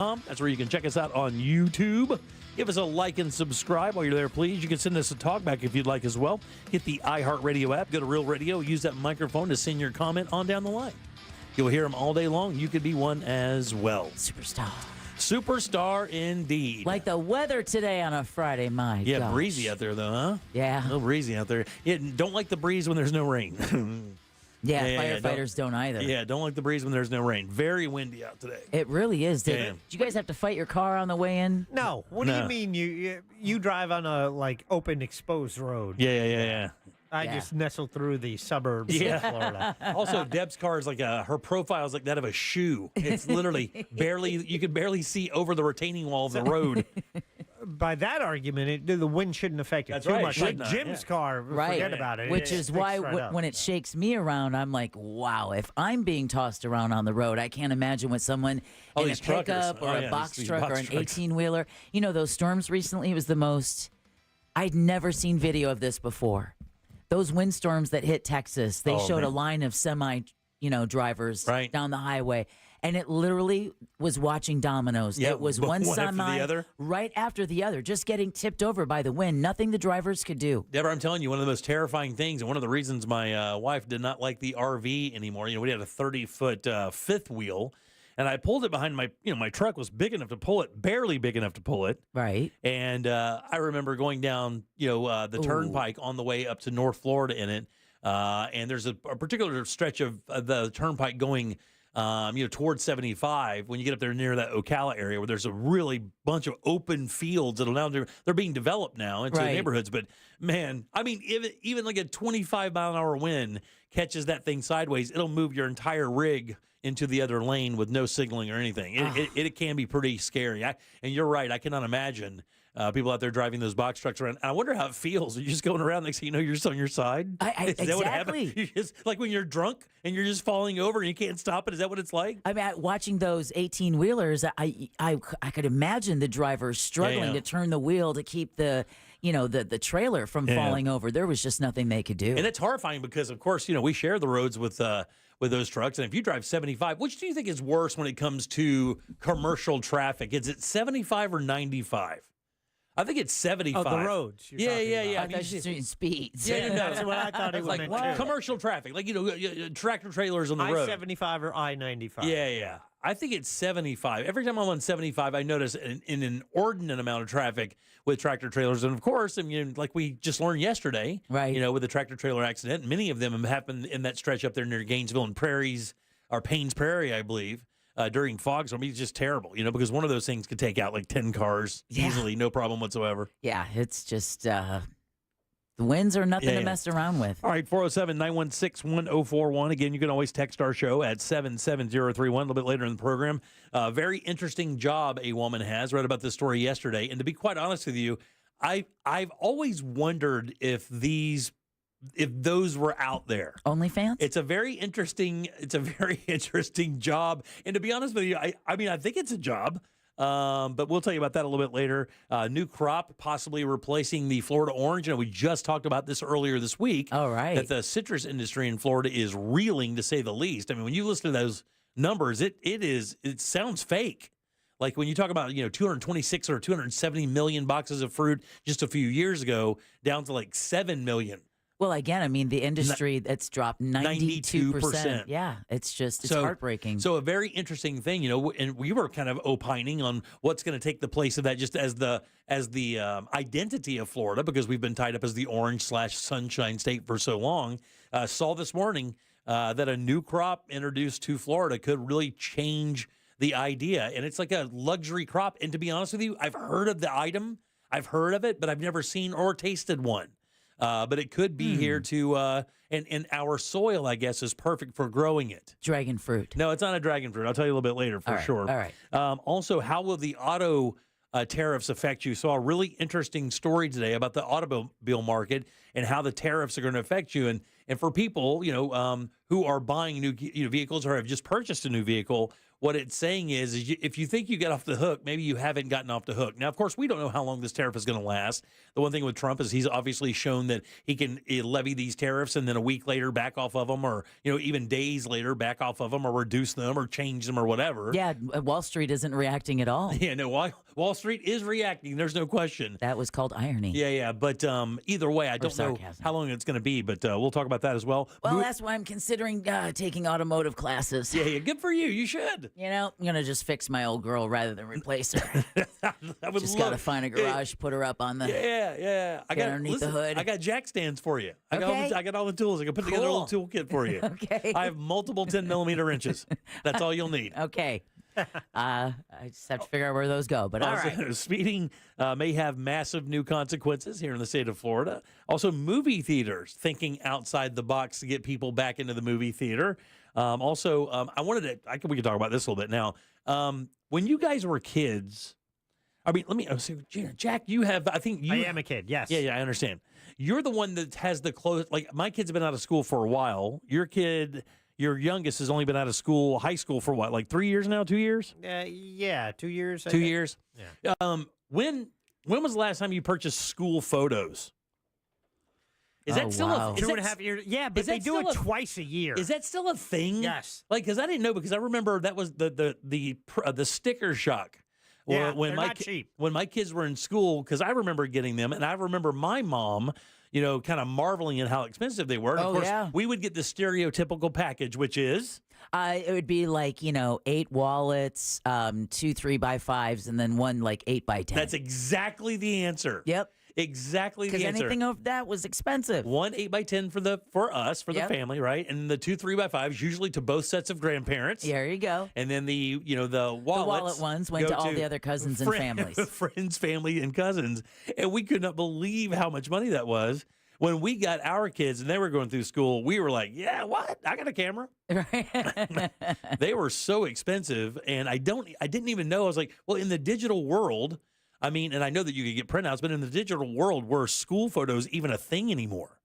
That's where you can check us out on YouTube. Give us a like and subscribe while you're there, please. You can send us a talkback if you'd like as well. Hit the iHeartRadio app. Go to Real Radio. Use that microphone to send your comment on down the line. You'll hear them all day long. You could be one as well. Superstar indeed. Like the weather today on a Friday, my gosh. Breezy out there, though, huh? Yeah. A little breezy out there. Yeah, don't like the breeze when there's no rain. Firefighters don't either. Yeah, don't like the breeze when there's no rain. Very windy out today. It really is. Did you guys have to fight your car on the way in? No. What do you mean? You drive on a open exposed road? Yeah. I just nestled through the suburbs of Florida. Also, Deb's car is her profile is like that of a shoe. It's literally you could barely see over the retaining wall of the road. By that argument, the wind shouldn't affect it too much. Like Jim's car, forget about it. Which is why when it shakes me around, I'm like, wow, if I'm being tossed around on the road, I can't imagine what someone in a pickup or a box truck or an 18-wheeler. You know, those storms recently, it was the most, I'd never seen video of this before. Those windstorms that hit Texas, they showed a line of drivers down the highway. And it literally was watching dominoes. Yeah, it was one semi after right after the other, just getting tipped over by the wind. Nothing the drivers could do. Deborah, I'm telling you, one of the most terrifying things, and one of the reasons my wife did not like the RV anymore. We had a 30-foot fifth wheel, and I pulled it behind my truck was big enough to pull it, barely big enough to pull it. Right. And I remember going down, the turnpike on the way up to North Florida in it. And there's a particular stretch of the turnpike going towards 75, when you get up there near that Ocala area where there's a really bunch of open fields that are now they're being developed now into neighborhoods. But man, I mean, even like a 25-mile-an-hour wind catches that thing sideways, it'll move your entire rig into the other lane with no signaling or anything. It can be pretty scary. And you're right, I cannot imagine people out there driving those box trucks around. And I wonder how it feels. Are you just going around, next thing you know, you're just on your side? Is that what happens? You just, like when you're drunk and you're just falling over and you can't stop it? Is that what it's like? I mean, watching those 18-wheelers, I could imagine the driver struggling to turn the wheel to keep the trailer from falling over. There was just nothing they could do. And it's horrifying because, of course, we share the roads with those trucks. And if you drive 75, which do you think is worse when it comes to commercial traffic? Is it 75 or 95? I think it's 75. Oh, the roads. Yeah. I thought you were speeds. Yeah, that's what I thought it was meant too. Commercial traffic, tractor trailers on the road. I-75 or I-95. Yeah. I think it's 75. Every time I'm on 75, I notice an inordinate amount of traffic with tractor trailers. And, of course, like we just learned yesterday, with the tractor trailer accident, many of them have happened in that stretch up there near Gainesville and Paynes Prairie, I believe. During fog storm, it's just terrible, because one of those things could take out like 10 cars easily, no problem whatsoever. Yeah, it's just the winds are nothing to mess around with. All right, 407-916-1041. Again, you can always text our show at 77031 a little bit later in the program. Very interesting job a woman has. Read about this story yesterday. And to be quite honest with you, I've always wondered if those were out there. OnlyFans? It's a very interesting job. And to be honest with you, I think it's a job. But we'll tell you about that a little bit later. New crop possibly replacing the Florida orange. We just talked about this earlier this week. Oh, right. That the citrus industry in Florida is reeling, to say the least. I mean, when you listen to those numbers, it sounds fake. Like when you talk about, 226 or 270 million boxes of fruit just a few years ago, down to like 7 million. Well, again, the industry that's dropped 92%. Yeah, it's heartbreaking. So a very interesting thing, and we were kind of opining on what's going to take the place of that, just as the identity of Florida, because we've been tied up as the orange/sunshine state for so long. Saw this morning that a new crop introduced to Florida could really change the idea, and it's like a luxury crop. And to be honest with you, I've heard of the item, I've heard of it, but I've never seen or tasted one. But it could be here to, and our soil, I guess, is perfect for growing it. Dragon fruit. No, it's not a dragon fruit. I'll tell you a little bit later for sure. All right. Also, how will the auto tariffs affect you? Saw a really interesting story today about the automobile market and how the tariffs are going to affect you. And for people, who are buying new vehicles or have just purchased a new vehicle, what it's saying is if you think you get off the hook, maybe you haven't gotten off the hook. Now, of course, we don't know how long this tariff is going to last. The one thing with Trump is he's obviously shown that he can levy these tariffs and then a week later back off of them, or even days later back off of them, or reduce them or change them or whatever. Yeah, Wall Street isn't reacting at all. Yeah, no, Wall Street is reacting. There's no question. That was called irony. Yeah. But either way, I don't know how long it's going to be, but we'll talk about that as well. Well, that's why I'm considering taking automotive classes. Yeah, good for you. You should. I'm going to just fix my old girl rather than replace her. I would just got to find a garage, put her up on the I got underneath the hood. I got jack stands for you. I got all the tools. I can put together a little toolkit for you. Okay. I have multiple 10-millimeter wrenches. That's all you'll need. Okay. I just have to figure out where those go. But all right. Speeding may have massive new consequences here in the state of Florida. Also, movie theaters thinking outside the box to get people back into the movie theater. I wanted to. We can talk about this a little bit now. When you guys were kids, I mean, let me say, Jack, you have. I am a kid. Yes. Yeah, I understand. You're the one that has the close. Like my kids have been out of school for a while. Your youngest has only been out of high school for what, like 3 years now? 2 years? Yeah, 2 years. 2 years? Yeah. When was the last time you purchased school photos? Is that still a 2.5 years? Yeah, but they do it twice a year. Is that still a thing? Yes. Like, because I didn't know, because I remember that was the sticker shock. Yeah, when they're not cheap. When my kids were in school, because I remember getting them, and I remember my mom, kind of marveling at how expensive they were. And of course, we would get the stereotypical package, which is? It would be like, 8 wallets, 2 3x5s, and then one like 8x10. That's exactly the answer. Yep. Exactly the answer. Because anything of that was expensive. One 8x10 for us, the family, right? And the 2 3x5s, usually to both sets of grandparents. There you go. And then the wallets. The wallet ones went to all the other cousins and families. Friends, family, and cousins. And we could not believe how much money that was. When we got our kids and they were going through school, we were like, yeah, what? I got a camera. Right. They were so expensive. And I didn't even know. I was like, well, in the digital world, and I know that you could get printouts, but in the digital world, were school photos even a thing anymore?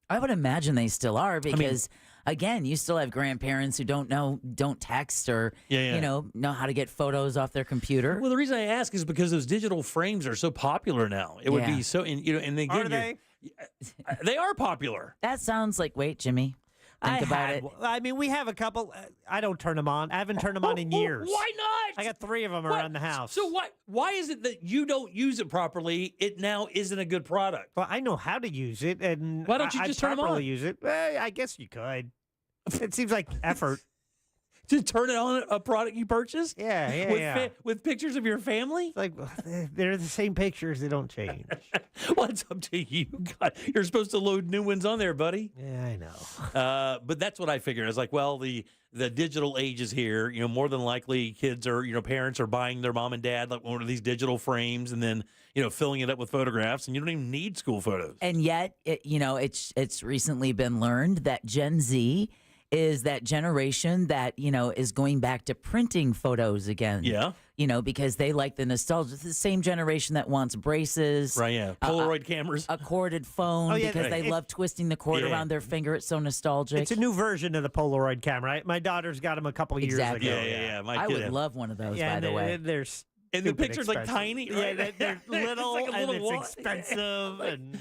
I would imagine they still are because, again, you still have grandparents who don't text or, know how to get photos off their computer. Well, the reason I ask is because those digital frames are so popular now. It would be so, and again, are they? They are popular. That sounds like, wait, Jimmy. Think about it. I mean, we have a couple. I don't turn them on. I haven't turned them on in years. Why not? I got 3 of them around the house. So why is it that you don't use it properly? It now isn't a good product. Well, I know how to use it, and why don't you just turn them on? Use it. I guess you could. It seems like effort. To turn it on a product you purchased? Yeah. With pictures of your family? It's like, they're the same pictures. They don't change. Well, it's up to you. God, you're supposed to load new ones on there, buddy. Yeah, I know. But that's what I figured. I was like, well, the digital age is here. More than likely kids are, parents are buying their mom and dad like one of these digital frames and then, filling it up with photographs, and you don't even need school photos. And yet, it's recently been learned that Gen Z is that generation that, is going back to printing photos again. Yeah. Because they like the nostalgia. It's the same generation that wants braces. Right, yeah. Polaroid cameras. A corded phone because they love twisting the cord around their finger. It's so nostalgic. It's a new version of the Polaroid camera. My daughter's got them a couple years ago. Yeah. I would love one of those, by the way. And the picture's like tiny. Right? Yeah, they're little like and it's expensive. And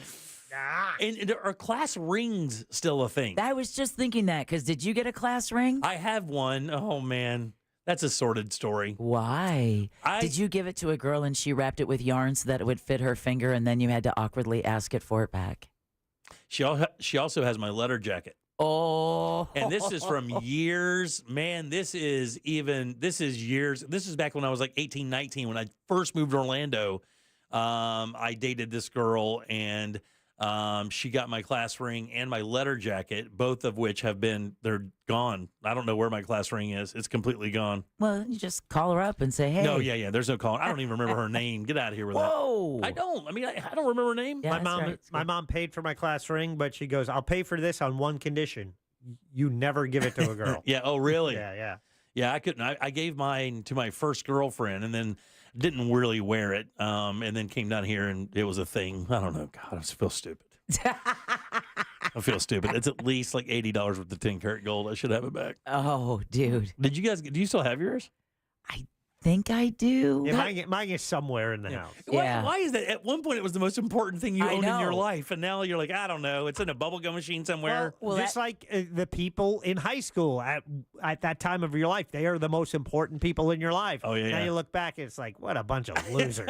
are class rings still a thing? I was just thinking that, because did you get a class ring? I have one. Oh, man. That's a sordid story. Why? Did you give it to a girl and she wrapped it with yarn so that it would fit her finger and then you had to awkwardly ask it for it back? She also has my letter jacket. Oh. And this is from years. Man, this is years. This is back when I was like 18, 19. When I first moved to Orlando, I dated this girl, and she got my class ring and my letter jacket, both of which they're gone. I don't know where my class ring is. It's completely gone. Well, you just call her up and say, hey. No, yeah. There's no calling. I don't even remember her name. Get out of here with that. Whoa. I don't. I mean, I don't remember her name. Yeah, my mom paid for my class ring, but she goes, I'll pay for this on one condition. You never give it to a girl. Yeah. Oh, really? Yeah. Yeah, I couldn't. I gave mine to my first girlfriend and then didn't really wear it, and then came down here and it was a thing. I don't know. God, I feel stupid. I feel stupid. It's at least like $80 worth of 10-karat gold. I should have it back. Oh, dude. Do you still have yours? think I do. Yeah, mine is somewhere in the house. Why is that? At one point, it was the most important thing you owned in your life, and now you're like, I don't know. It's in a bubblegum machine somewhere. Well, just like the people in high school at that time of your life, they are the most important people in your life. Oh, yeah. Now you look back, it's like, what a bunch of losers.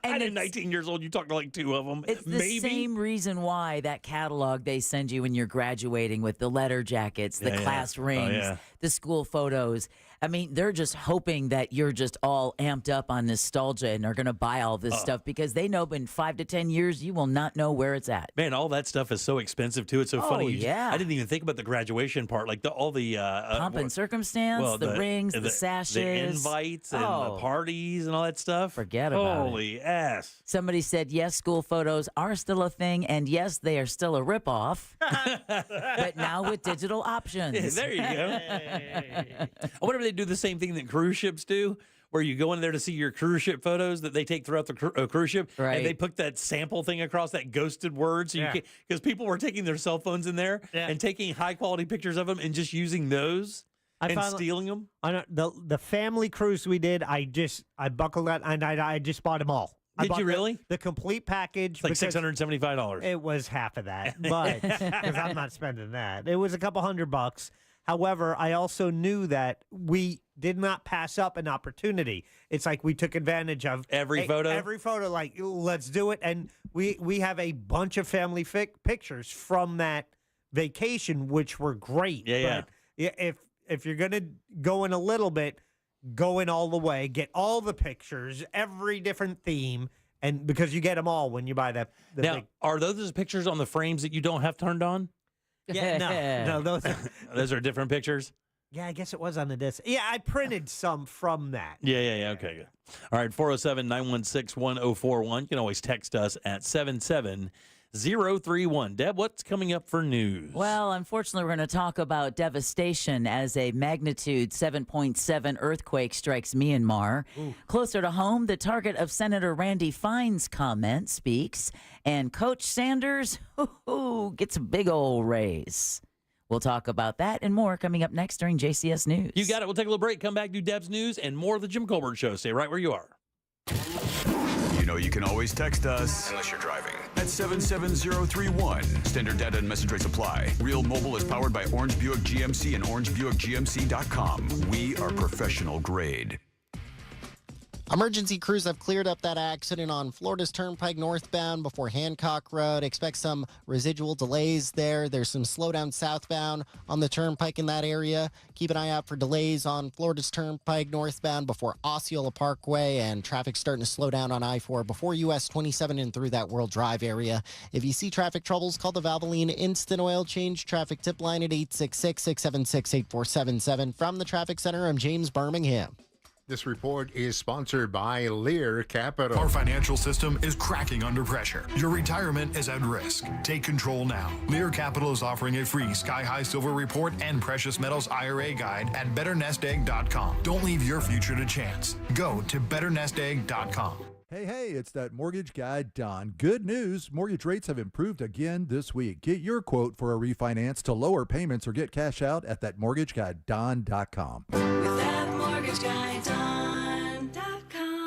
and at 19 years old, you talked to like 2 of them. It's the same reason why that catalog they send you when you're graduating with the letter jackets, the class rings, the school photos. I mean, they're just hoping that you're just all amped up on nostalgia and are going to buy all this stuff because they know in 5 to 10 years you will not know where it's at. Man, all that stuff is so expensive too. It's so funny. Yeah. I didn't even think about the graduation part, like all the pomp and circumstance, the rings, the sashes, the invites, and the parties and all that stuff. Forget about it. Holy ass! Somebody said yes, school photos are still a thing, and yes, they are still a ripoff, but now with digital options. There you go. I wonder if they do the same thing that cruise ships do, where you go in there to see your cruise ship photos that they take throughout the cruise ship, and they put that sample thing across that ghosted word, so you can, because people were taking their cell phones in there and taking high quality pictures of them and just using those and stealing them. On the family cruise we did, I buckled out and I just bought them all. Did you really? The complete package. It's like $675. It was half of that, but because I'm not spending that. It was a couple $100. However, I also knew that we did not pass up an opportunity. It's like we took advantage of every photo. Every photo, like, let's do it. And we have a bunch of family pictures from that vacation, which were great. Yeah, but if you're gonna go in a little bit, go in all the way, get all the pictures, every different theme, and because you get them all when you buy that. Now, are those pictures on the frames that you don't have turned on? Yeah, no, those are different pictures. Yeah, I guess it was on the disc. Yeah, I printed some from that. Yeah. Okay, good. All right, 407-916-1041. You can always text us at 77031. Deb, what's coming up for news? Well, unfortunately, we're going to talk about devastation as a magnitude 7.7 earthquake strikes Myanmar. Ooh. Closer to home, the target of Senator Randy Fine's comment speaks, and Coach Sanders gets a big old raise. We'll talk about that and more coming up next during JCS News. You got it. We'll take a little break, come back, do Deb's News, and more of the Jim Colbert Show. Stay right where you are. You know you can always text us, unless you're driving, at 77031. Standard data and message rates apply. Real Mobile is powered by Orange Buick GMC and orangebuickgmc.com. We are professional grade. Emergency crews have cleared up that accident on Florida's Turnpike northbound before Hancock Road. Expect some residual delays there. There's some slowdown southbound on the Turnpike in that area. Keep an eye out for delays on Florida's Turnpike northbound before Osceola Parkway, and traffic starting to slow down on I-4 before US 27 and through that World Drive area. If you see traffic troubles, call the Valvoline Instant Oil Change traffic tip line at 866-676-8477. From the Traffic Center, I'm James Birmingham. This report is sponsored by Lear Capital. Our financial system is cracking under pressure. Your retirement is at risk. Take control now. Lear Capital is offering a free Sky High Silver Report and Precious Metals IRA Guide at BetterNestEgg.com. Don't leave your future to chance. Go to BetterNestEgg.com. Hey, it's that mortgage guy, Don. Good news. Mortgage rates have improved again this week. Get your quote for a refinance to lower payments or get cash out at thatmortgageguyDon.com.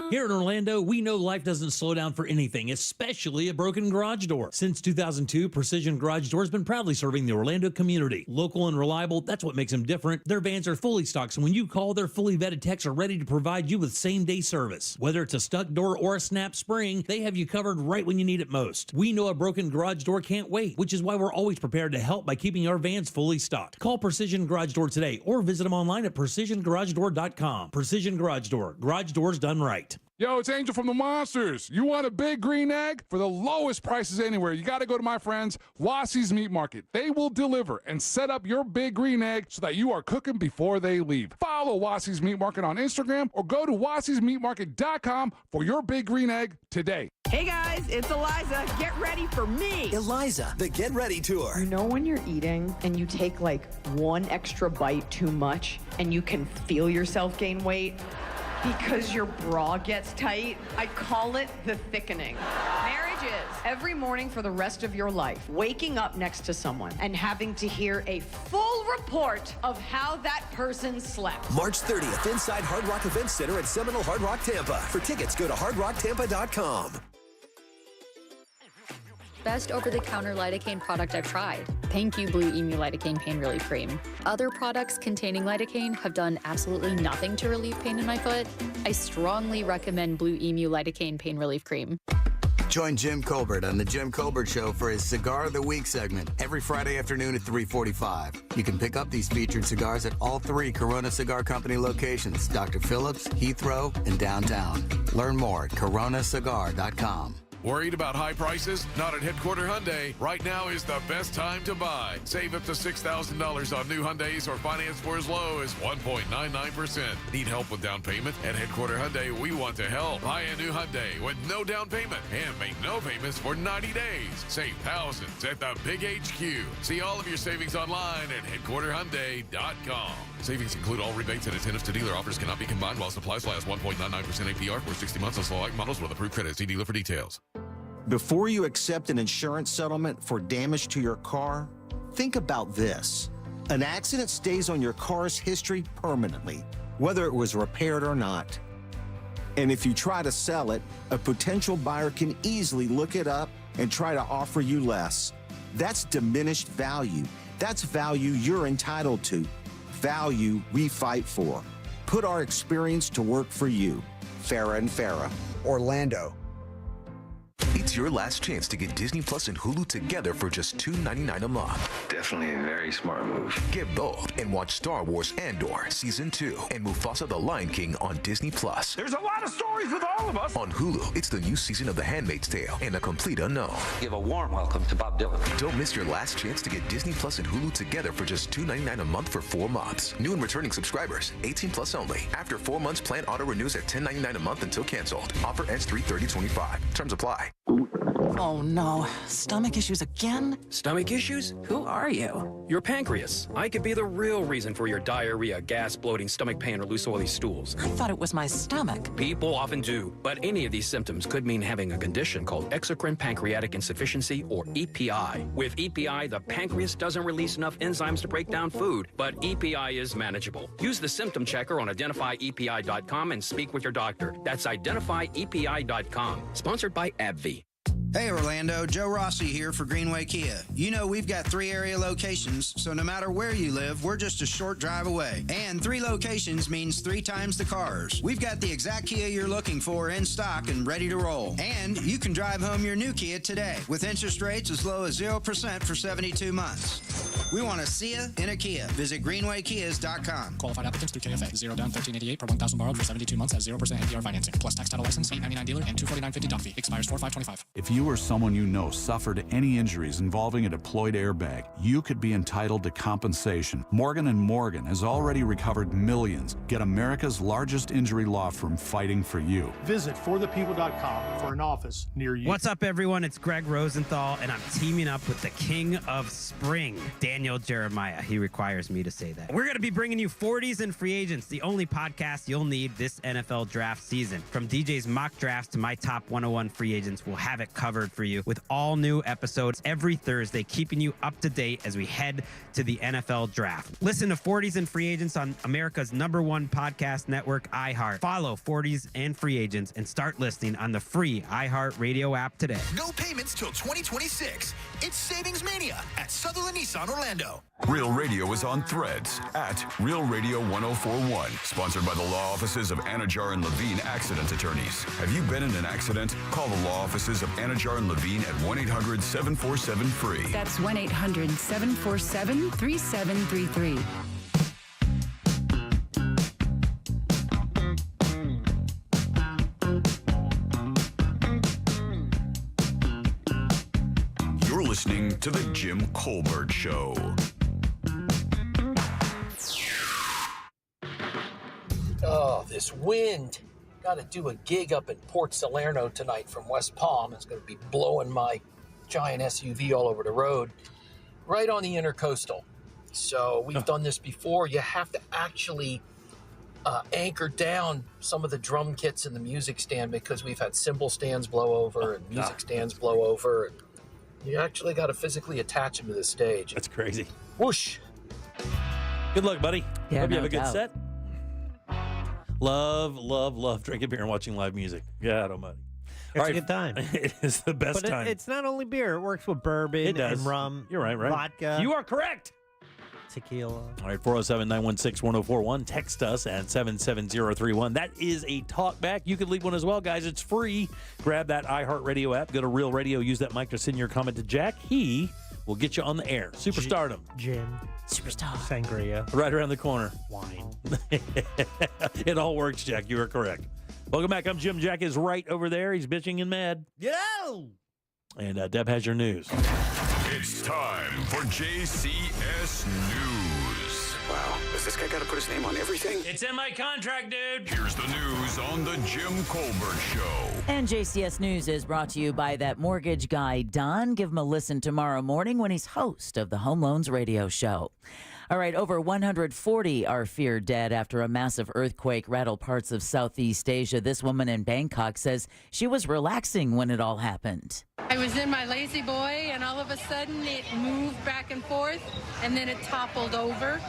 Here in Orlando, we know life doesn't slow down for anything, especially a broken garage door. Since 2002, Precision Garage Door has been proudly serving the Orlando community. Local and reliable, that's what makes them different. Their vans are fully stocked, so when you call, their fully vetted techs are ready to provide you with same-day service. Whether it's a stuck door or a snap spring, they have you covered right when you need it most. We know a broken garage door can't wait, which is why we're always prepared to help by keeping our vans fully stocked. Call Precision Garage Door today or visit them online at PrecisionGarageDoor.com. Precision Garage Door. Garage doors done right. Yo, it's Angel from the Monsters. You want a big green egg? For the lowest prices anywhere, you got to go to my friends, Wassie's Meat Market. They will deliver and set up your big green egg so that you are cooking before they leave. Follow Wassie's Meat Market on Instagram or go to wassiesmeatmarket.com for your big green egg today. Hey guys, it's Eliza. Get ready for me. Eliza, the Get Ready Tour. You know when you're eating and you take like one extra bite too much and you can feel yourself gain weight? Because your bra gets tight? I call it the thickening. Marriage is every morning for the rest of your life, waking up next to someone and having to hear a full report of how that person slept. March 30th, inside Hard Rock Event Center at Seminole Hard Rock Tampa. For tickets, go to hardrocktampa.com. Best over-the-counter lidocaine product I've tried. Thank you, Blue Emu Lidocaine Pain Relief Cream. Other products containing lidocaine have done absolutely nothing to relieve pain in my foot. I strongly recommend Blue Emu Lidocaine Pain Relief Cream. Join Jim Colbert on The Jim Colbert Show for his Cigar of the Week segment every Friday afternoon at 3:45. You can pick up these featured cigars at all 3 Corona Cigar Company locations, Dr. Phillips, Heathrow, and downtown. Learn more at coronacigar.com. Worried about high prices? Not at Headquarter Hyundai. Right now is the best time to buy. Save up to $6,000 on new Hyundais or finance for as low as 1.99%. Need help with down payment? At Headquarter Hyundai, we want to help. Buy a new Hyundai with no down payment and make no payments for 90 days. Save thousands at the Big HQ. See all of your savings online at headquarterhyundai.com. Savings include all rebates and incentives to dealer. Offers cannot be combined while supplies last. 1.99% APR for 60 months on select models with approved credit. See dealer for details. Before you accept an insurance settlement for damage to your car, think about this. An accident stays on your car's history permanently, whether it was repaired or not. And if you try to sell it, a potential buyer can easily look it up and try to offer you less. That's diminished value. That's value you're entitled to. Value we fight for. Put our experience to work for you. Farah & Farah. Orlando. It's your last chance to get Disney Plus and Hulu together for just $2.99 a month. Definitely a very smart move. Get both and watch Star Wars Andor Season 2 and Mufasa the Lion King on Disney Plus. There's a lot of stories with all of us. On Hulu, it's the new season of The Handmaid's Tale and A Complete Unknown. Give a warm welcome to Bob Dylan. Don't miss your last chance to get Disney Plus and Hulu together for just $2.99 a month for 4 months. New and returning subscribers, 18 plus only. After 4 months, plan auto renews at $10.99 a month until canceled. Offer ends 3/30/25. Terms apply. Oh no, stomach issues again? Stomach issues? Who are you? Your pancreas. I could be the real reason for your diarrhea, gas, bloating, stomach pain, or loose oily stools. I thought it was my stomach. People often do, but any of these symptoms could mean having a condition called exocrine pancreatic insufficiency, or EPI. With EPI, the pancreas doesn't release enough enzymes to break down food, but EPI is manageable. Use the symptom checker on identifyepi.com and speak with your doctor. That's identifyepi.com. Sponsored by AbbVie. Hey Orlando, Joe Rossi here for Greenway Kia. You know we've got 3 area locations, so no matter where you live, we're just a short drive away. And 3 locations means 3 times the cars. We've got the exact Kia you're looking for in stock and ready to roll. And you can drive home your new Kia today with interest rates as low as 0% for 72 months. We want to see you in a Kia. Visit greenwaykias.com. Qualified applicants through KFA. 0 down, $1,388 per 1,000 borrowed for 72 months at 0% APR financing. Plus tax title license, $899 dealer, and $249.50 doc fee. Expires 4/5/25. If you or someone you know suffered any injuries involving a deployed airbag, you could be entitled to compensation. Morgan & Morgan has already recovered millions. Get America's largest injury law firm fighting for you. Visit forthepeople.com for an office near you. What's up, everyone? It's Greg Rosenthal, and I'm teaming up with the king of spring, Daniel Jeremiah. He requires me to say that. We're going to be bringing you 40s and Free Agents, the only podcast you'll need this NFL draft season. From DJ's mock drafts to my top 101 free agents, we'll have it covered for you with all new episodes every Thursday, keeping you up to date as we head to the NFL draft. Listen to 40s and Free Agents on America's #1 podcast network, iHeart. Follow 40s and Free Agents and start listening on the free iHeart Radio app today. No payments till 2026. It's Savings Mania at Sutherland Nissan Orlando. Real Radio is on Threads at Real Radio 1041. Sponsored by the law offices of Anajar and Levine Accident Attorneys. Have you been in an accident? Call the law offices of Anajar and Levine at 1-800-747-FREE. That's 1-800-747-3733. You're listening to The Jim Colbert Show. Oh, this wind. Got to do a gig up in Port Salerno tonight from West Palm. It's going to be blowing my giant SUV all over the road, right on the intercoastal. So we've done this before. You have to actually anchor down some of the drum kits in the music stand because we've had cymbal stands blow over and music stands blow over. And you actually got to physically attach them to the stage. That's crazy. Whoosh. Good luck, buddy. Yeah, Hope you no have a good doubt. set. Love drinking beer and watching live music. God almighty. It's a good time. It is the best But time. it's not only beer. It works with bourbon It does. and rum. You're right. Vodka. You are correct. Tequila. All right, 407-916-1041. Text us at 77031. That is a talkback. You can leave one as well, guys. It's free. Grab that iHeartRadio app. Go to Real Radio. Use that mic to send your comment to Jack. He will get you on the air. Superstardom. Gin. Superstar. Sangria. Right around the corner. Wine. It all works, Jack. You are correct. Welcome back. I'm Jim. Jack is right over there. He's bitching and mad. Yo! And Deb has your news. It's time for JCS News. Wow, does this guy got to put his name on everything? It's in my contract, dude. Here's the news on the Jim Colbert Show. And JCS News is brought to you by that mortgage guy, Don. Give him a listen tomorrow morning when he's host of the Home Loans Radio Show. All right, over 140 are feared dead after a massive earthquake rattled parts of Southeast Asia. This woman in Bangkok says she was relaxing when it all happened. I was in my lazy boy, and all of a sudden it moved back and forth, and then it toppled over,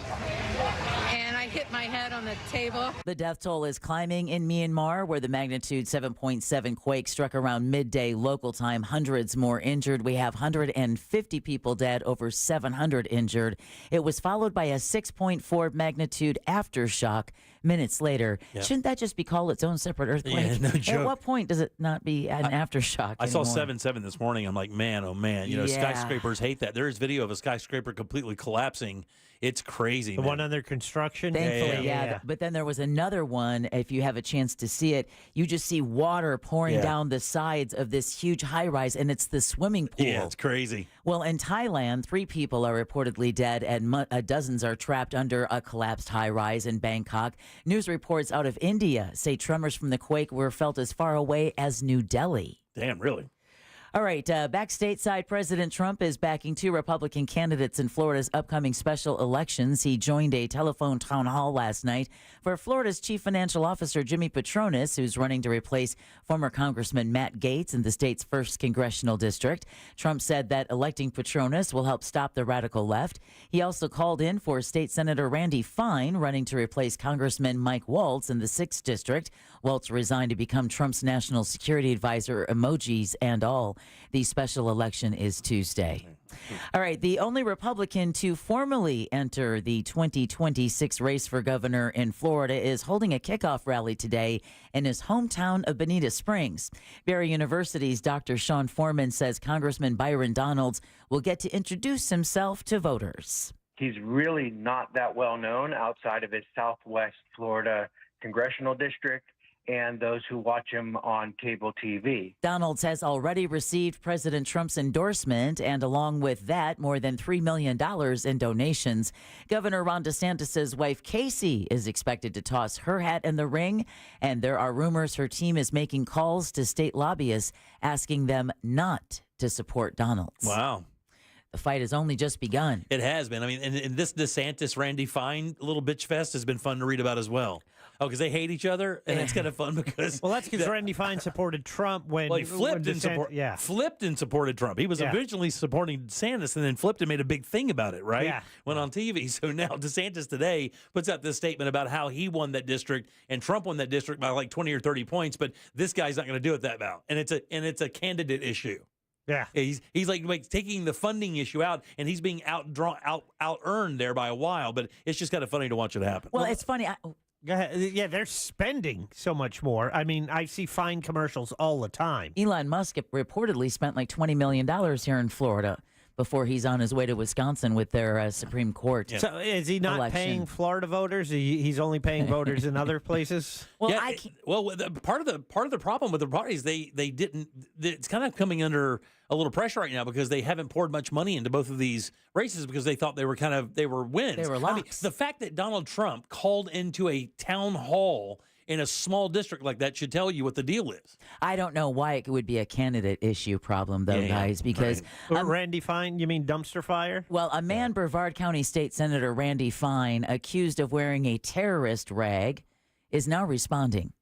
and I hit my head on the table. The death toll is climbing in Myanmar, where the magnitude 7.7 quake struck around midday local time. Hundreds more injured. We have 150 people dead, over 700 injured. It was followed by a 6.4 magnitude aftershock minutes later. Yep. Shouldn't that just be called its own separate earthquake? Yeah, no joke. At what point does it not be an aftershock I saw anymore? 7.7 this morning. I'm like, man, oh man. You know, Yeah. skyscrapers hate that. There is video of a skyscraper completely collapsing. It's crazy, The man. one under construction? Thankfully, yeah. But then there was another one. If you have a chance to see it, you just see water pouring down the sides of this huge high rise, and it's the swimming pool. Yeah, it's crazy. Well, in Thailand, 3 people are reportedly dead, and dozens are trapped under a collapsed high rise in Bangkok. News reports out of India say tremors from the quake were felt as far away as New Delhi. Damn, really? All right, back stateside, President Trump is backing 2 Republican candidates in Florida's upcoming special elections. He joined a telephone town hall last night for Florida's chief financial officer, Jimmy Patronis, who's running to replace former Congressman Matt Gaetz in the state's 1st congressional district. Trump said that electing Patronis will help stop the radical left. He also called in for State Senator Randy Fine, running to replace Congressman Mike Waltz in the 6th district. Waltz resigned to become Trump's national security advisor, emojis and all. The special election is Tuesday. All right, the only Republican to formally enter the 2026 race for governor in Florida is holding a kickoff rally today in his hometown of Bonita Springs. Barry University's Dr. Sean Foreman says Congressman Byron Donalds will get to introduce himself to voters. He's really not that well known outside of his Southwest Florida congressional district and those who watch him on cable TV. Donalds has already received President Trump's endorsement, and along with that, more than $3 million in donations. Governor Ron DeSantis' wife, Casey, is expected to toss her hat in the ring, and there are rumors her team is making calls to state lobbyists asking them not to support Donalds. Wow. The fight has only just begun. It has been. I mean, and this DeSantis, Randy Fine little bitch fest has been fun to read about as well. Oh, because they hate each other, and it's kind of fun because... Well, that's because Randy Fine supported Trump when... he flipped when flipped and supported Trump. He was originally supporting DeSantis and then flipped and made a big thing about it, right? Yeah. Went on TV. So now DeSantis today puts out this statement about how he won that district and Trump won that district by like 20 or 30 points, but this guy's not going to do it that well. And it's a candidate issue. Yeah, he's like taking the funding issue out, and he's being out earned there by a while. But it's just kind of funny to watch it happen. Well, it's funny. Go ahead. Yeah, they're spending so much more. I mean, I see Fine commercials all the time. Elon Musk reportedly spent like $20 million here in Florida before he's on his way to Wisconsin with their Supreme Court. Yeah. So is he not paying Florida voters? He's only paying voters in other places? Well, part of the problem with the parties, they didn't. It's kind of coming under a little pressure right now because they haven't poured much money into both of these races because they thought they were wins. They were locks. I mean, the fact that Donald Trump called into a town hall in a small district like that should tell you what the deal is. I don't know why it would be a candidate issue problem, though, guys, because... Randy Fine, you mean dumpster fire? Well, a man, Brevard County State Senator Randy Fine, accused of wearing a terrorist rag, is now responding.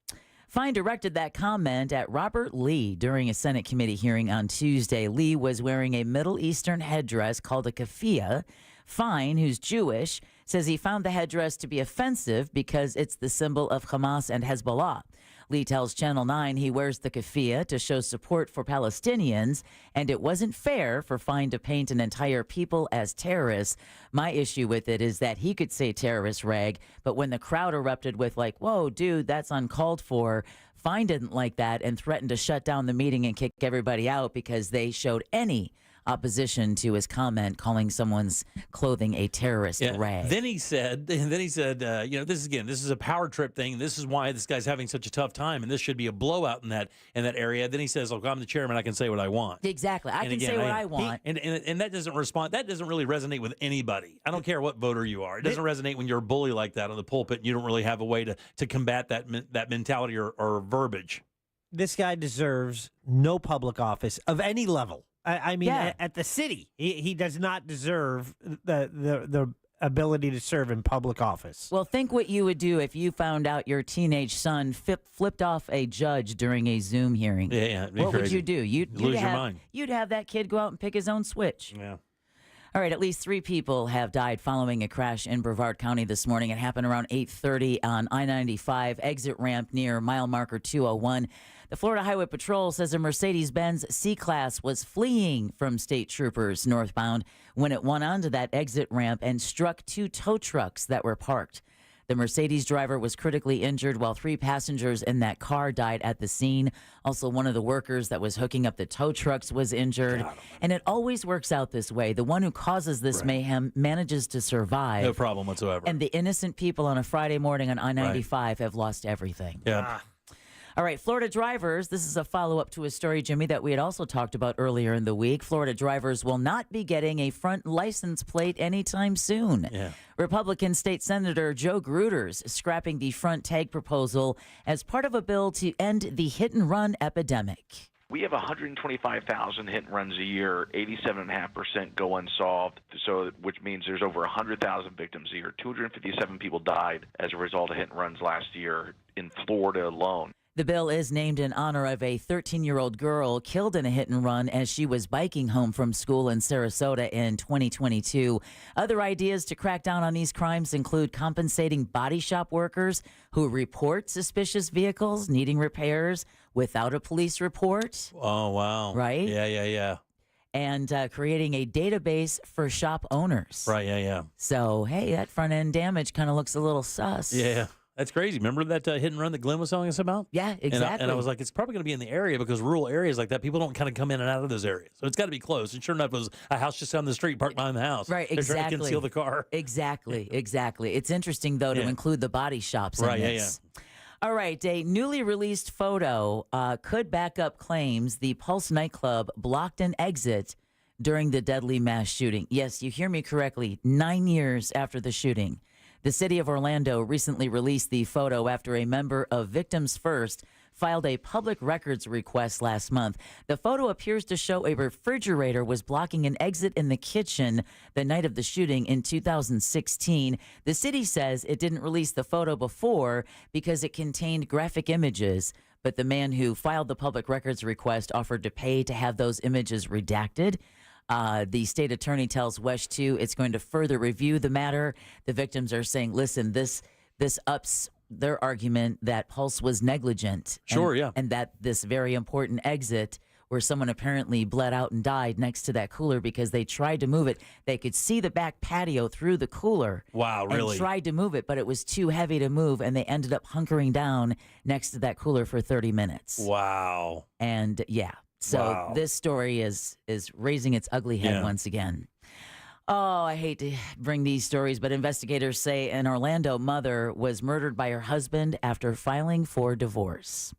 Fine directed that comment at Robert Lee during a Senate committee hearing on Tuesday. Lee was wearing a Middle Eastern headdress called a keffiyeh. Fine, who's Jewish, says he found the headdress to be offensive because it's the symbol of Hamas and Hezbollah. Lee tells Channel 9 he wears the keffiyeh to show support for Palestinians, and it wasn't fair for Fine to paint an entire people as terrorists. My issue with it is that he could say terrorist rag, but when the crowd erupted with like, whoa, dude, that's uncalled for, Fine didn't like that and threatened to shut down the meeting and kick everybody out because they showed any opposition to his comment calling someone's clothing a terrorist rag. Then he said, this is a power trip thing. This is why this guy's having such a tough time, and this should be a blowout in that area. Then he says, look, I'm the chairman. I can say what I want. Exactly. I can say what I want. And that doesn't respond. That doesn't really resonate with anybody. I don't care what voter you are. It doesn't resonate when you're a bully like that on the pulpit and you don't really have a way to combat that mentality or verbiage. This guy deserves no public office of any level. I mean, at the city, he does not deserve the ability to serve in public office. Well, think what you would do if you found out your teenage son flipped off a judge during a Zoom hearing. Yeah, what would you do? You'd lose your mind. You'd have that kid go out and pick his own switch. Yeah. All right, at least 3 people have died following a crash in Brevard County this morning. It happened around 8:30 on I-95 exit ramp near mile marker 201. The Florida Highway Patrol says a Mercedes-Benz C-Class was fleeing from state troopers northbound when it went onto that exit ramp and struck 2 tow trucks that were parked. The Mercedes driver was critically injured while 3 passengers in that car died at the scene. Also, one of the workers that was hooking up the tow trucks was injured. And it always works out this way. The one who causes this mayhem manages to survive. No problem whatsoever. And the innocent people on a Friday morning on I-95 have lost everything. Yeah. All right, Florida drivers, this is a follow-up to a story, Jimmy, that we had also talked about earlier in the week. Florida drivers will not be getting a front license plate anytime soon. Yeah. Republican State Senator Joe Gruters scrapping the front tag proposal as part of a bill to end the hit-and-run epidemic. We have 125,000 hit and runs a year, 87.5% go unsolved, which means there's over 100,000 victims a year. 257 people died as a result of hit and runs last year in Florida alone. The bill is named in honor of a 13-year-old girl killed in a hit-and-run as she was biking home from school in Sarasota in 2022. Other ideas to crack down on these crimes include compensating body shop workers who report suspicious vehicles needing repairs without a police report. Oh, wow. Right? Yeah. And creating a database for shop owners. Right, yeah. So, hey, that front-end damage kind of looks a little sus. Yeah. That's crazy. Remember that hit and run that Glenn was telling us about? Yeah, exactly. And I was like, it's probably going to be in the area because rural areas like that, people don't kind of come in and out of those areas. So it's got to be close. And sure enough, it was a house just down the street parked behind the house. Right, exactly. They're trying to conceal the car. Exactly. It's interesting, though, to include the body shops in this. Yeah. All right, a newly released photo could back up claims the Pulse nightclub blocked an exit during the deadly mass shooting. Yes, you hear me correctly, 9 years after the shooting. The city of Orlando recently released the photo after a member of Victims First filed a public records request last month. The photo appears to show a refrigerator was blocking an exit in the kitchen the night of the shooting in 2016. The city says it didn't release the photo before because it contained graphic images, but the man who filed the public records request offered to pay to have those images redacted. The state attorney tells WESH 2 it's going to further review the matter. The victims are saying, listen, this ups their argument that Pulse was negligent. And that this very important exit where someone apparently bled out and died next to that cooler because they tried to move it. They could see the back patio through the cooler. Wow, really? And tried to move it, but it was too heavy to move, and they ended up hunkering down next to that cooler for 30 minutes. Wow. And, yeah. So this story is raising its ugly head once again. Oh, I hate to bring these stories, but investigators say an Orlando mother was murdered by her husband after filing for divorce.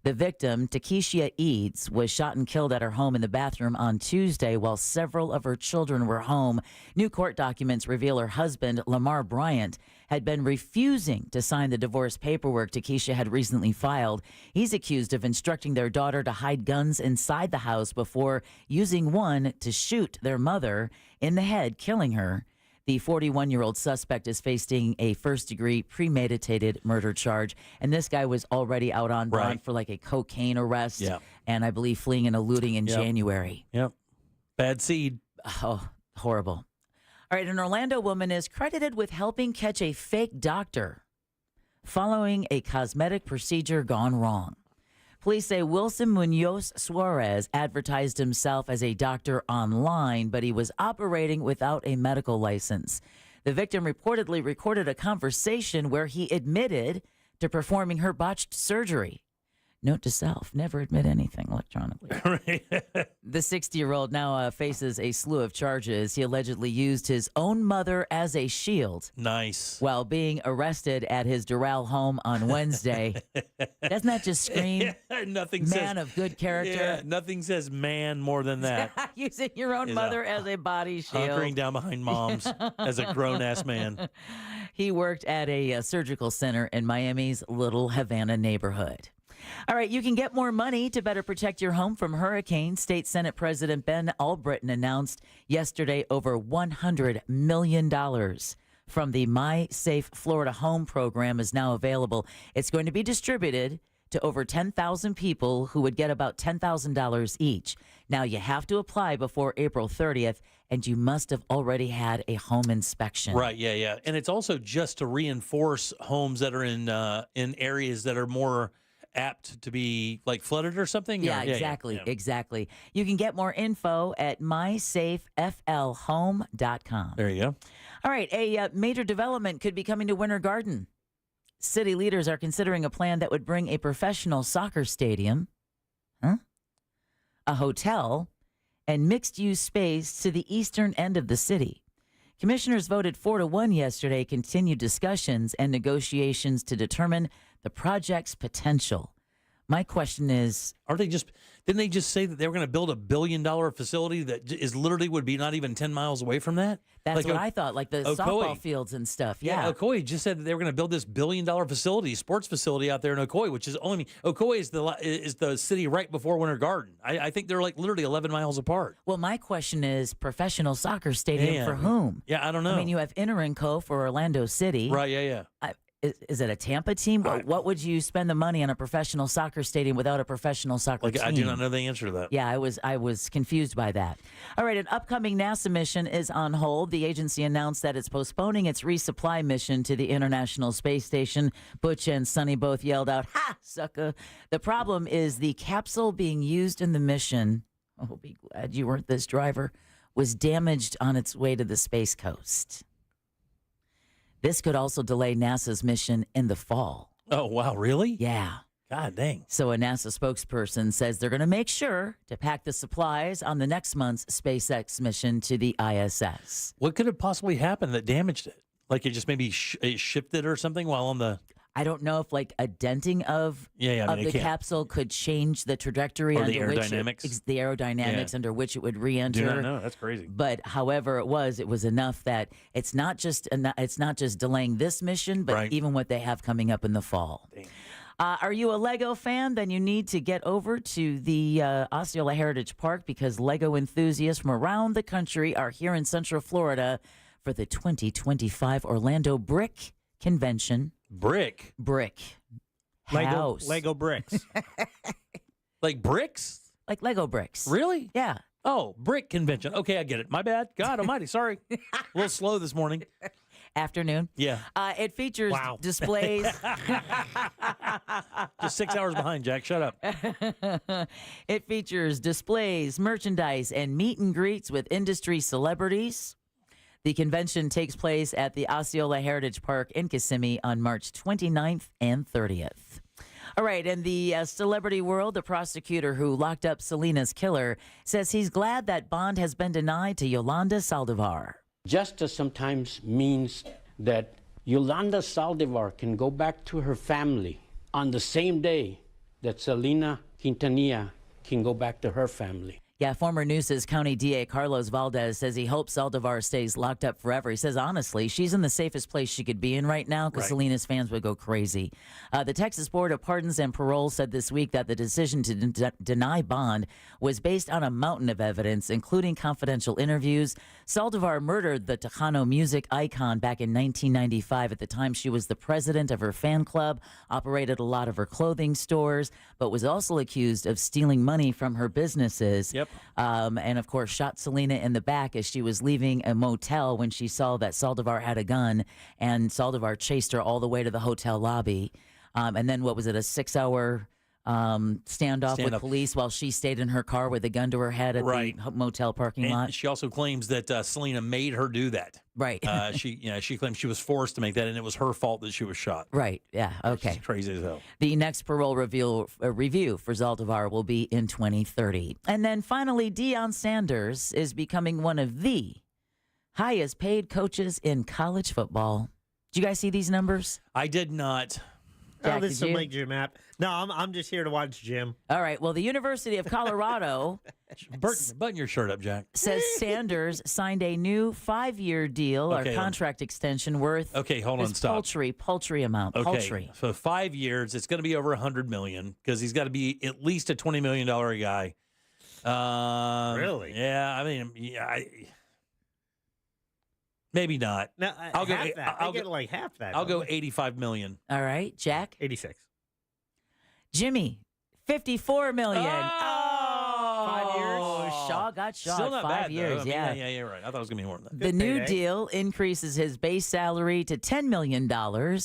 The victim, Takeshia Eads, was shot and killed at her home in the bathroom on Tuesday while several of her children were home. New court documents reveal her husband, Lamar Bryant, had been refusing to sign the divorce paperwork Takeshia had recently filed. He's accused of instructing their daughter to hide guns inside the house before using one to shoot their mother in the head, killing her. The 41-year-old suspect is facing a first-degree premeditated murder charge. And this guy was already out on bond for like a cocaine arrest. Yeah. And I believe fleeing and eluding in January. Yep. Bad seed. Oh, horrible. All right, an Orlando woman is credited with helping catch a fake doctor following a cosmetic procedure gone wrong. Police say Wilson Munoz Suarez advertised himself as a doctor online, but he was operating without a medical license. The victim reportedly recorded a conversation where he admitted to performing her botched surgery. Note to self, never admit anything electronically. The 60-year-old now faces a slew of charges. He allegedly used his own mother as a shield. Nice. While being arrested at his Doral home on Wednesday. Doesn't that just scream Nothing man says, of good character? Yeah, nothing says man more than that. Using your own mother as a body shield. Hunkering down behind moms as a grown-ass man. He worked at a surgical center in Miami's Little Havana neighborhood. All right, you can get more money to better protect your home from hurricanes. State Senate President Ben Albritton announced yesterday over $100 million from the My Safe Florida Home program is now available. It's going to be distributed to over 10,000 people who would get about $10,000 each. Now, you have to apply before April 30th, and you must have already had a home inspection. Right, yeah. And it's also just to reinforce homes that are in areas that are more apt to be like flooded or something? Yeah, exactly. You can get more info at mysafeflhome.com. There you go. All right, a major development could be coming to Winter Garden. City leaders are considering a plan that would bring a professional soccer stadium, a hotel, and mixed-use space to the eastern end of the city. Commissioners voted 4-1 yesterday, continued discussions and negotiations to determine the project's potential. My question is, didn't they just say that they were going to build $1 billion facility that is literally would be not even 10 miles away from that? That's what I thought, like the softball fields and stuff. Yeah. Ocoee just said that they were going to build this $1 billion facility, sports facility out there in Ocoee, which is Ocoee is the city right before Winter Garden. I think they're like literally 11 miles apart. Well, my question is, professional soccer stadium for whom? Yeah, I don't know. I mean, you have Inter-Co for Orlando City. Right, yeah. Is it a Tampa team? What would you spend the money on a professional soccer stadium without a professional soccer team? I do not know the answer to that. Yeah, I was confused by that. All right, an upcoming NASA mission is on hold. The agency announced that it's postponing its resupply mission to the International Space Station. Butch and Sonny both yelled out, "Ha, sucker!" The problem is the capsule being used in the mission, oh, be glad you weren't this driver, was damaged on its way to the Space Coast. This could also delay NASA's mission in the fall. Oh, wow, really? Yeah. God dang. So a NASA spokesperson says they're going to make sure to pack the supplies on the next month's SpaceX mission to the ISS. What could have possibly happened that damaged it? Like it just maybe it shifted or something while on the... I don't know if like a denting of the capsule could change the trajectory or under the aerodynamics. The aerodynamics under which it would re-enter. Do not know. That's crazy. But however it was enough that it's not just delaying this mission, but even what they have coming up in the fall. Are you a Lego fan? Then you need to get over to the Osceola Heritage Park because Lego enthusiasts from around the country are here in Central Florida for the 2025 Orlando Brick Convention. Brick. House. Lego bricks. Like bricks? Like Lego bricks. Really? Yeah. Oh, brick convention. Okay, I get it. My bad. God almighty. Sorry. A little slow this morning. Afternoon. Yeah. It features displays. Just 6 hours behind, Jack. Shut up. It features displays, merchandise, and meet and greets with industry celebrities. The convention takes place at the Osceola Heritage Park in Kissimmee on March 29th and 30th. All right, in the celebrity world, the prosecutor who locked up Selena's killer says he's glad that bond has been denied to Yolanda Saldivar. Justice sometimes means that Yolanda Saldivar can go back to her family on the same day that Selena Quintanilla can go back to her family. Yeah, former Nueces County DA Carlos Valdez says he hopes Zaldivar stays locked up forever. He says, honestly, she's in the safest place she could be in right now because Selena's fans would go crazy. The Texas Board of Pardons and Parole said this week that the decision to deny bond was based on a mountain of evidence, including confidential interviews. Zaldivar murdered the Tejano music icon back in 1995. At the time, she was the president of her fan club, operated a lot of her clothing stores, but was also accused of stealing money from her businesses. Yep. And, of course, shot Selena in the back as she was leaving a motel when she saw that Zaldivar had a gun, and Zaldivar chased her all the way to the hotel lobby. And then, what was it, a 6-hour standoff with police while she stayed in her car with a gun to her head at the motel parking lot. She also claims that Selena made her do that. Right. She claims she was forced to make that, and it was her fault that she was shot. Right. Yeah. Okay. It's crazy as hell. The next parole review for Zaldivar will be in 2030. And then finally, Deion Sanders is becoming one of the highest paid coaches in college football. Did you guys see these numbers? I did not. Oh, this will make Jim happy. No, I'm just here to watch Jim. All right. Well, the University of Colorado button your shirt up, Jack. Says Sanders signed a new 5-year deal or contract extension worth. Okay, hold on, stop. Paltry amount. Okay, Paltry. so 5 years, it's going to be over $100 million because he's got to be at least a $20 million guy. Really? Yeah. I mean, maybe not. No, I'll go. Half that. I'll get go like half that. I'll go $85 million. All right, Jack. 86. Jimmy, $54 million. Oh, 5 years. Shaw got shot. Still not 5 bad, years. though. I mean, Yeah. yeah, you're right. I thought it was gonna be more than that. The new deal increases his base salary to $10 million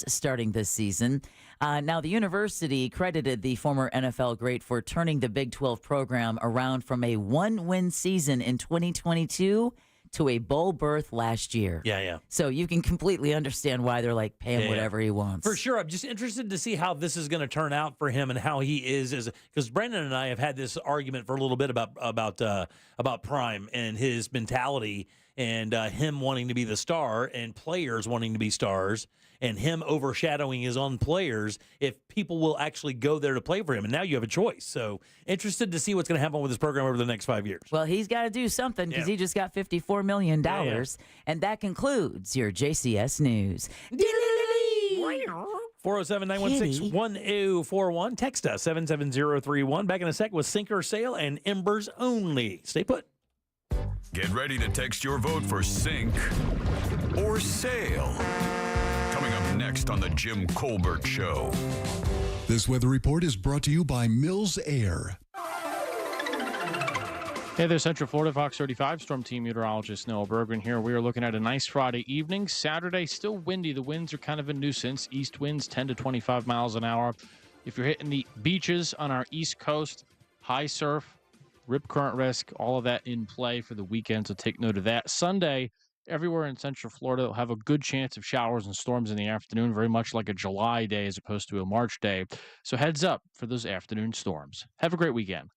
starting this season. Now, the university credited the former NFL great for turning the Big 12 program around from a 1-win season in 2022 to a bowl berth last year. Yeah. So you can completely understand why they're like paying whatever he wants. For sure. I'm just interested to see how this is going to turn out for him and how he is because Brandon and I have had this argument for a little bit about Prime and his mentality and him wanting to be the star and players wanting to be stars and him overshadowing his own players if people will actually go there to play for him. And now you have a choice. So interested to see what's going to happen with this program over the next 5 years. Well, he's got to do something because he just got $54 million. And that concludes your JCS News. 407-916-1041. Text us 77031. Back in a sec with Sink or Sail and Embers Only. Stay put. Get ready to text your vote for Sink or Sail. Coming up next on the Jim Colbert Show. This weather report is brought to you by Mills Air. Hey there, Central Florida, Fox 35, Storm Team Meteorologist Noah Bergman here. We are looking at a nice Friday evening. Saturday, still windy. The winds are kind of a nuisance. East winds 10 to 25 miles an hour. If you're hitting the beaches on our East Coast, high surf, rip current risk, all of that in play for the weekend, so take note of that. Sunday, everywhere in Central Florida will have a good chance of showers and storms in the afternoon, very much like a July day as opposed to a March day. So heads up for those afternoon storms. Have a great weekend.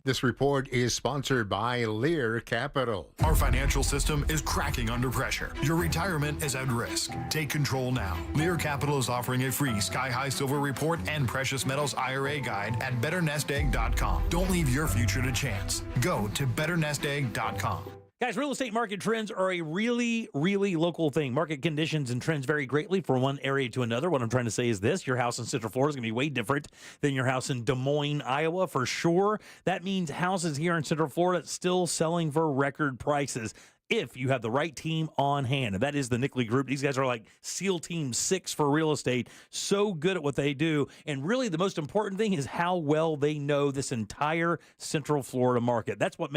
This report is sponsored by Lear Capital. Our financial system is cracking under pressure. Your retirement is at risk. Take control now. Lear Capital is offering a free Sky High Silver Report and Precious Metals IRA guide at betternestegg.com. Don't leave your future to chance. Go to betternestegg.com. Guys, real estate market trends are a really, really local thing. Market conditions and trends vary greatly from one area to another. What I'm trying to say is this. Your house in Central Florida is going to be way different than your house in Des Moines, Iowa, for sure. That means houses here in Central Florida still selling for record prices if you have the right team on hand. And that is the Nickley Group. These guys are like SEAL Team 6 for real estate. So good at what they do. And really the most important thing is how well they know this entire Central Florida market. That's what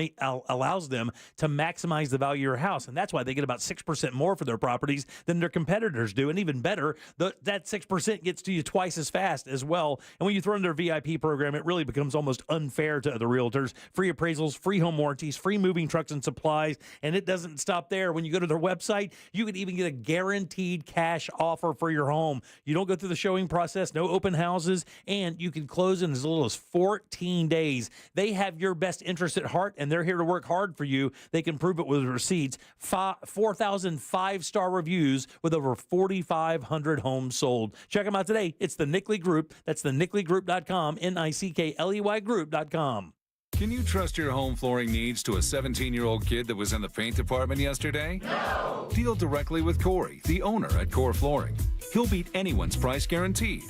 allows them to maximize the value of your house. And that's why they get about 6% more for their properties than their competitors do. And even better, that 6% gets to you twice as fast as well. And when you throw in their VIP program, it really becomes almost unfair to other realtors. Free appraisals, free home warranties, free moving trucks and supplies. And it doesn't stop there. When you go to their website, you can even get a guaranteed cash offer for your home. You don't go through the showing process, no open houses, and you can close in as little as 14 days. They have your best interest at heart, and they're here to work hard for you. They can prove it with receipts. 4,000 five-star reviews with over 4,500 homes sold. Check them out today. It's the Nickley Group. That's the NickleyGroup.com, NICKLEY Group.com. Can you trust your home flooring needs to a 17-year-old kid that was in the paint department yesterday? No! Deal directly with Corey, the owner at Core Flooring. He'll beat anyone's price guaranteed.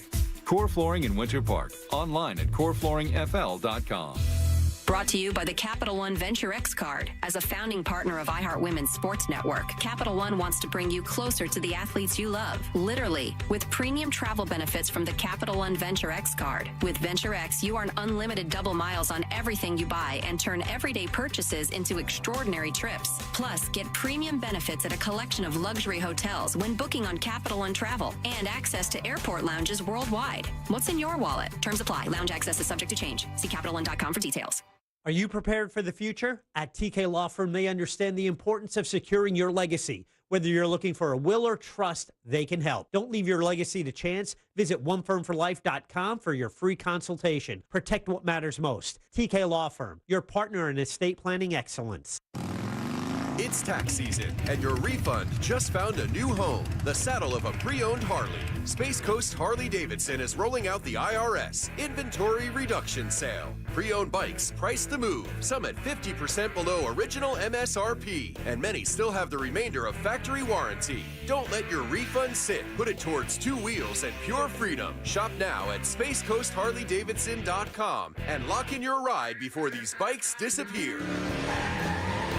Core Flooring in Winter Park. Online at coreflooringfl.com. Brought to you by the Capital One Venture X card. As a founding partner of iHeart Women's Sports Network, Capital One wants to bring you closer to the athletes you love. Literally, with premium travel benefits from the Capital One Venture X card. With Venture X, you earn unlimited double miles on everything you buy and turn everyday purchases into extraordinary trips. Plus, get premium benefits at a collection of luxury hotels when booking on Capital One Travel and access to airport lounges worldwide. What's in your wallet? Terms apply. Lounge access is subject to change. See CapitalOne.com for details. Are you prepared for the future? At TK Law Firm, they understand the importance of securing your legacy. Whether you're looking for a will or trust, they can help. Don't leave your legacy to chance. Visit onefirmforlife.com for your free consultation. Protect what matters most. TK Law Firm, your partner in estate planning excellence. It's tax season, and your refund just found a new home, the saddle of a pre-owned Harley. Space Coast Harley-Davidson is rolling out the IRS Inventory Reduction Sale. Pre-owned bikes priced to move, some at 50% below original MSRP, and many still have the remainder of factory warranty. Don't let your refund sit. Put it towards two wheels and pure freedom. Shop now at spacecoastharleydavidson.com and lock in your ride before these bikes disappear.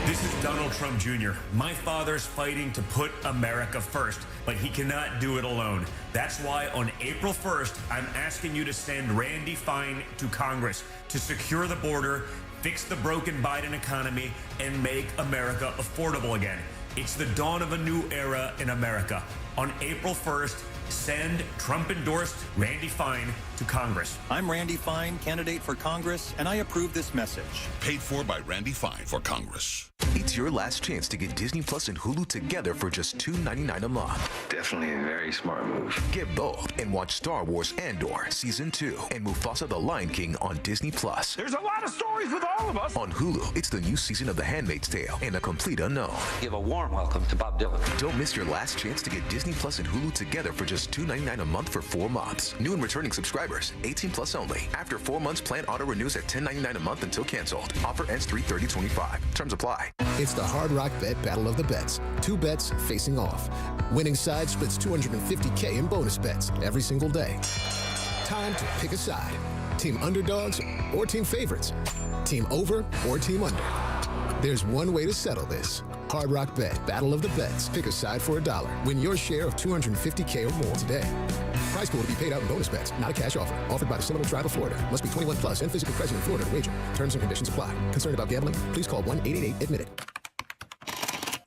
This is Donald Trump Jr. My father's fighting to put America first, but he cannot do it alone. That's why on April 1st, I'm asking you to send Randy Fine to Congress to secure the border, fix the broken Biden economy, and make America affordable again. It's the dawn of a new era in America. On April 1st, send Trump-endorsed Randy Fine to Congress. I'm Randy Fine, candidate for Congress, and I approve this message. Paid for by Randy Fine for Congress. It's your last chance to get Disney Plus and Hulu together for just $2.99 a month. Definitely a very smart move. Get both and watch Star Wars Andor Season 2 and Mufasa the Lion King on Disney Plus. There's a lot of stories with all of us. On Hulu, it's the new season of The Handmaid's Tale and A Complete Unknown. Give a warm welcome to Bob Dylan. Don't miss your last chance to get Disney Plus and Hulu together for just $2.99 a month for 4 months. New and returning subscribers, 18 plus only. After 4 months, plan auto renews at $10.99 a month until canceled. Offer ends 3/30/25. Terms apply. It's the Hard Rock Bet Battle of the Bets. 2 bets facing off. Winning side splits $250K in bonus bets every single day. Time to pick a side. Team underdogs or team favorites. Team over or team under. There's one way to settle this. Hard Rock Bet Battle of the Bets. Pick a side for $1. Win your share of $250K or more today. Prize pool to be paid out in bonus bets. Not a cash offer. Offered by the Seminole Tribe of Florida. Must be 21 plus and physically present in Florida to wager. Terms and conditions apply. Concerned about gambling? Please call 1-888-ADMIT-IT.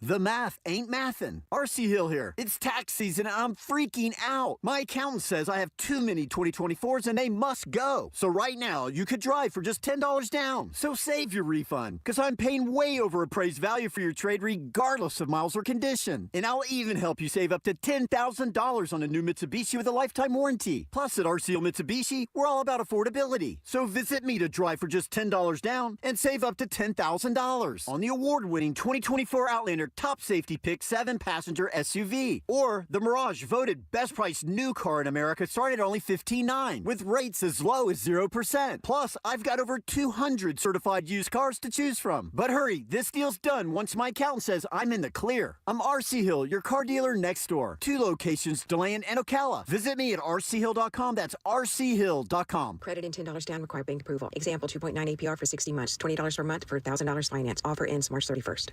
The math ain't mathin'. RC Hill here. It's tax season and I'm freaking out. My accountant says I have too many 2024s and they must go. So right now, you could drive for just $10 down. So save your refund, because I'm paying way over appraised value for your trade regardless of miles or condition. And I'll even help you save up to $10,000 on a new Mitsubishi with a lifetime warranty. Plus at RC Hill Mitsubishi, we're all about affordability. So visit me to drive for just $10 down and save up to $10,000 on the award-winning 2024 Outlander Top Safety Pick 7-passenger SUV. Or the Mirage, voted best priced new car in America, starting at only $15,900 with rates as low as 0%. Plus, I've got over 200 certified used cars to choose from. But hurry, this deal's done once my accountant says I'm in the clear. I'm RC Hill, your car dealer next door. 2 locations, DeLand and Ocala. Visit me at rchill.com. That's rchill.com. Credit and $10 down, require bank approval. Example, 2.9 APR for 60 months. $20 per month for $1,000 finance. Offer ends March 31st.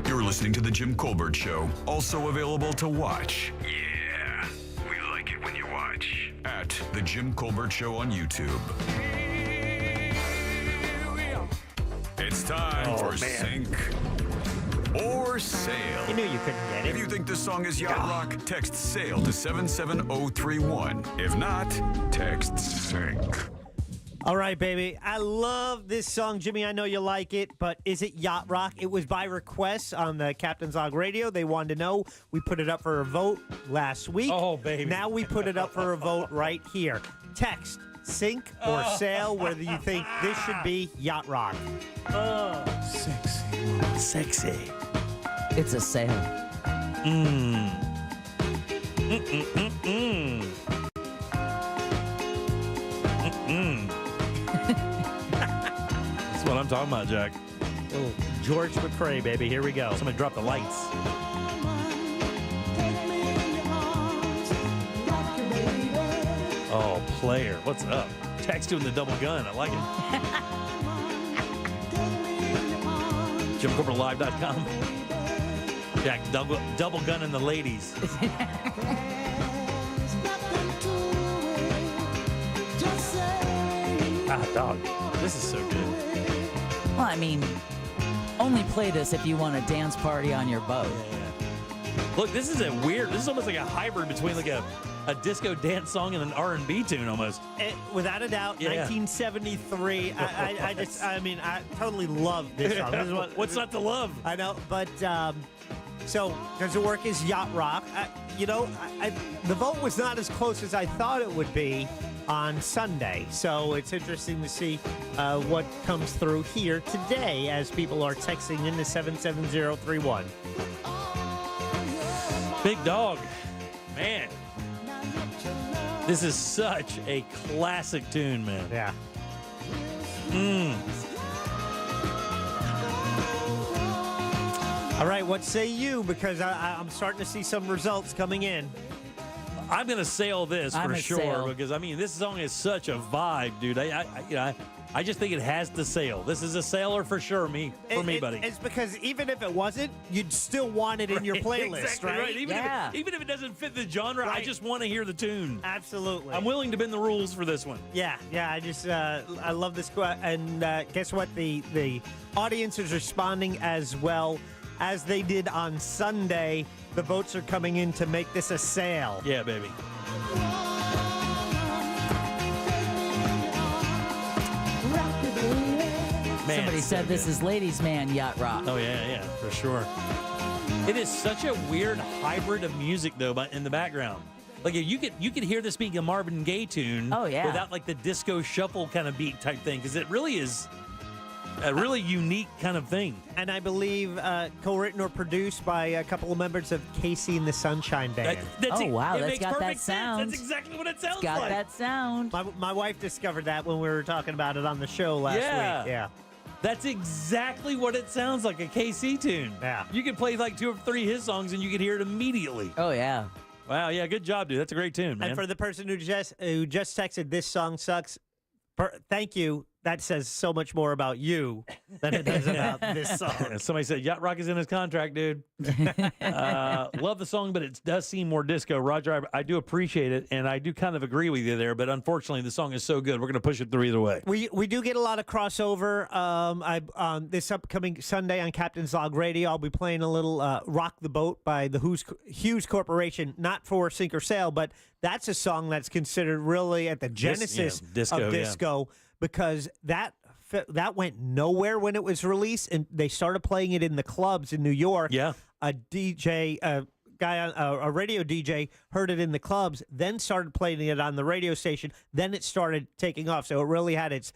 You're listening to The Jim Colbert Show, also available to watch. Yeah, we like it when you watch. At The Jim Colbert Show on YouTube. It's time for Sink or Sail. You knew you couldn't get it. If you think this song is yacht rock, text SAIL to 77031. If not, text SINK. All right, baby. I love this song, Jimmy. I know you like it, but is it yacht rock? It was by request on the Captain's Log Radio. They wanted to know. We put it up for a vote last week. Oh, baby. Now we put it up for a vote right here. Text sink or sail, whether you think this should be yacht rock. Sexy. Sexy. It's a sail. That's what I'm talking about, Jack. Oh, George McCrae, baby. Here we go. Somebody drop the lights. Oh, player. What's up? Jack's doing the double gun. I like it. JimCorporalLive.com. Jack, double gunning the ladies. Dog. This is so good. Well, I mean, only play this if you want a dance party on your boat. Yeah. Look, this is almost like a hybrid between like a disco dance song and an R&B tune almost. Without a doubt, 1973. I totally love this song. This is what's not to love? I know, but so Does It Work is Yacht Rock. The vote was not as close as I thought it would be on Sunday. So it's interesting to see what comes through here today as people are texting into 77031. Big Dog. Man. This is such a classic tune, man. Yeah. All right, what say you? Because I'm starting to see some results coming in. I'm going to sail this for sure because, this song is such a vibe, dude. I just think it has to sail. This is a sailor for sure, for me, buddy. It's because even if it wasn't, you'd still want it in your playlist, exactly right? Even if it doesn't fit the genre, I just want to hear the tune. Absolutely. I'm willing to bend the rules for this one. Yeah. I love this. And guess what? The audience is responding as well as they did on Sunday. The votes are coming in to make this a sale. Yeah, baby. Man, somebody said this is Ladies Man Yacht Rock. Oh, yeah, for sure. It is such a weird hybrid of music, though, but in the background. Like, you could hear this being a Marvin Gaye tune without, like, the disco shuffle kind of beat type thing, because it really is a really unique kind of thing. And I believe co-written or produced by a couple of members of Casey and the Sunshine Band. That's got that sound. That's exactly what it sounds it's got that sound. My wife discovered that when we were talking about it on the show last week. Yeah. That's exactly what it sounds like, a KC tune. Yeah. You can play like 2 or 3 his songs and you can hear it immediately. Oh, yeah. Wow, yeah, good job, dude. That's a great tune, man. And for the person who just texted, this song sucks, thank you. That says so much more about you than it does about this song. Somebody said, Yacht Rock is in his contract, dude. Love the song, but it does seem more disco. Roger, I do appreciate it, and I do kind of agree with you there, but unfortunately, the song is so good, we're going to push it through either way. We do get a lot of crossover. This upcoming Sunday on Captain's Log Radio, I'll be playing a little Rock the Boat by the Hughes Corporation, not for Sink or Sail, but that's a song that's considered really at the genesis of disco. Because that went nowhere when it was released, and they started playing it in the clubs in New York. Yeah, a radio DJ heard it in the clubs, then started playing it on the radio station. Then it started taking off. So it really had its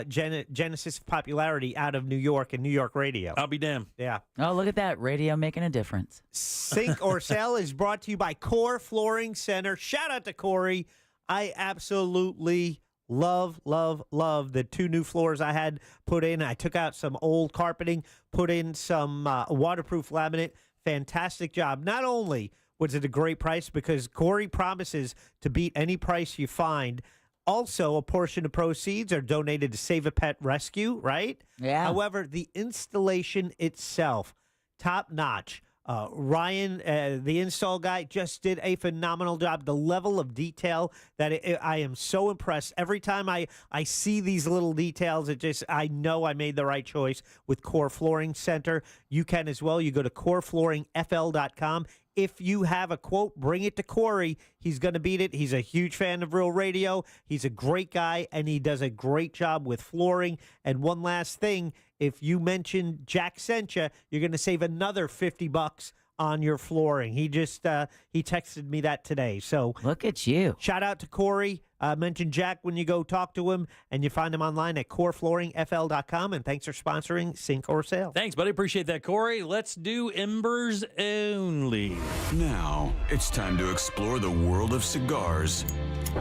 genesis of popularity out of New York and New York radio. I'll be damned. Yeah. Oh, look at that. Radio making a difference. Sink or Sail is brought to you by Core Flooring Center. Shout out to Corey. I absolutely love the 2 new floors I had put in. I took out some old carpeting, put in some waterproof laminate. Fantastic job. Not only was it a great price, because Corey promises to beat any price you find. Also, a portion of proceeds are donated to Save a Pet Rescue, right? Yeah. However, the installation itself, top notch. Ryan, the install guy, just did a phenomenal job. The level of detail that I am so impressed. Every time I see these little details, I know I made the right choice with Core Flooring Center. You can as well. You go to coreflooringfl.com. If you have a quote, bring it to Corey. He's going to beat it. He's a huge fan of Real Radio. He's a great guy, and he does a great job with flooring. And one last thing, if you mention Jack sent you, you're going to save another $50 on your flooring. He just he texted me that today. So look at you. Shout out to Corey. Mention Jack when you go talk to him, and you find him online at coreflooringfl.com. And thanks for sponsoring Sink or Sail. Thanks, buddy. Appreciate that, Corey. Let's do Embers only. Now, it's time to explore the world of cigars,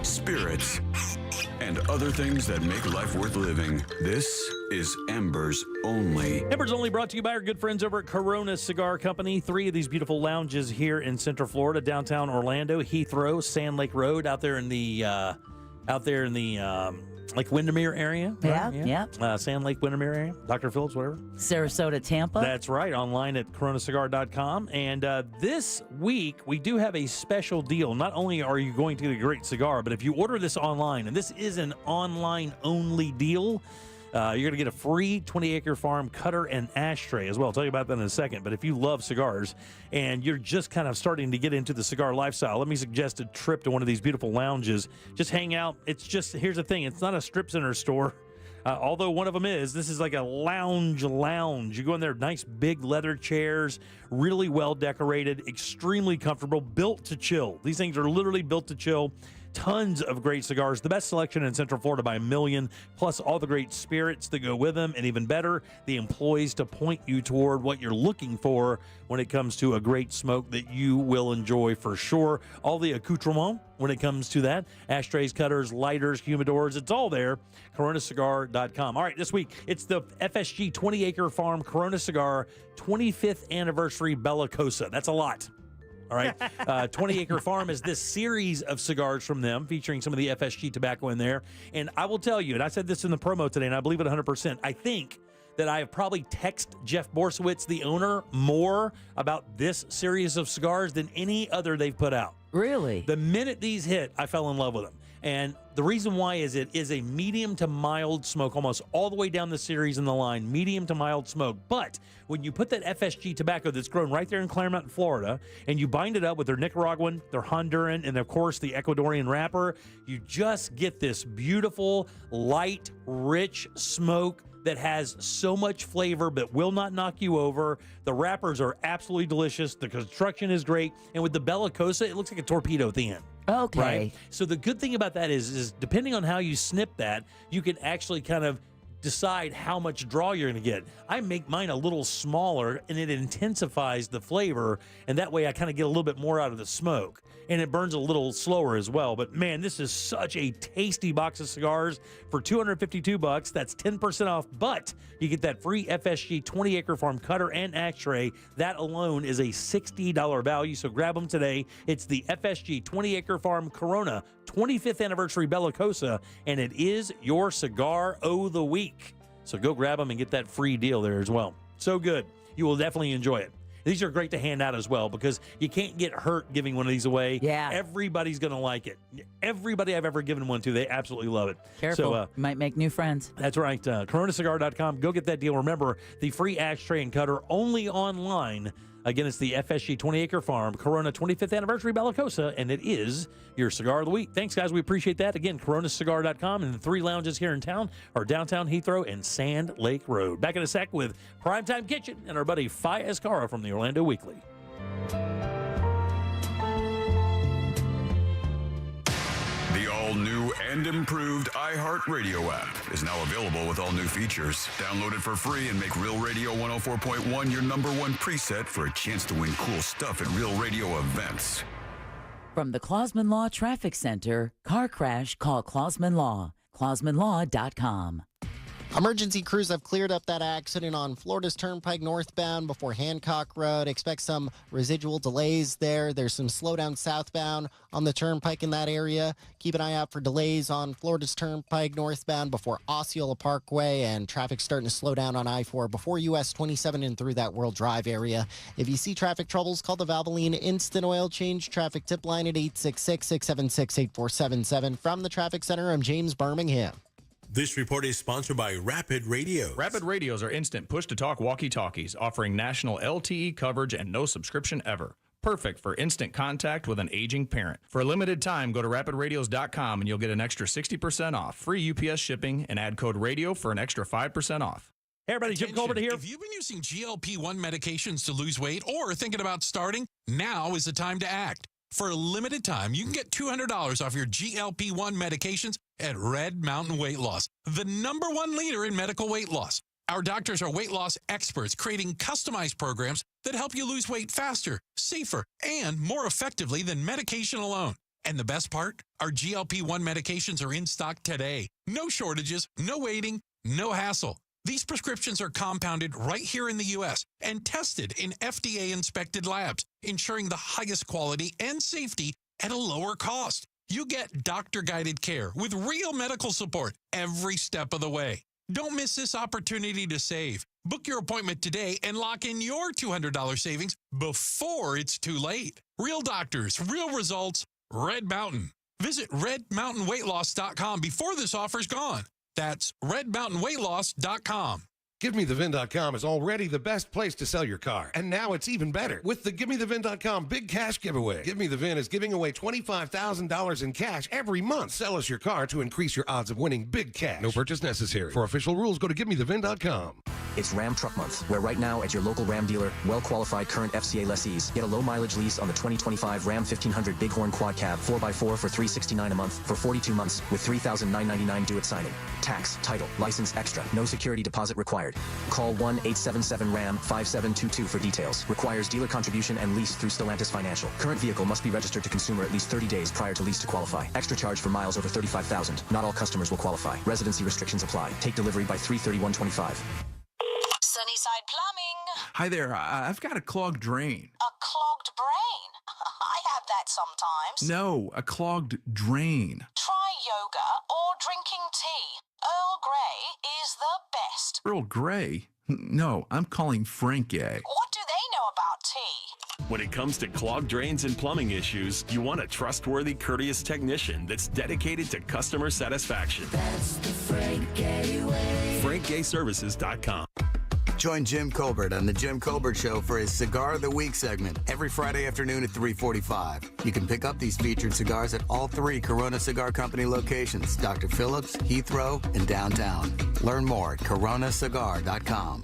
spirits, and other things that make life worth living. This is Embers Only. Embers Only brought to you by our good friends over at Corona Cigar Company. 3 of these beautiful lounges here in Central Florida, downtown Orlando, Heathrow, Sand Lake Road, out there in the like Windermere area. Yeah. Sand Lake, Windermere area. Dr. Phillips, whatever. Sarasota, Tampa. That's right. Online at coronacigar.com. And this week, we do have a special deal. Not only are you going to get a great cigar, but if you order this online, and this is an online-only deal, you're going to get a free 20-acre farm cutter and ashtray as well. I'll tell you about that in a second. But if you love cigars and you're just kind of starting to get into the cigar lifestyle, let me suggest a trip to one of these beautiful lounges. Just hang out. Here's the thing. It's not a strip center store. Although one of them is. This is like a lounge. You go in there, nice big leather chairs, really well decorated, extremely comfortable, built to chill. These things are literally built to chill. Tons of great cigars, the best selection in Central Florida by a million, plus all the great spirits that go with them, and even better, the employees to point you toward what you're looking for when it comes to a great smoke that you will enjoy for sure. All the accoutrement when it comes to that, ashtrays, cutters, lighters, humidors, it's all there. coronacigar.com. All right, this week, it's the FSG 20-acre farm Corona Cigar 25th anniversary Bellicosa. That's a lot. All right. 20-acre farm is this series of cigars from them featuring some of the FSG tobacco in there. And I will tell you, and I said this in the promo today, and I believe it 100%, I think that I have probably texted Jeff Borsowitz, the owner, more about this series of cigars than any other they've put out. Really? The minute these hit, I fell in love with them. And the reason why is it is a medium to mild smoke, almost all the way down the series in the line, medium to mild smoke. But when you put that FSG tobacco that's grown right there in Claremont, Florida, and you bind it up with their Nicaraguan, their Honduran, and of course the Ecuadorian wrapper, you just get this beautiful, light, rich smoke that has so much flavor but will not knock you over. The wrappers are absolutely delicious. The construction is great. And with the Bellicosa, it looks like a torpedo at the end. Okay. Right? So the good thing about that is depending on how you snip that, you can actually kind of decide how much draw you're going to get. I make mine a little smaller, and it intensifies the flavor, and that way I kind of get a little bit more out of the smoke. And it burns a little slower as well. But man, this is such a tasty box of cigars for $252. That's 10% off. But you get that free FSG 20-acre farm cutter and ashtray. That alone is a $60 value. So grab them today. It's the FSG 20-acre farm Corona 25th anniversary Bellicosa, and it is your cigar of the week. So go grab them and get that free deal there as well. So good. You will definitely enjoy it. These are great to hand out as well because you can't get hurt giving one of these away. Yeah. Everybody's going to like it. Everybody I've ever given one to, they absolutely love it. Careful. So, you might make new friends. That's right. coronacigar.com. Go get that deal. Remember, the free ashtray and cutter only online. Again, it's the FSG 20-acre farm, Corona 25th anniversary Bellicosa, and it is your cigar of the week. Thanks, guys. We appreciate that. Again, coronacigar.com, and the 3 lounges here in town are downtown Heathrow and Sand Lake Road. Back in a sec with Primetime Kitchen and our buddy Fi Escara from the Orlando Weekly. The all-new and improved iHeartRadio app is now available with all new features. Download it for free and make Real Radio 104.1 your #1 preset for a chance to win cool stuff at Real Radio events. From the Clausman Law Traffic Center, car crash, call Clausman Law. ClausmanLaw.com. Emergency crews have cleared up that accident on Florida's Turnpike northbound before Hancock Road. Expect some residual delays there. There's some slowdown southbound on the Turnpike in that area. Keep an eye out for delays on Florida's Turnpike northbound before Osceola Parkway, and traffic starting to slow down on I-4 before US 27 and through that World Drive area. If you see traffic troubles, call the Valvoline Instant Oil Change traffic tip line at 866-676-8477. From the Traffic Center, I'm James Birmingham. This report is sponsored by Rapid Radio. Rapid Radios are instant push-to-talk walkie-talkies offering national LTE coverage and no subscription ever. Perfect for instant contact with an aging parent. For a limited time, go to rapidradios.com and you'll get an extra 60% off, free UPS shipping, and add code RADIO for an extra 5% off. Hey, everybody, Jim Colbert here. If you've been using GLP-1 medications to lose weight or thinking about starting, now is the time to act. For a limited time, you can get $200 off your GLP-1 medications at Red Mountain Weight Loss, the #1 leader in medical weight loss. Our doctors are weight loss experts creating customized programs that help you lose weight faster, safer, and more effectively than medication alone. And the best part? Our GLP-1 medications are in stock today. No shortages, no waiting, no hassle. These prescriptions are compounded right here in the U.S. and tested in FDA-inspected labs, ensuring the highest quality and safety at a lower cost. You get doctor-guided care with real medical support every step of the way. Don't miss this opportunity to save. Book your appointment today and lock in your $200 savings before it's too late. Real doctors, real results, Red Mountain. Visit redmountainweightloss.com before this offer's gone. That's redmountainweightloss.com. GiveMeTheVin.com is already the best place to sell your car, and now it's even better with the GiveMeTheVin.com Big Cash Giveaway. Give Me the Vin is giving away $25,000 in cash every month. Sell us your car to increase your odds of winning big cash. No purchase necessary. For official rules, go to GiveMeTheVin.com. It's Ram Truck Month, where right now at your local Ram dealer, well-qualified current FCA lessees get a low-mileage lease on the 2025 Ram 1500 Bighorn Quad Cab 4x4 for $369 a month for 42 months with $3,999 due at signing. Tax, title, license extra, no security deposit required. Call 1-877-RAM-5722 for details. Requires dealer contribution and lease through Stellantis Financial. Current vehicle must be registered to consumer at least 30 days prior to lease to qualify. Extra charge for miles over 35,000. Not all customers will qualify. Residency restrictions apply. Take delivery by 3/31/25. Sunnyside Plumbing. Hi there. I've got a clogged drain. A clogged brain? I have that sometimes. No, a clogged drain. Try yoga or drinking tea. Earl Grey is the best. Earl Grey? No, I'm calling Frank A. What do they know about tea? When it comes to clogged drains and plumbing issues, you want a trustworthy, courteous technician that's dedicated to customer satisfaction. That's the Frank Gay way. FrankGayServices.com. Join Jim Colbert on The Jim Colbert Show for his Cigar of the Week segment every Friday afternoon at 3:45. You can pick up these featured cigars at all 3 Corona Cigar Company locations, Dr. Phillips, Heathrow, and downtown. Learn more at coronacigar.com.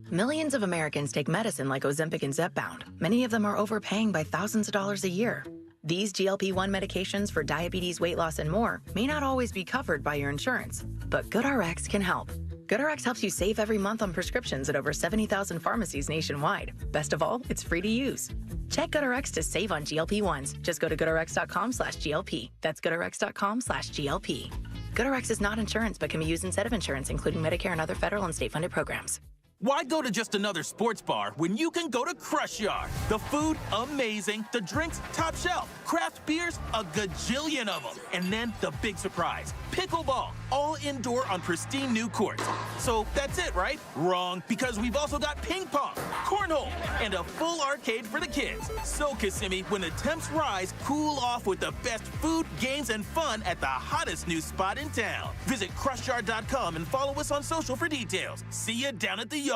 Millions of Americans take medicine like Ozempic and Zepbound. Many of them are overpaying by thousands of dollars a year. These GLP-1 medications for diabetes, weight loss, and more may not always be covered by your insurance, but GoodRx can help. GoodRx helps you save every month on prescriptions at over 70,000 pharmacies nationwide. Best of all, it's free to use. Check GoodRx to save on GLP-1s. Just go to GoodRx.com/GLP. That's GoodRx.com/GLP. GoodRx is not insurance, but can be used instead of insurance, including Medicare and other federal and state-funded programs. Why go to just another sports bar when you can go to Crush Yard? The food, amazing. The drinks, top shelf. Craft beers, a gajillion of them. And then the big surprise, pickleball, all indoor on pristine new courts. So that's it, right? Wrong, because we've also got ping pong, cornhole, and a full arcade for the kids. So, Kissimmee, when the temps rise, cool off with the best food, games, and fun at the hottest new spot in town. Visit CrushYard.com and follow us on social for details. See you down at the yard.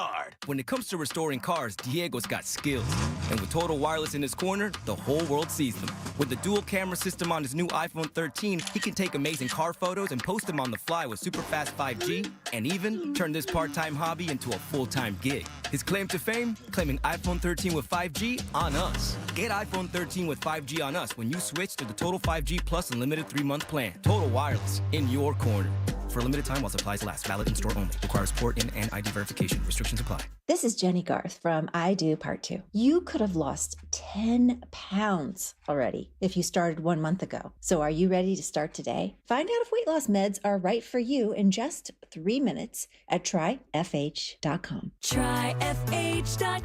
When it comes to restoring cars, Diego's got skills. And with Total Wireless in his corner, the whole world sees them. With the dual camera system on his new iPhone 13, he can take amazing car photos and post them on the fly with super fast 5G, and even turn this part-time hobby into a full-time gig. His claim to fame? Claiming iPhone 13 with 5G on us. Get iPhone 13 with 5G on us when you switch to the Total 5G Plus Unlimited 3-month plan. Total Wireless, in your corner. For a limited time while supplies last. Valid in store only. Requires port in and ID verification. Restrictions apply. This is Jenny Garth from I Do Part 2. You could have lost 10 pounds already if you started 1 month ago. So are you ready to start today? Find out if weight loss meds are right for you in just 3 minutes at tryfh.com. Tryfh.com.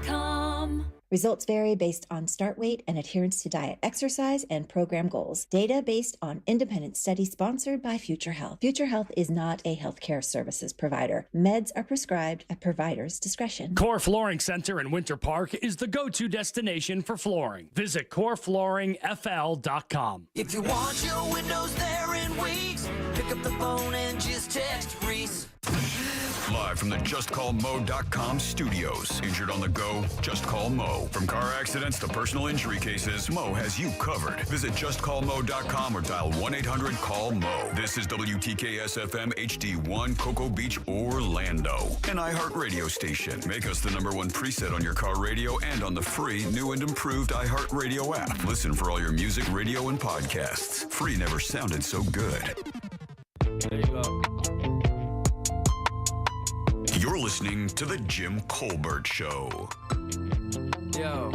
Results vary based on start weight and adherence to diet, exercise, and program goals. Data based on independent study sponsored by Future Health. Future Health is not a healthcare services provider. Meds are prescribed at provider's discretion. Core Flooring Center in Winter Park is the go-to destination for flooring. Visit coreflooringfl.com. If you want your windows there in weeks, pick up the phone and just text Reese. Live from the JustCallMo.com studios. Injured on the go? Just call Mo. From car accidents to personal injury cases, Mo has you covered. Visit JustCallMo.com or dial 1-800-CALL-MO. This is WTKS-FM HD1, Cocoa Beach, Orlando. An iHeartRadio station. Make us the #1 preset on your car radio and on the free, new and improved iHeartRadio app. Listen for all your music, radio, and podcasts. Free never sounded so good. There you go. You're listening to The Jim Colbert Show. Yo.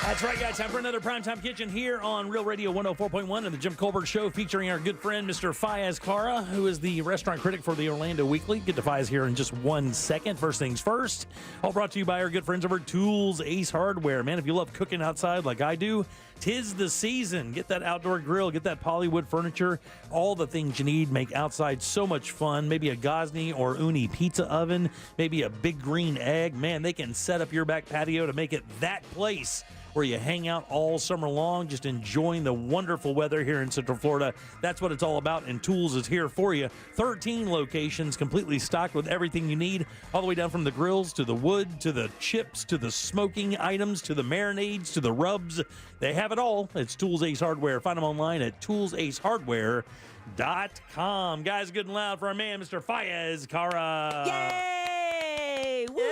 That's right, guys. Time for another Primetime Kitchen here on Real Radio 104.1 and the Jim Colbert Show, featuring our good friend, Mr. Fayez Kara, who is the restaurant critic for the Orlando Weekly. Get to Fayez here in just 1 second. First things first, all brought to you by our good friends over at Tools Ace Hardware. Man, if you love cooking outside like I do, 'tis the season. Get that outdoor grill, get that polywood furniture, all the things you need. Make outside so much fun. Maybe a Gosney or Uni pizza oven, maybe a big green egg. Man, they can set up your back patio to make it that place where you hang out all summer long, just enjoying the wonderful weather here in Central Florida. That's what it's all about, and Tools is here for you. 13 locations, completely stocked with everything you need, all the way down from the grills to the wood, to the chips, to the smoking items, to the marinades, to the rubs. They have it all. It's Tools Ace Hardware. Find them online at toolsacehardware.com. Guys, good and loud for our man, Mr. Fayez Kara. Yay! Woo!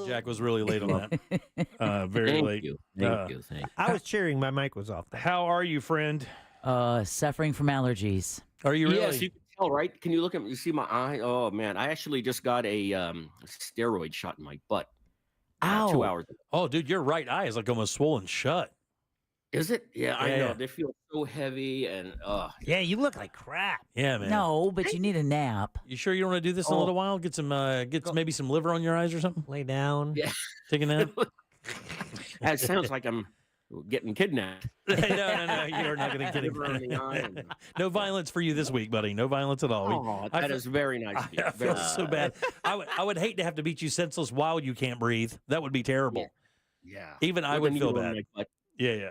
Jack was really late on that. Very Thank late. you. Thank you. I was cheering. My mic was off. How are you, friend? Suffering from allergies. Are you really? Yes, you can tell, right? Can you look at me? You see my eye? Oh, man. I actually just got a steroid shot in my butt. Ow. 2 hours ago. Oh, dude, your right eye is like almost swollen shut. Is it? Yeah, I know. Yeah. They feel so heavy and Yeah, you look like crap. Yeah, man. No, but you need a nap. You sure you don't want to do this in a little while? Get some, maybe some liver on your eyes or something? Lay down. Yeah. Take a nap? That sounds like I'm getting kidnapped. No, you're not going to get it. No violence for you this week, buddy. No violence at all. Oh, that is very nice of you. I feel so bad. I would hate to have to beat you senseless while you can't breathe. That would be terrible. Yeah. Even I would feel bad. Yeah.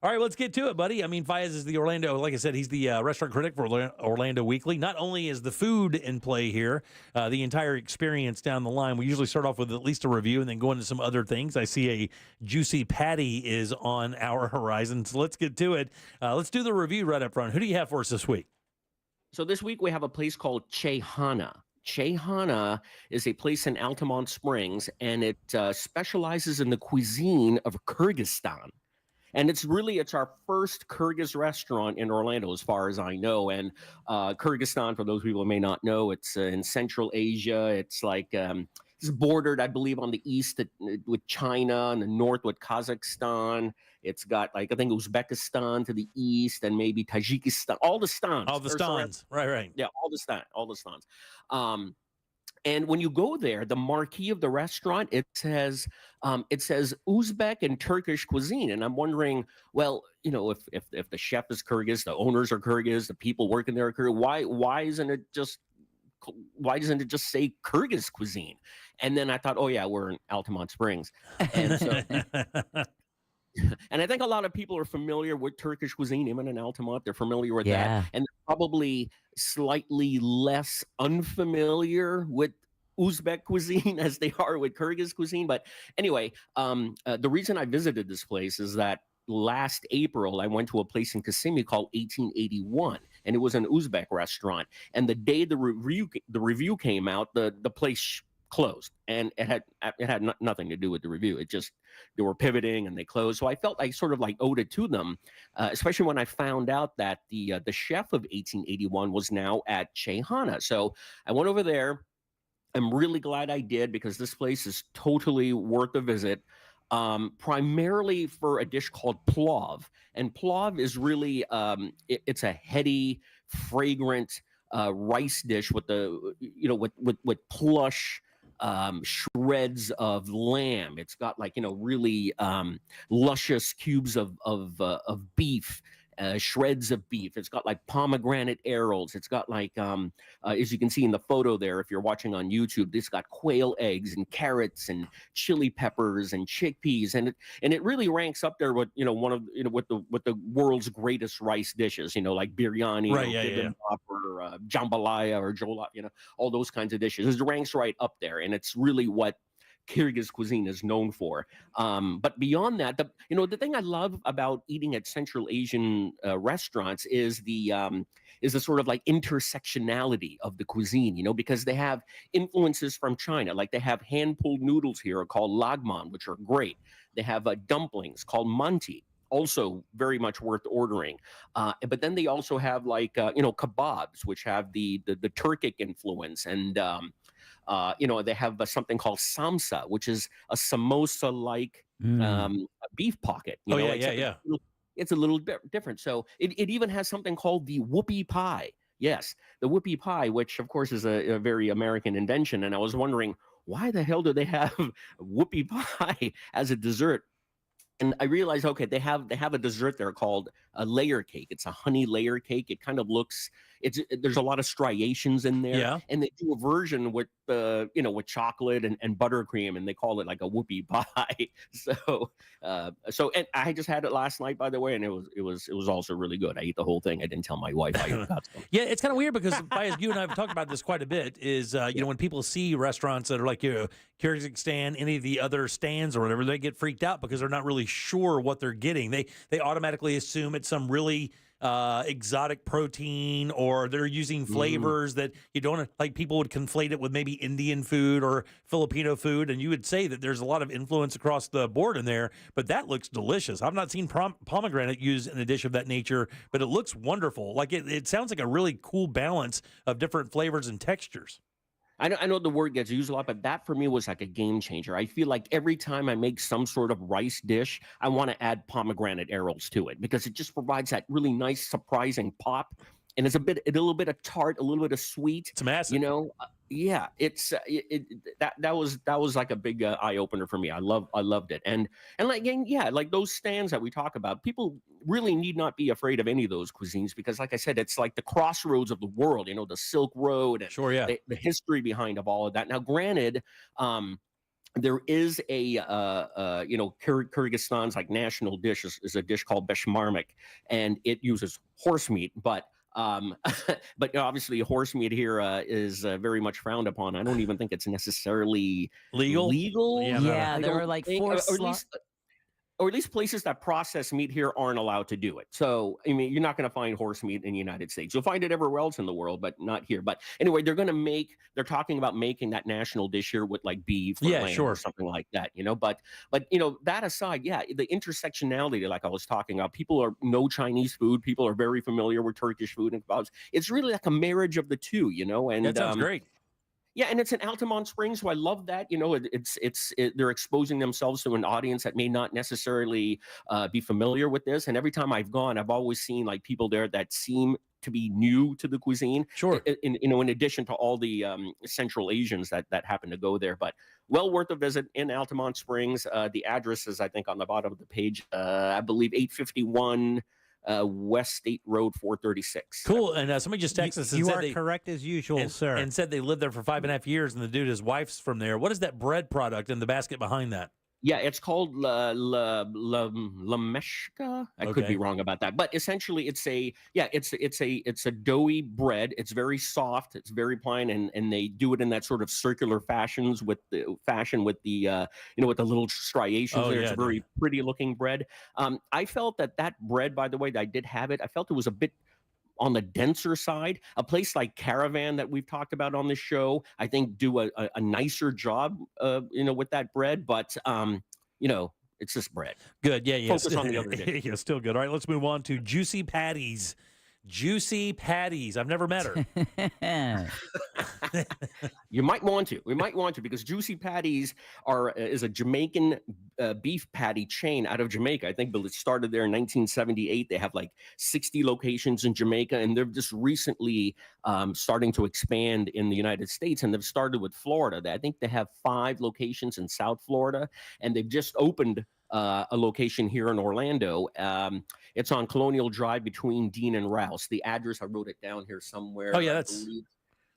All right, let's get to it, buddy. I mean, Fayez is the Orlando, like I said, he's the restaurant critic for Orlando Weekly. Not only is the food in play here, the entire experience down the line. We usually start off with at least a review and then go into some other things. I see a juicy patty is on our horizon, so let's get to it. Let's do the review right up front. Who do you have for us this week? So this week we have a place called Chehana. Chehana is a place in Altamont Springs, and it specializes in the cuisine of Kyrgyzstan. And it's our first Kyrgyz restaurant in Orlando, as far as I know. And Kyrgyzstan, for those people who may not know, it's in Central Asia. It's like it's bordered, I believe, on the east with China and the north with Kazakhstan. It's got, like, I think Uzbekistan to the east and maybe Tajikistan. All the stans. All the stans. Right. Yeah, all the stans. And when you go there, the marquee of the restaurant, it says Uzbek and Turkish cuisine. And I'm wondering, well, you know, if the chef is Kyrgyz, the owners are Kyrgyz, the people working there are Kyrgyz, why doesn't it just say Kyrgyz cuisine? And then I thought, oh yeah, we're in Altamont Springs. And so and I think a lot of people are familiar with Turkish cuisine, even in Altamont. They're familiar with that. And they're probably slightly less unfamiliar with Uzbek cuisine as they are with Kyrgyz cuisine. But anyway, the reason I visited this place is that last April, I went to a place in Kissimmee called 1881, and it was an Uzbek restaurant. And the day the review came out, the place closed, and it had nothing to do with the review. It just, they were pivoting and they closed. So I felt I sort of like owed it to them, especially when I found out that the chef of 1881 was now at Chehana. So I went over there. I'm really glad I did, because this place is totally worth a visit. Primarily for a dish called plov, and plov is really it's a heady, fragrant rice dish with with plush shreds of lamb. It's got, like, really luscious cubes of beef, shreds of beef. It's got like pomegranate arrows. It's got like, as you can see in the photo there, if you're watching on YouTube, it's got quail eggs and carrots and chili peppers and chickpeas, and it really ranks up there with one of with the world's greatest rice dishes. Like biryani, Right, or yeah, yeah. bibimbap, or jambalaya, or jollof. All those kinds of dishes. It ranks right up there, and it's really what Kyrgyz cuisine is known for. But beyond that, the thing I love about eating at Central Asian restaurants is the sort of like intersectionality of the cuisine, because they have influences from China. Like they have hand-pulled noodles here called lagman, which are great. They have dumplings called manti, also very much worth ordering. But then they also have like, kebabs, which have the Turkic influence, and they have something called samsa, which is a samosa-like beef pocket. It's a little bit different. So it even has something called the whoopie pie. Yes, the whoopie pie, which of course is a very American invention. And I was wondering, why the hell do they have whoopie pie as a dessert? And I realized, okay, they have a dessert there called a layer cake. It's a honey layer cake. It kind of looks, there's a lot of striations in there. Yeah. And they do a version with with chocolate and buttercream, and they call it like a whoopie pie. And I just had it last night, by the way, and it was also really good. I ate the whole thing. I didn't tell my wife I got some. Yeah, it's kind of weird because Faiz, you and I have talked about this quite a bit. Is when people see restaurants that are like Kyrgyzstan, any of the other stands or whatever, they get freaked out because they're not really sure what they're getting. They automatically assume it's some really exotic protein, or they're using flavors that you don't like. People would conflate it with maybe Indian food or Filipino food, and you would say that there's a lot of influence across the board in there, but that looks delicious. I've not seen pomegranate used in a dish of that nature, but it looks wonderful. Like it sounds like a really cool balance of different flavors and textures. I know the word gets used a lot, but that for me was like a game changer. I feel like every time I make some sort of rice dish, I want to add pomegranate arrows to it because it just provides that really nice, surprising pop. And it's a little bit of tart, a little bit of sweet. It's massive. Yeah, it's that was like a big eye opener for me. I loved it, and like those stands that we talk about, people really need not be afraid of any of those cuisines because, like I said, it's like the crossroads of the world. The Silk Road and the history behind of all of that. Now, granted, there is a Kyrgyzstan's like national dish is a dish called beshmarmik, and it uses horse meat, but obviously horse meat here is very much frowned upon. I don't even think it's necessarily legal. Yeah, there were like four or at least places that process meat here aren't allowed to do it. So, I mean, you're not going to find horse meat in the United States. You'll find it everywhere else in the world, but not here. But anyway, they're talking about making that national dish here with like beef or lamb or something like that, But that aside, the intersectionality, like I was talking about, people know Chinese food. People are very familiar with Turkish food and kebabs. It's really like a marriage of the two, And that sounds great. Yeah, and it's in Altamont Springs, so I love that. They're exposing themselves to an audience that may not necessarily be familiar with this. And every time I've gone, I've always seen like people there that seem to be new to the cuisine. Sure. In addition to all the Central Asians that happen to go there, but well worth a visit in Altamont Springs. The address is, I think, on the bottom of the page. I believe 851. West State Road 436. Cool. And somebody just texted us and you said are correct as usual, sir. And said they lived there for 5.5 years, and the dude, his wife's from there. What is that bread product in the basket behind that? Yeah, it's called lameshka. I could be wrong about that, but essentially, it's a doughy bread. It's very soft. It's very plain, and they do it in that sort of circular fashions with the with the little striations there. It's a very pretty looking bread. I felt that bread, by the way, that I did have it. I felt it was a bit on the denser side. A place like Caravan that we've talked about on this show, I think, do a nicer job, with that bread. But it's just bread. Good, yeah. Focus on the other dish. Yeah, still good. All right, let's move on to Juicy Patties. Juicy Patties. I've never met her. You might want to. We might want to, because Juicy Patties is a Jamaican beef patty chain out of Jamaica. I think it started there in 1978. They have like 60 locations in Jamaica, and they're just recently starting to expand in the United States. And they've started with Florida. I think they have 5 locations in South Florida, and they've just opened a location here in Orlando. It's on Colonial Drive between Dean and Rouse. The address, I wrote it down here somewhere. Oh yeah, I that's believe.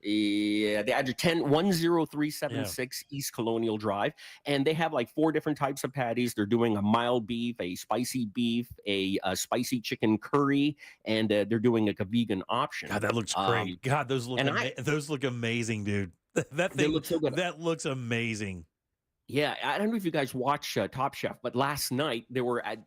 Yeah, the address 10376 East Colonial Drive, and they have like 4 different types of patties. They're doing a mild beef, a spicy beef, a spicy chicken curry, and they're doing like a vegan option. God, that looks great. God, those look those look amazing, dude. That They thing look so good. that looks amazing. Yeah, I don't know if you guys watch Top Chef, but last night they were at,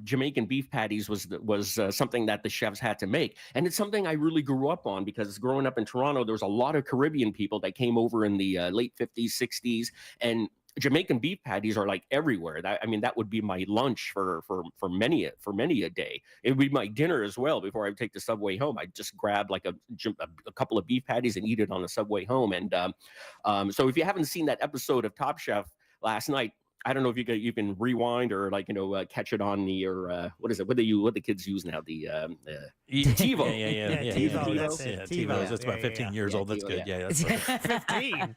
Jamaican beef patties was something that the chefs had to make, and it's something I really grew up on because growing up in Toronto, there was a lot of Caribbean people that came over in the late 50s, 60s, and Jamaican beef patties are like everywhere. That would be my lunch for many a day. It would be my dinner as well. Before I would take the subway home, I'd just grab like a couple of beef patties and eat it on the subway home. And so if you haven't seen that episode of Top Chef last night, I don't know if you can rewind or catch it on the what is it? What the kids use now? The TiVo. Yeah, TiVo. TiVo. That's about 15 years old. That's good. Yeah, that's 15.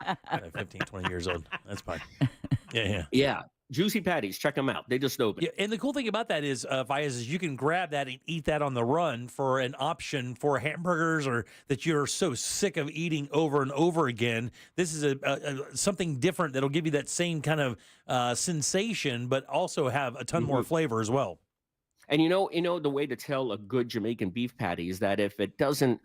15, 20 years old. That's fine. Yeah. Yeah. Juicy Patties, check them out. They just opened. Yeah, and the cool thing about that is, Vyas, is you can grab that and eat that on the run for an option for hamburgers or that you're so sick of eating over and over again. This is something different that'll give you that same kind of sensation, but also have a ton more flavor as well. And the way to tell a good Jamaican beef patty is that if it doesn't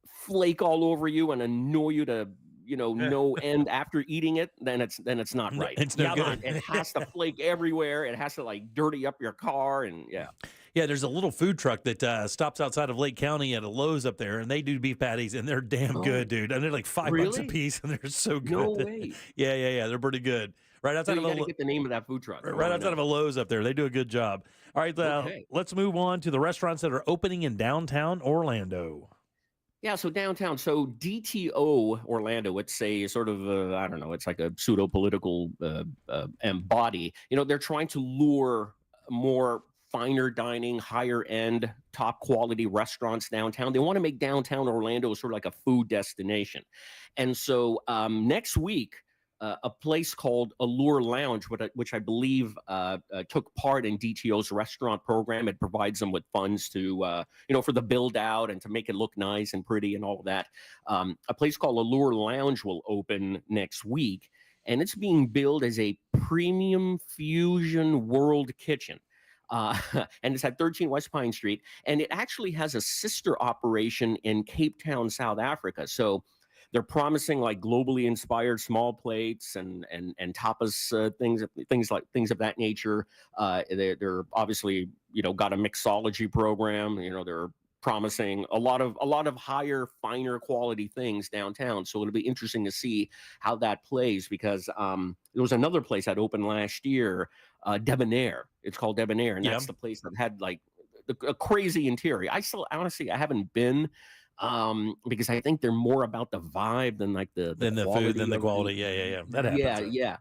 flake all over you and annoy you to no end after eating it, then it's not right. It's no good. It has to flake everywhere. It has to like dirty up your car, and Yeah, there's a little food truck that stops outside of Lake County at a Lowe's up there, and they do beef patties, and they're damn good, dude. And they're like $5 a piece, and they're so good. No way. Yeah, they're pretty good. Right outside you of gotta get the name of that food truck. right outside of a Lowe's up there. They do a good job. All right, let's move on to the restaurants that are opening in downtown Orlando. Yeah, so downtown, so DTO Orlando, it's a sort of, I don't know, it's like a pseudo-political body. They're trying to lure more finer dining, higher end, top quality restaurants downtown. They want to make downtown Orlando sort of like a food destination. And so next week, a place called Allure Lounge, which I believe took part in DTO's restaurant program. It provides them with funds to, for the build out and to make it look nice and pretty and all of that. A place called Allure Lounge will open next week, and it's being billed as a premium fusion world kitchen. And it's at 13 West Pine Street, and it actually has a sister operation in Cape Town, South Africa. So they're promising like globally inspired small plates and tapas things of that nature. They're obviously got a mixology program. They're promising a lot of higher, finer quality things downtown. So it'll be interesting to see how that plays because there was another place that opened last year, Debonair. It's called Debonair, and that's the place that had like a crazy interior. I haven't been. Because I think they're more about the vibe than like the food, than the quality. Yeah. That happens. Yeah.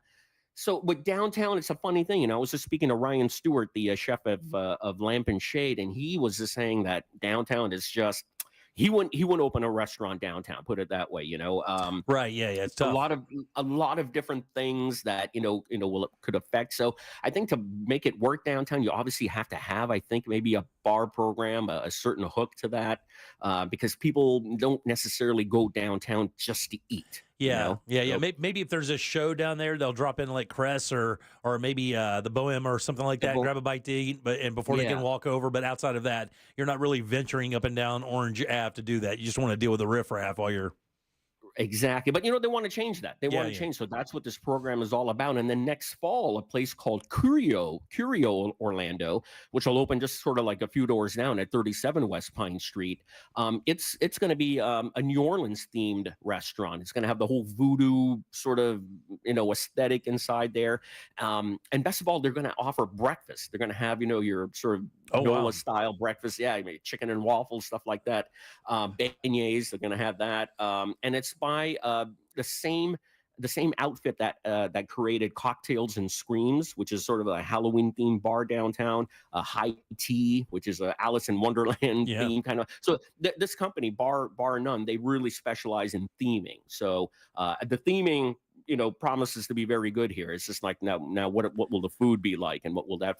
So, but downtown, it's a funny thing. I was just speaking to Ryan Stewart, the chef of Lamp and Shade, and he was just saying that downtown is just he wouldn't open a restaurant downtown. Put it that way. Right? Yeah. It's tough. A lot of different things that could affect. So I think to make it work downtown, you obviously have to have, I think, maybe a bar program, a certain hook to that, because people don't necessarily go downtown just to eat. Yeah. Maybe if there's a show down there, they'll drop in like Cress or maybe the Bohem or something like that, grab a bite to eat, before they can walk over. But outside of that, you're not really venturing up and down Orange Ave to do that. You just want to deal with the riffraff while you're. Exactly. But, they want to change that. They want to change. So that's what this program is all about. And then next fall, a place called Curio Orlando, which will open just sort of like a few doors down at 37 West Pine Street. It's going to be a New Orleans themed restaurant. It's going to have the whole voodoo sort of, aesthetic inside there. And best of all, they're going to offer breakfast. They're going to have, your sort of NOLA style breakfast. Yeah, chicken and waffles, stuff like that. Beignets, they're going to have that. And it's by the same outfit that created Cocktails and Screams, which is sort of a Halloween themed bar downtown. High Tea, which is a Alice in Wonderland theme kind of. So this company, Bar None, they really specialize in theming. So the theming, promises to be very good here. It's just like, now what will the food be like, and what will that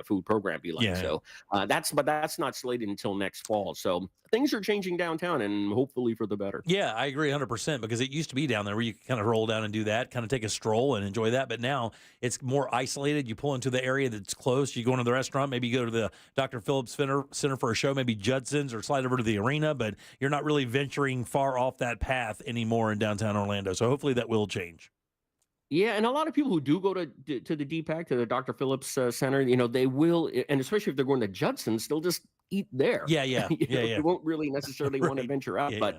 food program be like? Yeah. So that's not slated until next fall. So things are changing downtown, and hopefully for the better. Yeah, I agree 100%, because it used to be down there where you could kind of roll down and do that, kind of take a stroll and enjoy that. But now it's more isolated. You pull into the area that's close. You go into the restaurant, maybe you go to the Dr. Phillips Center for a show, maybe Judson's, or slide over to the arena, but you're not really venturing far off that path anymore in downtown Orlando. So hopefully that will change. Yeah, and a lot of people who do go to the DPAC, to the Dr. Phillips Center, they will, and especially if they're going to Judson's, they'll just eat there. Yeah. They won't really necessarily want to venture out, but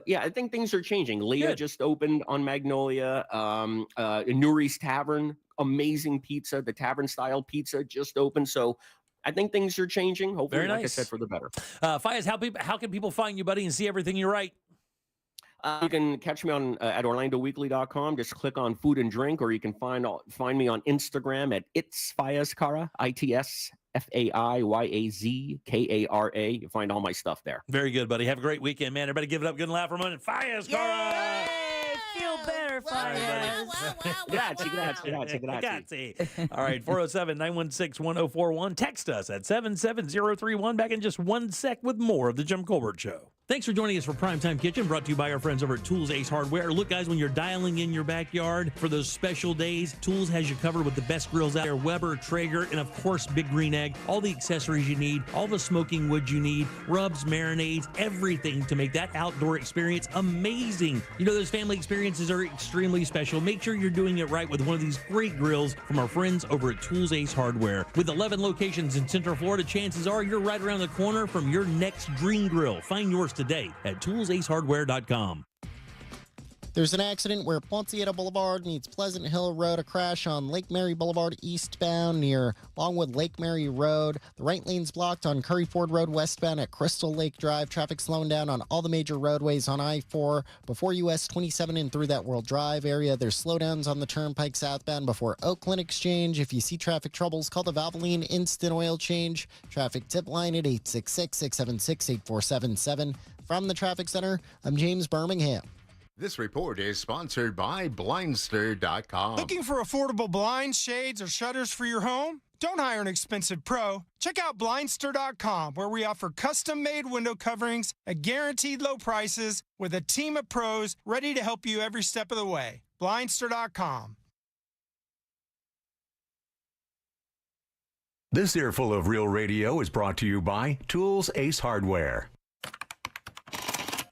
yeah, I think things are changing. Leah just opened on Magnolia. Nuri's Tavern, amazing pizza. The tavern style pizza just opened. So I think things are changing. Hopefully, Very nice. Like I said, for the better. Fayez, how can people find you, buddy, and see everything you write? You can catch me on at OrlandoWeekly.com. Just click on food and drink, or you can find me on Instagram at It's Fayez Kara, ITSFAIYAZKARA. You find all my stuff there. Very good, buddy. Have a great weekend, man. Everybody give it up good and loud for a moment. Fayez Kara! Feel better, Fayez. Grazie. All right, 407-916-1041. Text us at 77031. Back in just 1 sec with more of The Jim Colbert Show. Thanks for joining us for Primetime Kitchen, brought to you by our friends over at Tools Ace Hardware. Look, guys, when you're dialing in your backyard for those special days, Tools has you covered with the best grills out there, Weber, Traeger, and of course, Big Green Egg. All the accessories you need, all the smoking wood you need, rubs, marinades, everything to make that outdoor experience amazing. Those family experiences are extremely special. Make sure you're doing it right with one of these great grills from our friends over at Tools Ace Hardware. With 11 locations in Central Florida, chances are you're right around the corner from your next dream grill. Find yours today at toolsacehardware.com. There's an accident where Ponciano Boulevard meets Pleasant Hill Road. A crash on Lake Mary Boulevard eastbound near Longwood Lake Mary Road. The right lane's blocked on Curry Ford Road westbound at Crystal Lake Drive. Traffic slowing down on all the major roadways on I-4 before US 27 and through that World Drive area. There's slowdowns on the Turnpike southbound before Oakland Exchange. If you see traffic troubles, call the Valvoline Instant Oil Change. Traffic tip line at 866-676-8477. From the Traffic Center, I'm James Birmingham. This report is sponsored by Blindster.com. Looking for affordable blinds, shades, or shutters for your home? Don't hire an expensive pro. Check out Blindster.com, where we offer custom-made window coverings at guaranteed low prices with a team of pros ready to help you every step of the way. Blindster.com. This earful of Real Radio is brought to you by Tools Ace Hardware.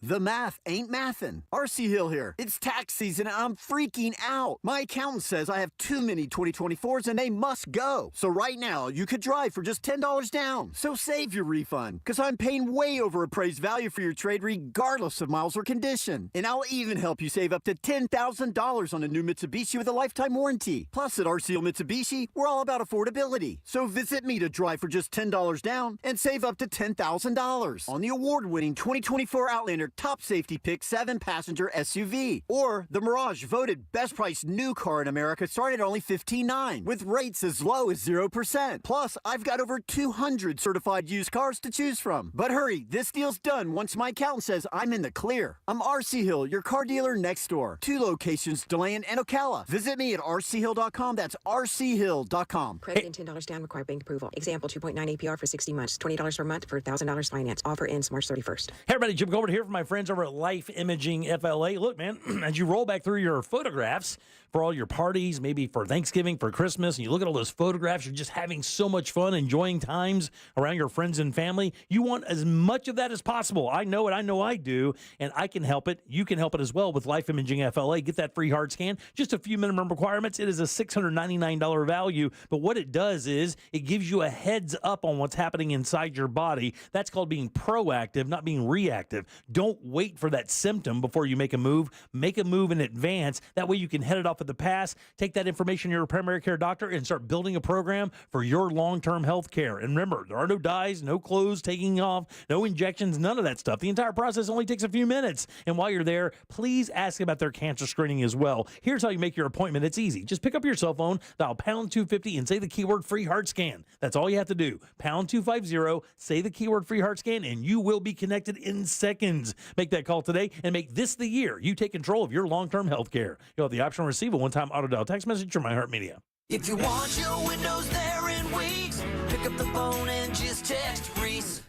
The math ain't mathin'. RC Hill here. It's tax season and I'm freaking out. My accountant says I have too many 2024s and they must go. So right now, you could drive for just $10 down. So save your refund, because I'm paying way over appraised value for your trade regardless of miles or condition. And I'll even help you save up to $10,000 on a new Mitsubishi with a lifetime warranty. Plus at RC Hill Mitsubishi, we're all about affordability. So visit me to drive for just $10 down and save up to $10,000 on the award-winning 2024 Outlander Top Safety Pick 7-passenger SUV, or the Mirage, voted best priced new car in America, starting at only $15,900 with rates as low as 0%. Plus, I've got over 200 certified used cars to choose from. But hurry, this deal's done once my accountant says I'm in the clear. I'm RC Hill, your car dealer next door. 2 locations, DeLand and Ocala. Visit me at rchill.com. That's rchill.com. Credit and $10 down, require bank approval. Example, 2.9 APR for 60 months, $20 per month for $1,000 finance. Offer ends March 31st. Hey everybody, Jim Colbert here from my friends over at Life Imaging FLA. Look, man, as you roll back through your photographs for all your parties, maybe for Thanksgiving, for Christmas, and you look at all those photographs, you're just having so much fun, enjoying times around your friends and family. You want as much of that as possible. I know it. I know I do, and I can help it. You can help it as well with Life Imaging FLA. Get that free heart scan. Just a few minimum requirements. It is a $699 value, but what it does is it gives you a heads up on what's happening inside your body. That's called being proactive, not being reactive. Don't wait for that symptom before you make a move. Make a move in advance. That way you can head it off at the pass, take that information to your primary care doctor, and start building a program for your long-term health care. And remember, there are no dyes, no clothes taking off, no injections, none of that stuff. The entire process only takes a few minutes. And while you're there, please ask about their cancer screening as well. Here's how you make your appointment. It's easy. Just pick up your cell phone, dial pound 250, and say the keyword free heart scan. That's all you have to do. Pound 250, say the keyword free heart scan, and you will be connected in seconds. Make that call today and make this the year you take control of your long-term health care. You'll have the option to receive a one-time auto-dial text message from iHeartMedia. If you want your windows there in weeks, pick up the phone and just text Reese.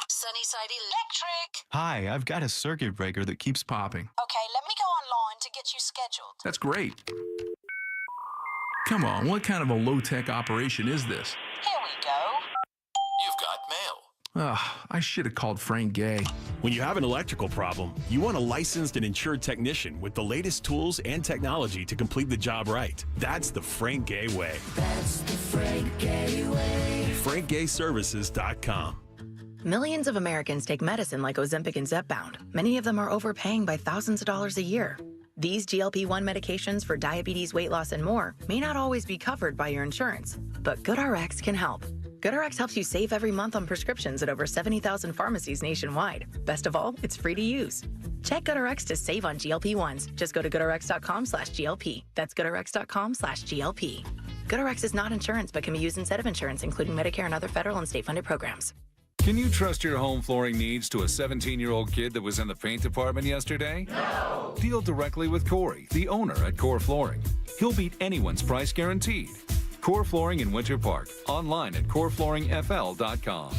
Sunnyside Electric. Hi, I've got a circuit breaker that keeps popping. Okay, let me go online to get you scheduled. That's great. Come on, what kind of a low-tech operation is this? Here we go. You've got mail. Ugh, I should have called Frank Gay. When you have an electrical problem, you want a licensed and insured technician with the latest tools and technology to complete the job right. That's the Frank Gay way. That's the Frank Gay way. FrankGayServices.com. Millions of Americans take medicine like Ozempic and Zepbound. Many of them are overpaying by thousands of dollars a year. These GLP-1 medications for diabetes, weight loss, and more may not always be covered by your insurance, but GoodRx can help. GoodRx helps you save every month on prescriptions at over 70,000 pharmacies nationwide. Best of all, it's free to use. Check GoodRx to save on GLP-1s. Just go to GoodRx.com/GLP. That's GoodRx.com/GLP. GoodRx is not insurance, but can be used instead of insurance, including Medicare and other federal and state-funded programs. Can you trust your home flooring needs to a 17-year-old kid that was in the paint department yesterday? No! Deal directly with Corey, the owner at Core Flooring. He'll beat anyone's price guaranteed. Core Flooring in Winter Park. Online at coreflooringfl.com.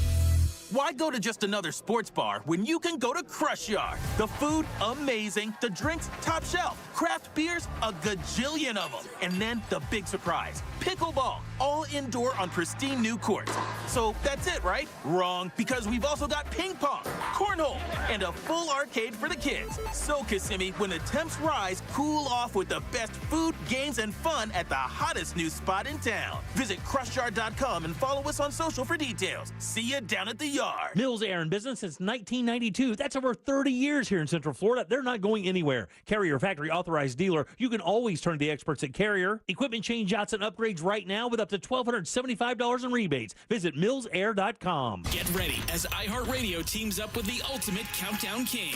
Why go to just another sports bar when you can go to Crush Yard? The food, amazing. The drinks, top shelf. Craft beers, a gajillion of them. And then the big surprise, pickleball, all indoor on pristine new courts. So that's it, right? Wrong, because we've also got ping pong, cornhole, and a full arcade for the kids. So, Kissimmee, when the temps rise, cool off with the best food, games, and fun at the hottest new spot in town. Visit crushyard.com and follow us on social for details. See you down at the yard. Mills Air in business since 1992. That's over 30 years here in Central Florida. They're not going anywhere. Carrier factory authorized dealer. You can always turn to the experts at Carrier. Equipment changeouts and upgrades right now with up to $1,275 in rebates. Visit millsair.com. Get ready as iHeartRadio teams up with the ultimate countdown king.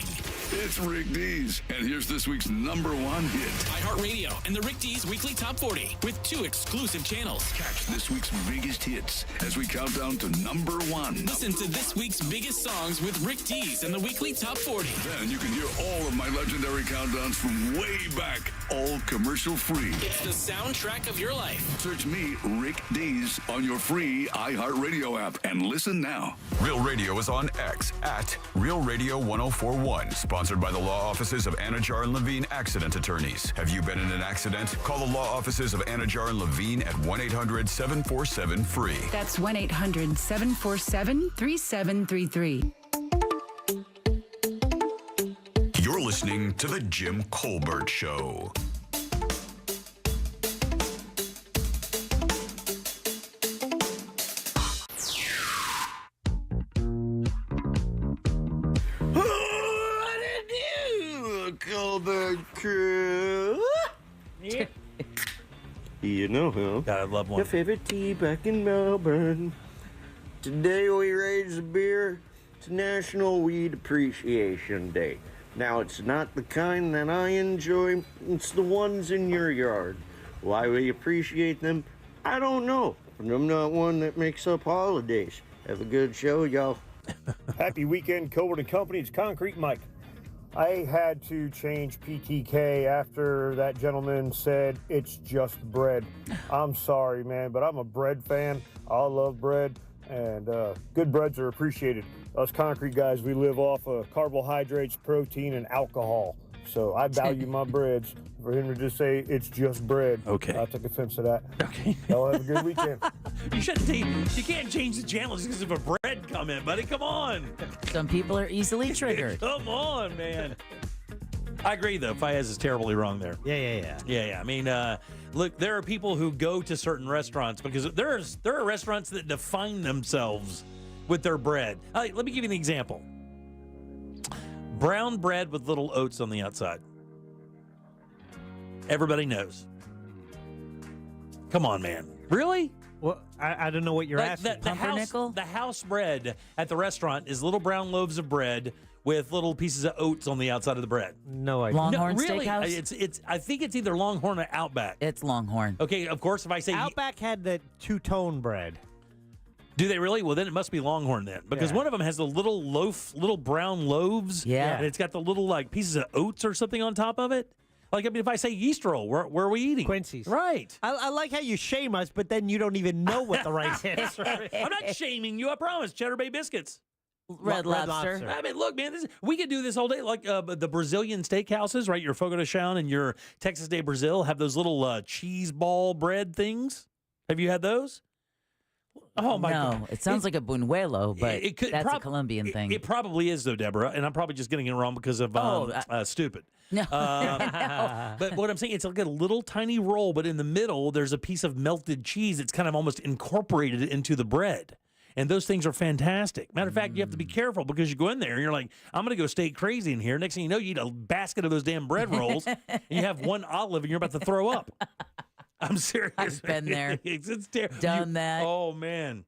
It's Rick Dees, and here's this week's #1 hit. iHeartRadio and the Rick Dees Weekly Top 40 with 2 exclusive channels. Catch this week's biggest hits as we count down to #1. Listen to this week's biggest songs with Rick Dees and the Weekly Top 40. Then you can hear all of my legendary countdowns from way back, all commercial free. It's the soundtrack of your life. Search me, Rick Dees, on your free iHeartRadio app and listen now. Real Radio is on X at Real Radio 1041. Sponsored by the law offices of Anajar and Levine Accident Attorneys. Have you been in an accident? Call the law offices of Anajar and Levine at 1-800-747-FREE. That's 1-800-747-3733. You're listening to The Jim Colbert Show. Colbert crew. Yeah. You know him. God, I love one. Your favorite tea back in Melbourne. Today we raise a beer. It's National Weed Appreciation Day. Now, it's not the kind that I enjoy. It's the ones in your yard. Why we appreciate them, I don't know. But I'm not one that makes up holidays. Have a good show, y'all. Happy weekend, Colbert and Company. It's Concrete Mike. I had to change PTK after that gentleman said it's just bread. I'm sorry, man, but I'm a bread fan. I love bread, and good breads are appreciated. Us concrete guys, we live off of carbohydrates, protein, and alcohol. So I value my breads. For him to just say it's just bread, okay, I took offense to that. Okay. Y'all have a good weekend. You can't change the channel just because of a bread comment, buddy. Come on. Some people are easily triggered. Come on, man. I agree, though. Fayez is terribly wrong there. Yeah. I mean, look, there are people who go to certain restaurants because there are restaurants that define themselves with their bread. Let me give you an example. Brown bread with little oats on the outside. Everybody knows. Come on, man. Really? Well, I don't know what you're asking. The house bread at the restaurant is little brown loaves of bread with little pieces of oats on the outside of the bread. No idea. Longhorn really, Steakhouse? It's. I think it's either Longhorn or Outback. It's Longhorn. Okay, of course, if I say Outback had the two-tone bread. Do they really? Well, then it must be Longhorn then, because one of them has the little brown loaves. Yeah. And it's got the little like pieces of oats or something on top of it. Like, I mean, if I say yeast roll, where are we eating? Quincy's. Right. I like how you shame us, but then you don't even know what the rice is. I'm not shaming you. I promise. Cheddar Bay biscuits. Red Lobster. I mean, look, man, we could do this all day. Like the Brazilian steakhouses, right? Your Fogo de Chão and your Texas de Brazil have those little cheese ball bread things. Have you had those? Oh, my God. No, it sounds like a buñuelo, but that's a Colombian thing. It probably is, though, Deborah, and I'm probably just getting it wrong because of stupid. No. But what I'm saying, it's like a little tiny roll, but in the middle, there's a piece of melted cheese that's kind of almost incorporated into the bread. And those things are fantastic. Matter of fact, you have to be careful because you go in there and you're like, I'm going to go steak crazy in here. Next thing you know, you eat a basket of those damn bread rolls and you have one olive and you're about to throw up. I'm serious. I've been there. It's terrible. Done that. Oh, man.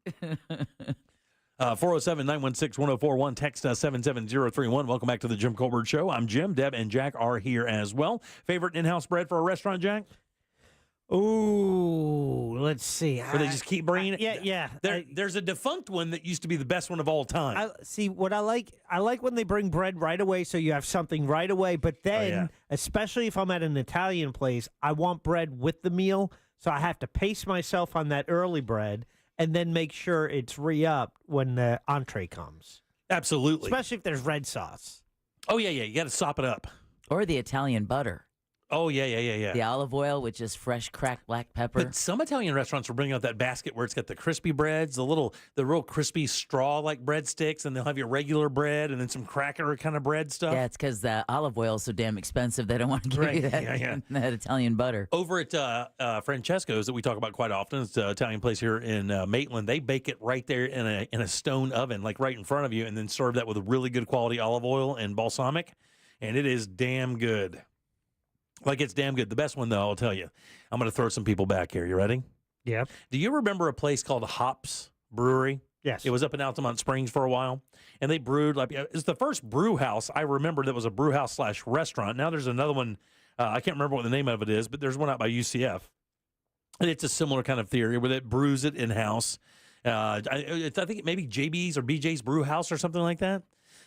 407-916-1041. Text 77031. Welcome back to the Jim Colbert Show. I'm Jim. Deb and Jack are here as well. Favorite in-house bread for a restaurant, Jack? Ooh, let's see. Where they just keep bringing it? Yeah. There's a defunct one that used to be the best one of all time. What I like when they bring bread right away so you have something right away. But then, especially if I'm at an Italian place, I want bread with the meal. So I have to pace myself on that early bread and then make sure it's re-upped when the entree comes. Absolutely. Especially if there's red sauce. Oh, yeah. You got to sop it up. Or the Italian butter. Oh, yeah. The olive oil with just fresh cracked black pepper. But some Italian restaurants are bringing out that basket where it's got the crispy breads, the real crispy straw-like breadsticks, and they'll have your regular bread and then some cracker kind of bread stuff. Yeah, it's because the olive oil is so damn expensive they don't want to give you that, that Italian butter. Over at Francesco's that we talk about quite often, it's an Italian place here in Maitland, they bake it right there in a stone oven, like right in front of you, and then serve that with a really good quality olive oil and balsamic, and it is damn good. Like, it's damn good. The best one, though, I'll tell you. I'm going to throw some people back here. You ready? Yep. Do you remember a place called Hops Brewery? Yes. It was up in Altamont Springs for a while. And they brewed, like, it's the first brew house I remember that was a brew house / restaurant. Now there's another one. I can't remember what the name of it is, but there's one out by UCF. And it's a similar kind of theory where it brews it in-house. I think maybe JB's or BJ's Brew House or something like that.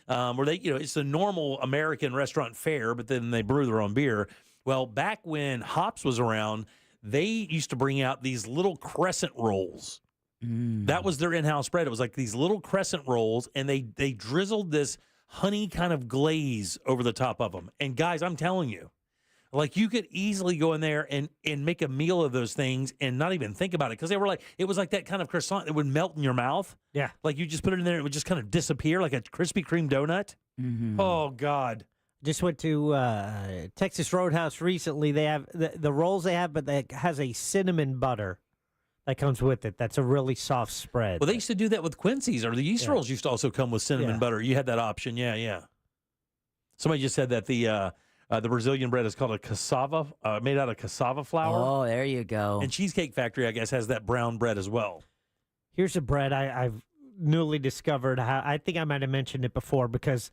Where they, it's a normal American restaurant fare, but then they brew their own beer. Well, back when Hops was around, they used to bring out these little crescent rolls. That was their in-house bread. It was like these little crescent rolls, and they drizzled this honey kind of glaze over the top of them. And guys, I'm telling you, like, you could easily go in there and make a meal of those things and not even think about it, because it was like that kind of croissant that would melt in your mouth. Yeah. Like, you just put it in there, it would just kind of disappear like a Krispy Kreme donut. Mm-hmm. Oh, God. Just went to Texas Roadhouse recently. They have the rolls they have, but that has a cinnamon butter that comes with it. That's a really soft spread. Well, they used to do that with Quincy's, or the yeast rolls used to also come with cinnamon butter. You had that option. Yeah. Somebody just said that the Brazilian bread is called a cassava, made out of cassava flour. Oh, there you go. And Cheesecake Factory, I guess, has that brown bread as well. Here's a bread I've newly discovered. I think I might have mentioned it before because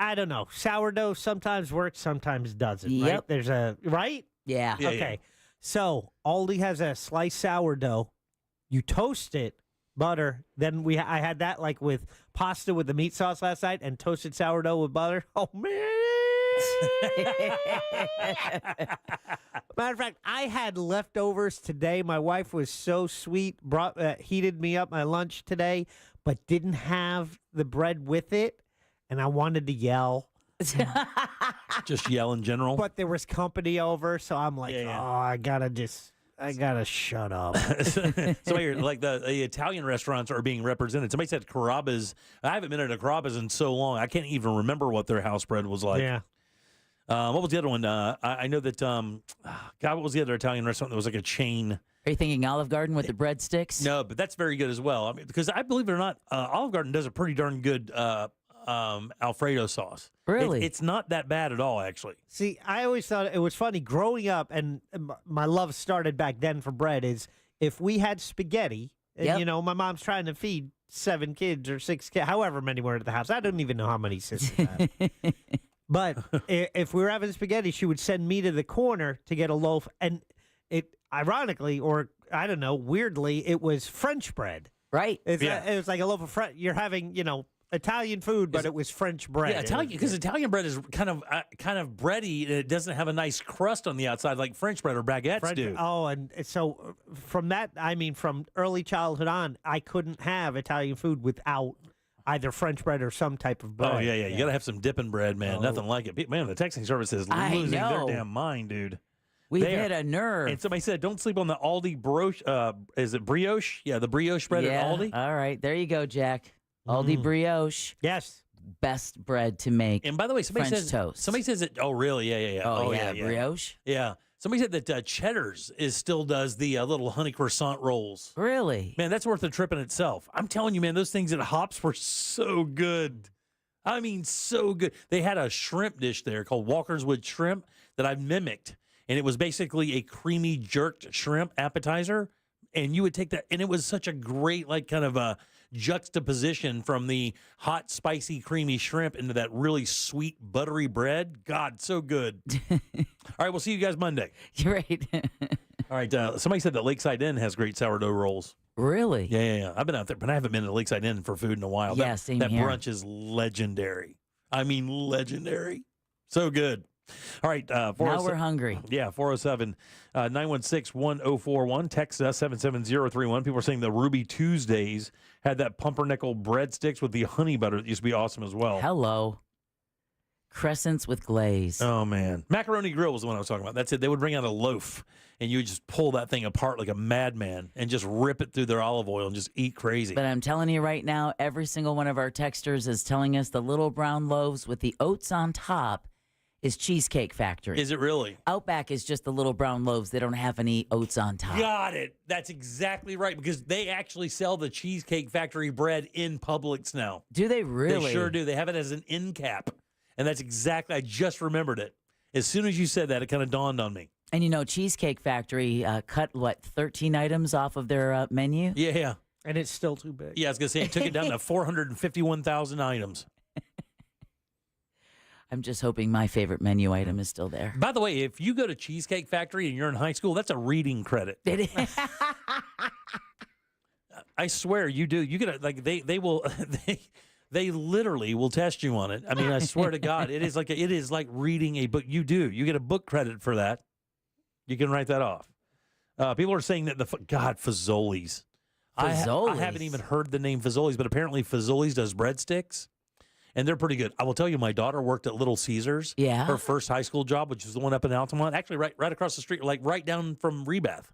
I don't know. Sourdough sometimes works, sometimes doesn't. Yep. Right? There's a right? Yeah. Okay. So Aldi has a sliced sourdough. You toast it, butter. Then I had that like with pasta with the meat sauce last night and toasted sourdough with butter. Oh man. Matter of fact, I had leftovers today. My wife was so sweet, heated me up my lunch today, but didn't have the bread with it. And I wanted to yell. Just yell in general? But there was company over, so I'm like, I gotta shut up. Somebody, like the Italian restaurants are being represented. Somebody said Carrabba's. I haven't been at a Carrabba's in so long. I can't even remember what their house bread was like. Yeah. What was the other one? I know that, what was the other Italian restaurant that was like a chain? Are you thinking Olive Garden with the breadsticks? No, but that's very good as well. I mean, because I believe it or not, Olive Garden does a pretty darn good Alfredo sauce. Really? It's not that bad at all, actually. See, I always thought it was funny growing up, and my love started back then for bread, is if we had spaghetti, and, my mom's trying to feed 7 kids or 6 kids, however many were at the house. I don't even know how many sisters I have. But if we were having spaghetti, she would send me to the corner to get a loaf, and it, ironically, or I don't know, weirdly, it was French bread. Right. It was like a loaf of French. You're having, Italian food, but it was French bread. Yeah, Italian, because Italian bread is kind of bready. And it doesn't have a nice crust on the outside like French bread or baguettes do. Oh, and so from that, from early childhood on, I couldn't have Italian food without either French bread or some type of bread. Oh, yeah. You got to have some dipping bread, man. Nothing like it. Man, the texting service is losing their damn mind, dude. We've hit a nerve. And somebody said, don't sleep on the Aldi brioche. Is it brioche? Yeah, the brioche bread at Aldi. All right. There you go, Jack. Aldi brioche. Yes. Best bread to make. And by the way, somebody French says toast. Somebody says it. Oh, really? Yeah. Oh, yeah. Brioche. Yeah. Somebody said that Cheddar's still does the little honey croissant rolls. Really? Man, that's worth a trip in itself. I'm telling you, man, those things at Hops were so good. I mean, so good. They had a shrimp dish there called Walker's with shrimp that I mimicked. And it was basically a creamy jerked shrimp appetizer. And you would take that. And it was such a great, kind of a juxtaposition from the hot, spicy, creamy shrimp into that really sweet, buttery bread. God, so good. All right, we'll see you guys Monday. You're right. All right, somebody said that Lakeside Inn has great sourdough rolls. Really? Yeah. I've been out there, but I haven't been to Lakeside Inn for food in a while. Yeah, same that here. brunch is legendary. I mean, legendary. So good. All right. Now we're hungry. Yeah, 407-916-1041. Text us, 77031. People are saying the Ruby Tuesdays had that pumpernickel breadsticks with the honey butter that used to be awesome as well. Hello. Crescents with glaze. Oh, man. Macaroni Grill was the one I was talking about. That's it. They would bring out a loaf, and you would just pull that thing apart like a madman and just rip it through their olive oil and just eat crazy. But I'm telling you right now, every single one of our texters is telling us the little brown loaves with the oats on top is Cheesecake Factory. Is it really? Outback is just the little brown loaves. They don't have any oats on top. Got it. That's exactly right, because they actually sell the Cheesecake Factory bread in Publix now. Do they really? They sure do. They have it as an end cap. And that's exactly, I just remembered it. As soon as you said that, it kind of dawned on me. And Cheesecake Factory cut, 13 items off of their menu? Yeah. And it's still too big. Yeah, I was going to say, it took it down to 451,000 items. I'm just hoping my favorite menu item is still there. By the way, if you go to Cheesecake Factory and you're in high school, that's a reading credit. It is. I swear you do. You get they will they literally will test you on it. I mean, I swear to God, it is like reading a book. You get a book credit for that. You can write that off. People are saying that Fazoli's. I haven't even heard the name Fazoli's, but apparently Fazoli's does breadsticks. And they're pretty good. I will tell you, my daughter worked at Little Caesars. Yeah. Her first high school job, which was the one up in Altamont, actually right across the street, right down from Rebath.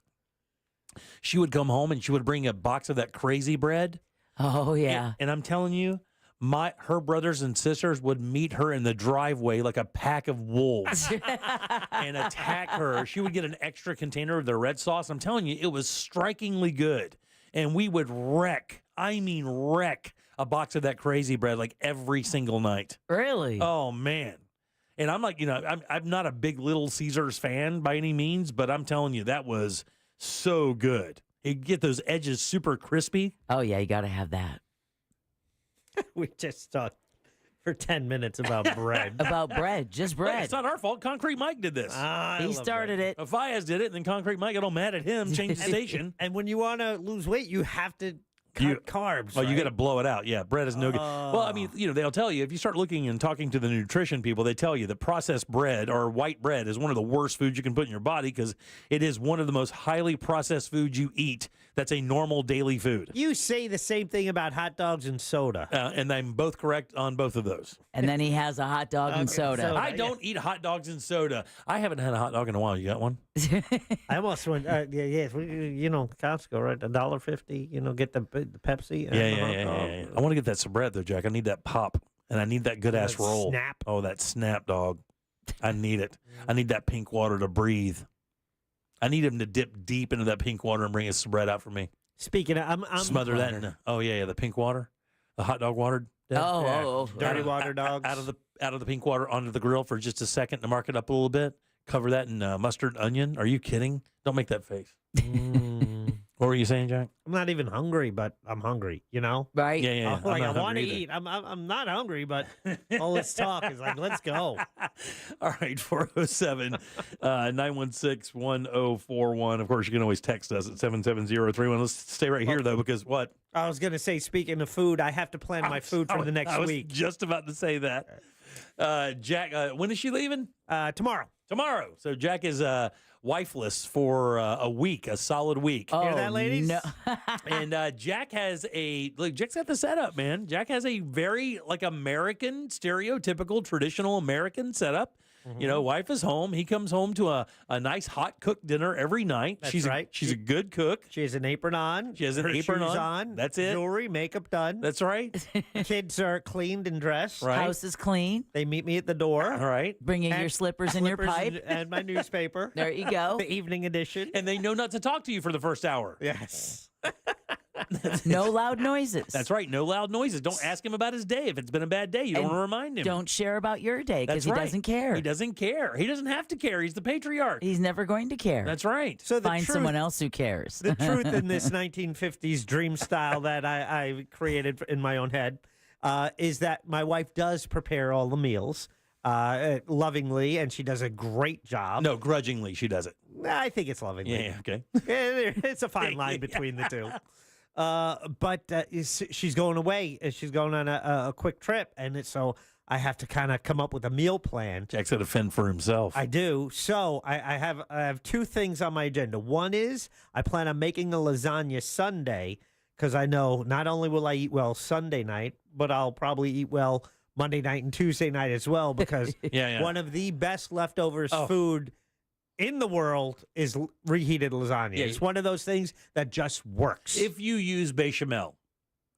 She would come home and she would bring a box of that crazy bread. Oh, yeah. And I'm telling you, her brothers and sisters would meet her in the driveway like a pack of wolves and attack her. She would get an extra container of their red sauce. I'm telling you, it was strikingly good. And we would wreck a box of that crazy bread like every single night. Really? Oh, man. And I'm like, I'm not a big Little Caesars fan by any means, but I'm telling you, that was so good. You get those edges super crispy. Oh, yeah, you got to have that. We just talked for 10 minutes about bread. Just bread. It's not our fault. Concrete Mike did this. He started it. Fiaz did it, and then Concrete Mike got all mad at him, changed the station. And when you want to lose weight, you have to cut carbs. Oh, you got to blow it out. Yeah, bread is no good. Well, I mean, they'll tell you, if you start looking and talking to the nutrition people, they tell you that processed bread or white bread is one of the worst foods you can put in your body because it is one of the most highly processed foods you eat that's a normal daily food. You say the same thing about hot dogs and soda. And I'm both correct on both of those. And then he has a hot dog and soda. I don't eat hot dogs and soda. I haven't had a hot dog in a while. You got one? I almost went, Costco, right? $1.50, get the Pepsi. Yeah. I want to get that Sabret, though, Jack. I need that pop, and I need that good-ass roll. Snap. Oh, that snap, dog. I need it. I need that pink water to breathe. I need him to dip deep into that pink water and bring his Sabret out for me. Speaking of, I'm smother that in. The pink water, the hot dog water. Dirty water dogs out of the pink water onto the grill for just a second to mark it up a little bit. Cover that in mustard onion. Are you kidding? Don't make that face. What were you saying, Jack? I'm not even hungry, but I'm hungry, you know? Right? Yeah, yeah. Like, I not want to hungry either. eat. I'm not hungry, but all this talk is like, let's go. All right, 407 916 1041. Of course, you can always text us at 77031. Let's stay right here, though, because what? I was going to say, speaking of food, I have to plan my food for the next I was week. just about to say that. Jack, when is she leaving? Tomorrow. Tomorrow. So Jack is wifeless for a week, a solid week. Hear that, ladies? No. And Jack has Jack's got the setup, man. Jack has a very American, stereotypical, traditional American setup. You know, wife is home. He comes home to a nice hot cooked dinner every night. That's she's right. She's a good cook. She has an apron on. She has an her apron shoes on. That's it. Jewelry, makeup done. That's right. Kids are cleaned and dressed. Right. House is clean. They meet me at the door. All right. Bringing your slippers and your pipe. And my newspaper. There you go. The evening edition. And they know not to talk to you for the first hour. Yes. No loud noises. That's right. No loud noises. Don't ask him about his day. If it's been a bad day, you don't And want to remind him. Don't share about your day because That's right. he doesn't care. He doesn't care. He doesn't have to care. He's the patriarch. He's never going to care. That's right. So the Find truth, someone else who cares. The truth in this 1950s dream style that I created in my own head is that my wife does prepare all the meals lovingly, and she does a great job. No, grudgingly, she does it. I think it's lovingly. Yeah, okay. It's a fine line between the two. But she's going away. She's going on a quick trip, and so I have to kind of come up with a meal plan. Jack's got to fend for himself. I do. So I have two things on my agenda. One is I plan on making a lasagna Sunday because I know not only will I eat well Sunday night, but I'll probably eat well Monday night and Tuesday night as well because Yeah. one of the best leftovers food in the world is reheated lasagna. Yeah. It's one of those things that just works. If you use bechamel,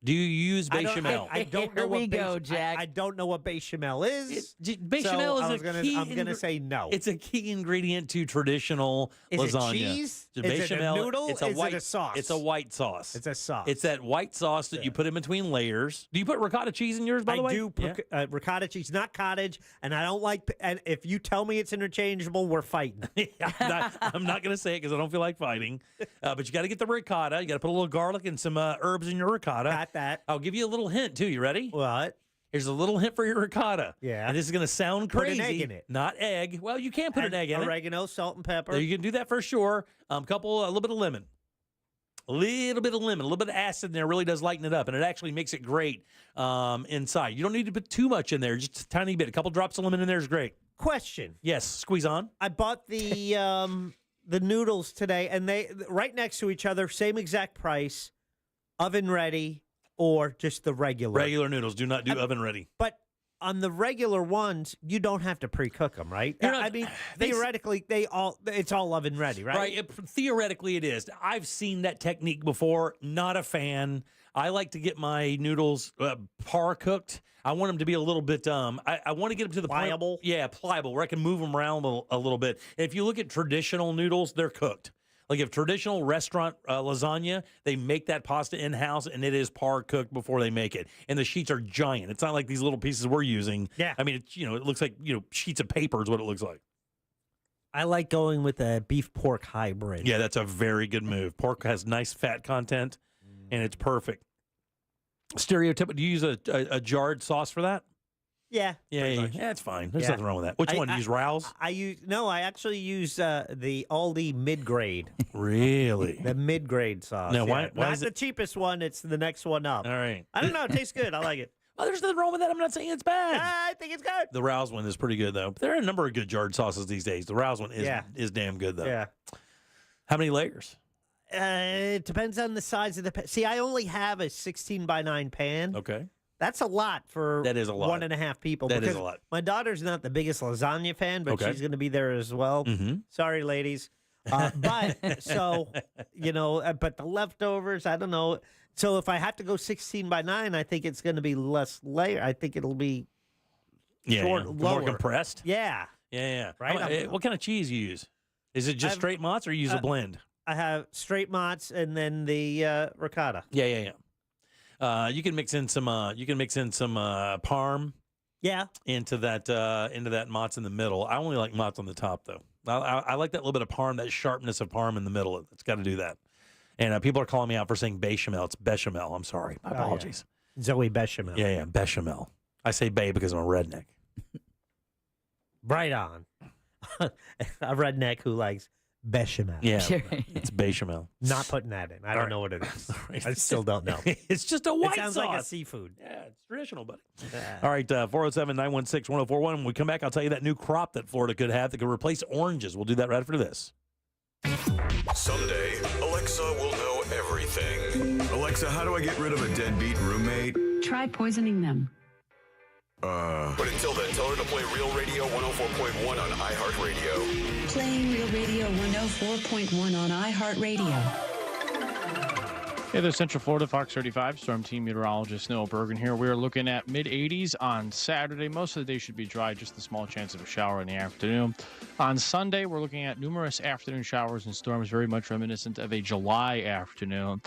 do you use bechamel? I don't know Here what we go, Jack. I don't know what bechamel is. Bechamel so is a key. I'm gonna say no. It's a key ingredient to traditional Is lasagna. it cheese? It's Is it a bechamel. noodle? It's a Is white it a sauce? It's a white sauce. It's a sauce. It's that white sauce that you put in between layers. Do you put ricotta cheese in yours? By the way, I do ricotta cheese, not cottage, and I don't like. And if you tell me it's interchangeable, we're fighting. I'm not going to say it because I don't feel like fighting. But you got to get the ricotta. You got to put a little garlic and some herbs in your ricotta. Got that. I'll give you a little hint too. You ready? What? Here's a little hint for your ricotta. Yeah. And this is going to sound Put crazy. an egg in it. Not egg. Well, you can put an egg in it. Oregano, salt, and pepper. You can do that for sure. A little bit of lemon. A little bit of lemon, a little bit of acid in there really does lighten it up, and it actually makes it great inside. You don't need to put too much in there, just a tiny bit. A couple drops of lemon in there is great. Question. Yes, squeeze on. I bought the noodles today, and they right next to each other, same exact price, oven ready, or just the regular. Regular noodles. Do not do oven ready. But on the regular ones, you don't have to pre-cook them, right? I mean, theoretically, it's all oven ready, right? Right. Theoretically, it is. I've seen that technique before. Not a fan. I like to get my noodles par cooked. I want them to be a little bit. I want to get them to the pliable. Point, yeah, pliable, where I can move them around a little bit. If you look at traditional noodles, they're cooked. Like if traditional restaurant lasagna, they make that pasta in-house and it is par cooked before they make it. And the sheets are giant. It's not like these little pieces we're using. Yeah. I mean, it looks like, sheets of paper is what it looks like. I like going with a beef pork hybrid. Yeah, that's a very good move. Pork has nice fat content and it's perfect. Stereotypical. Do you use a jarred sauce for that? Yeah. Yeah, it's fine. There's nothing wrong with that. Which one? Do you use Rouse? I actually use the Aldi mid-grade. Really? The mid-grade sauce. Now, why Not is the it cheapest one. It's the next one up. all right? I don't know. It tastes good. I like it. Well, there's nothing wrong with that. I'm not saying it's bad. I think it's good. The Rouse one is pretty good though. But there are a number of good jarred sauces these days. The Rouse one is damn good though. Yeah. How many layers? It depends on the size of the pan. See, I only have a 16 by 9 pan. Okay. That's a lot for That is a lot. 1.5 people. That is because a lot. My daughter's not the biggest lasagna fan, but Okay. she's going to be there as well. Mhm. Sorry, ladies. But so, but the leftovers, I don't know. So if I have to go 16 by 9, I think it's going to be less layer. I think it'll be short, more lower. compressed. Yeah. Yeah. Right? What kind of cheese you use? Is it just straight mozz or you use a blend? I have straight mozz and then the ricotta. Yeah. You can mix in some. Parm. Yeah. Into that mozz in the middle. I only like mozz on the top though. I like that little bit of parm, that sharpness of parm in the middle. It's got to do that. And people are calling me out for saying bechamel. It's bechamel. I'm sorry. My apologies. Yeah. Zoe Bechamel. Yeah, bechamel. I say bay because I'm a redneck. Right on. A redneck who likes bechamel. Yeah, it's bechamel. Not putting that in. I don't know what it is. I still don't know. It's just a white It sounds sauce. like a seafood. Yeah, it's traditional, buddy. All right, 407-916-1041. When we come back, I'll tell you that new crop that Florida could have that could replace oranges. We'll do that right after this. Someday, Alexa will know everything. Alexa, how do I get rid of a deadbeat roommate? Try poisoning them. But until then, tell her to play Real Radio 104.1 on iHeartRadio. Playing Real Radio 104.1 on iHeartRadio. Hey there, Central Florida, Fox 35, Storm Team Meteorologist Noah Bergen here. We are looking at mid-80s on Saturday. Most of the day should be dry, just a small chance of a shower in the afternoon. On Sunday, we're looking at numerous afternoon showers and storms, very much reminiscent of a July afternoon.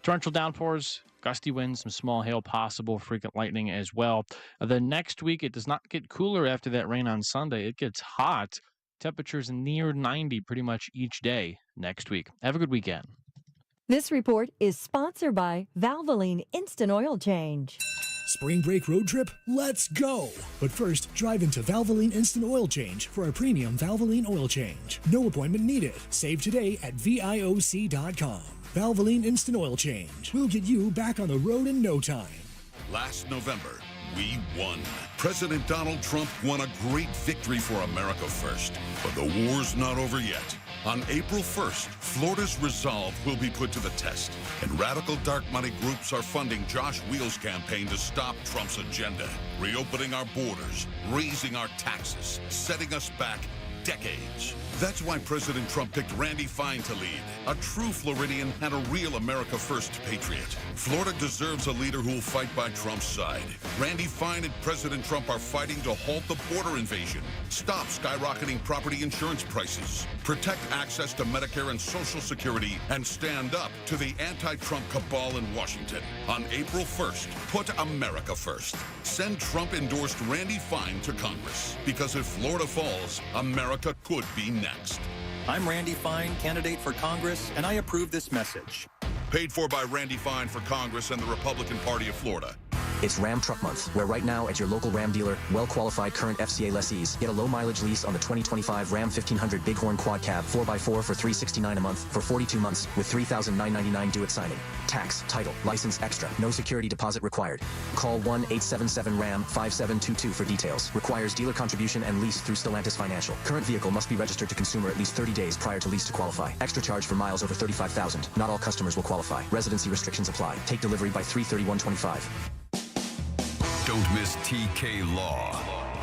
Torrential downpours, gusty winds, some small hail possible, frequent lightning as well. The next week, it does not get cooler after that rain on Sunday. It gets hot. Temperatures near 90 pretty much each day next week. Have a good weekend. This report is sponsored by Valvoline Instant Oil Change. Spring break road trip? Let's go! But first, drive into Valvoline Instant Oil Change for a premium Valvoline oil change. No appointment needed. Save today at VIOC.com. Valvoline Instant Oil Change. We'll get you back on the road in no time. Last November, we won. President Donald Trump won a great victory for America first. But the war's not over yet. On April 1st, Florida's resolve will be put to the test, and radical dark money groups are funding Josh Wheel's campaign to stop Trump's agenda, reopening our borders, raising our taxes, setting us back decades. That's why President Trump picked Randy Fine to lead, a true Floridian and a real America First patriot. Florida deserves a leader who will fight by Trump's side. Randy Fine and President Trump are fighting to halt the border invasion, stop skyrocketing property insurance prices, protect access to Medicare and Social Security, and stand up to the anti-Trump cabal in Washington. On April 1st, put America first. Send Trump-endorsed Randy Fine to Congress, because if Florida falls, America could be next. I'm Randy Fine, candidate for Congress, and I approve this message. Paid for by Randy Fine for Congress and the Republican Party of Florida. It's Ram Truck Month, where right now at your local Ram dealer, well-qualified current FCA lessees get a low-mileage lease on the 2025 Ram 1500 Bighorn Quad Cab 4x4 for $369 a month for 42 months with $3,999 due at signing. Tax, title, license extra, no security deposit required. Call 1-877-RAM-5722 for details. Requires dealer contribution and lease through Stellantis Financial. Current vehicle must be registered to consumer at least 30 days prior to lease to qualify. Extra charge for miles over 35,000. Not all customers will qualify. Residency restrictions apply. Take delivery by 3/31/25. Don't miss TK Law.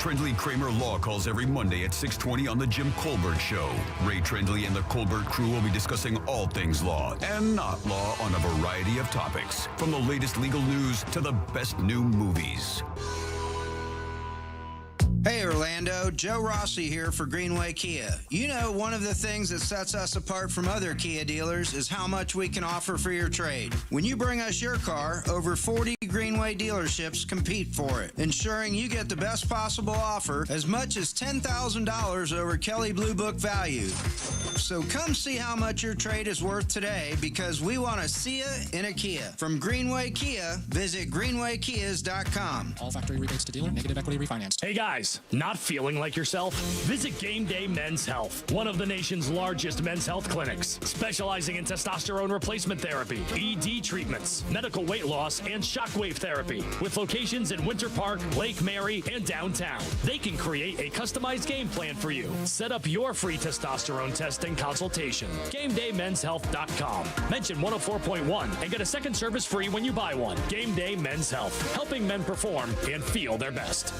Trendley Kramer Law calls every Monday at 6:20 on The Jim Colbert Show. Ray Trendley and the Colbert crew will be discussing all things law and not law on a variety of topics, from the latest legal news to the best new movies. Hey Orlando, Joe Rossi here for Greenway Kia. You know, one of the things that sets us apart from other Kia dealers is how much we can offer for your trade. When you bring us your car, over 40 Greenway dealerships compete for it, ensuring you get the best possible offer, as much as $10,000 over Kelley Blue Book value. So come see how much your trade is worth today, because we want to see you in a Kia. From Greenway Kia, visit greenwaykias.com. All factory rebates to dealer, negative equity refinanced. Hey guys, not feeling like yourself? Visit Game Day Men's Health, one of the nation's largest men's health clinics, specializing in testosterone replacement therapy, ED treatments, medical weight loss, and shockwave therapy, with locations in Winter Park, Lake Mary, and downtown. They can create a customized game plan for you. Set up your free testosterone test and consultation. GameDayMen'sHealth.com. Mention 104.1 and get a second service free when you buy one. Game Day Men's Health, helping men perform and feel their best.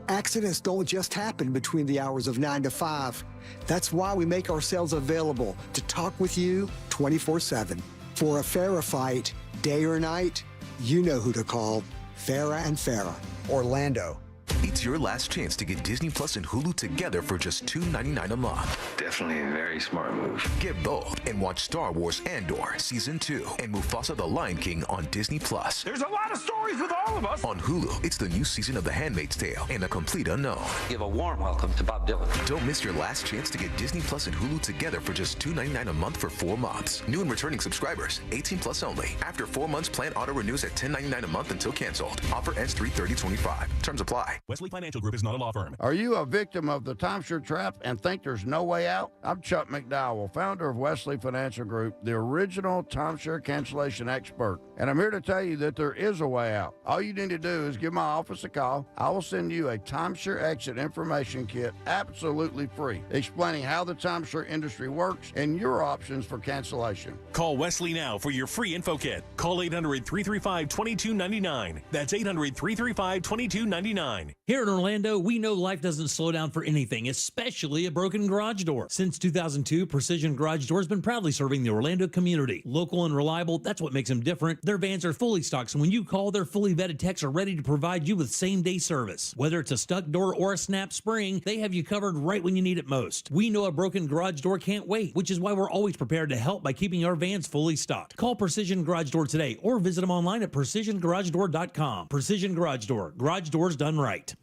Accidents don't just happen between the hours of 9 to 5. That's why we make ourselves available to talk with you 24/7. For a Farah fight, day or night, you know who to call. Farah and Farah. Orlando. It's It's your last chance to get Disney Plus and Hulu together for just $2.99 a month. Definitely a very smart move. Get both and watch Star Wars Andor Season 2 and Mufasa the Lion King on Disney Plus. There's a lot of stories with all of us. On Hulu, it's the new season of The Handmaid's Tale and A Complete Unknown. Give a warm welcome to Bob Dylan. Don't miss your last chance to get Disney Plus and Hulu together for just $2.99 a month for 4 months. New and returning subscribers, 18 plus only. After 4 months, plan auto renews at $10.99 a month until canceled. Offer ends 3/30/25. Terms apply. Wesley Financial Group is not a law firm. Are you a victim of the timeshare trap and think there's no way out? I'm Chuck McDowell, founder of Wesley Financial Group, the original timeshare cancellation expert. And I'm here to tell you that there is a way out. All you need to do is give my office a call. I will send you a timeshare exit information kit absolutely free, explaining how the timeshare industry works and your options for cancellation. Call Wesley now for your free info kit. Call 800-335-2299. That's 800-335-2299. Here in Orlando, we know life doesn't slow down for anything, especially a broken garage door. Since 2002, Precision Garage Door has been proudly serving the Orlando community. Local and reliable, that's what makes them different. Their vans are fully stocked, so when you call, their fully vetted techs are ready to provide you with same-day service. Whether it's a stuck door or a snap spring, they have you covered right when you need it most. We know a broken garage door can't wait, which is why we're always prepared to help by keeping our vans fully stocked. Call Precision Garage Door today or visit them online at PrecisionGarageDoor.com. Precision Garage Door. Garage doors done right.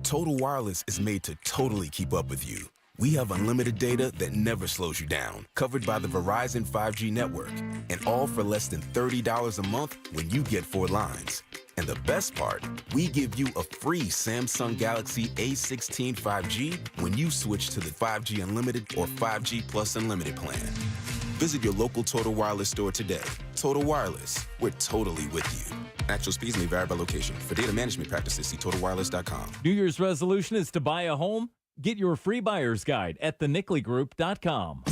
Total Wireless is made to totally keep up with you. We have unlimited data that never slows you down, covered by the Verizon 5G network, and all for less than $30 a month when you get 4 lines. And the best part, we give you a free Samsung Galaxy A16 5G when you switch to the 5G Unlimited or 5G Plus Unlimited plan. Visit your local Total Wireless store today. Total Wireless, we're totally with you. Actual speeds may vary by location. For data management practices, see TotalWireless.com. New Year's resolution is to buy a home? Get your free buyer's guide at thenicklygroup.com.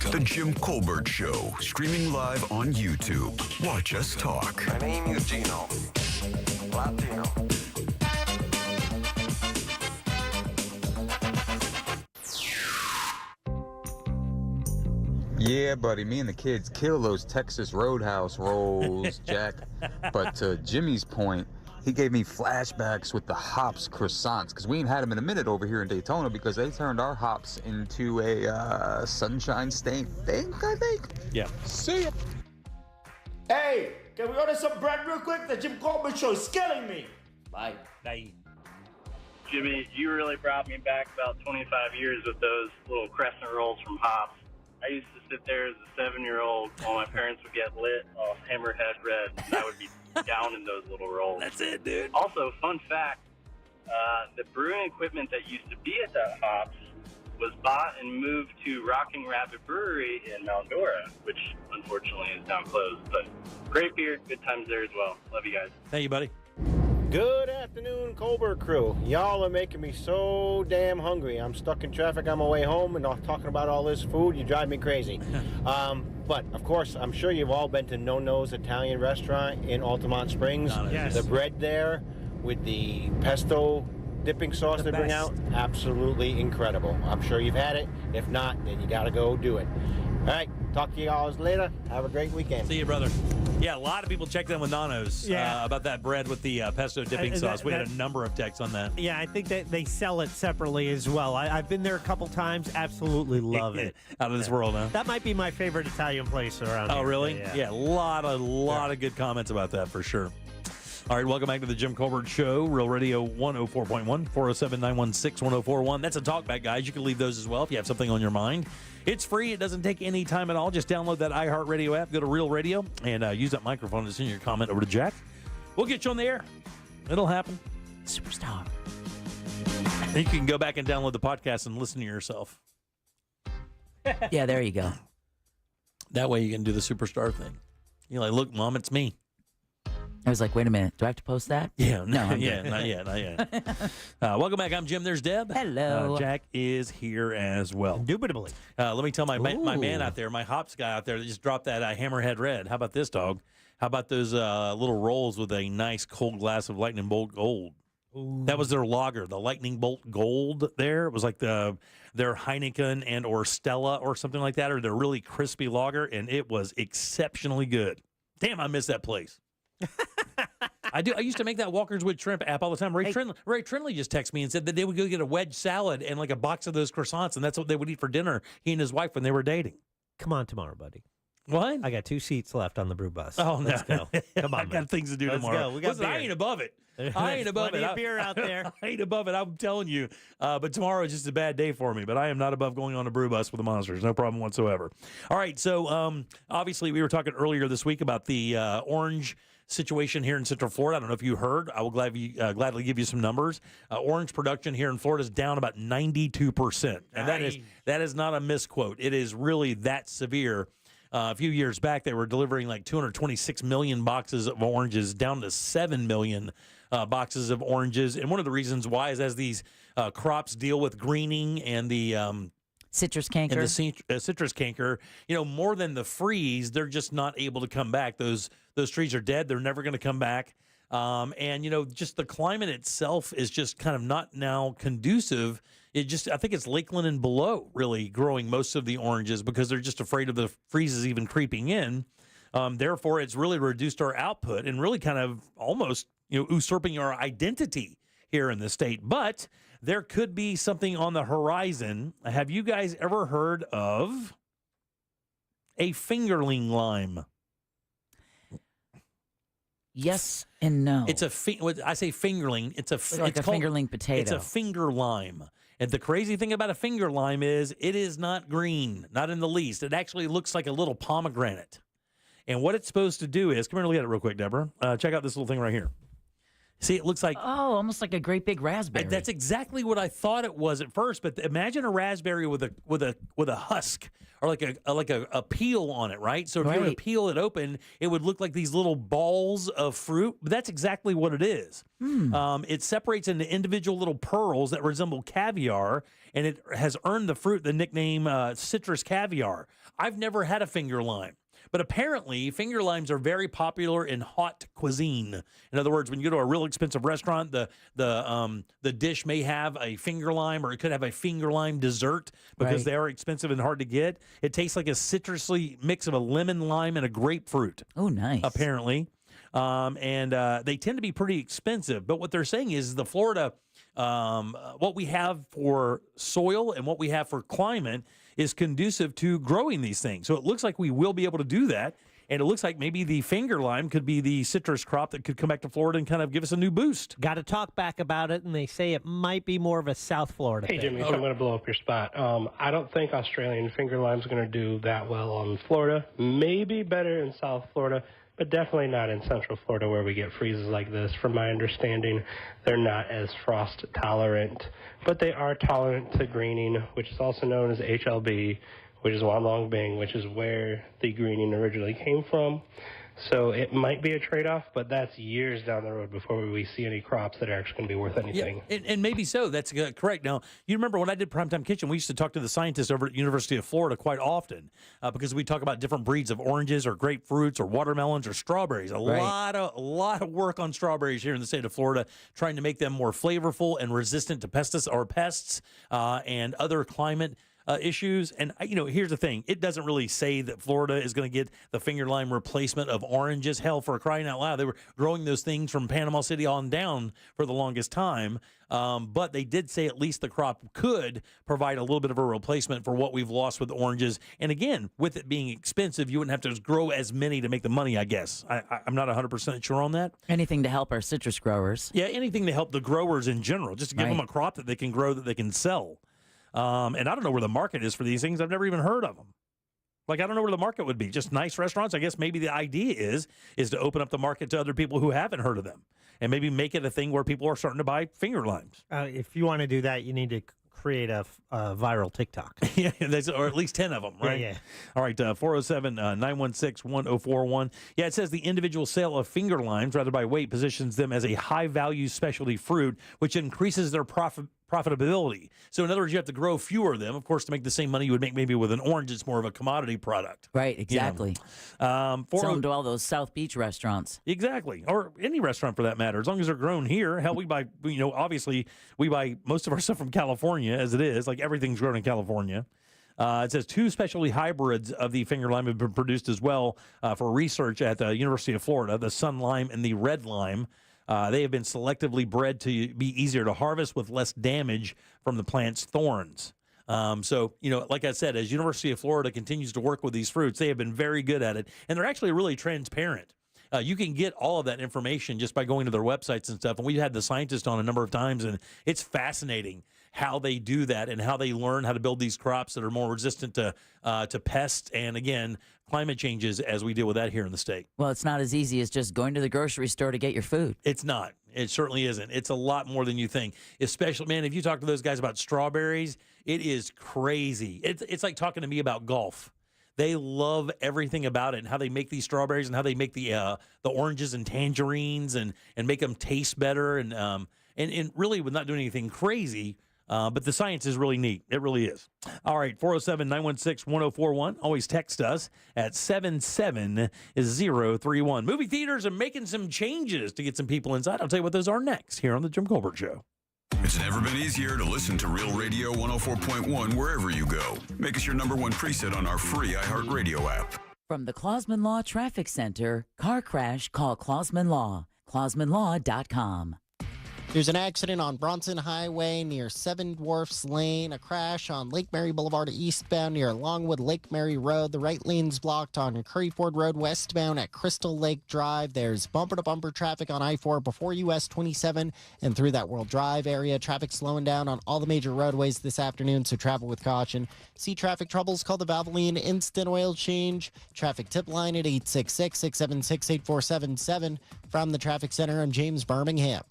The Jim Colbert Show, streaming live on YouTube. Watch us talk. My name is Gino. Latino. Yeah, buddy, me and the kids kill those Texas Roadhouse rolls, Jack. But to Jimmy's point, he gave me flashbacks with the hops croissants, because we ain't had them in a minute over here in Daytona because they turned our hops into a sunshine stain thing, I think. Yeah. See ya. Hey, can we order some bread real quick? The Jim Colbert Show is killing me. Bye. Bye. Jimmy, you really brought me back about 25 years with those little crescent rolls from Hops. I used to sit there as a 7-year-old while my parents would get lit off Hammerhead Red, and I would be down in those little rolls. That's it, dude. Also, fun fact, the brewing equipment that used to be at that Hops was bought and moved to Rocking Rabbit Brewery in Mount Dora, which unfortunately is now closed. But great beer, good times there as well. Love you guys. Thank you, buddy. Good afternoon, Colbert crew. Y'all are making me so damn hungry. I'm stuck in traffic on my way home and talking about all this food. You drive me crazy. But, of course, I'm sure you've all been to No No's Italian restaurant in Altamont Springs. Yes. The bread there with the pesto dipping sauce they bring out, absolutely incredible. I'm sure you've had it. If not, then you got to go do it. All right, talk to you all later. Have a great weekend. See you, brother. Yeah, a lot of people checked in with Nono's about that bread with the pesto dipping sauce. We had a number of texts on that. Yeah, I think that they sell it separately as well. I've been there a couple times. Absolutely love it. Out of this world, huh? That might be my favorite Italian place around here. Oh, really? Yeah, a lot of good comments about that for sure. All right, welcome back to the Jim Colbert Show, Real Radio 104.1, 407-916-1041. That's a talkback, guys. You can leave those as well if you have something on your mind. It's free. It doesn't take any time at all. Just download that iHeartRadio app, go to Real Radio, and use that microphone to send your comment over to Jack. We'll get you on the air. It'll happen. Superstar. You can go back and download the podcast and listen to yourself. Yeah, there you go. That way you can do the superstar thing. You're like, look, Mom, it's me. I was like, wait a minute. Do I have to post that? Yeah. No. Not yet. Welcome back. I'm Jim. There's Deb. Hello. Jack is here as well. Indubitably. Let me tell my man out there, my hops guy out there that just dropped that Hammerhead Red. How about this, dog? How about those little rolls with a nice cold glass of Lightning Bolt Gold? That was their lager, the Lightning Bolt Gold there. It was like their Heineken and or Stella or something like that, or their really crispy lager, and it was exceptionally good. Damn, I miss that place. I do. I used to make that Walker's with Shrimp app all the time. Ray Trinley just texted me and said that they would go get a wedge salad and like a box of those croissants, and that's what they would eat for dinner, he and his wife, when they were dating. Come on tomorrow, buddy. What? I got 2 seats left on the brew bus. Oh, no. Let's go. Come on, I got things to do tomorrow. Go. We got Listen, I ain't above it. I ain't above Plenty it. of beer out there. I ain't above it. I'm telling you. But tomorrow is just a bad day for me. But I am not above going on a brew bus with the Monsters. No problem whatsoever. All right. So obviously we were talking earlier this week about the orange situation here in Central Florida. I don't know if you heard. I will gladly give you some numbers. Orange production here in Florida is down about 92%. And that is not a misquote. It is really that severe. A few years back, they were delivering like 226 million boxes of oranges, down to 7 million boxes of oranges. And one of the reasons why is as these crops deal with greening and the citrus canker, citrus canker, more than the freeze, they're just not able to come back. Those trees are dead. They're never going to come back. And just the climate itself is just kind of not now conducive. I think it's Lakeland and below really growing most of the oranges because they're just afraid of the freezes even creeping in. Therefore, it's really reduced our output and really kind of almost, usurping our identity here in the state. But there could be something on the horizon. Have you guys ever heard of a fingerling lime? Yes and no. It's I say fingerling. It's like a fingerling potato. It's a finger lime. And the crazy thing about a finger lime is it is not green, not in the least. It actually looks like a little pomegranate. And what it's supposed to do is, come here and look at it real quick, Deborah. Check out this little thing right here. See, it looks like almost like a great big raspberry. That's exactly what I thought it was at first. But imagine a raspberry with a husk or like a peel on it, right? So if you were to peel it open, it would look like these little balls of fruit. But that's exactly what it is. It separates into individual little pearls that resemble caviar, and it has earned the fruit the nickname citrus caviar. I've never had a finger lime. But apparently, finger limes are very popular in hot cuisine. In other words, when you go to a real expensive restaurant, the dish may have a finger lime, or it could have a finger lime dessert because they are expensive and hard to get. It tastes like a citrusy mix of a lemon, lime, and a grapefruit. Oh, nice. Apparently. And they tend to be pretty expensive. But what they're saying is the Florida, what we have for soil and what we have for climate is conducive to growing these things. So it looks like we will be able to do that. And it looks like maybe the finger lime could be the citrus crop that could come back to Florida and kind of give us a new boost. Got to talk back about it, and they say it might be more of a South Florida thing. Jimmy, I'm going to blow up your spot. I don't think Australian finger lime's going to do that well on Florida. Maybe better in South Florida, but definitely not in Central Florida where we get freezes like this. From my understanding, they're not as frost tolerant, but they are tolerant to greening, which is also known as HLB, which is Wan Long Bing, which is where the greening originally came from. So it might be a trade-off, but that's years down the road before we see any crops that are actually going to be worth anything. Yeah, and maybe so. That's correct. Now, you remember when I did Primetime Kitchen, we used to talk to the scientists over at University of Florida quite often because we talk about different breeds of oranges or grapefruits or watermelons or strawberries. A lot of work on strawberries here in the state of Florida, trying to make them more flavorful and resistant to pests and other climate issues. And, here's the thing. It doesn't really say that Florida is going to get the finger lime replacement of oranges. Hell, for crying out loud, they were growing those things from Panama City on down for the longest time. But they did say at least the crop could provide a little bit of a replacement for what we've lost with oranges. And again, with it being expensive, you wouldn't have to grow as many to make the money, I guess. I'm not 100% sure on that. Anything to help our citrus growers. Yeah, anything to help the growers in general, just to give them a crop that they can grow, that they can sell. And I don't know where the market is for these things. I've never even heard of them. Like, I don't know where the market would be. Just nice restaurants. I guess maybe the idea is to open up the market to other people who haven't heard of them and maybe make it a thing where people are starting to buy finger limes. If you want to do that, you need to create a viral TikTok. Yeah, or at least 10 of them, right? Yeah. All right, 407-916-1041. Yeah, it says the individual sale of finger limes, rather by weight, positions them as a high-value specialty fruit, which increases their profitability. So in other words, you have to grow fewer of them, of course, to make the same money you would make maybe with an orange. It's more of a commodity product. Right, exactly. Sell them to all those South Beach restaurants. Exactly, or any restaurant for that matter, as long as they're grown here. Hell, we buy, obviously we buy most of our stuff from California as it is. Like everything's grown in California. It says 2 specialty hybrids of the finger lime have been produced as well for research at the University of Florida, the sun lime and the red lime. They have been selectively bred to be easier to harvest with less damage from the plant's thorns. So, like I said, as University of Florida continues to work with these fruits, they have been very good at it. And they're actually really transparent. You can get all of that information just by going to their websites and stuff. And we've had the scientists on a number of times, and it's fascinating how they do that and how they learn how to build these crops that are more resistant to pests and, again, climate changes as we deal with that here in the state. Well, it's not as easy as just going to the grocery store to get your food. It's not. It certainly isn't. It's a lot more than you think. Especially, man, if you talk to those guys about strawberries, it is crazy. It's like talking to me about golf. They love everything about it and how they make these strawberries and how they make the oranges and tangerines and make them taste better and really with not doing anything crazy. But the science is really neat. It really is. All right, 407-916-1041. Always text us at 77031. Movie theaters are making some changes to get some people inside. I'll tell you what those are next here on The Jim Colbert Show. It's never been easier to listen to Real Radio 104.1 wherever you go. Make us your number one preset on our free iHeartRadio app. From the Clausman Law Traffic Center, car crash, call Clausman Law. ClausmanLaw.com. There's an accident on Bronson Highway near Seven Dwarfs Lane, a crash on Lake Mary Boulevard eastbound near Longwood Lake Mary Road. The right lane's blocked on Curry Ford Road westbound at Crystal Lake Drive. There's bumper-to-bumper traffic on I-4 before US 27 and through that World Drive area. Traffic slowing down on all the major roadways this afternoon, so travel with caution. See traffic troubles, call the Valvoline Instant Oil Change. Traffic tip line at 866-676-8477. From the Traffic Center, I'm James Birmingham.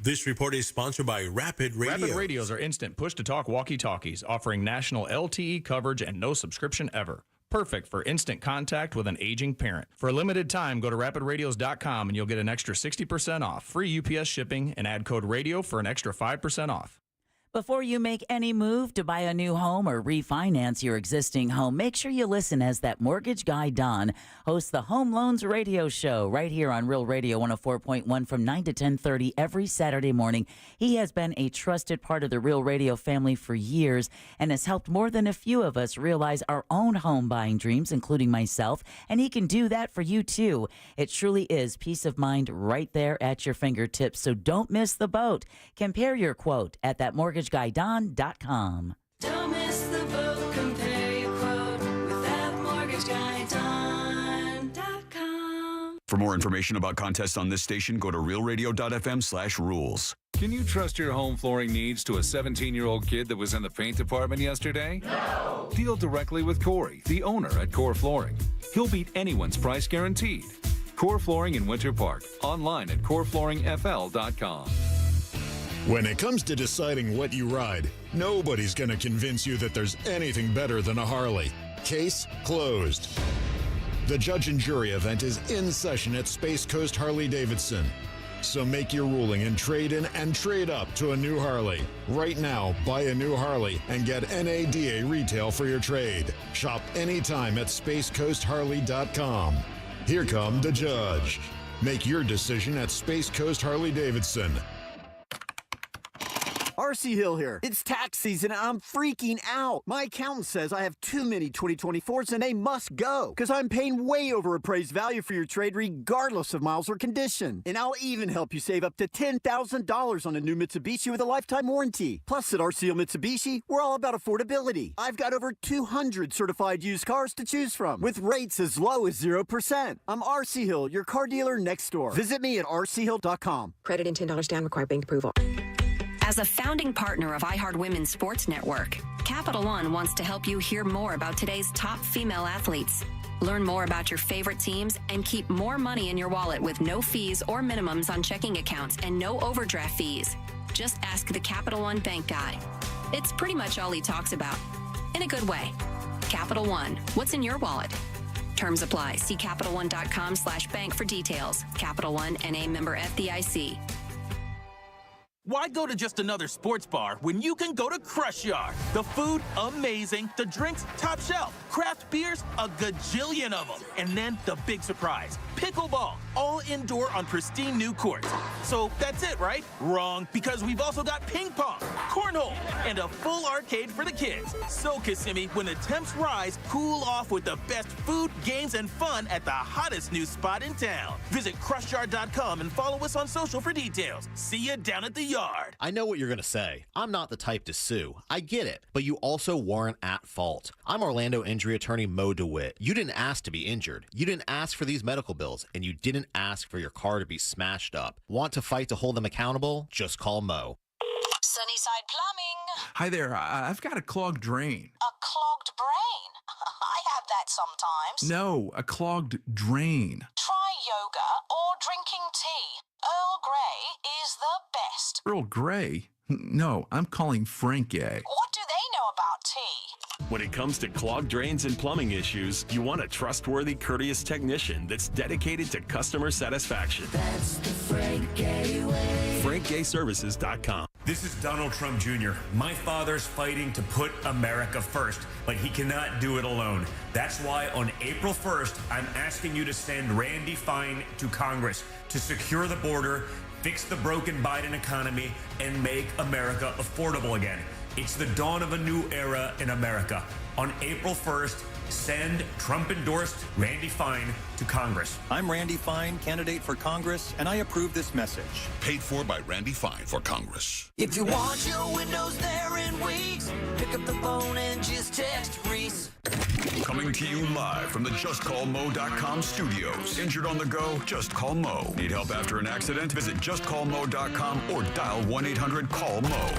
This report is sponsored by Rapid Radio. Rapid Radios are instant push-to-talk walkie-talkies, offering national LTE coverage and no subscription ever. Perfect for instant contact with an aging parent. For a limited time, go to rapidradios.com and you'll get an extra 60% off, free UPS shipping, and add code RADIO for an extra 5% off. Before you make any move to buy a new home or refinance your existing home, make sure you listen as that mortgage guy, Don, hosts the Home Loans Radio Show right here on Real Radio 104.1 from 9 to 10:30 every Saturday morning. He has been a trusted part of the Real Radio family for years and has helped more than a few of us realize our own home buying dreams, including myself, and he can do that for you too. It truly is peace of mind right there at your fingertips, so don't miss the boat. Compare your quote at thatmortgageguyDon.com. Don't miss the boat. Compare your quote with thatmortgageguyDon.com. For more information about contests on this station, go to realradio.fm/rules. Can you trust your home flooring needs to a 17-year-old kid that was in the paint department yesterday? No! Deal directly with Corey, the owner at Core Flooring. He'll beat anyone's price guaranteed. Core Flooring in Winter Park. Online at coreflooringfl.com. When it comes to deciding what you ride, nobody's going to convince you that there's anything better than a Harley. Case closed. The judge and jury event is in session at Space Coast Harley-Davidson. So make your ruling and trade in and trade up to a new Harley. Right now, buy a new Harley and get NADA retail for your trade. Shop anytime at SpaceCoastHarley.com. Here come the judge. Make your decision at Space Coast Harley-Davidson. RC Hill here. It's tax season and I'm freaking out. My accountant says I have too many 2024s and they must go because I'm paying way over appraised value for your trade regardless of miles or condition. And I'll even help you save up to $10,000 on a new Mitsubishi with a lifetime warranty. Plus at RC Hill Mitsubishi, we're all about affordability. I've got over 200 certified used cars to choose from with rates as low as 0%. I'm RC Hill, your car dealer next door. Visit me at rchill.com. Credit and $10 down, required bank approval. As a founding partner of iHeart Women's Sports Network, Capital One wants to help you hear more about today's top female athletes. Learn more about your favorite teams and keep more money in your wallet with no fees or minimums on checking accounts and no overdraft fees. Just ask the Capital One bank guy. It's pretty much all he talks about. In a good way. Capital One, what's in your wallet? Terms apply. See CapitalOne.com/bank for details. Capital One, NA member FDIC. Why go to just another sports bar when you can go to Crush Yard? The food, amazing. The drinks, top shelf. Craft beers, a gajillion of them. And then the big surprise, pickleball, all indoor on pristine new courts. So that's it, right? Wrong, because we've also got ping pong, cornhole, and a full arcade for the kids. So, Kissimmee, when the temps rise, cool off with the best food, games, and fun at the hottest new spot in town. Visit crushyard.com and follow us on social for details. See you down at the yard. I know what you're going to say. I'm not the type to sue. I get it. But you also weren't at fault. I'm Orlando injury attorney Mo DeWitt. You didn't ask to be injured. You didn't ask for these medical bills. And you didn't ask for your car to be smashed up. Want to fight to hold them accountable? Just call Mo. Sunnyside Plumbing. Hi there. I've got a clogged drain. A clogged brain? I have that sometimes. No, a clogged drain. Try yoga or drinking tea. Earl Grey is the best. Earl Grey? No, I'm calling Frank A. What do they know about tea? When it comes to clogged drains and plumbing issues, you want a trustworthy, courteous technician that's dedicated to customer satisfaction. That's the Frank Gay way. FrankGayServices.com. This is Donald Trump Jr. My father's fighting to put America first, but he cannot do it alone. That's why on April 1st, I'm asking you to send Randy Fine to Congress to secure the border, fix the broken Biden economy, and make America affordable again. It's the dawn of a new era in America. On April 1st, send Trump-endorsed Randy Fine to Congress. I'm Randy Fine, candidate for Congress, and I approve this message. Paid for by Randy Fine for Congress. If you want your windows there in weeks, pick up the phone and just text Reese. Coming to you live from the JustCallMo.com studios. Injured on the go? Just call Mo. Need help after an accident? Visit JustCallMo.com or dial 1-800-CALL-MO.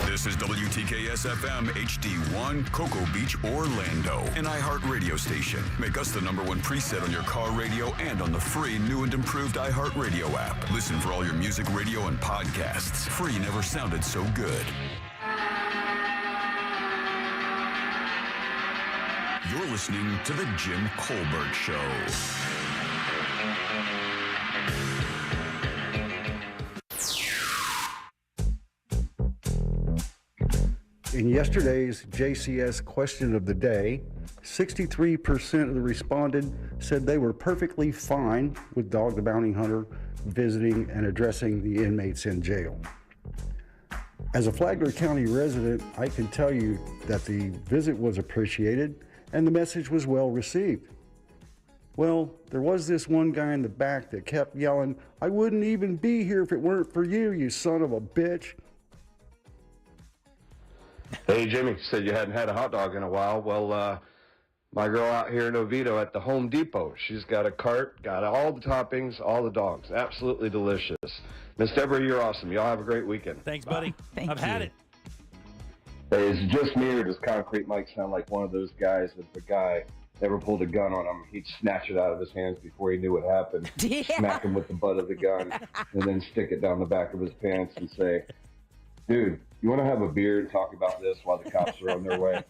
This is WTKS-FM HD1, Cocoa Beach, Orlando. An iHeart radio station. Make us the #1 preset on your car radio and on the free new and improved iHeart Radio app. Listen for all your music, radio, and podcasts. Free never sounded so good. You're listening to The Jim Colbert Show. In yesterday's JCS question of the day, 63% of the respondents said they were perfectly fine with Dog the Bounty Hunter visiting and addressing the inmates in jail. As a Flagler County resident, I can tell you that the visit was appreciated and the message was well received. Well, there was this one guy in the back that kept yelling, "I wouldn't even be here if it weren't for you, you son of a bitch." Hey, Jimmy, said you hadn't had a hot dog in a while. Well, my girl out here in Oviedo at the Home Depot, she's got a cart, got all the toppings, all the dogs. Absolutely delicious. Miss Deborah, you're awesome. Y'all have a great weekend. Thanks, buddy. I've had it. Hey, is it just me, or does Concrete Mike sound like one of those guys that the guy ever pulled a gun on him, he'd snatch it out of his hands before he knew what happened, smack him with the butt of the gun, and then stick it down the back of his pants and say, "Dude, you want to have a beer and talk about this while the cops are on their way?"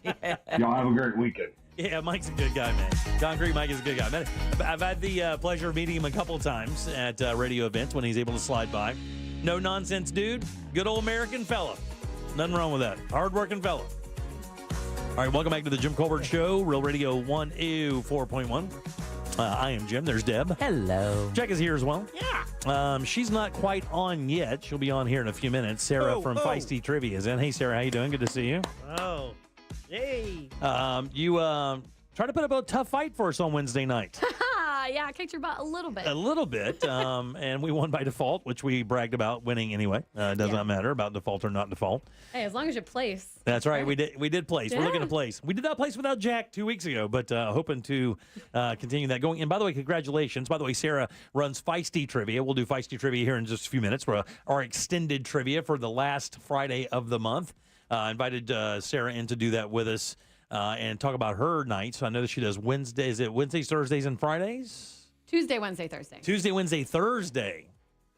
Y'all have a great weekend. Yeah, Mike's a good guy, man. Concrete Mike is a good guy. I've had the pleasure of meeting him a couple of times at radio events when he's able to slide by. No nonsense dude. Good old American fella. Nothing wrong with that. Hard-working fella. All right, welcome back to the Jim Colbert Show, Real Radio 104.1. I am Jim. There's Deb. Hello. Jack is here as well. Yeah. She's not quite on yet. She'll be on here in a few minutes. Sarah from Feisty Trivia is in. Hey, Sarah, how you doing? Good to see you. Oh, hey. You tried to put up a tough fight for us on Wednesday night. Yeah, I kicked your butt a little bit. A little bit, and we won by default, which we bragged about winning anyway. It does not matter about default or not default. Hey, as long as you place. That's right. We did place. Yeah. We're looking to place. We did not place without Jack 2 weeks ago, but hoping to continue that going. And by the way, congratulations. By the way, Sarah runs Feisty Trivia. We'll do Feisty Trivia here in just a few minutes for our extended trivia for the last Friday of the month. Invited Sarah in to do that with us. And talk about her nights. So I know that she does Wednesdays. Is it Wednesdays, Thursdays, and Fridays? Tuesday, Wednesday, Thursday. Tuesday, Wednesday, Thursday.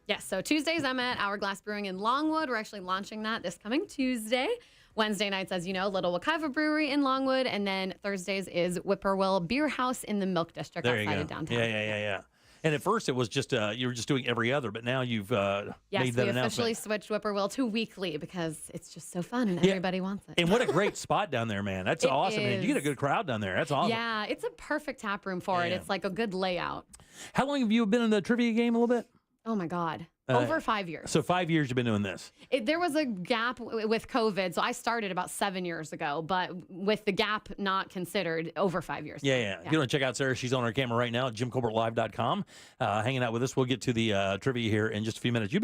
Yes, so Tuesdays I'm at Hourglass Brewing in Longwood. We're actually launching that this coming Tuesday. Wednesday nights, as you know, Little Wekiva Brewery in Longwood. And then Thursdays is Whippoorwill Beer House in the Milk District outside of downtown. Yeah. And at first, it was just you were just doing every other, but now you've made that Yes, we announcement. officially switched Whippoorwill to weekly because it's just so fun and everybody wants it. And what a great spot down there, man. That's awesome. Man. You get a is. good crowd down there. That's awesome. Yeah, it's a perfect tap room for it. Yeah. It's like a good layout. How long have you been in the trivia game a little bit? Oh my God. Over 5 years. So 5 years you've been doing this. There was a gap with COVID. So I started about 7 years ago, but with the gap not considered, over 5 years. Yeah. If you want to check out Sarah, she's on our camera right now at JimColbertLive.com, hanging out with us. We'll get to the trivia here in just a few minutes.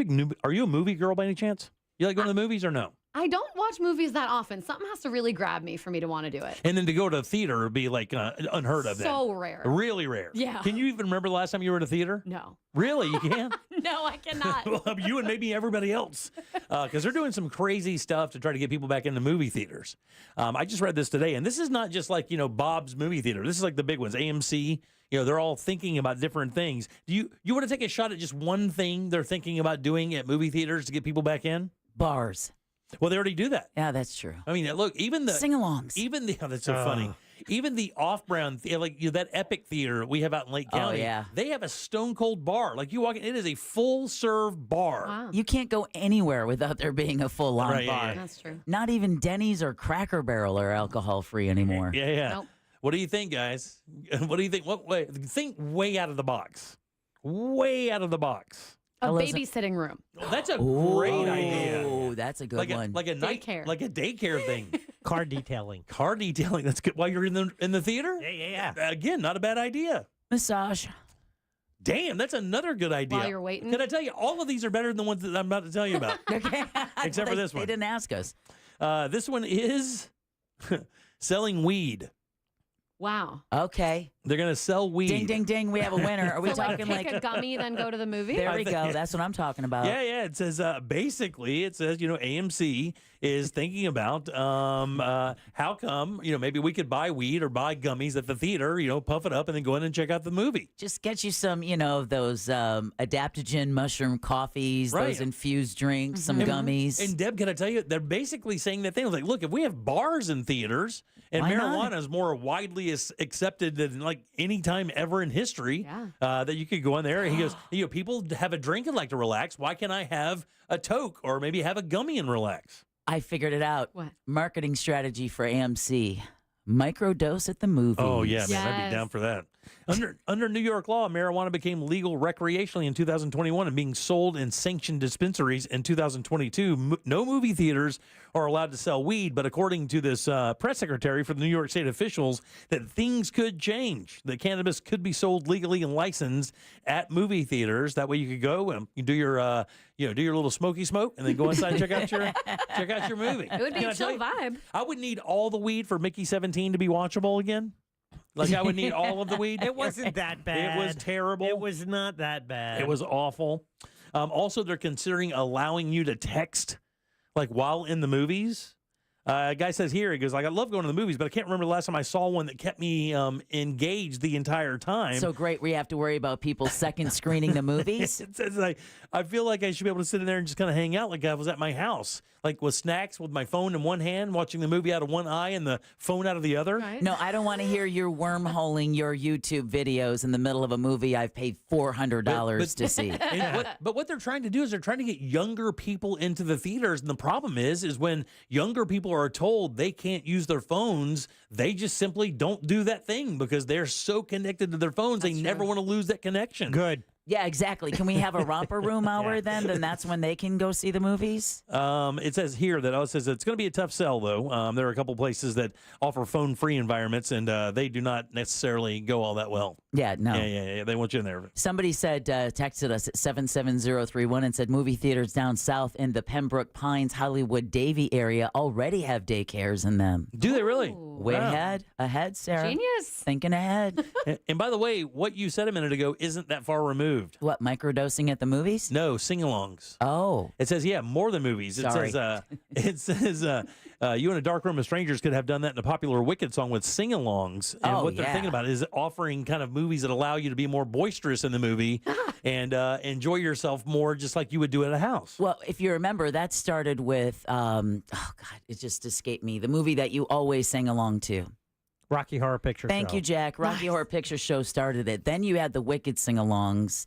Are you a movie girl by any chance? You like going to the movies or no? I don't watch movies that often. Something has to really grab me for me to want to do it. And then to go to a theater would be like unheard of. So then. rare. Really rare. Yeah. Can you even remember the last time you were at a theater? No. Really? You can't? No, I cannot. Well, you and maybe everybody else. Because they're doing some crazy stuff to try to get people back into movie theaters. I just read this today, and this is not just like, Bob's movie theater. This is like the big ones, AMC. They're all thinking about different things. Do you want to take a shot at just one thing they're thinking about doing at movie theaters to get people back in? Bars. Well, they already do that. Yeah, that's true. I mean, look, even the sing-alongs. That's so funny. Even the off-brand, that Epic Theater we have out in Lake County. Oh, yeah. They have a stone cold bar. Like you walk in, it is a full-serve bar. Wow. You can't go anywhere without there being a full-on Right, bar. yeah. That's true. Not even Denny's or Cracker Barrel are alcohol-free anymore. Yeah. Nope. What do you think, guys? What do you think? Think way out of the box. Way out of the box. A Hello, babysitting room. Oh, that's a great idea. Oh, that's a good one. Like a Daycare. like a daycare thing. Car detailing. Car detailing. That's good. While you're in the theater. Yeah. Again, not a bad idea. Massage. Damn, that's another good idea. While you're waiting. Can I tell you, all of these are better than the ones that I'm about to tell you about. Okay. Except for this They one. didn't ask us. This one is selling weed. Wow. Okay. They're going to sell weed. Ding, ding, ding. We have a winner. Are we So talking pick a gummy, then go to the movie? There we go. That's what I'm talking about. Yeah. It says basically, AMC is thinking about how come maybe we could buy weed or buy gummies at the theater, puff it up and then go in and check out the movie. Just get you some, those adaptogen mushroom coffees, Right. those infused drinks, some gummies. And Deb, can I tell you, they're basically saying that thing. Like, look, if we have bars in theaters and Why marijuana not? is more widely accepted than like any time ever in history, that you could go in there. And he goes, people have a drink and like to relax. Why can't I have a toke or maybe have a gummy and relax? I figured it out. What? Marketing strategy for AMC. Microdose at the movies. Oh, yeah, man, I'd Yes. be down for that. Under New York law, marijuana became legal recreationally in 2021 and being sold in sanctioned dispensaries in 2022. No movie theaters are allowed to sell weed, but according to this press secretary for the New York State officials, that things could change. That cannabis could be sold legally and licensed at movie theaters. That way, you could go and you do your do your little smoky smoke, and then go inside and check out your movie. It would be Can I a tell chill you, vibe. I would need all the weed for Mickey 17 to be watchable again. Like I would need all of the weed. It wasn't that bad. It was terrible. It was not that bad. It was awful. Also, they're considering allowing you to text, like while in the movies. A guy says here, he goes, like, I love going to the movies, but I can't remember the last time I saw one that kept me engaged the entire time. So great, we have to worry about people second screening the movies. It says, like, I feel like I should be able to sit in there and just kind of hang out like I was at my house, like with snacks, with my phone in one hand, watching the movie out of one eye and the phone out of the other. Right. No, I don't want to hear your wormholing your YouTube videos in the middle of a movie I've paid $400 to see. But what they're trying to do is they're trying to get younger people into the theaters. And the problem is when younger people are told they can't use their phones, they just simply don't do that thing because they're so connected to their phones. They never want to lose that connection. Good. Yeah, exactly. Can we have a romper room hour then? Then that's when they can go see the movies? It says here that it's going to be a tough sell, though. There are a couple places that offer phone-free environments, and they do not necessarily go all that well. Yeah, no. Yeah. They want you in there. Somebody said, texted us at 77031 and said movie theaters down south in the Pembroke Pines, Hollywood, Davie area already have daycares in them. Do they really? Way Wow. ahead, Sarah. Genius. Thinking ahead. And by the way, what you said a minute ago isn't that far removed. What, microdosing at the movies? No, sing-alongs. Oh. It says, more than movies. Sorry. It says, you in a dark room of strangers could have done that in a popular Wicked song with sing-alongs. And Oh, what they're yeah. thinking about is offering kind of movies that allow you to be more boisterous in the movie and enjoy yourself more just like you would do at a house. Well, if you remember, that started with, oh, God, it just escaped me. The movie that you always sang along to. Rocky Horror Picture Show. Thank you, Jack. Rocky Horror Picture Show started it. Then you had the Wicked sing-alongs.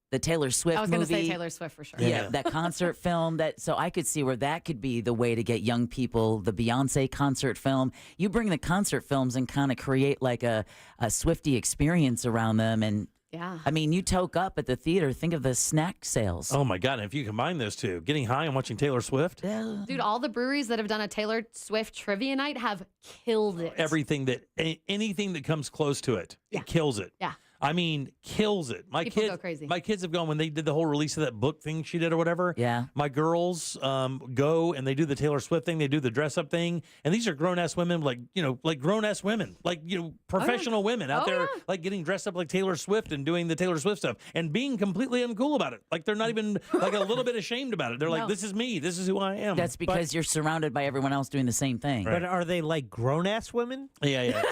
The Taylor Swift movie. I was going to say Taylor Swift for sure. Yeah, that concert film. So I could see where that could be the way to get young people. The Beyonce concert film. You bring the concert films and kind of create like a Swiftie experience around them. And yeah, I mean, you toke up at the theater. Think of the snack sales. Oh my God! And if you combine those two, getting high and watching Taylor Swift, dude, all the breweries that have done a Taylor Swift trivia night have killed it. anything that comes close to it, it kills it. Yeah. I mean, kills it. People go crazy. My kids have gone when they did the whole release of that book thing she did or whatever. Yeah. My girls go and they do the Taylor Swift thing. They do the dress up thing. And these are grown ass women, like grown ass women, professional women out there, like getting dressed up like Taylor Swift and doing the Taylor Swift stuff and being completely uncool about it. Like they're not even like a little bit ashamed about it. They're like, this is me. This is who I am. That's because you're surrounded by everyone else doing the same thing. But are they like grown ass women? Yeah.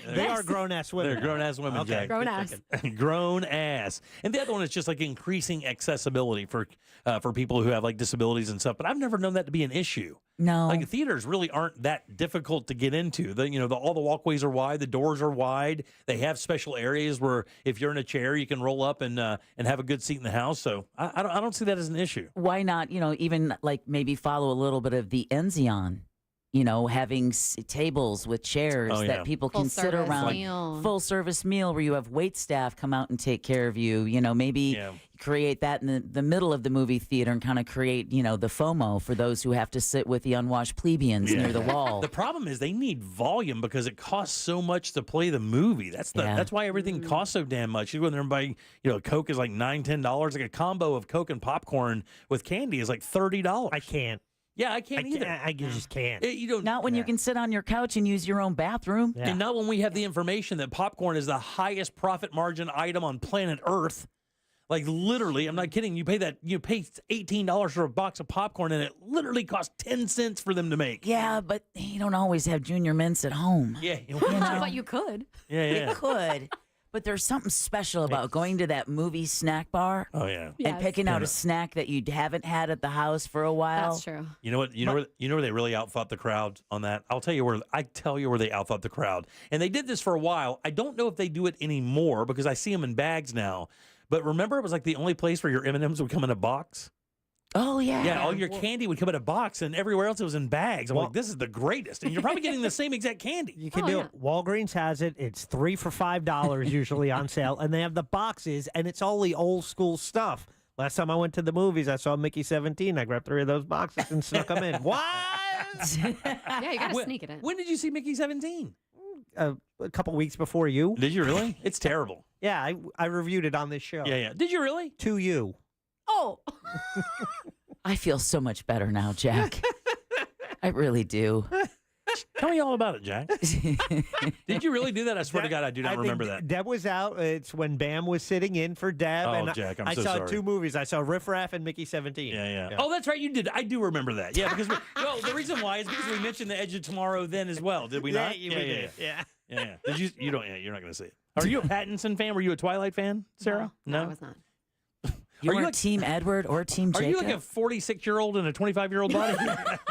They are grown ass women. They're grown ass women, Okay. Jack. Grown ass. Grown ass. And the other one is just like increasing accessibility for people who have like disabilities and stuff. But I've never known that to be an issue. No. Like theaters really aren't that difficult to get into. All the walkways are wide, the doors are wide. They have special areas where if you're in a chair, you can roll up and have a good seat in the house. So I don't see that as an issue. Why not, even like maybe follow a little bit of the Enzion? Having tables with chairs that people can sit around. Full service meal where you have wait staff come out and take care of you. Maybe create that in the middle of the movie theater and kind of create, the FOMO for those who have to sit with the unwashed plebeians near the wall. The problem is they need volume because it costs so much to play the movie. That's why everything costs so damn much. You go in there and buy, Coke is like $9, $10. Like a combo of Coke and popcorn with candy is like $30. I can't. Yeah, I can't either. I just can't. Not when you can sit on your couch and use your own bathroom. And not when we have the information that popcorn is the highest profit margin item on planet Earth. Like literally, I'm not kidding. You pay $18 for a box of popcorn, and it literally costs 10 cents for them to make. Yeah, but you don't always have Junior Mints at home. Yeah, but you could. Yeah. You could. But there's something special about going to that movie snack bar. Oh yeah, and picking out a snack that you haven't had at the house for a while. That's true. You know what? You know where they really outthought the crowd on that. I'll tell you where. I tell you where they outthought the crowd, and they did this for a while. I don't know if they do it anymore because I see them in bags now. But remember, it was like the only place where your M&Ms would come in a box. Oh, yeah. Yeah, all your candy would come in a box, and everywhere else it was in bags. I'm like, this is the greatest. And you're probably getting the same exact candy. You can do it. Walgreens has it. It's 3 for $5 usually on sale. And they have the boxes, and it's all the old school stuff. Last time I went to the movies, I saw Mickey 17. I grabbed 3 of those boxes and snuck them in. What? Yeah, you got to sneak it in. When did you see Mickey 17? A couple weeks before you. Did you really? It's terrible. Yeah, I reviewed it on this show. Yeah. Did you really? To you. Oh. I feel so much better now, Jack. I really do. Tell me all about it, Jack. Did you really do that? I swear to God, I do not remember that. Deb was out. It's when Bam was sitting in for Deb. Oh, and Jack, I so saw sorry. 2 movies. I saw Riff Raff and Mickey 17. Yeah. Oh, that's right. You did. I do remember that. Yeah, because the reason why is because we mentioned The Edge of Tomorrow then as well. Did we not? Yeah. Did you? You don't. Yeah, you're not going to see it. Are you a Pattinson fan? Were you a Twilight fan, Sarah? No, I was not. You weren't Team Edward or Team Jacob? Are you like a 46-year-old in a 25-year-old body?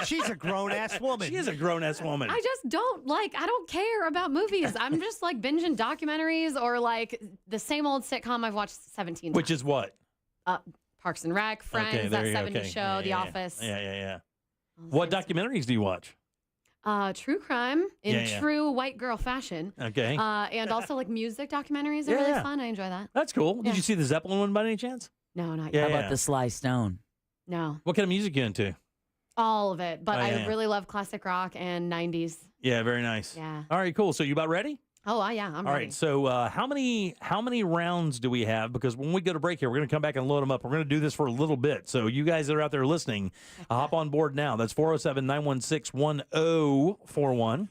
She's a grown-ass woman. She is a grown-ass woman. I just I don't care about movies. I'm just like binging documentaries or like the same old sitcom I've watched 17 times. Which is what? Parks and Rec, Friends, that 70s show, The Office. Yeah. What documentaries do you watch? True crime in true white girl fashion. Okay. And also like music documentaries are really fun. I enjoy that. That's cool. Did you see the Zeppelin one by any chance? No, not How yet. about the Sly Stone? No. What kind of music you into? All of it. But I really love classic rock and 90s. Yeah, very nice. Yeah. All right, cool. So you about ready? Oh, yeah, I'm ready. All right, so how many rounds do we have? Because when we go to break here, we're going to come back and load them up. We're going to do this for a little bit. So you guys that are out there listening, hop on board now. That's 407-916-1041.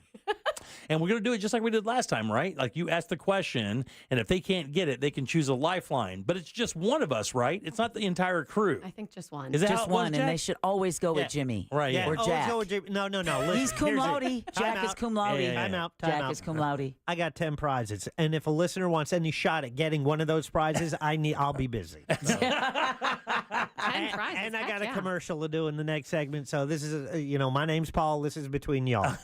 And we're going to do it just like we did last time, right? Like you ask the question, and if they can't get it, they can choose a lifeline. But it's just one of us, right? It's not the entire crew. I think just one. Is that just how it was, one, and Jack? they should always go with Jimmy. Right, yeah. Or Jack. Always go with Jimmy. No. Listen, He's cum here's laude. it. Jack Time is out. cum laude. Time out. Jack is cum laude. I got 10 prizes, and if a listener wants any shot at getting one of those prizes, I'll be busy. 10 prizes. And I got heck a commercial to do in the next segment. So this is, my name's Paul. This is between y'all. All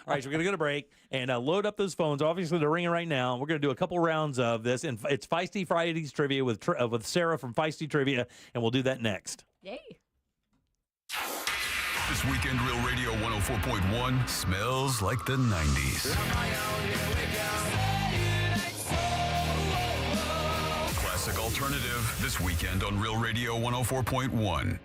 right, so we're going to go to break and load up those phones. Obviously, they're ringing right now. We're going to do a couple rounds of this. And it's Feisty Fridays Trivia with Sarah from Feisty Trivia, and we'll do that next. Yay. This weekend, Real Radio 104.1 smells like the 90s. Classic alternative this weekend on Real Radio 104.1.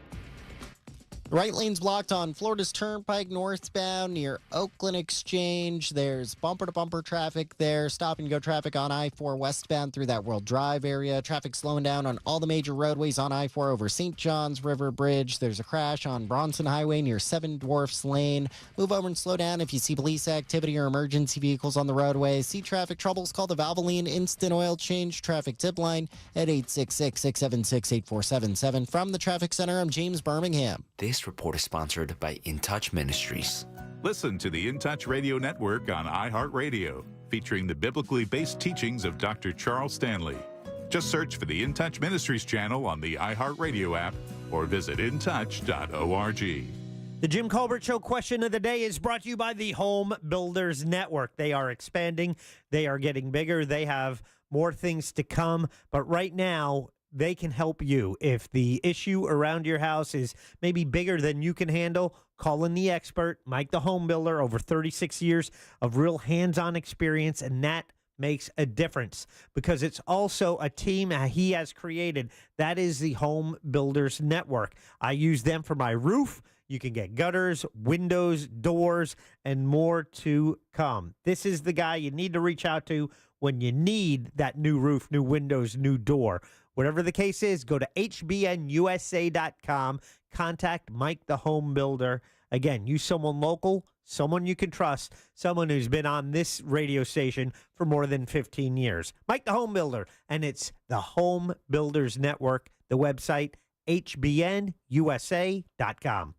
Right lane's blocked on Florida's Turnpike northbound near Oakland Exchange. There's bumper-to-bumper traffic there. Stop-and-go traffic on I-4 westbound through that World Drive area. Traffic slowing down on all the major roadways on I-4 over St. John's River Bridge. There's a crash on Bronson Highway near Seven Dwarfs Lane. Move over and slow down if you see police activity or emergency vehicles on the roadway. See traffic troubles, call the Valvoline Instant Oil Change Traffic Tip Line at 866-676-8477. From the Traffic Center, I'm James Birmingham. This report is sponsored by In Touch Ministries. Listen to the In Touch Radio Network on iHeartRadio, featuring the biblically based teachings of Dr. Charles Stanley. Just search for the In Touch Ministries channel on the iHeartRadio app or visit intouch.org. The Jim Colbert Show question of the day is brought to you by the Home Builders Network. They are expanding. They are getting bigger. They have more things to come. But right now, they can help you. If the issue around your house is maybe bigger than you can handle, call in the expert, Mike the Home Builder, over 36 years of real hands-on experience, and that makes a difference because it's also a team he has created. That is the Home Builders Network. I use them for my roof. You can get gutters, windows, doors, and more to come. This is the guy you need to reach out to when you need that new roof, new windows, new door. Whatever the case is, go to hbnusa.com. Contact Mike the Home Builder. Again, use someone local, someone you can trust, someone who's been on this radio station for more than 15 years. Mike the Home Builder, and it's the Home Builders Network, the website, hbnusa.com.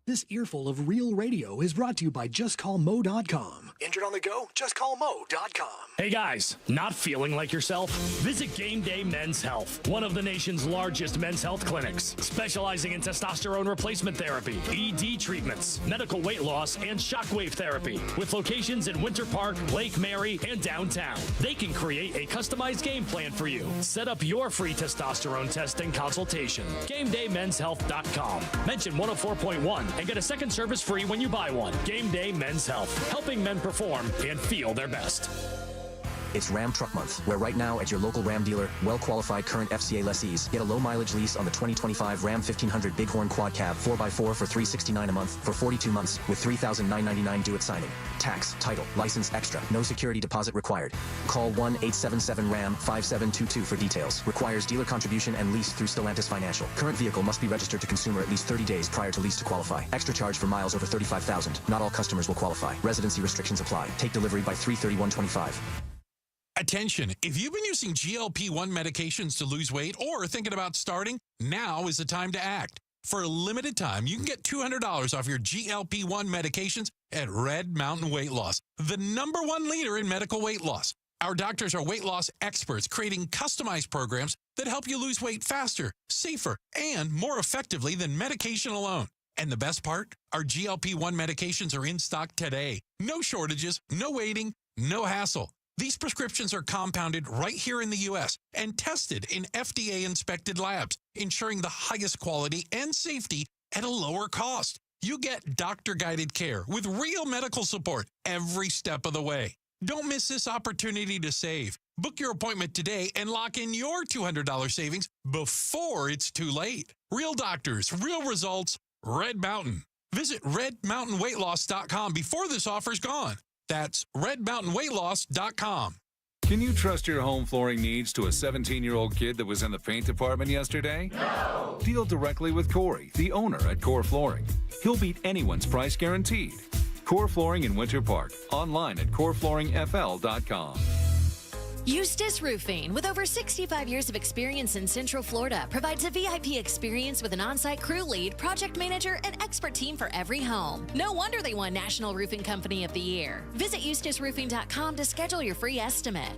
This earful of real radio is brought to you by JustCallMo.com. Injured on the go? JustCallMo.com. Hey guys, not feeling like yourself? Visit Game Day Men's Health, one of the nation's largest men's health clinics, specializing in testosterone replacement therapy, ED treatments, medical weight loss, and shockwave therapy, with locations in Winter Park, Lake Mary, and downtown. They can create a customized game plan for you. Set up your free testosterone test and consultation. GameDayMen'sHealth.com. Mention 104.1 and get a second service free when you buy one. Game Day Men's Health, helping men perform and feel their best. It's Ram Truck Month, where right now at your local Ram dealer, well-qualified current FCA lessees get a low-mileage lease on the 2025 Ram 1500 Bighorn Quad Cab 4x4 for $369 a month for 42 months with $3,999 due at signing. Tax, title, license extra, no security deposit required. Call 1-877-RAM-5722 for details. Requires dealer contribution and lease through Stellantis Financial. Current vehicle must be registered to consumer at least 30 days prior to lease to qualify. Extra charge for miles over 35,000. Not all customers will qualify. Residency restrictions apply. Take delivery by 3/31/25. Attention, if you've been using GLP-1 medications to lose weight or thinking about starting, now is the time to act. For a limited time, you can get $200 off your GLP-1 medications at Red Mountain Weight Loss, the #1 leader in medical weight loss. Our doctors are weight loss experts creating customized programs that help you lose weight faster, safer, and more effectively than medication alone. And the best part? Our GLP-1 medications are in stock today. No shortages, no waiting, no hassle. These prescriptions are compounded right here in the U.S. and tested in FDA-inspected labs, ensuring the highest quality and safety at a lower cost. You get doctor-guided care with real medical support every step of the way. Don't miss this opportunity to save. Book your appointment today and lock in your $200 savings before it's too late. Real doctors, real results, Red Mountain. Visit redmountainweightloss.com before this offer's gone. That's redmountainweightloss.com. Can you trust your home flooring needs to a 17-year-old kid that was in the paint department yesterday? No! Deal directly with Corey, the owner at Core Flooring. He'll beat anyone's price guaranteed. Core Flooring in Winter Park. Online at coreflooringfl.com. Eustis Roofing, with over 65 years of experience in Central Florida, provides a VIP experience with an on-site crew lead, project manager, and expert team for every home. No wonder they won National Roofing Company of the Year. Visit eustisroofing.com to schedule your free estimate.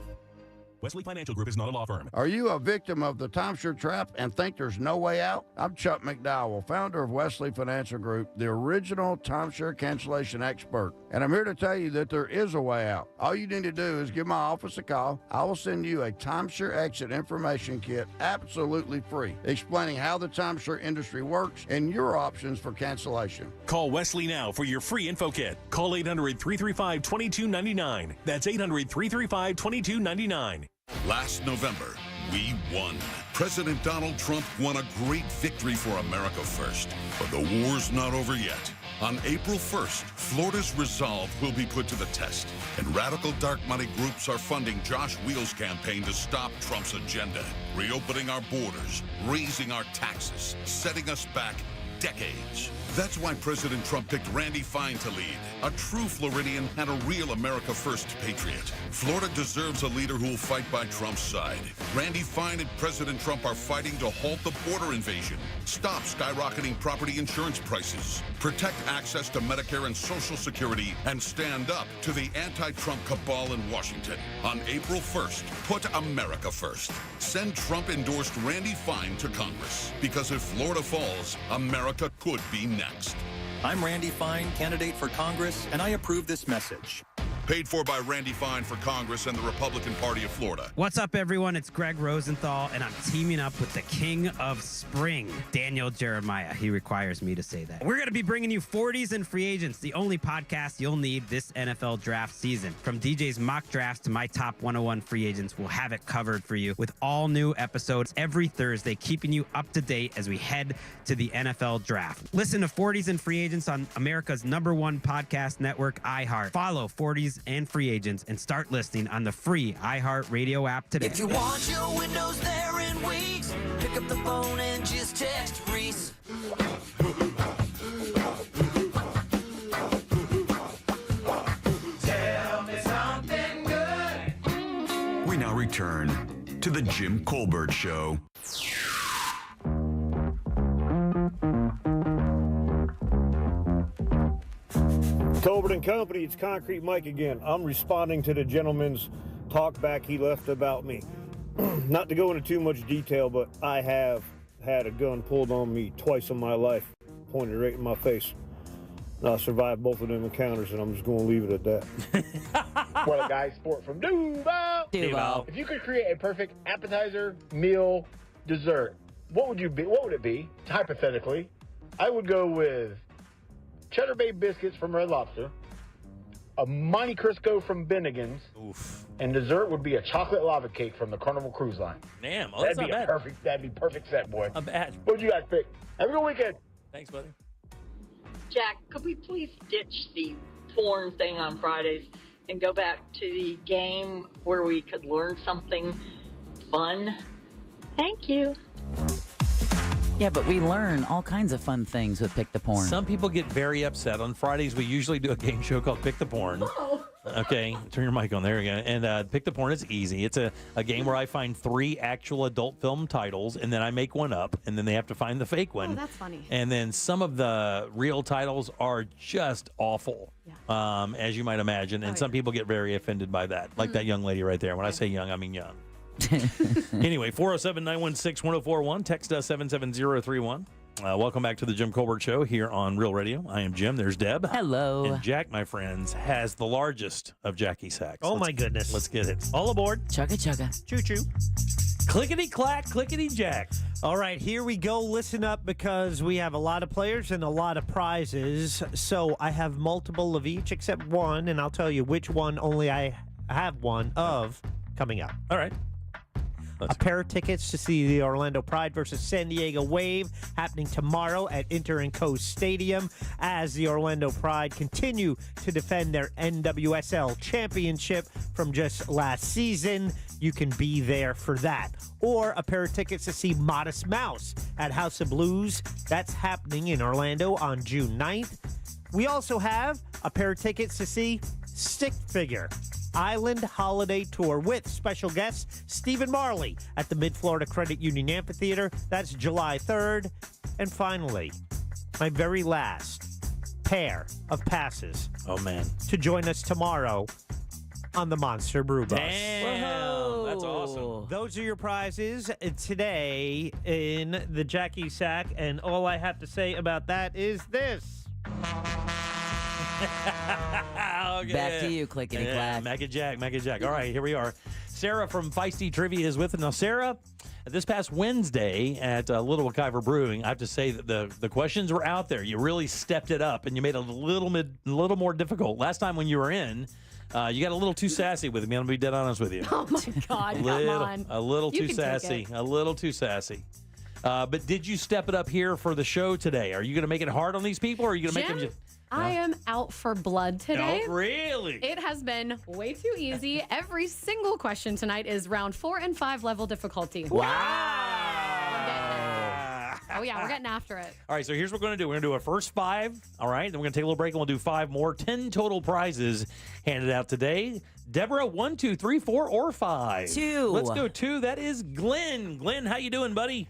Wesley Financial Group is not a law firm. Are you a victim of the timeshare trap and think there's no way out? I'm Chuck McDowell, founder of Wesley Financial Group, the original timeshare cancellation expert. And I'm here to tell you that there is a way out. All you need to do is give my office a call. I will send you a timeshare exit information kit absolutely free, explaining how the timeshare industry works and your options for cancellation. Call Wesley now for your free info kit. Call 800-335-2299. That's 800-335-2299. Last November, we won. President Donald Trump won a great victory for America First. But the war's not over yet. On April 1st, Florida's resolve will be put to the test, and radical dark money groups are funding Josh Wheel's campaign to stop Trump's agenda, reopening our borders, raising our taxes, setting us back decades. That's why President Trump picked Randy Fine to lead, a true Floridian and a real America First patriot. Florida deserves a leader who will fight by Trump's side. Randy Fine and President Trump are fighting to halt the border invasion, stop skyrocketing property insurance prices, protect access to Medicare and Social Security, and stand up to the anti-Trump cabal in Washington. On April 1st, put America first. Send Trump-endorsed Randy Fine to Congress, because if Florida falls, America could be next. I'm Randy Fine, candidate for Congress, and I approve this message. Paid for by Randy Fine for Congress and the Republican Party of Florida. What's up, everyone? It's Greg Rosenthal, and I'm teaming up with the king of spring, Daniel Jeremiah. He requires me to say that. We're going to be bringing you 40s and Free Agents, the only podcast you'll need this NFL draft season. From DJ's mock drafts to my top 101 free agents, we'll have it covered for you with all new episodes every Thursday, keeping you up to date as we head to the NFL draft. Listen to 40s and Free Agents on America's #1 podcast network, iHeart. Follow 40s and Free Agents and start listening on the free iHeart Radio app today. If you want your windows there in weeks, pick up the phone and just text Reese. Tell me something good. We now return to the Jim Colbert Show. Colbert and Company, it's Concrete Mike again. I'm responding to the gentleman's talk back he left about me. Not to go into too much detail, but I have had a gun pulled on me twice in my life, pointed right in my face. And I survived both of them encounters, and I'm just going to leave it at that. For the guy sport from Duval. If you could create a perfect appetizer, meal, dessert, what would it be? Hypothetically, I would go with Cheddar Bay biscuits from Red Lobster, a Monte Cristo from Bennigan's, and dessert would be a chocolate lava cake from the Carnival Cruise Line. Damn, that's not bad. That'd be perfect set, boy. Not bad. What would you guys pick? Have a good weekend. Thanks, buddy. Jack, could we please ditch the porn thing on Fridays and go back to the game where we could learn something fun? Thank you. Yeah, but we learn all kinds of fun things with Pick the Porn. Some people get very upset. On Fridays, we usually do a game show called Pick the Porn. Okay, turn your mic on. There we go. And Pick the Porn is easy. It's a game where I find 3 actual adult film titles, and then I make one up, and then they have to find the fake one. Oh, that's funny. And then some of the real titles are just awful, as you might imagine. And some people get very offended by that, like that young lady right there. When I say young, I mean young. Anyway, 407-916-1041. Text us 77031. Welcome back to the Jim Colbert Show here on Real Radio. I am Jim. There's Deb. Hello. And Jack, my friends, has the largest of Jackie sacks. Oh, my goodness. Let's get it. All aboard. Chugga chugga. Choo-choo. Clickety-clack, clickety-jack. All right, here we go. Listen up, because we have a lot of players and a lot of prizes. So I have multiple of each except one, and I'll tell you which one only I have one of coming up. All right. A pair of tickets to see the Orlando Pride versus San Diego Wave happening tomorrow at Inter & Co Stadium as the Orlando Pride continue to defend their NWSL championship from just last season. You can be there for that. Or a pair of tickets to see Modest Mouse at House of Blues. That's happening in Orlando on June 9th. We also have a pair of tickets to see Stick Figure Island Holiday Tour with special guest Stephen Marley at the Mid-Florida Credit Union Amphitheater. That's July 3rd. And finally, my very last pair of passes. Oh, man. To join us tomorrow on the Monster Brew Bus. Damn, that's awesome. Those are your prizes today in the Jackie Sack, and all I have to say about that is this. Okay. Back to you, clickety clack. Mac and Jack. All right, here we are. Sarah from Feisty Trivia is with us. Now, Sarah, this past Wednesday at Little McIver Brewing, I have to say that the questions were out there. You really stepped it up, and you made it a little more difficult. Last time when you were in, you got a little too sassy with me. I'm going to be dead honest with you. Oh, my God. Come on. A little You too can sassy. take it. A little too sassy. But did you step it up here for the show today? Are you going to make it hard on these people, or are you going to make them just... I am out for blood today. Oh, really? It has been way too easy. Every single question tonight is round 4 and 5 level difficulty. Wow. Oh, yeah, we're getting after it. All right, so here's what we're going to do. We're going to do a first 5, all right? Then we're going to take a little break, and we'll do 5 more. 10 total prizes handed out today. Deborah, 1, 2, 3, 4, or 5? 2. Let's go 2. That is Glenn. Glenn, how you doing, buddy?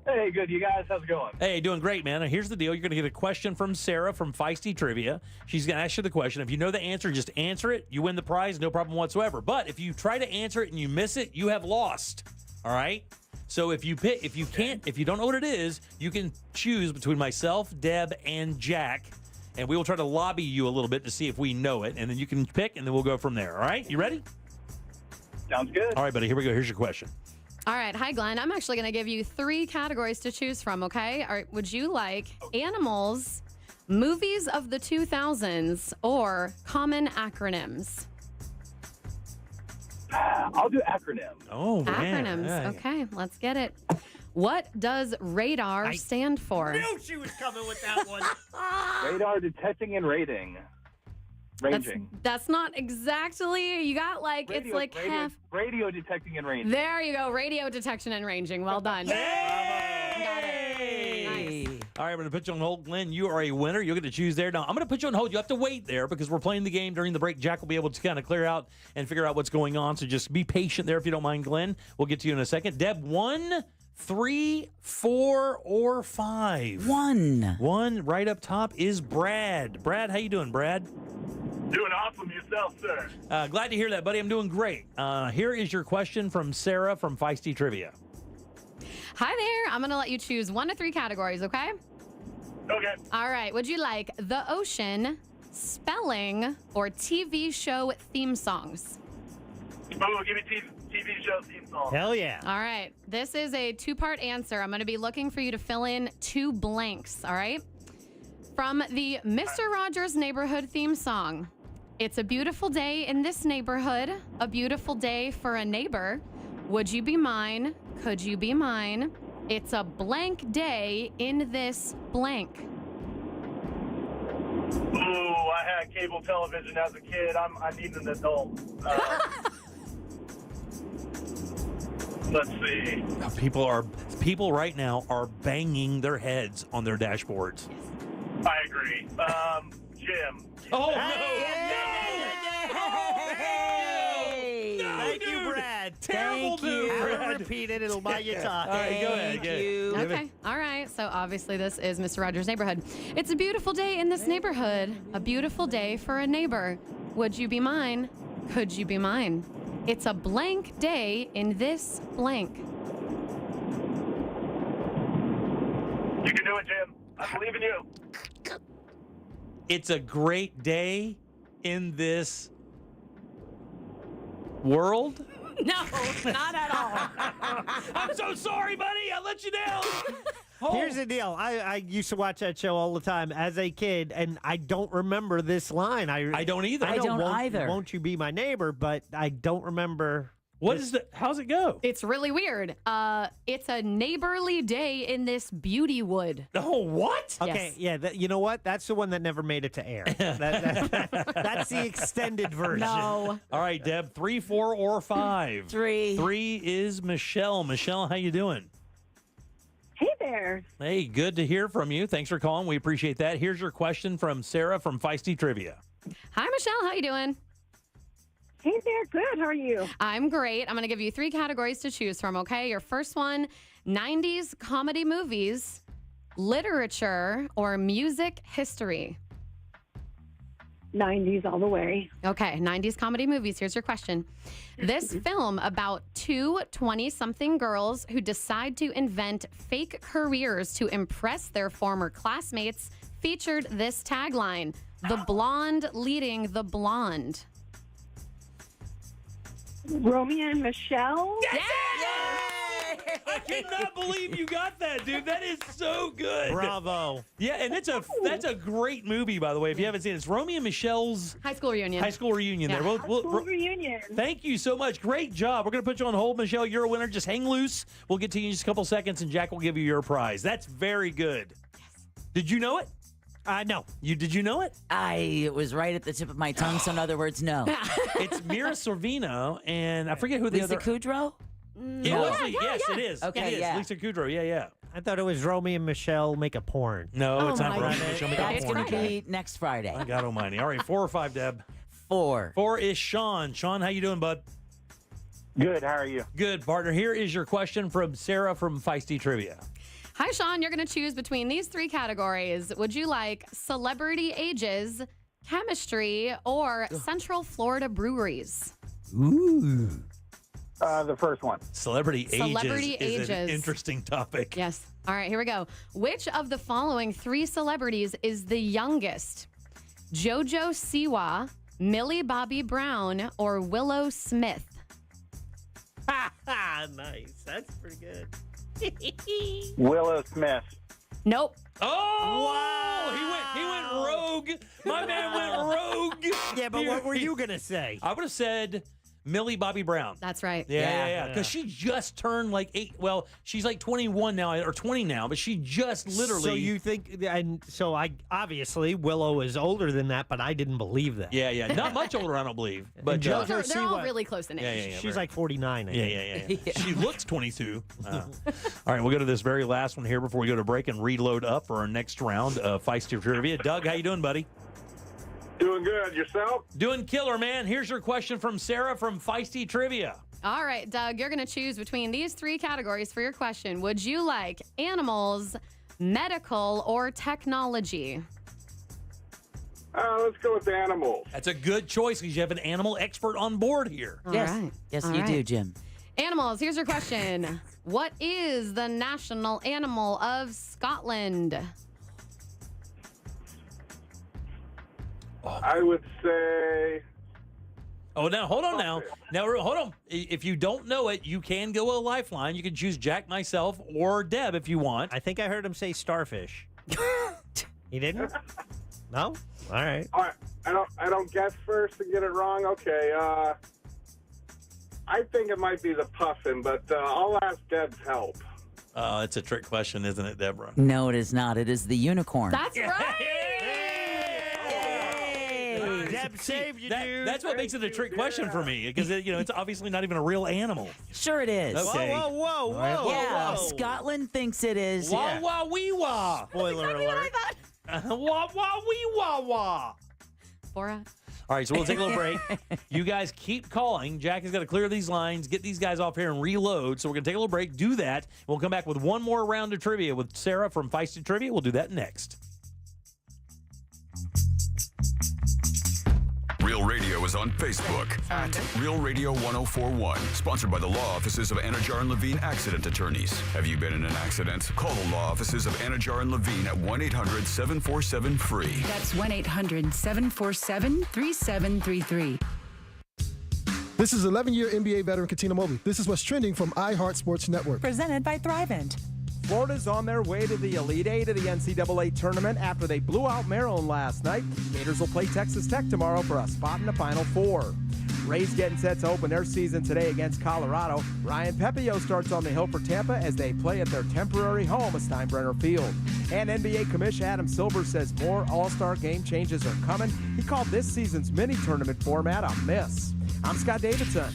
Hey, good. You guys, how's it going? Hey, doing great, man. Now, here's the deal. You're going to get a question from Sarah from Feisty Trivia. She's going to ask you the question. If you know the answer, just answer it. You win the prize, no problem whatsoever. But if you try to answer it and you miss it, you have lost. All right? So if you don't know what it is, you can choose between myself, Deb, and Jack, and we will try to lobby you a little bit to see if we know it, and then you can pick, and then we'll go from there. All right? You ready? Sounds good. All right, buddy. Here we go. Here's your question. All right. Hi, Glenn. I'm actually going to give you 3 categories to choose from, okay? All right, would you like animals, movies of the 2000s, or common acronyms? I'll do acronyms. Oh, man. Acronyms. Yeah. Okay, let's get it. What does radar stand for? Knew she was coming with that one. Radar detecting and rating. Ranging. That's not exactly. You got like it's like half. Radio detecting and ranging. There you go. Radio detection and ranging. Well done. Got it. Nice. All right, I'm going to put you on hold. Glenn, you are a winner. You'll get to choose there. Now, I'm going to put you on hold. You have to wait there because we're playing the game during the break. Jack will be able to kind of clear out and figure out what's going on. So just be patient there if you don't mind, Glenn. We'll get to you in a second. Deb, 1, 3, 4, or 5? 1. 1 right up top is Brad. Brad, how you doing, Brad? Doing awesome yourself, sir. Glad to hear that, buddy. I'm doing great. Here is your question from Sarah from Feisty Trivia. Hi there. I'm going to let you choose 1 to 3 categories, okay? Okay. All right. Would you like the ocean, spelling, or TV show theme songs? Oh, give me TV show theme song. Hell yeah. All right. This is a 2-part answer. I'm going to be looking for you to fill in 2 blanks, all right? From the Mr. Rogers Neighborhood theme song, it's a beautiful day in this neighborhood, a beautiful day for a neighbor. Would you be mine? Could you be mine? It's a blank day in this blank. Ooh, I had cable television as a kid. I need an adult. Let's see. People right now are banging their heads on their dashboards. I agree. Jim. Oh, Thank you, Brad. Terrible dude, I will Brad. repeat it. It'll buy you time. All right, go ahead. Thank you. Okay. All right. So obviously this is Mr. Rogers' Neighborhood. It's a beautiful day in this neighborhood. A beautiful day for a neighbor. Would you be mine? Could you be mine? It's a blank day in this blank. You can do it, Jim. I believe in you. It's a great day in this world. No, not at all. I'm so sorry, buddy. I let you down. Here's the deal. I used to watch that show all the time as a kid, and I don't remember this line. I don't either. I don't won't, either. Won't you be my neighbor? But I don't remember. How's it go? It's really weird. It's a neighborly day in this beauty wood. Oh, what? Okay, Yes. yeah. You know what? That's the one that never made it to air. That's the extended version. No. All right, Deb, 3, 4, or 5? 3. 3 is Michelle. Michelle, how you doing? Hey there. Hey, good to hear from you. Thanks for calling. We appreciate that. Here's your question from Sarah from Feisty Trivia. Hi, Michelle. How you doing? Hey there. Good. How are you? I'm great. I'm going to give you 3 categories to choose from, okay? Your first one, 90s comedy movies, literature, or music history. 90s all the way. Okay, 90s comedy movies. Here's your question. This film about 2 20-something girls who decide to invent fake careers to impress their former classmates featured this tagline, "The blonde leading the blonde." Romeo and Michelle? Yes! I cannot believe you got that, dude. That is so good. Bravo. Yeah, and that's a great movie, by the way. If you haven't seen it, it's Romeo and Michelle's High school reunion. High school reunion. Yeah. There. High school reunion. Thank you so much. Great job. We're going to put you on hold, Michelle. You're a winner. Just hang loose. We'll get to you in just a couple seconds, and Jack will give you your prize. That's very good. Yes. Did you know it? No. Did you know it? It was right at the tip of my tongue, so in other words, no. It's Mira Sorvino, and I forget who the Lisa other... Kudrow? Yes, it is. Okay, it is. yeah. Lisa Kudrow, yeah. I thought it was Romeo and Michelle make a porn. No, it's not my Romeo and Michelle make a That's porn. going to be next Friday. My God almighty. All right, 4 or 5, Deb? 4. 4 is Sean. Sean, how you doing, bud? Good. How are you? Good, partner. Here is your question from Sarah from Feisty Trivia. Hi, Sean. You're going to choose between these 3 categories. Would you like celebrity ages, chemistry, or Central Florida breweries? Ooh. The first one. Celebrity Celebrity ages is an ages. interesting topic. Yes. All right, here we go. Which of the following 3 celebrities is the youngest? JoJo Siwa, Millie Bobby Brown, or Willow Smith? Nice. That's pretty good. Willow Smith. Nope. Oh! Wow! He went rogue. My man went rogue. Yeah, but what were you going to say? I would have said Millie Bobby Brown. That's right. Yeah. Because she just turned like 8. Well, she's like 21 now, or 20 now, but she just literally. So you think, and so I obviously Willow is older than that, but I didn't believe that. Yeah. Not much older, I don't believe. But They're all really close in age. Yeah, She's like 49. I think. Yeah. She looks 22. All right, we'll go to this very last one here before we go to break and reload up for our next round of Feisty Trivia. Doug, how you doing, buddy? Doing good. Yourself? Doing killer, man. Here's your question from Sarah from Feisty Trivia. All right, Doug, you're going to choose between these 3 categories for your question. Would you like animals, medical, or technology? Let's go with the animals. That's a good choice because you have an animal expert on board here. All right. Yes, All you right. do, Jim. Animals, here's your question. What is the national animal of Scotland? I would say... Oh, now, hold on now. Hold on. If you don't know it, you can go a lifeline. You can choose Jack, myself, or Deb if you want. I think I heard him say starfish. He didn't? No? All right. All right. I don't guess first and get it wrong. Okay. I think it might be the puffin, but I'll ask Deb's help. It's a trick question, isn't it, Deborah? No, it is not. It is the unicorn. That's right. Deb saved you, dude. That's what makes it a trick question for me because it's obviously not even a real animal. Sure it is. Okay. Whoa. Yeah, Scotland thinks it is. Wah wah wee wah. Spoiler alert. Wah wah wee wah wah. Borat. All right, so we'll take a little break. You guys keep calling. Jack has got to clear these lines, get these guys off here and reload. So we're going to take a little break, do that. We'll come back with one more round of trivia with Sarah from Feisty Trivia. We'll do that next. Real Radio is on Facebook at Real Radio 1041. Sponsored by the law offices of Anajar and Levine Accident Attorneys. Have you been in an accident? Call the law offices of Anajar and Levine at 1-800-747-FREE. That's 1-800-747-3733. This is 11-year NBA veteran Katina Mobley. This is what's trending from iHeart Sports Network. Presented by Thrivent. Florida's on their way to the Elite Eight of the NCAA tournament after they blew out Maryland last night. Gators will play Texas Tech tomorrow for a spot in the Final Four. Rays getting set to open their season today against Colorado. Ryan Pepio starts on the hill for Tampa as they play at their temporary home at Steinbrenner Field. And NBA Commissioner Adam Silver says more All-Star game changes are coming. He called this season's mini-tournament format a miss. I'm Scott Davidson.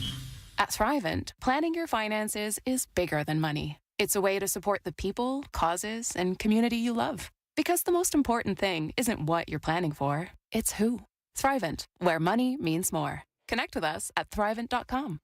At Thrivent, planning your finances is bigger than money. It's a way to support the people, causes, and community you love. Because the most important thing isn't what you're planning for, it's who. Thrivent, where money means more. Connect with us at thrivent.com.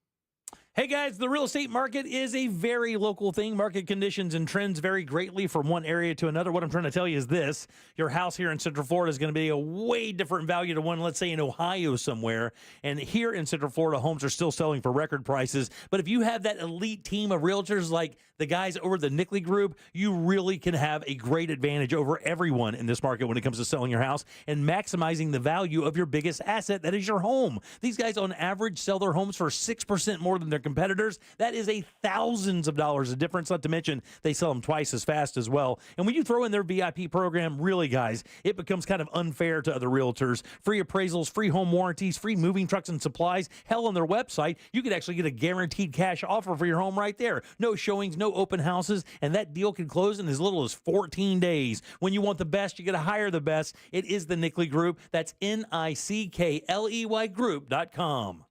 Hey guys, the real estate market is a very local thing. Market conditions and trends vary greatly from one area to another. What I'm trying to tell you is this. Your house here in Central Florida is going to be a way different value to one, let's say, in Ohio somewhere. And here in Central Florida, homes are still selling for record prices. But if you have that elite team of realtors like the guys over the Nickley Group, you really can have a great advantage over everyone in this market when it comes to selling your house and maximizing the value of your biggest asset, that is your home. These guys on average sell their homes for 6% more than their competitors. That is thousands of dollars of difference, not to mention they sell them twice as fast as well. And when you throw in their VIP program, really, guys, it becomes kind of unfair to other realtors. Free appraisals, free home warranties, free moving trucks and supplies. Hell, on their website, you could actually get a guaranteed cash offer for your home right there. No showings, no open houses, and that deal can close in as little as 14 days. When you want the best, you got to hire the best. It is the Nickley Group. That's NICKLEY Group.com.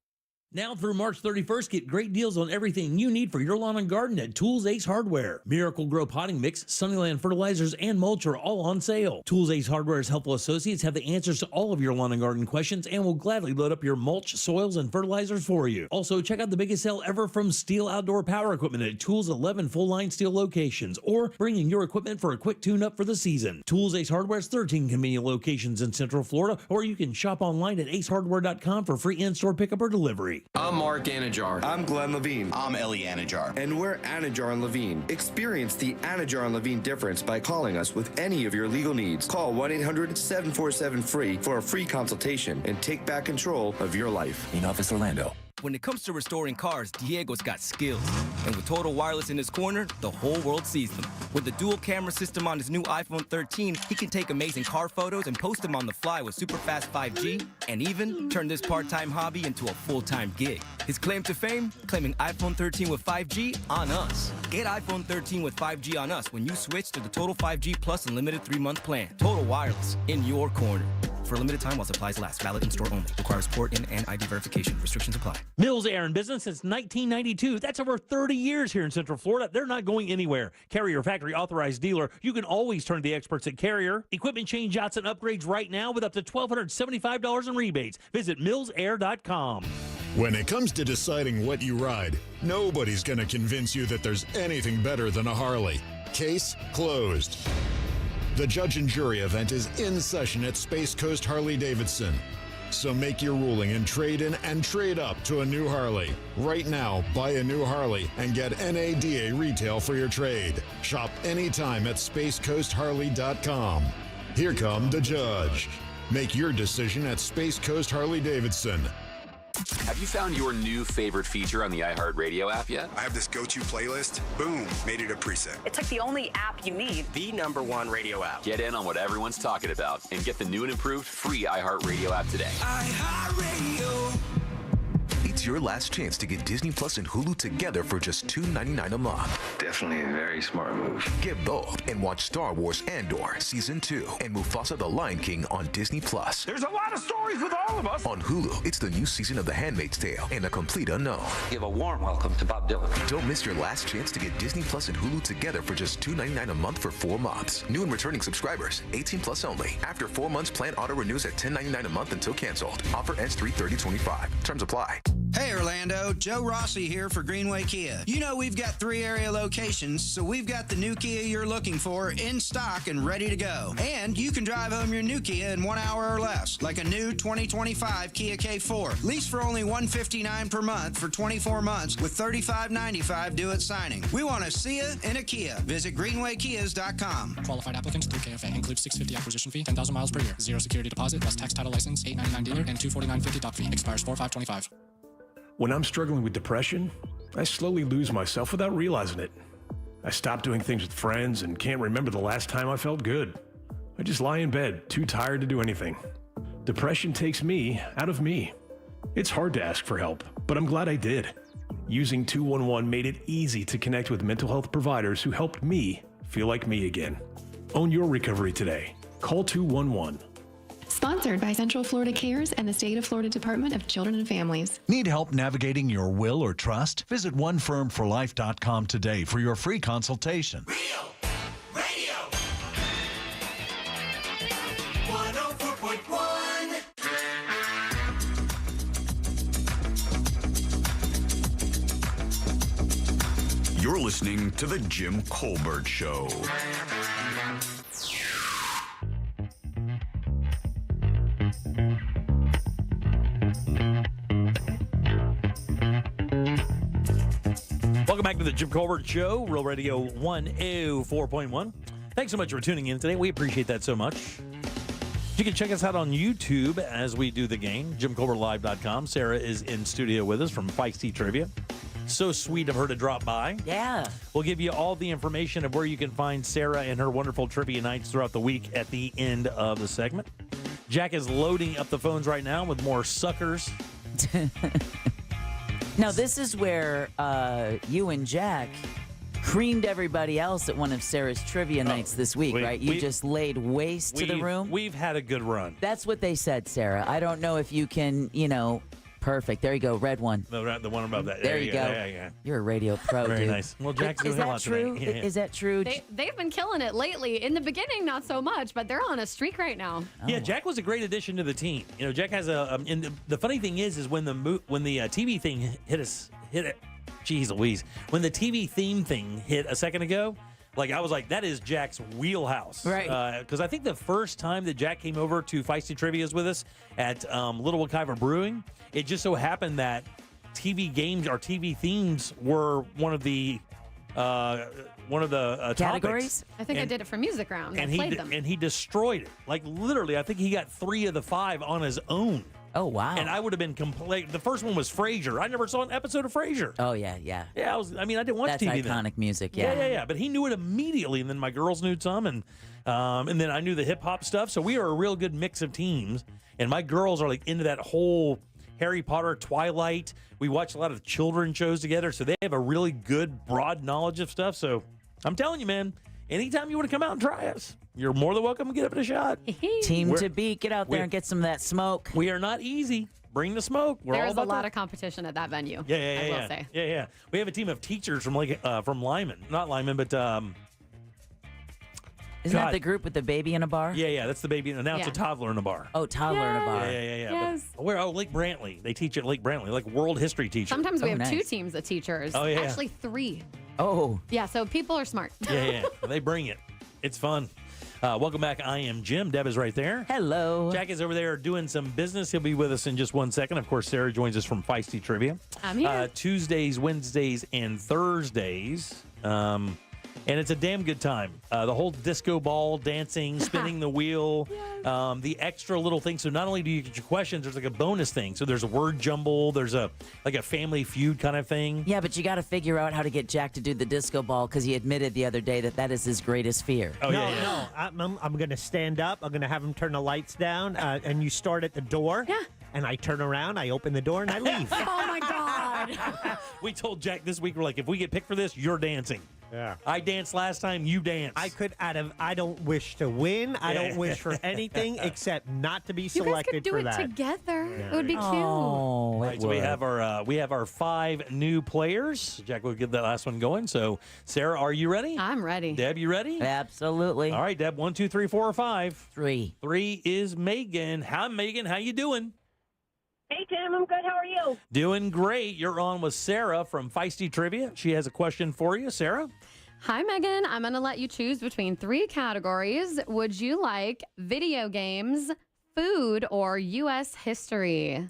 Now through March 31st, get great deals on everything you need for your lawn and garden at Tools Ace Hardware. Miracle Grow Potting Mix, Sunnyland Fertilizers, and mulch are all on sale. Tools Ace Hardware's helpful associates have the answers to all of your lawn and garden questions and will gladly load up your mulch, soils, and fertilizers for you. Also, check out the biggest sale ever from Steel Outdoor Power Equipment at Tools' 11 full-line steel locations, or bring in your equipment for a quick tune-up for the season. Tools Ace Hardware's 13 convenient locations in Central Florida, or you can shop online at acehardware.com for free in-store pickup or delivery. I'm Mark Anajar. I'm Glenn Levine. I'm Ellie Anajar. And we're Anajar and Levine. Experience the Anajar and Levine difference by calling us with any of your legal needs. Call 1-800-747-FREE for a free consultation and take back control of your life. In Office Orlando. When it comes to restoring cars, Diego's got skills. And with Total Wireless in his corner, the whole world sees them. With the dual camera system on his new iPhone 13, he can take amazing car photos and post them on the fly with super fast 5G, and even turn this part-time hobby into a full-time gig. His claim to fame? Claiming iPhone 13 with 5G on us. Get iPhone 13 with 5G on us when you switch to the Total 5G Plus Unlimited 3-month plan. Total Wireless, in your corner. For a limited time while supplies last. Valid in-store only. Requires port in and ID verification. Restrictions apply. Mills Air in business since 1992. That's over 30 years here in Central Florida. They're not going anywhere. Carrier factory authorized dealer. You can always turn to the experts at Carrier. Equipment changeouts and upgrades right now with up to $1,275 in rebates. Visit millsair.com. When it comes to deciding what you ride, nobody's going to convince you that there's anything better than a Harley. Case closed. The judge and jury event is in session at Space Coast Harley-Davidson. So make your ruling and trade in and trade up to a new Harley. Right now, buy a new Harley and get NADA retail for your trade. Shop anytime at SpaceCoastHarley.com. Here come the judge. Make your decision at Space Coast Harley-Davidson. Have you found your new favorite feature on the iHeartRadio app yet? I have this go-to playlist. Boom, made it a preset. It's like the only app you need. The #1 radio app. Get in on what everyone's talking about and get the new and improved free iHeartRadio app today. iHeartRadio. It's your last chance to get Disney Plus and Hulu together for just $2.99 a month. Definitely a very smart move. Get both and watch Star Wars Andor Season 2 and Mufasa the Lion King on Disney Plus. There's a lot of stories with all of us. On Hulu, it's the new season of The Handmaid's Tale and A Complete Unknown. Give a warm welcome to Bob Dylan. Don't miss your last chance to get Disney Plus and Hulu together for just $2.99 a month for 4 months. New and returning subscribers, 18 plus only. After 4 months, plan auto renews at $10.99 a month until canceled. Offer ends 3/30/25. Terms apply. Hey Orlando, Joe Rossi here for Greenway Kia. You know we've got 3 area locations, so we've got the new Kia you're looking for in stock and ready to go. And you can drive home your new Kia in 1 hour or less, like a new 2025 Kia K4. Lease for only $159 per month for 24 months with $35.95 due at signing. We want to see you in a Kia. Visit greenwaykias.com. Qualified applicants through KFA includes $650 acquisition fee, 10,000 miles per year, 0 security deposit plus tax title license, $899 dealer, and $249.50 doc fee. Expires 4/5/25. When I'm struggling with depression, I slowly lose myself without realizing it. I stop doing things with friends and can't remember the last time I felt good. I just lie in bed, too tired to do anything. Depression takes me out of me. It's hard to ask for help, but I'm glad I did. Using 211 made it easy to connect with mental health providers who helped me feel like me again. Own your recovery today. Call 211. Sponsored by Central Florida Cares and the State of Florida Department of Children and Families. Need help navigating your will or trust? Visit onefirmforlife.com today for your free consultation. Real Radio 104.1. You're listening to The Jim Colbert Show. Welcome back to the Jim Colbert Show, Real Radio 104.1. Thanks so much for tuning in today. We appreciate that so much. You can check us out on YouTube as we do the game, JimColbertLive.com. Sarah is in studio with us from Feisty Trivia. So sweet of her to drop by. Yeah. We'll give you all the information of where you can find Sarah and her wonderful trivia nights throughout the week at the end of the segment. Jack is loading up the phones right now with more suckers. Now, this is where you and Jack creamed everybody else at one of Sarah's trivia nights this week, right? You just laid waste to the room. We've had a good run. That's what they said, Sarah. I don't know if you can, perfect. There you go, red one. The one above that. There you go. Yeah. You're a radio pro, Very dude. nice. Well, Jack's is doing a that lot true? today. Yeah. Is that true? They've been killing it lately. In the beginning, not so much, but they're on a streak right now. Yeah, Jack was a great addition to the team. Jack has and the funny thing is when the TV thing hit it. Jeez Louise. When the TV theme thing hit a second ago, I was like, that is Jack's wheelhouse. Right. Because I think the first time that Jack came over to Feisty Trivia's with us at Little Wekiva Brewing, it just so happened that TV games or TV themes were one of the categories. Topics. I think I did it for Music Round. I played them. And he destroyed it. Literally, I think he got 3 of the 5 on his own. Oh, wow. And I would have been complete. The first one was Frasier. I never saw an episode of Frasier. Oh, yeah. Yeah, I didn't watch That's TV iconic then. music, yeah. Yeah. But he knew it immediately, and then my girls knew some, and then I knew the hip-hop stuff. So we are a real good mix of teams, and my girls are into that whole Harry Potter, Twilight. We watch a lot of children's shows together, so they have a really good, broad knowledge of stuff. So I'm telling you, man, anytime you want to come out and try us, you're more than welcome to get up in a shot. Team to beat. Get out there and get some of that smoke. We are not easy. Bring the smoke. There's a lot of competition at that venue. I will say. Yeah. We have a team of teachers from Lyman. Not Lyman, but Isn't that the group with the baby in a bar? Yeah, that's the baby. And now it's a toddler in a bar. Oh, toddler in a bar. Yeah. Yes. Lake Brantley. They teach at Lake Brantley, world history teachers. Sometimes we have 2 teams of teachers. Oh, yeah. Actually, 3. Oh. Yeah, so people are smart. Yeah. They bring it. It's fun. Welcome back. I am Jim. Deb is right there. Hello. Jack is over there doing some business. He'll be with us in just 1 second. Of course, Sarah joins us from Feisty Trivia. I'm here. Tuesdays, Wednesdays, and Thursdays. And it's a damn good time. The whole disco ball, dancing, spinning the wheel, the extra little things. So not only do you get your questions, there's a bonus thing. So there's a word jumble. There's a Family Feud kind of thing. Yeah, but you got to figure out how to get Jack to do the disco ball because he admitted the other day that is his greatest fear. Oh, No, I'm going to stand up. I'm going to have him turn the lights down, and you start at the door. Yeah. And I turn around, I open the door, and I leave. Oh, my God. We told Jack this week, we're like, if we get picked for this, you're dancing. Yeah. I danced last time, you dance. I don't wish to win. I don't wish for anything except not to be selected for that. You guys could do it together. Yeah. It would be cute. Oh, Right, so we have our 5 new players. Jack will get that last one going. So, Sarah, are you ready? I'm ready. Deb, you ready? Absolutely. All right, Deb. 1, 2, 3, 4, or 5. 3. 3 is Megan. Hi, Megan. How you doing? Hey, Tim. I'm good. How are you? Doing great. You're on with Sarah from Feisty Trivia. She has a question for you, Sarah. Hi, Megan. I'm going to let you choose between 3 categories. Would you like video games, food, or U.S. history?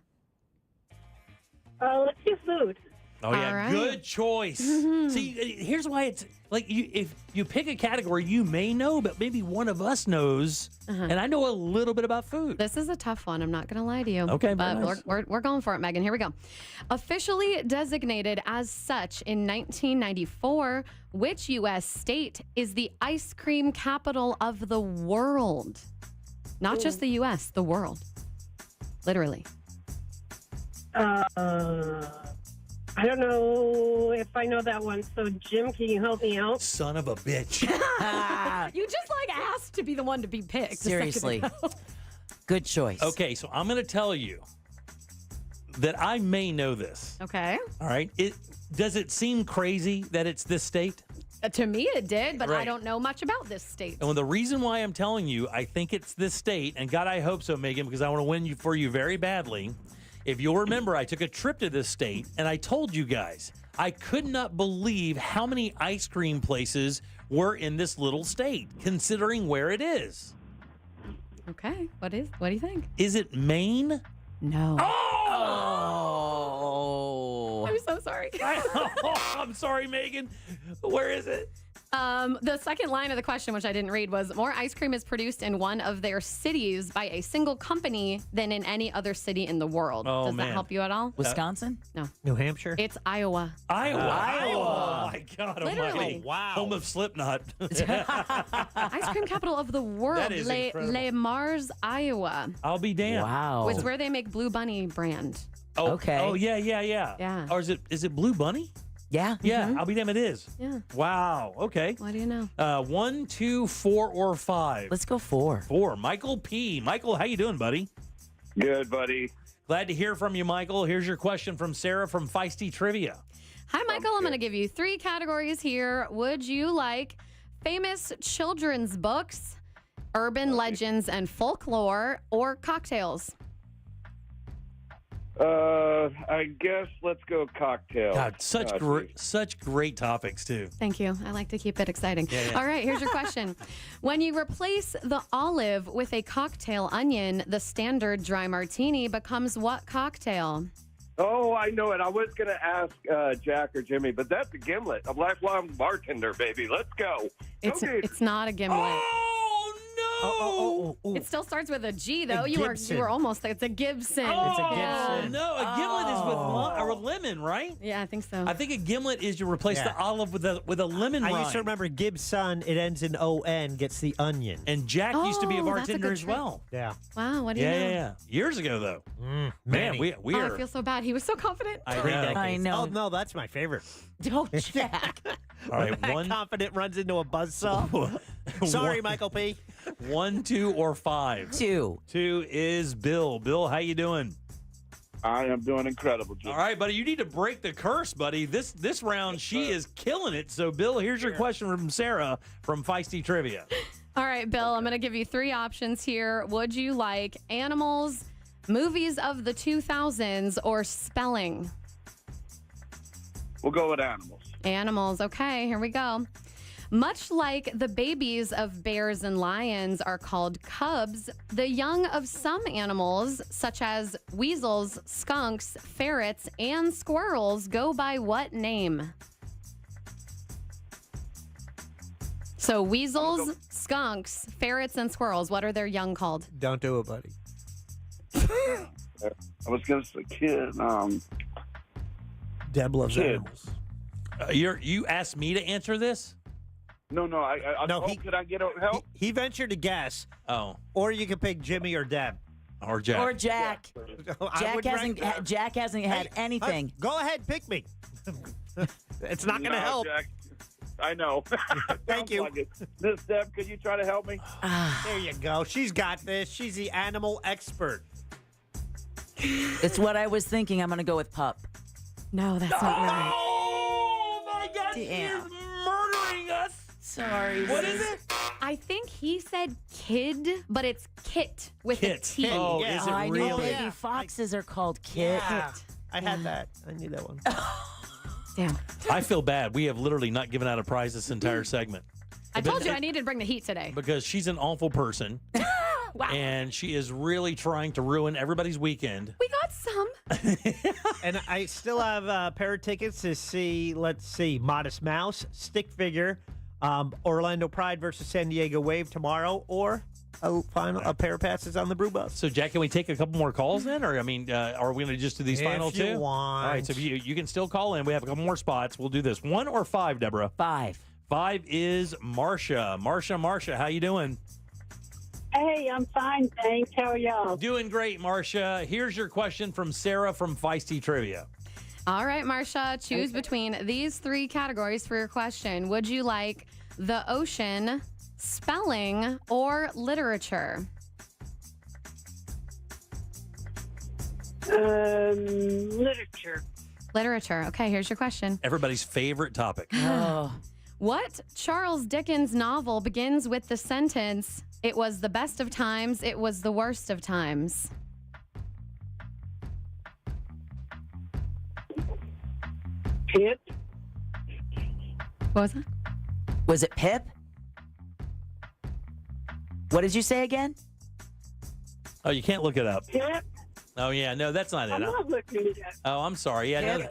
Let's do food. Oh, yeah. All right. Good choice. See, here's why it's if you pick a category you may know, but maybe one of us knows, and I know a little bit about food. This is a tough one. I'm not going to lie to you. Okay, but nice. we're going for it, Megan. Here we go. Officially designated as such in 1994, which U.S. state is the ice cream capital of the world? Not just the U.S., the world. Literally. I don't know if I know that one. So, Jim, can you help me out? Son of a bitch. You just asked to be the one to be picked. Seriously. Good choice. Okay, so I'm going to tell you that I may know this. Okay. All right. Does it seem crazy that it's this state? To me, it did, but I Right. don't know much about this state. And the reason why I'm telling you, I think it's this state, and God, I hope so, Megan, because I want to win you for you very badly. If you'll remember, I took a trip to this state, and I told you guys, I could not believe how many ice cream places were in this little state, considering where it is. Okay. What do you think? Is it Maine? No. Oh. I'm so sorry. I'm sorry, Megan. Where is it? The second line of the question, which I didn't read, was more ice cream is produced in one of their cities by a single company than in any other city in the world. Oh, Does man. that help you at all? Wisconsin? No. New Hampshire? It's Iowa. Iowa. Oh, my God. Literally. Almighty. Wow. Home of Slipknot. Ice cream capital of the world. That is incredible. Les Mars, Iowa. I'll be damned. Wow. It's where they make Blue Bunny brand. Oh, Okay. Oh, yeah. Yeah. Or is it Blue Bunny? Yeah. Yeah, I'll be damned, it is. Yeah. Wow. Okay. What do you know? 1, 2, 4, or 5. Let's go 4. 4. Michael P. Michael, how you doing, buddy? Good, buddy. Glad to hear from you, Michael. Here's your question from Sarah from Feisty Trivia. Hi, Michael. I'm going to give you 3 categories here. Would you like famous children's books, urban legends and folklore, or cocktails? I guess let's go cocktail. God, such great topics too. Thank you. I like to keep it exciting. Yeah. All right, here's your question. When you replace the olive with a cocktail onion, the standard dry martini becomes what cocktail? Oh, I know it. I was going to ask Jack or Jimmy, but that's a gimlet. I'm a lifelong bartender, baby. Let's go. It's not a gimlet. Oh, no. It still starts with a G, though. A You Gibson. were almost there. It's a Gibson. It's a Yeah. Gibson. No, a gimlet is with lemon, right? Yeah, I think so. I think a gimlet is you replace Yeah. the olive with a lemon I rind. used to remember Gibson, it ends in ON, gets the onion. And Jack used to be a Oh, that's a bartender good as trick. well. Yeah. Wow, what do you know? Yeah. Years ago, though. Man, Manny. we Oh, are. I feel so bad. He was so confident. I Three know. decades. I know. Oh, no, that's my favorite. Oh, Jack. All right, That one. confident runs into a buzzsaw. Sorry, One- Michael P. 1, 2, or 5. 2. 2 is Bill. Bill, how you doing? I am doing incredible, Jim. All right, buddy. You need to break the curse, buddy. This round, she is killing it. So, Bill, here's your question from Sarah from Feisty Trivia. All right, Bill, I'm going to give you 3 options here. Would you like animals, movies of the 2000s, or spelling? We'll go with animals. Animals. Okay, here we go. Much like the babies of bears and lions are called cubs, the young of some animals, such as weasels, skunks, ferrets, and squirrels, go by what name? So weasels, skunks, ferrets, and squirrels, what are their young called? Don't do it, buddy. I was going to say kid. Deb loves Kid. animals. You asked me to answer this? No, could I get help? He ventured to guess, Oh, or you can pick Jimmy or Deb. or Jack. Or Jack. I Jack would hasn't. rank that. Jack hasn't had anything. Go ahead, pick me. It's not going to No, help. Jack. I know. Thank you. Like it. Miss Deb, could you try to help me? There you go. She's got this. She's the animal expert. It's what I was thinking. I'm going to go with pup. No, that's not right. Oh, my God. She Damn. is murdering us. Sorry. What is it? I think he said kid, but it's kit with Kit. a T. Oh, Yeah. is it I know really? baby Yeah. foxes are called kit. Yeah. I had that. I knew that one. Damn. I feel bad. We have literally not given out a prize this entire segment. I told you I needed to bring the heat today. Because she's an awful person. Wow. And she is really trying to ruin everybody's weekend. We got some. And I still have a pair of tickets to see, let's see, Modest Mouse, Stick Figure, Orlando Pride versus San Diego Wave tomorrow, or a pair of passes on the Brew Bus. So, Jack, can we take a couple more calls then? Or, I mean, are we going to just do these If final you two? want. All right, so you can still call in. We have a couple more spots. We'll do this. 1 or 5, Deborah? 5. 5 is Marcia. Marcia, how you doing? Hey, I'm fine, thanks. How are y'all? Doing great, Marcia. Here's your question from Sarah from Feisty Trivia. All right, Marcia, choose between these 3 categories for your question. Would you like the ocean, spelling, or literature? Literature. Literature. Okay, here's your question. Everybody's favorite topic. What Charles Dickens novel begins with the sentence, "It was the best of times, it was the worst of times"? Pip. What was that? Was it Pip? What did you say again? Oh, you can't look it up. Pip. Oh, yeah. No, that's not it. I'm not looking at that. Oh, I'm sorry. Yeah, no,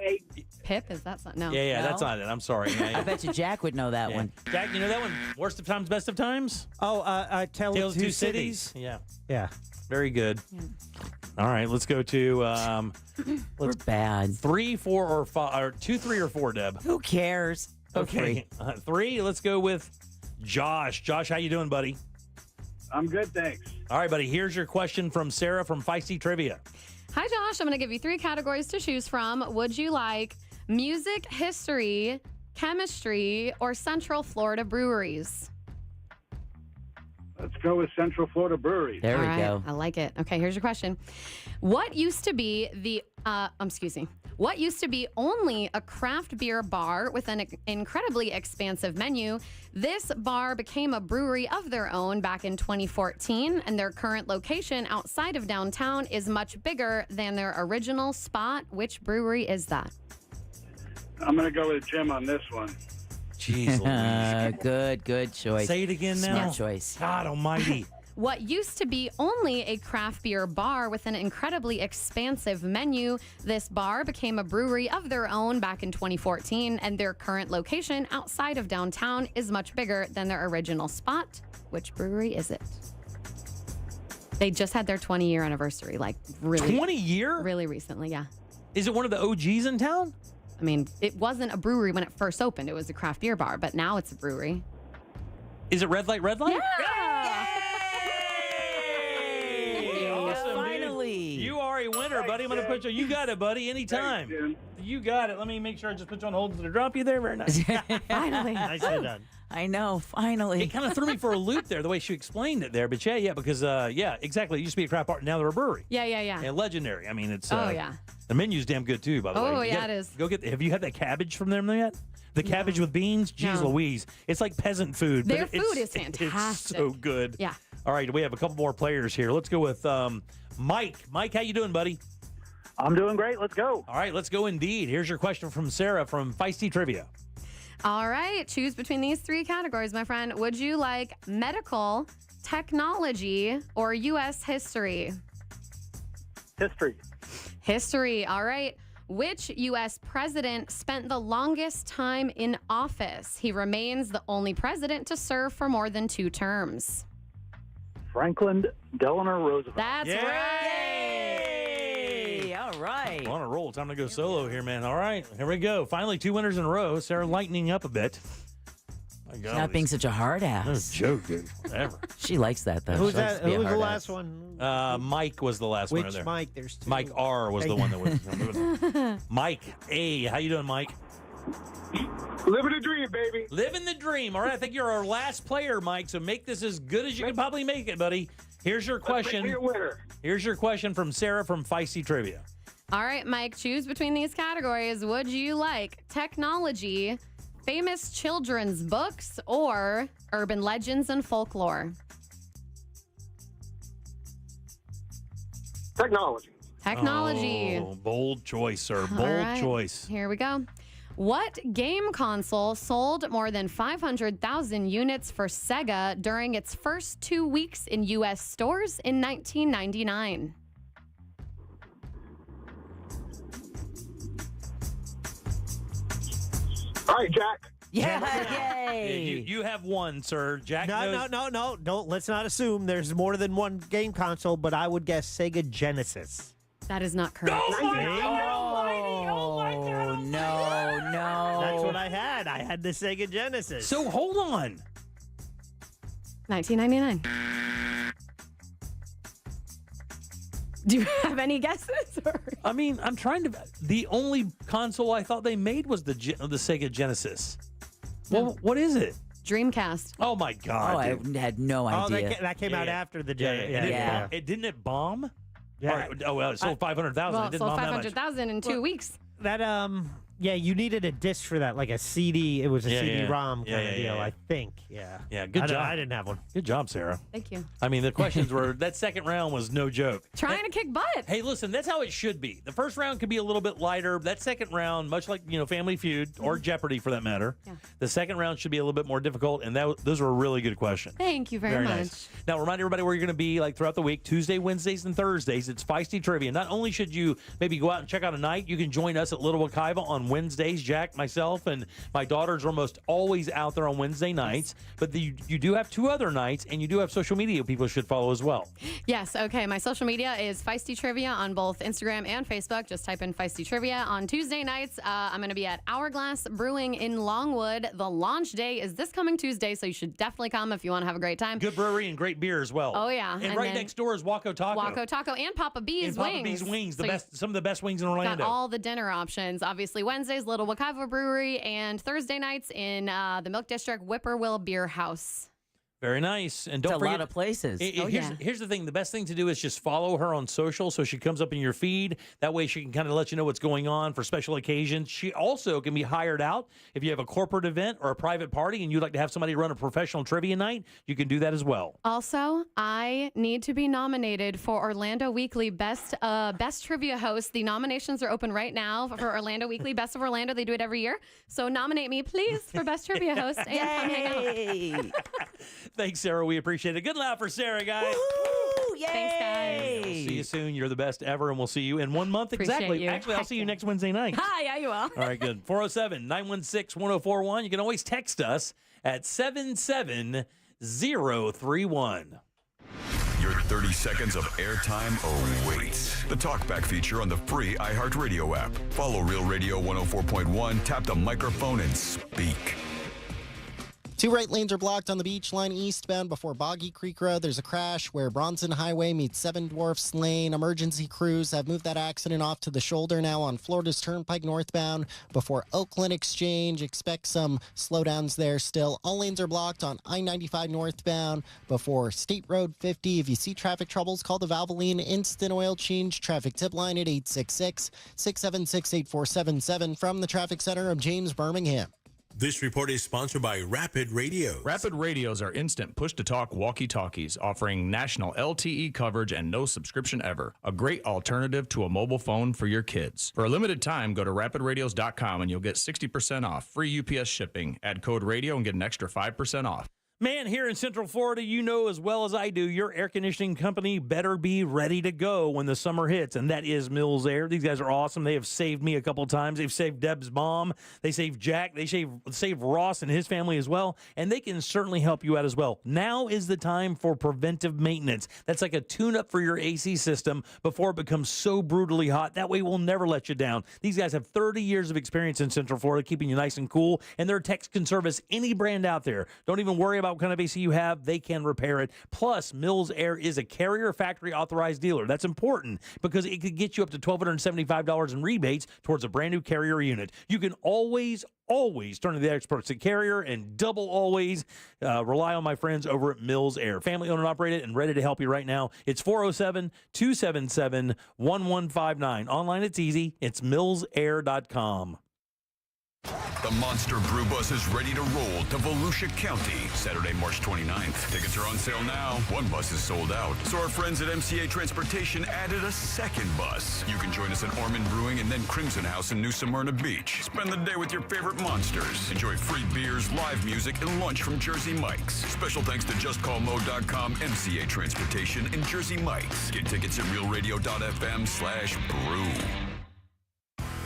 Pip? Is that something? No. yeah, No? that's not it. I'm sorry. Yeah, yeah. I bet you Jack would know that Yeah. one. Jack, you know that one? Worst of times, best of times? Tale of Two Cities. Yeah. Yeah. Very good. All right, let's go to We're bad. 3, 4, or 5, or 2, 3, or 4, Deb. Who cares? Okay, 3. Let's go with Josh. Josh, how you doing, buddy? I'm good, thanks. All right, buddy. Here's your question from Sarah from Feisty Trivia. Hi, Josh. I'm going to give you 3 categories to choose from. Would you like music, history, chemistry, or Central Florida breweries? Let's go with Central Florida Brewery. There we All right, go. I like it. Okay, here's your question. What used to be what used to be only a craft beer bar with an incredibly expansive menu? This bar became a brewery of their own back in 2014, and their current location outside of downtown is much bigger than their original spot. Which brewery is that? I'm going to go with Jim on this one. Jeez Louise. Good choice. Say it again now. Smart choice. God almighty. What used to be only a craft beer bar with an incredibly expansive menu, this bar became a brewery of their own back in 2014, and their current location outside of downtown is much bigger than their original spot. Which brewery is it? They just had their 20-year anniversary, like really. 20-year? Really recently, yeah. Is it one of the OGs in town? I mean, it wasn't a brewery when it first opened. It was a craft beer bar, but now it's a brewery. Is it Red Light, Red Light? Yeah! Yay! Awesome, Finally. dude. You are a winner, buddy. I'm going to put you. You got it, buddy. Anytime. Thanks, You got it. Let me make sure I just put you on hold to drop you there. Very nice. Finally. Nicely done. I know, finally. It kind of threw me for a loop there, the way she explained it there. But yeah, because, yeah, exactly. It used to be a crap bar. Now they're a brewery. Yeah. And legendary. I mean, it's. Oh, yeah. The menu's damn good, too, by the way. Oh, You yeah, gotta it is. Go get. Have you had that cabbage from them yet? The cabbage with beans? Jeez No. Louise. It's like peasant food. Their but food it's, is fantastic. It's so good. Yeah. All right, we have a couple more players here. Let's go with Mike. Mike, how you doing, buddy? I'm doing great. Let's go. All right, let's go indeed. Here's your question from Sarah from Feisty Trivia. All right. Choose between these 3 categories, my friend. Would you like medical, technology, or U.S. history? History. History. All right. Which U.S. president spent the longest time in office? He remains the only president to serve for more than 2 terms. Franklin Delano Roosevelt. That's right. All right. On a roll. Time to go solo here, man. All right, here we go. Finally, 2 winners in a row. Sarah lightening up a bit. My God, Not being such a hard no ass. joke, dude. Whatever. She likes that, though. Who's She likes that? to be a Who was the hard last ass. one? Mike was the last winner Which there. Mike? There's 2. Mike R was the one that was. Mike A. How you doing, Mike? Living a dream, baby. Living the dream. All right, I think you're our last player, Mike. So make this as good as you can probably make it, buddy. Here's your question. Let's make me a winner. Here's your question from Sarah from Feisty Trivia. All right, Mike, choose between these categories. Would you like technology, famous children's books, or urban legends and folklore? Technology. Technology. Oh, bold choice, sir. Bold All right, choice. Here we go. What game console sold more than 500,000 units for Sega during its first 2 weeks in U.S. stores in 1999? All right, Jack. Yeah, yay. You have one, sir. Jack knows. No. Don't. Let's not assume there's more than one game console, but I would guess Sega Genesis. That is not correct. Oh, no. That's what I had. I had the Sega Genesis. So hold on. 1999. Do you have any guesses? Or? I mean, I'm trying to. The only console I thought they made was the Sega Genesis. Well, what is it? Dreamcast. Oh my God! Oh, I dude. had no idea. that came out after the Genesis. And it didn't it bomb? Yeah. Oh, well, it sold 500,000. Well, it sold 500,000 in 2 weeks. That yeah, you needed a disc for that, like a CD. It was a CD-ROM kind of deal, I think. Yeah. Yeah, good job. I didn't have one. Good job, Sarah. Thank you. I mean, the questions were, that second round was no joke. Trying to kick butt. Hey, listen, that's how it should be. The first round could be a little bit lighter. That second round, much like, Family Feud or Jeopardy for that matter, the second round should be a little bit more difficult, and those were really good questions. Thank you very much. Nice. Now, remind everybody where you're going to be throughout the week, Tuesday, Wednesdays, and Thursdays. It's Feisty Trivia. Not only should you maybe go out and check out a night, you can join us at Little Wekiva on Wednesdays. Jack, myself, and my daughters are almost always out there on Wednesday nights, but you do have 2 other nights, and you do have social media people should follow as well. Yes, okay. My social media is Feisty Trivia on both Instagram and Facebook. Just type in Feisty Trivia. On Tuesday nights, I'm going to be at Hourglass Brewing in Longwood. The launch day is this coming Tuesday, so you should definitely come if you want to have a great time. Good brewery and great beer as well. Oh, yeah. And right next door is Waco Taco. Waco Taco and Papa B's Wings. Papa B's Wings, So some of the best wings in Orlando. got all the dinner options. Obviously, Wednesdays, Little Wekiva Brewery, and Thursday nights in the Milk District, Whippoorwill Beer House. Very nice. And don't It's a forget, lot of places. Here's the thing. The best thing to do is just follow her on social so she comes up in your feed. That way she can kind of let you know what's going on for special occasions. She also can be hired out. If you have a corporate event or a private party and you'd like to have somebody run a professional trivia night, you can do that as well. Also, I need to be nominated for Orlando Weekly Best Trivia Host. The nominations are open right now for Orlando Weekly Best of Orlando. They do it every year. So nominate me, please, for Best Trivia Host and come hang out. Thanks, Sarah. We appreciate it. Good laugh for Sarah, guys. Woo-hoo! Yay! Thanks, guys. We'll see you soon. You're the best ever, and we'll see you in 1 month exactly. You. Actually, I'll see you next Wednesday night. Hi, yeah, you will. All right, good. 407-916-1041. You can always text us at 77031. Your 30 seconds of airtime awaits. The Talkback feature on the free iHeartRadio app. Follow Real Radio 104.1, tap the microphone, and speak. 2 right lanes are blocked on the beach line eastbound before Boggy Creek Road. There's a crash where Bronson Highway meets Seven Dwarfs Lane. Emergency crews have moved that accident off to the shoulder now on Florida's Turnpike northbound before Oakland Exchange. Expect some slowdowns there still. All lanes are blocked on I-95 northbound before State Road 50. If you see traffic troubles, call the Valvoline Instant Oil Change traffic tip line at 866-676-8477. From the Traffic Center, I'm James Birmingham. This report is sponsored by Rapid Radios. Rapid Radios are instant push-to-talk walkie-talkies offering national LTE coverage and no subscription ever. A great alternative to a mobile phone for your kids. For a limited time, go to rapidradios.com and you'll get 60% off. Free UPS shipping. Add code radio and get an extra 5% off. Man, here in Central Florida, you know as well as I do, your air conditioning company better be ready to go when the summer hits, and that is Mills Air. These guys are awesome. They have saved me a couple times. They've saved Deb's mom. They saved Jack. They saved Ross and his family as well, and they can certainly help you out as well. Now is the time for preventive maintenance. That's like a tune-up for your AC system before it becomes so brutally hot. That way we'll never let you down. These guys have 30 years of experience in Central Florida, keeping you nice and cool, and their techs can service any brand out there. Don't even worry about what kind of AC you have. They can repair it. Plus, Mills Air is a Carrier Factory Authorized dealer. That's important because it could get you up to $1,275 in rebates towards a brand new Carrier unit. You can always turn to the experts at Carrier and double always rely on my friends over at Mills Air. Family owned and operated and ready to help you right now. It's 407-277-1159. Online, it's easy. It's millsair.com. The Monster Brew Bus is ready to roll to Volusia County, Saturday, March 29th. Tickets are on sale now. One bus is sold out. So our friends at MCA Transportation added a second bus. You can join us at Ormond Brewing and then Crimson House in New Smyrna Beach. Spend the day with your favorite monsters. Enjoy free beers, live music, and lunch from Jersey Mike's. Special thanks to JustCallMo.com, MCA Transportation, and Jersey Mike's. Get tickets at realradio.fm/brew.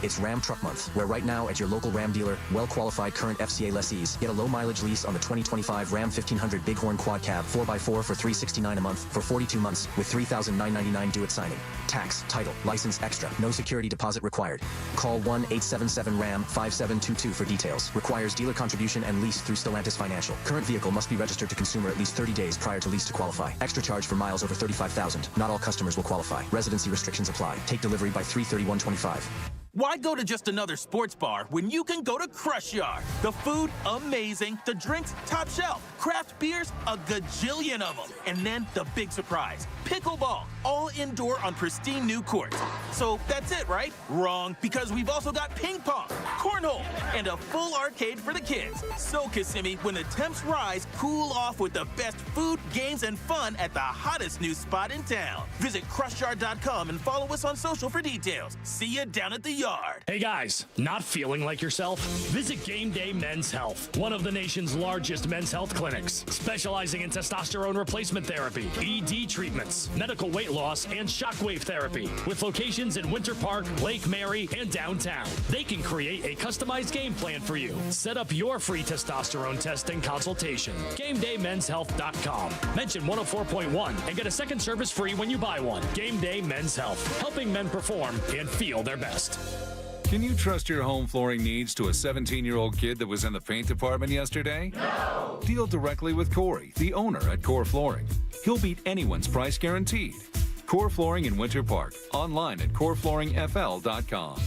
It's Ram Truck Month, where right now at your local Ram dealer, well-qualified current FCA lessees get a low-mileage lease on the 2025 Ram 1500 Bighorn Quad Cab 4x4 for $369 a month for 42 months with $3,999 due at signing. Tax, title, license extra, no security deposit required. Call 1-877-RAM-5722 for details. Requires dealer contribution and lease through Stellantis Financial. Current vehicle must be registered to consumer at least 30 days prior to lease to qualify. Extra charge for miles over 35,000. Not all customers will qualify. Residency restrictions apply. Take delivery by 3/31/25. Why go to just another sports bar when you can go to Crush Yard? The food, amazing. The drinks, top shelf. Craft beers, a gajillion of them. And then the big surprise, pickleball, all indoor on pristine new courts. So that's it, right? Wrong, because we've also got ping pong, cornhole, and a full arcade for the kids. So, Kissimmee, when the temps rise, cool off with the best food, games, and fun at the hottest new spot in town. Visit crushyard.com and follow us on social for details. See you down at the yard. Hey guys, not feeling like yourself? Visit Game Day Men's Health, one of the nation's largest men's health clinics, specializing in testosterone replacement therapy, ED treatments, medical weight loss, and shockwave therapy, with locations in Winter Park, Lake Mary, and downtown. They can create a customized game plan for you. Set up your free testosterone test and consultation. GameDayMen'sHealth.com. Mention 104.1 and get a second service free when you buy one. Game Day Men's Health, helping men perform and feel their best. Can you trust your home flooring needs to a 17-year-old kid that was in the paint department yesterday? No! Deal directly with Corey, the owner at Core Flooring. He'll beat anyone's price guaranteed. Core Flooring in Winter Park. Online at coreflooringfl.com.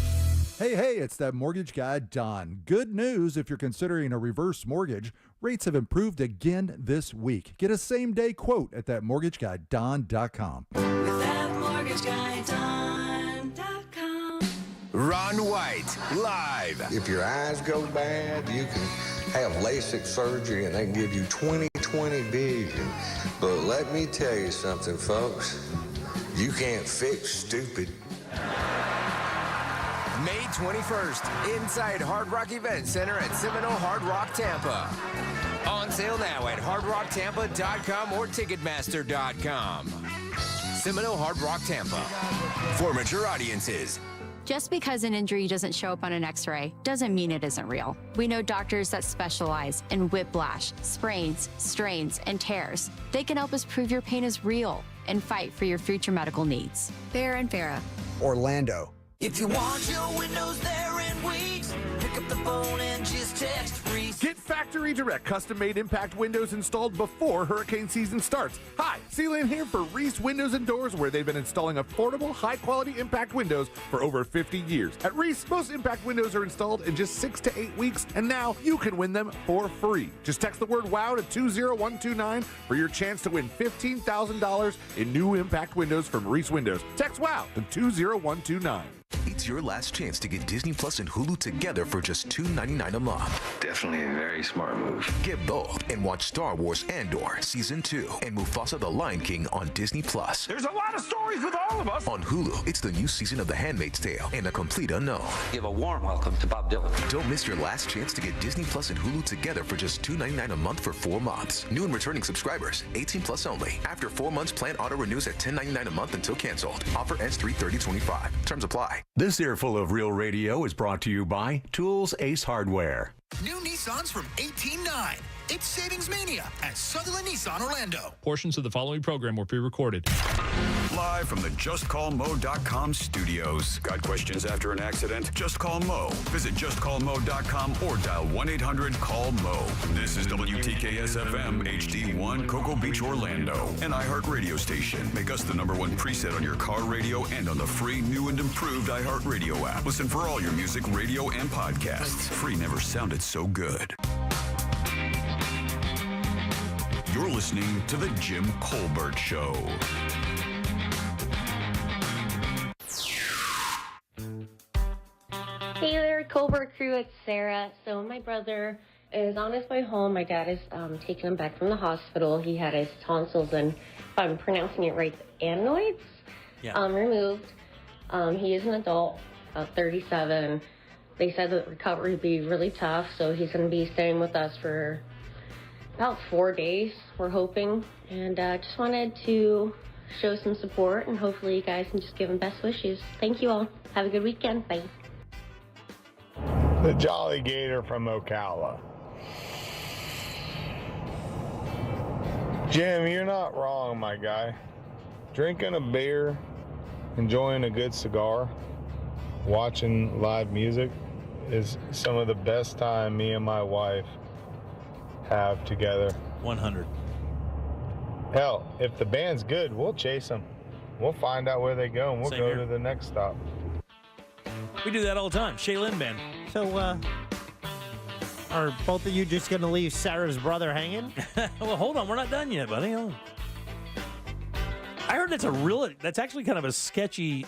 Hey, it's that mortgage guy, Don. Good news if you're considering a reverse mortgage. Rates have improved again this week. Get a same-day quote at thatmortgageguydon.com. With thatmortgageguydon.com. Ron White, live. If your eyes go bad, you can have LASIK surgery and they can give you 20/20 vision. But let me tell you something, folks. You can't fix stupid. May 21st, inside Hard Rock Event Center at Seminole Hard Rock Tampa. On sale now at hardrocktampa.com or ticketmaster.com. Seminole Hard Rock Tampa. For mature audiences. Just because an injury doesn't show up on an x-ray doesn't mean it isn't real. We know doctors that specialize in whiplash, sprains, strains, and tears. They can help us prove your pain is real and fight for your future medical needs. Farrah and Farrah. Orlando. If you want your windows there in weeks, pick up the phone and just text Reese. Get Factory Direct custom-made impact windows installed before hurricane season starts. Hi, Celine here for Reese Windows and Doors, where they've been installing affordable, high-quality impact windows for over 50 years. At Reese, most impact windows are installed in just 6 to 8 weeks, and now you can win them for free. Just text the word WOW to 20129 for your chance to win $15,000 in new impact windows from Reese Windows. Text WOW to 20129. It's your last chance to get Disney Plus and Hulu together for just $2.99 a month. Definitely a very smart move. Get both and watch Star Wars Andor Season 2 and Mufasa the Lion King on Disney Plus. There's a lot of stories with all of us. On Hulu, it's the new season of The Handmaid's Tale and A Complete Unknown. Give a warm welcome to Bob Dylan. Don't miss your last chance to get Disney Plus and Hulu together for just $2.99 a month for 4 months. New and returning subscribers, 18 plus only. After 4 months, plan auto renews at $10.99 a month until canceled. Offer ends 3/30/25. Terms apply. This earful of Real Radio is brought to you by Tools Ace Hardware. New Nissans from 18.9. It's Savings Mania at Sutherland Nissan Orlando. Portions of the following program were pre-recorded. Live from the JustCallMo.com studios. Got questions after an accident? Just call Mo. Visit JustCallMo.com or dial 1-800-CALL-MO. This is WTKS-FM HD1 Cocoa Beach, Orlando. An iHeart radio station. Make us the #1 preset on your car radio and on the free, new and improved iHeart Radio app. Listen for all your music, radio, and podcasts. Free never sounded so good. You're listening to The Jim Colbert Show. Hey there, Colbert crew, it's Sarah. So my brother is on his way home. My dad is taking him back from the hospital. He had his tonsils and, if I'm pronouncing it right, adenoids removed. He is an adult, 37. They said that recovery would be really tough, so he's going to be staying with us for about 4 days, we're hoping. And just wanted to show some support, and hopefully you guys can just give him best wishes. Thank you all. Have a good weekend. Bye. The Jolly Gator from Ocala. Jim, you're not wrong, my guy. Drinking a beer, enjoying a good cigar, watching live music is some of the best time me and my wife have together. 100. Hell, if the band's good, we'll chase them. We'll find out where they go, and we'll Same go here. to the next stop. We do that all the time. Shaylin Band. So, are both of you just going to leave Sarah's brother hanging? Well, hold on. We're not done yet, buddy. I heard that's actually kind of a sketchy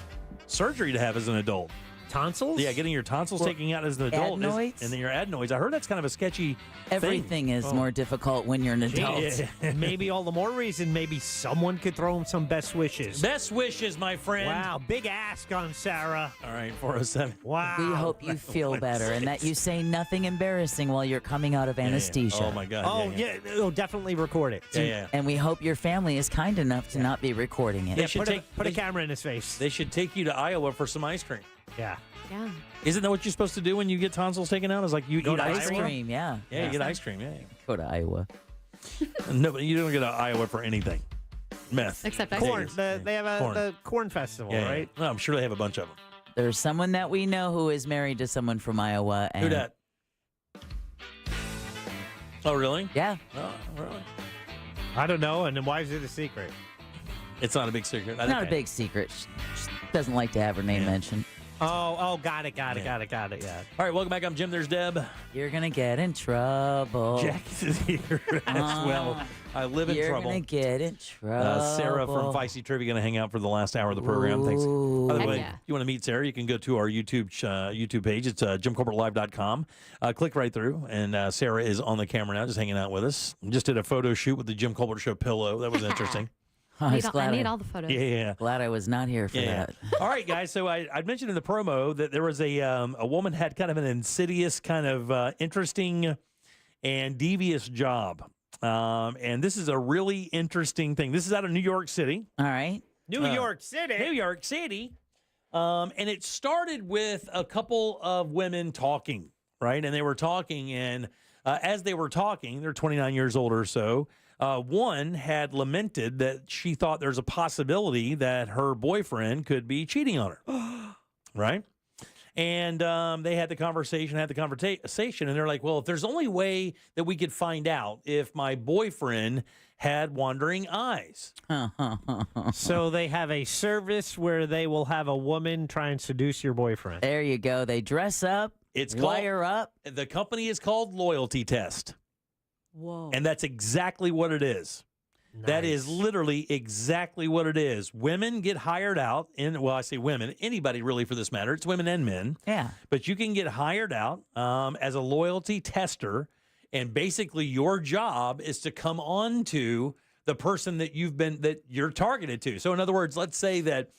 surgery to have as an adult. Tonsils? Yeah, getting your tonsils taken out as an adult. Adenoids? And then your adenoids. I heard that's kind of a sketchy Everything thing. is more difficult when you're an adult. Maybe all the more reason maybe someone could throw him some best wishes. Best wishes, my friend. Wow, big ask on Sarah. All right, 407. Wow. We hope you feel better and that you say nothing embarrassing while you're coming out of anesthesia. Oh, my God. Oh, yeah. Oh, definitely record it. Yeah. And we hope your family is kind enough to not be recording it. They should put a camera in his face. They should take you to Iowa for some ice cream. Yeah. Yeah. Isn't that what you're supposed to do when you get tonsils taken out? Is like you Go eat to ice cream, yeah. Yeah, you get ice cream. Yeah. Go to Iowa. No, but you don't get to Iowa for anything. Meth. Except ice Corn. cream. They have the corn festival, Yeah, right? No, I'm sure they have a bunch of them. There's someone that we know who is married to someone from Iowa. And Who dat? Oh, really? Yeah. Oh, really? I don't know. And then why is it a secret? It's not a big secret. Not a big secret. She doesn't like to have her name mentioned. Oh, got it, yeah. All right, welcome back. I'm Jim. There's Deb. You're going to get in trouble. Jack is here as well. I live in trouble. You're going to get in trouble. Sarah from Feisty Trivia going to hang out for the last hour of the program. Thanks. By the way, you want to meet Sarah, you can go to our YouTube page. It's JimCorbettLive.com. Click right through, and Sarah is on the camera now, just hanging out with us. Just did a photo shoot with the Jim Colbert Show pillow. That was interesting. I need all the photos. Yeah. Glad I was not here for that. All right, guys. So I mentioned in the promo that there was a woman had kind of an insidious, kind of interesting and devious job. And this is a really interesting thing. This is out of New York City. All right. New York City. New York City. And it started with a couple of women talking, right? And they were talking, and as they were talking, they're 29 years old or so. One had lamented that she thought there's a possibility that her boyfriend could be cheating on her, right? And they had the conversation, and they're like, well, if there's only way that we could find out if my boyfriend had wandering eyes. So they have a service where they will have a woman try and seduce your boyfriend. There you go. They dress up, wire up. The company is called Loyalty Test. Whoa. And that's exactly what it is. Nice. That is literally exactly what it is. Women get hired out, I say women, anybody really for this matter. It's women and men. Yeah. But you can get hired out as a loyalty tester, and basically your job is to come on to the person that you're targeted to. So in other words, let's say that,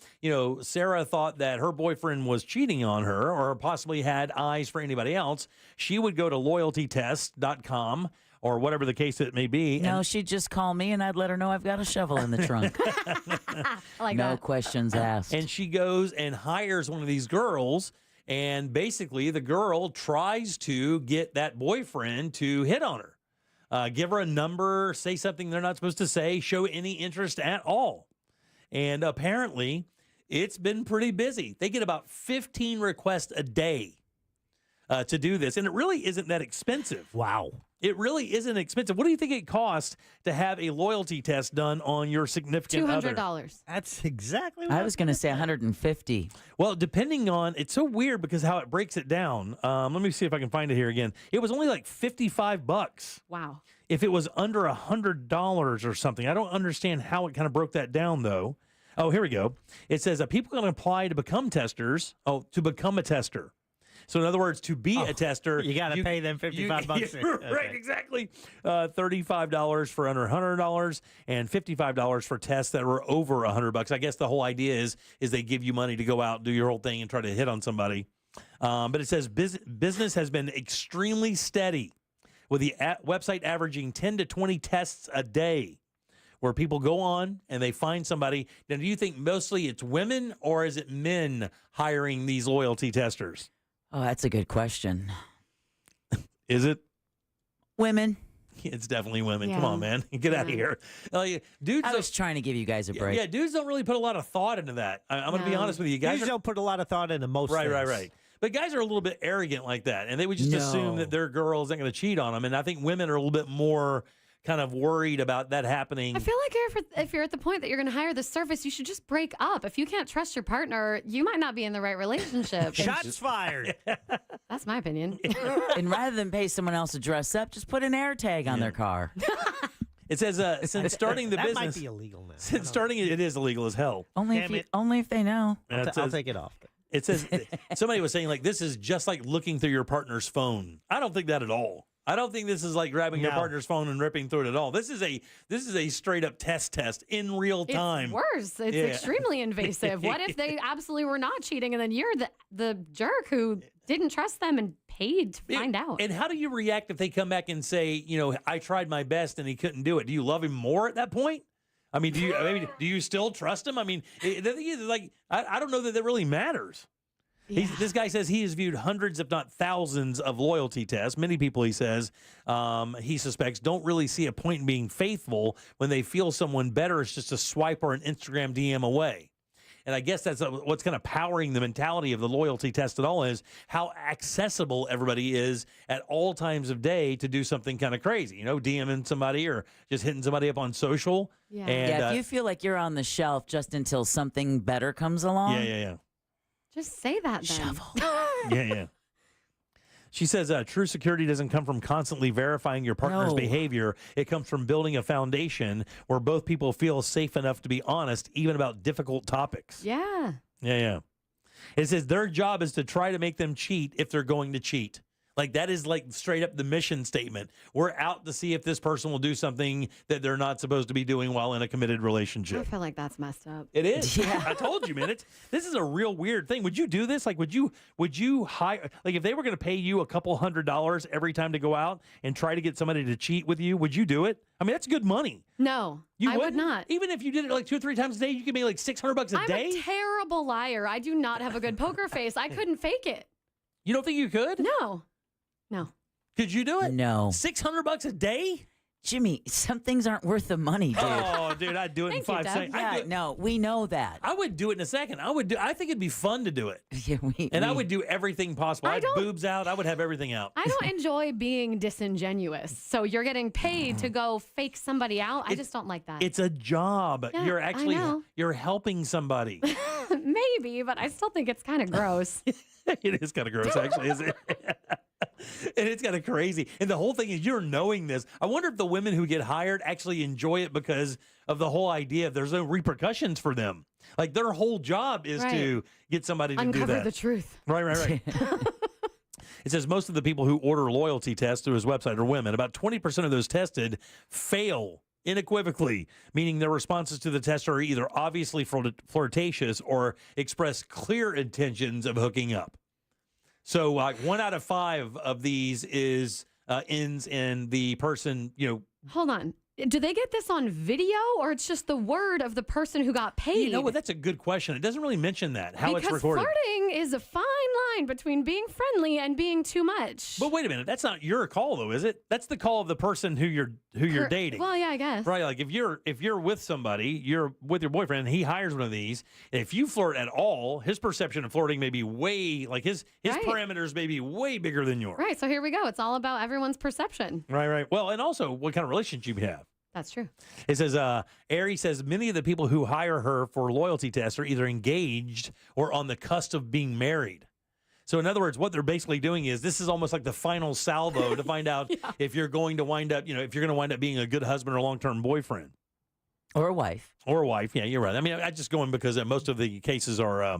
Sarah thought that her boyfriend was cheating on her or possibly had eyes for anybody else. She would go to loyaltytest.com or whatever the case it may be. No, she'd just call me and I'd let her know I've got a shovel in the trunk. No questions asked. And she goes and hires one of these girls, and basically the girl tries to get that boyfriend to hit on her. Give her a number, say something they're not supposed to say, show any interest at all. And apparently it's been pretty busy. They get about 15 requests a day to do this. And it really isn't that expensive. Wow. It really isn't expensive. What do you think it costs to have a loyalty test done on your significant other? $200. That's exactly what I was going to say $150. Well, depending on, it's so weird because how it breaks it down. Let me see if I can find it here again. It was only like $55. Wow. If it was under $100 or something. I don't understand how it kind of broke that down, though. Oh, here we go. It says people can apply to become testers. Oh, to become a tester. So in other words, to be a tester, you got to pay them $55. Right, exactly. $35 for under $100 and $55 for tests that were over $100. I guess the whole idea is they give you money to go out, do your whole thing, and try to hit on somebody. But it says business has been extremely steady, with the website averaging 10 to 20 tests a day, where people go on and they find somebody. Now, do you think mostly it's women or is it men hiring these loyalty testers? Oh, that's a good question. Is it? Women. It's definitely women. Yeah. Come on, man. Get out of here. Dudes, I was trying to give you guys a break. Yeah, dudes don't really put a lot of thought into that. I'm going to be honest with you. Guys don't put a lot of thought into most things. Right. But guys are a little bit arrogant like that, and they would just assume that their girl isn't going to cheat on them. And I think women are a little bit more kind of worried about that happening. I feel like if you're at the point that you're going to hire this service, you should just break up. If you can't trust your partner, you might not be in the right relationship. Shots fired. That's my opinion. And rather than pay someone else to dress up, just put an air tag on their car. It says, since starting the that business, might be illegal now. Since starting it is illegal as hell. Only if they know. I'll take it off. It says somebody was saying like this is just like looking through your partner's phone. I don't think that at all. I don't think this is like grabbing your partner's phone and ripping through it at all. This is a straight up test in real time. It's worse. It's extremely invasive. What if they absolutely were not cheating and then you're the jerk who didn't trust them and paid to find out? And how do you react if they come back and say, I tried my best and he couldn't do it? Do you love him more at that point? I mean, do you still trust him? I mean, the thing is, like, I don't know that really matters. Yeah. This guy says he has viewed hundreds, if not thousands, of loyalty tests. Many people, he says, he suspects, don't really see a point in being faithful when they feel someone better is just a swipe or an Instagram DM away. And I guess that's what's kind of powering the mentality of the loyalty test at all is how accessible everybody is at all times of day to do something kind of crazy, DMing somebody or just hitting somebody up on social. Yeah. And, if you feel like you're on the shelf just until something better comes along. Yeah. Just say that then. Shovel. Yeah. She says true security doesn't come from constantly verifying your partner's behavior. It comes from building a foundation where both people feel safe enough to be honest, even about difficult topics. Yeah. Yeah. It says their job is to try to make them cheat if they're going to cheat. Like that is like straight up the mission statement. We're out to see if this person will do something that they're not supposed to be doing while in a committed relationship. I feel like that's messed up. It is. Yeah. I told you, man. This is a real weird thing. Would you do this? Like, would you hire, like if they were going to pay you a couple $100 every time to go out and try to get somebody to cheat with you, would you do it? I mean, that's good money. No, I would not. Even if you did it like 2 or 3 times a day, you could make like $600 a day. I'm a terrible liar. I do not have a good poker face. I couldn't fake it. You don't think you could? No. Could you do it? No. $600 a day? Jimmy, some things aren't worth the money, dude. Oh, dude, I'd do it in 5 seconds. Yeah, no, we know that. I would do it in a second. I think it'd be fun to do it. I would do everything possible. I'd boobs out. I would have everything out. I don't enjoy being disingenuous. So you're getting paid to go fake somebody out. I just don't like that. It's a job. Yeah, you're helping somebody. Maybe, but I still think it's kind of gross. It is kind of gross, actually, isn't it? And it's kind of crazy. And the whole thing is you're knowing this. I wonder if the women who get hired actually enjoy it because of the whole idea of there's no repercussions for them. Like their whole job is to get somebody to do that. Uncover the truth. Right. It says most of the people who order loyalty tests through his website are women. About 20% of those tested fail unequivocally, meaning their responses to the test are either obviously flirtatious or express clear intentions of hooking up. So 1 out of 5 of these ends in the person, Hold on. Do they get this on video or it's just the word of the person who got paid? You know what? That's a good question. It doesn't really mention that, how it's recorded. Because flirting is a fine line between being friendly and being too much. But wait a minute. That's not your call, though, is it? That's the call of the person who you're dating. Well, yeah, I guess. Right. Like if you're with somebody, you're with your boyfriend, and he hires one of these. If you flirt at all, his perception of flirting may be way, like his parameters may be way bigger than yours. Right. So here we go. It's all about everyone's perception. Right. Well, and also what kind of relationship you have. That's true. It says, Ari says many of the people who hire her for loyalty tests are either engaged or on the cusp of being married. So in other words, what they're basically doing is this is almost like the final salvo to find out if you're going to wind up, if you're going to wind up being a good husband or long-term boyfriend. Or a wife. Yeah, you're right. I mean, I just go in because most of the cases are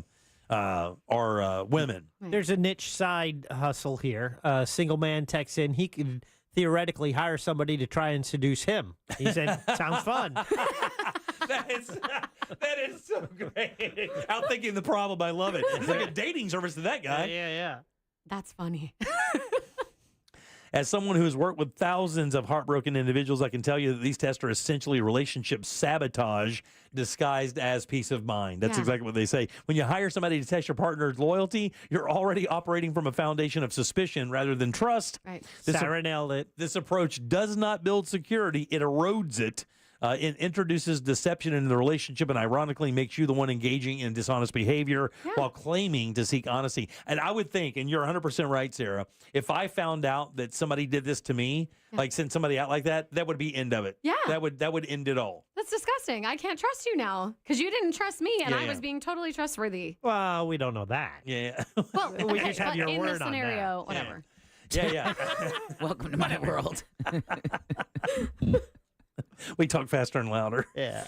women. There's a niche side hustle here. A single man texts in, he could theoretically hire somebody to try and seduce him. He said, sounds fun. That is so great. Outthinking the problem. I love it. It's like a dating service to that guy. Yeah. That's funny. As someone who's worked with thousands of heartbroken individuals, I can tell you that these tests are essentially relationship sabotage disguised as peace of mind. That's exactly what they say. When you hire somebody to test your partner's loyalty, you're already operating from a foundation of suspicion rather than trust. Right. Sarah nailed it. This approach does not build security. It erodes it. It introduces deception into the relationship and ironically makes you the one engaging in dishonest behavior while claiming to seek honesty. And I would think, and you're 100% right, Sarah, if I found out that somebody did this to me, like send somebody out like that, that would be end of it. Yeah. That would end it all. That's disgusting. I can't trust you now because you didn't trust me and Yeah, I yeah. was being totally trustworthy. Well, we don't know that. Yeah. Well, We just have but your in word this on that. scenario, whatever. Yeah. Welcome to my world. We talk faster and louder. Yeah.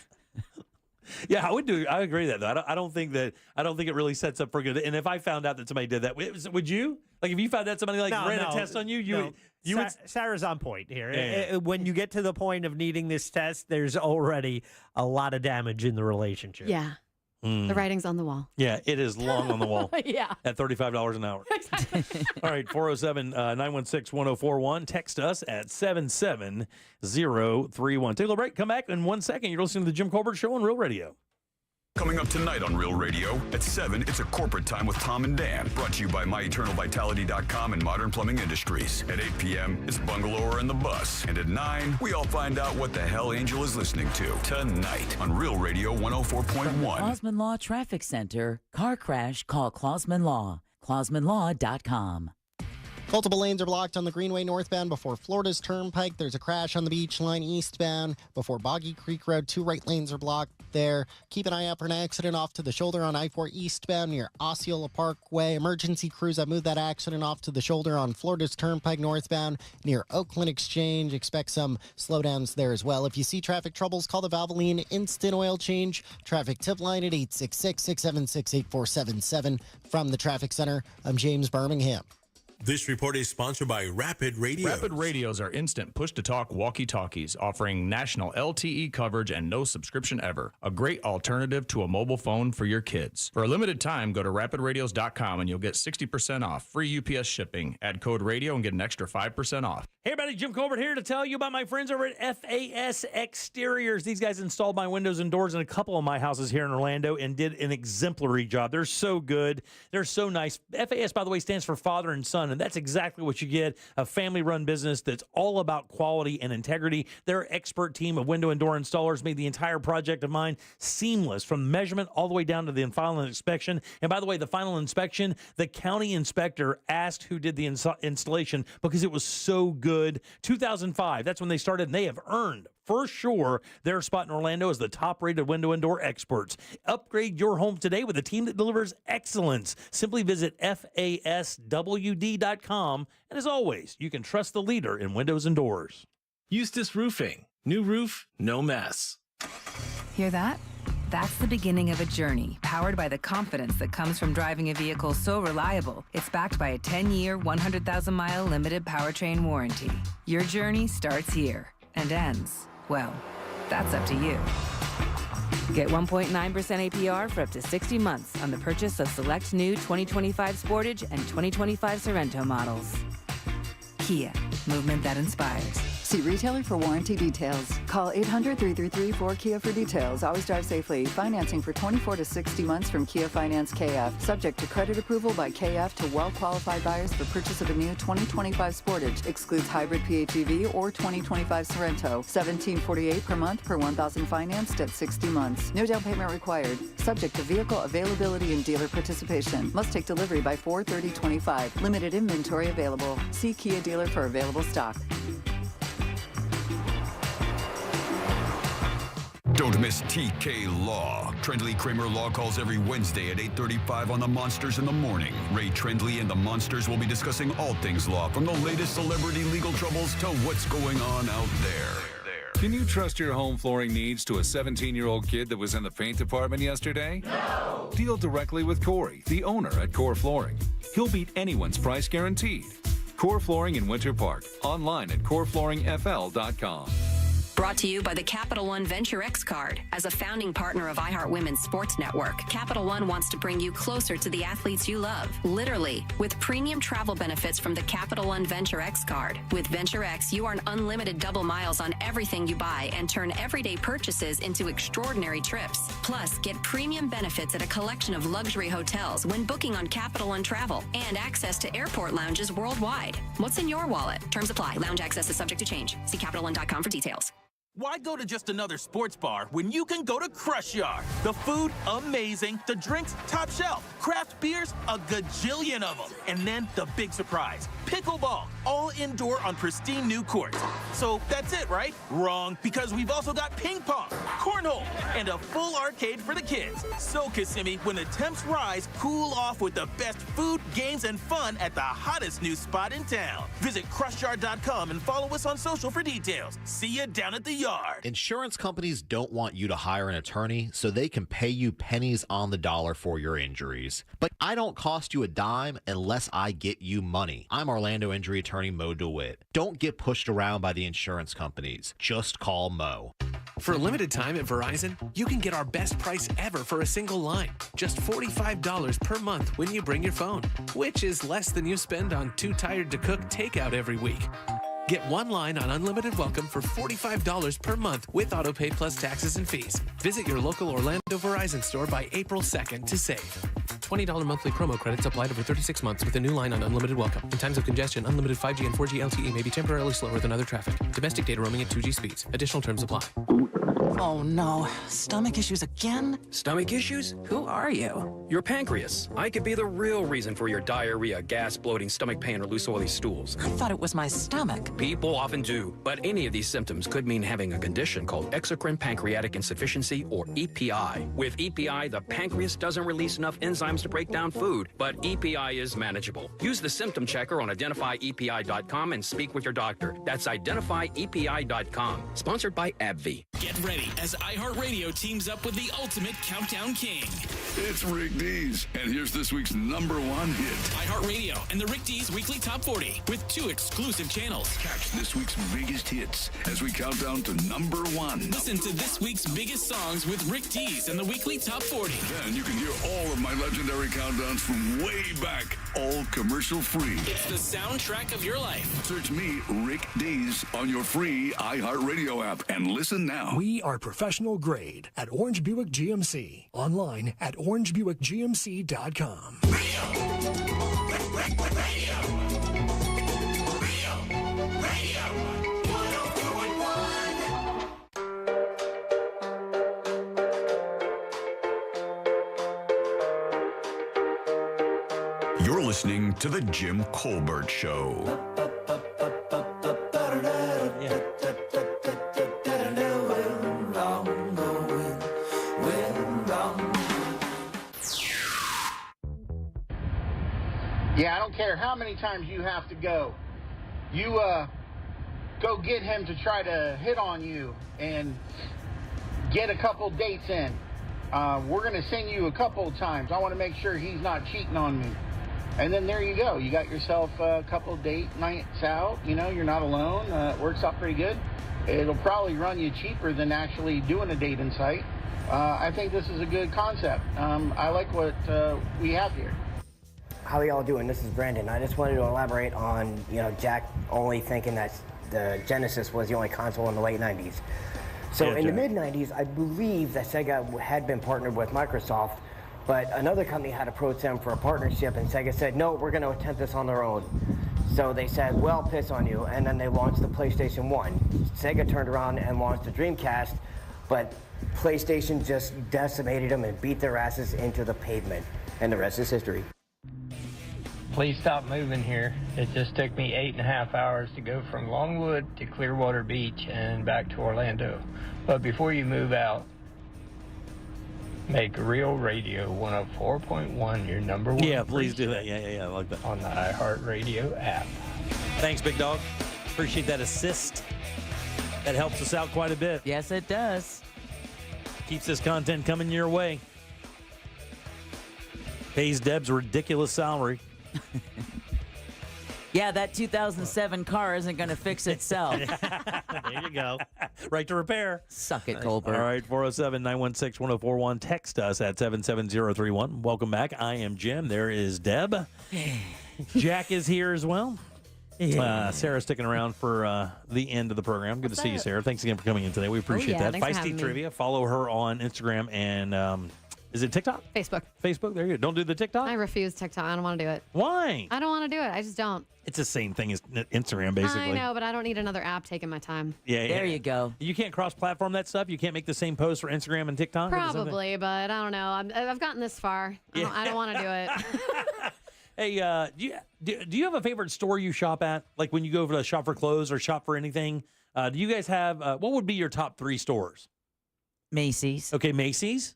Yeah, I agree with that though. I don't think it really sets up for good. And if I found out that somebody did that, would you? Like if you found out somebody ran a test on you, you would. Sarah's on point here. Yeah. When you get to the point of needing this test, there's already a lot of damage in the relationship. Yeah. The writing's on the wall. Yeah, it is long on the wall. Yeah. At $35 an hour. All right, 407-916-1041. Text us at 77031. Take a little break. Come back in 1 second. You're listening to the Jim Colbert Show on Real Radio. Coming up tonight on Real Radio, at 7, it's a corporate time with Tom and Dan, brought to you by MyEternalVitality.com and Modern Plumbing Industries. At 8 p.m., it's Bungalower and the Bus. And at 9, we all find out what the hell Angel is listening to tonight on Real Radio 104.1. Clausman Law Traffic Center. Car crash, call Clausman Law. ClausmanLaw.com. Multiple lanes are blocked on the Greenway northbound before Florida's Turnpike. There's a crash on the Beach Line eastbound before Boggy Creek Road. 2 right lanes are blocked there. Keep an eye out for an accident off to the shoulder on I-4 eastbound near Osceola Parkway. Emergency crews have moved that accident off to the shoulder on Florida's Turnpike northbound near Oakland Exchange. Expect some slowdowns there as well. If you see traffic troubles, call the Valvoline Instant Oil Change Traffic Tip Line at 866-676-8477. From the Traffic Center, I'm James Birmingham. This report is sponsored by Rapid Radio. Rapid Radios are instant push-to-talk walkie-talkies offering national LTE coverage and no subscription ever. A great alternative to a mobile phone for your kids. For a limited time, go to rapidradios.com and you'll get 60% off. Free UPS shipping. Add code radio and get an extra 5% off. Hey everybody, Jim Colbert here to tell you about my friends over at FAS Exteriors. These guys installed my windows and doors in a couple of my houses here in Orlando and did an exemplary job. They're so good. They're so nice. FAS, by the way, stands for Father and Son, and that's exactly what you get, a family-run business that's all about quality and integrity. Their expert team of window and door installers made the entire project of mine seamless from measurement all the way down to the final inspection. And by the way, the final inspection, the county inspector asked who did the installation because it was so good. 2005, that's when they started, and they have earned for sure their spot in Orlando as the top-rated window and door experts. Upgrade your home today with a team that delivers excellence. Simply visit FASWD.com. And as always, you can trust the leader in windows and doors. Eustace Roofing. New roof, no mess. Hear that? That's the beginning of a journey powered by the confidence that comes from driving a vehicle so reliable, it's backed by a 10-year, 100,000-mile limited powertrain warranty. Your journey starts here and ends, well, that's up to you. Get 1.9% APR for up to 60 months on the purchase of select new 2025 Sportage and 2025 Sorrento models. Kia, movement that inspires. See retailer for warranty details. Call 800-333-4KIA for details. Always drive safely. Financing for 24 to 60 months from Kia Finance KF. Subject to credit approval by KF to well-qualified buyers for purchase of a new 2025 Sportage. Excludes hybrid PHEV or 2025 Sorrento. $17.48 per month per 1,000 financed at 60 months. No down payment required. Subject to vehicle availability and dealer participation. Must take delivery by 4/30/25. Limited inventory available. See Kia dealer for available stock. Don't miss TK Law. Trendley Kramer Law calls every Wednesday at 8:35 on the Monsters in the Morning. Ray Trendley and the Monsters will be discussing all things law, from the latest celebrity legal troubles to what's going on out there. Can you trust your home flooring needs to a 17-year-old kid that was in the paint department yesterday? No! Deal directly with Corey, the owner at Core Flooring. He'll beat anyone's price guaranteed. Core Flooring in Winter Park. Online at coreflooringfl.com. Brought to you by the Capital One Venture X card. As a founding partner of iHeart Women's Sports Network, Capital One wants to bring you closer to the athletes you love. Literally, with premium travel benefits from the Capital One Venture X card. With Venture X, you earn unlimited double miles on everything you buy and turn everyday purchases into extraordinary trips. Plus, get premium benefits at a collection of luxury hotels when booking on Capital One Travel and access to airport lounges worldwide. What's in your wallet? Terms apply. Lounge access is subject to change. See CapitalOne.com for details. Why go to just another sports bar when you can go to Crush Yard? The food, amazing. The drinks, top shelf. Craft beers, a gajillion of them. And then the big surprise, pickleball, all indoor on pristine new courts. So that's it, right? Wrong, because we've also got ping pong, cornhole, and a full arcade for the kids. So, Kissimmee, when the temps rise, cool off with the best food, games, and fun at the hottest new spot in town. Visit crushyard.com and follow us on social for details. See you down at the yard. Insurance companies don't want you to hire an attorney so they can pay you pennies on the dollar for your injuries. But I don't cost you a dime unless I get you money. I'm Orlando injury attorney Mo DeWitt. Don't get pushed around by the insurance companies. Just call Mo. For a limited time at Verizon, you can get our best price ever for a single line. Just $45 per month when you bring your phone, which is less than you spend on Too Tired to Cook takeout every week. Get one line on Unlimited Welcome for $45 per month with AutoPay plus taxes and fees. Visit your local Orlando Verizon store by April 2nd to save. $20 monthly promo credits applied over 36 months with a new line on Unlimited Welcome. In times of congestion, unlimited 5G and 4G LTE may be temporarily slower than other traffic. Domestic data roaming at 2G speeds. Additional terms apply. Oh no, stomach issues again? Stomach issues? Who are you? Your pancreas. I could be the real reason for your diarrhea, gas, bloating, stomach pain, or loose oily stools. I thought it was my stomach. People often do, but any of these symptoms could mean having a condition called exocrine pancreatic insufficiency, or EPI. With EPI, the pancreas doesn't release enough enzymes to break down food, but EPI is manageable. Use the symptom checker on identifyepi.com and speak with your doctor. That's identifyepi.com. Sponsored by AbbVie. Get ready as iHeartRadio teams up with the ultimate countdown king. It's Rick Dees, and here's this week's #1 hit. iHeartRadio and the Rick Dees Weekly Top 40 with 2 exclusive channels. Catch this week's biggest hits as we count down to #1. Listen to this week's biggest songs with Rick Dees and the Weekly Top 40. Then you can hear all of my legendary countdowns from way back, all commercial free. It's the soundtrack of your life. Search me, Rick Dees, on your free iHeartRadio app and listen now. We are professional grade at Orange Buick GMC. Online at orangebuickgmc.com. You're listening to The Jim Colbert Show. Yeah, I don't care how many times you have to go. You go get him to try to hit on you and get a couple dates in. We're going to send you a couple of times. I want to make sure he's not cheating on me. And then there you go. You got yourself a couple date nights out. You know, you're not alone. It works out pretty good. It'll probably run you cheaper than actually doing a dating site. I think this is a good concept. I like what we have here. How y'all doing? This is Brandon. I just wanted to elaborate on, Jack only thinking that the Genesis was the only console in the late 90s. So in the mid-90s, I believe that Sega had been partnered with Microsoft, but another company had approached them for a partnership, and Sega said, no, we're going to attempt this on their own. So they said, well, piss on you, and then they launched the PlayStation 1. Sega turned around and launched the Dreamcast, but PlayStation just decimated them and beat their asses into the pavement, and the rest is history. Please stop moving here. It just took me 8.5 hours to go from Longwood to Clearwater Beach and back to Orlando. But before you move out, make Real Radio 104.1 your #1. Yeah, please do that. Yeah, I like that. On the iHeartRadio app. Thanks, Big Dog. Appreciate that assist. That helps us out quite a bit. Yes, it does. Keeps this content coming your way. Pays Deb's ridiculous salary. Yeah, that 2007 car isn't going to fix itself. There you go. Right to repair. Suck it, Colbert. All right, 407-916-1041. Text us at 77031. Welcome back. I am Jim. There is Deb. Jack is here as well. Sarah's sticking around for the end of the program. Good to see you, Sarah. Thanks again for coming in today. We appreciate that. Thanks for having Feisty me. Trivia. Follow her on Instagram and Is it TikTok? Facebook. Facebook. There you go. Don't do the TikTok. I refuse TikTok. I don't want to do it. Why? I don't want to do it. I just don't. It's the same thing as Instagram, basically. I know, but I don't need another app taking my time. Yeah, There you go. You can't cross-platform that stuff. You can't make the same post for Instagram and TikTok. Probably, but I don't know. I've gotten this far. I don't want to do it. Hey, do you have a favorite store you shop at? Like when you go to shop for clothes or shop for anything? Do you guys have what would be your top 3 stores? Macy's. Okay, Macy's.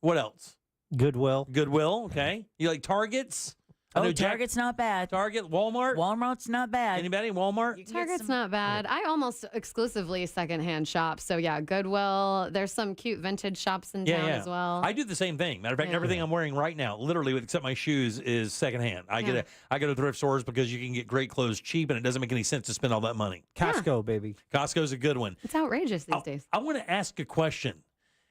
What else? Goodwill. Goodwill. Okay. You like Targets? I know Target's not bad. Target, Walmart. Walmart's not bad. Anybody? Walmart. Target's not bad. I almost exclusively secondhand shop. So yeah, Goodwill. There's some cute vintage shops in town as well. I do the same thing. Matter of fact, everything I'm wearing right now, literally except my shoes, is secondhand. I go to thrift stores because you can get great clothes cheap, and it doesn't make any sense to spend all that money. Costco, baby. Costco's a good one. It's outrageous these days. I want to ask a question.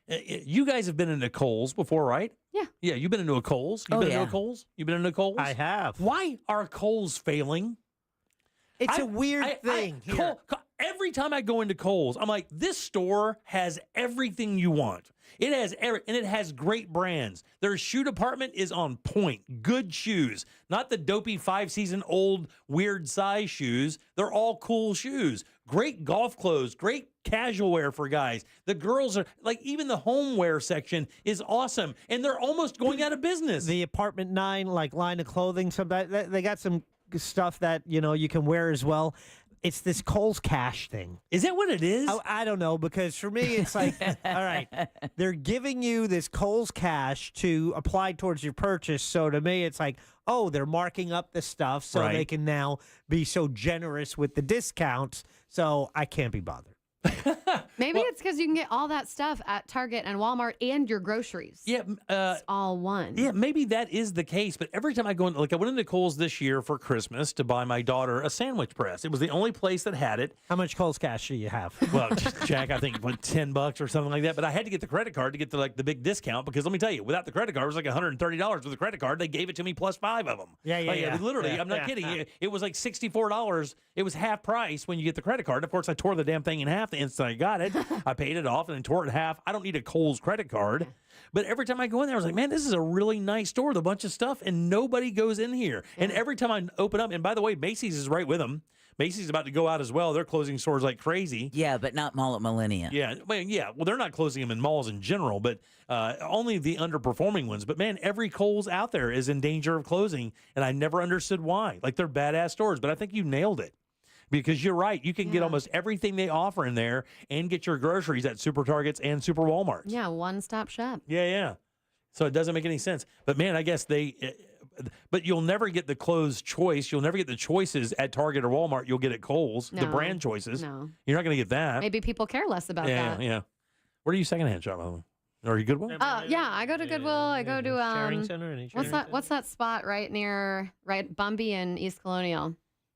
You guys have been into Kohl's before, right? Yeah. Yeah, you've been into a Kohl's. You've been into a Kohl's? You've been into Kohl's? I have. Why are Kohl's failing? It's a weird thing. Every time I go into Kohl's, I'm like, this store has everything you want. It has and it has great brands. Their shoe department is on point. Good shoes, not the dopey 5-season-old weird size shoes. They're all cool shoes. Great golf clothes, great casual wear for guys. The girls are like, even the homeware section is awesome, and they're almost going out of business. The Apartment 9 line of clothing, they got some stuff that you can wear as well. It's this Kohl's Cash thing. Is that what it is? I don't know, because for me, it's like, all right, they're giving you this Kohl's Cash to apply towards your purchase. So to me, it's like, oh, they're marking up the stuff so they can now be so generous with the discounts. So I can't be bothered. Maybe it's because you can get all that stuff at Target and Walmart and your groceries. Yeah, it's all one. Yeah, maybe that is the case. But every time I go in, like I went into Kohl's this year for Christmas to buy my daughter a sandwich press. It was the only place that had it. How much Kohl's Cash do you have? Well, Jack, I think $10 or something like that. But I had to get the credit card to get the big discount, because let me tell you, without the credit card, it was like $130 with the credit card. They gave it to me plus 5 of them. Yeah. Literally, I'm not kidding. It was like $64. It was half price when you get the credit card. Of course, I tore the damn thing in half the instant I got it. I paid it off and then tore it in half. I don't need a Kohl's credit card. But every time I go in there, I was like, man, this is a really nice store with a bunch of stuff, and nobody goes in here. And every time I open up, and by the way, Macy's is right with them. Macy's about to go out as well. They're closing stores like crazy. Yeah, but not Mall at Millennia. Yeah, well, they're not closing them in malls in general, but only the underperforming ones. But man, every Kohl's out there is in danger of closing, and I never understood why. Like, they're badass stores, but I think you nailed it. Because you're right. You can get almost everything they offer in there and get your groceries at Super Targets and Super Walmarts. Yeah, one-stop shop. Yeah. So it doesn't make any sense. But, man, I guess but you'll never get the clothes choice. You'll never get the choices at Target or Walmart. You'll get at Kohl's, the brand choices. No. You're not going to get that. Maybe people care less about that. Yeah. Where do you secondhand shop, by the way? Are you Goodwill? Yeah, I go to Goodwill. I go to Sharing Center. What's that spot right near Bumby and East Colonial?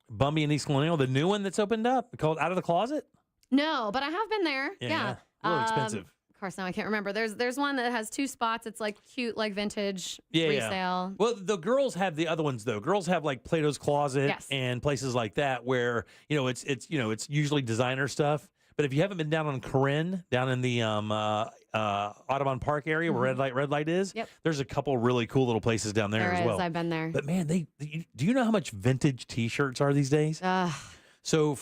Bumby and East Colonial, the new one that's opened up, called Out of the Closet? No, but I have been there. Yeah. A little expensive. Of course, now I can't remember. There's one that has 2 spots. It's like cute, like vintage resale. Yeah. Well, the girls have the other ones though. Girls have like Plato's Closet and places like that where it's usually designer stuff. But if you haven't been down on Corinne, down in the Audubon Park area where Red Light is, there's a couple really cool little places down there as well. I've been there. But man, do you know how much vintage T-shirts are these days? So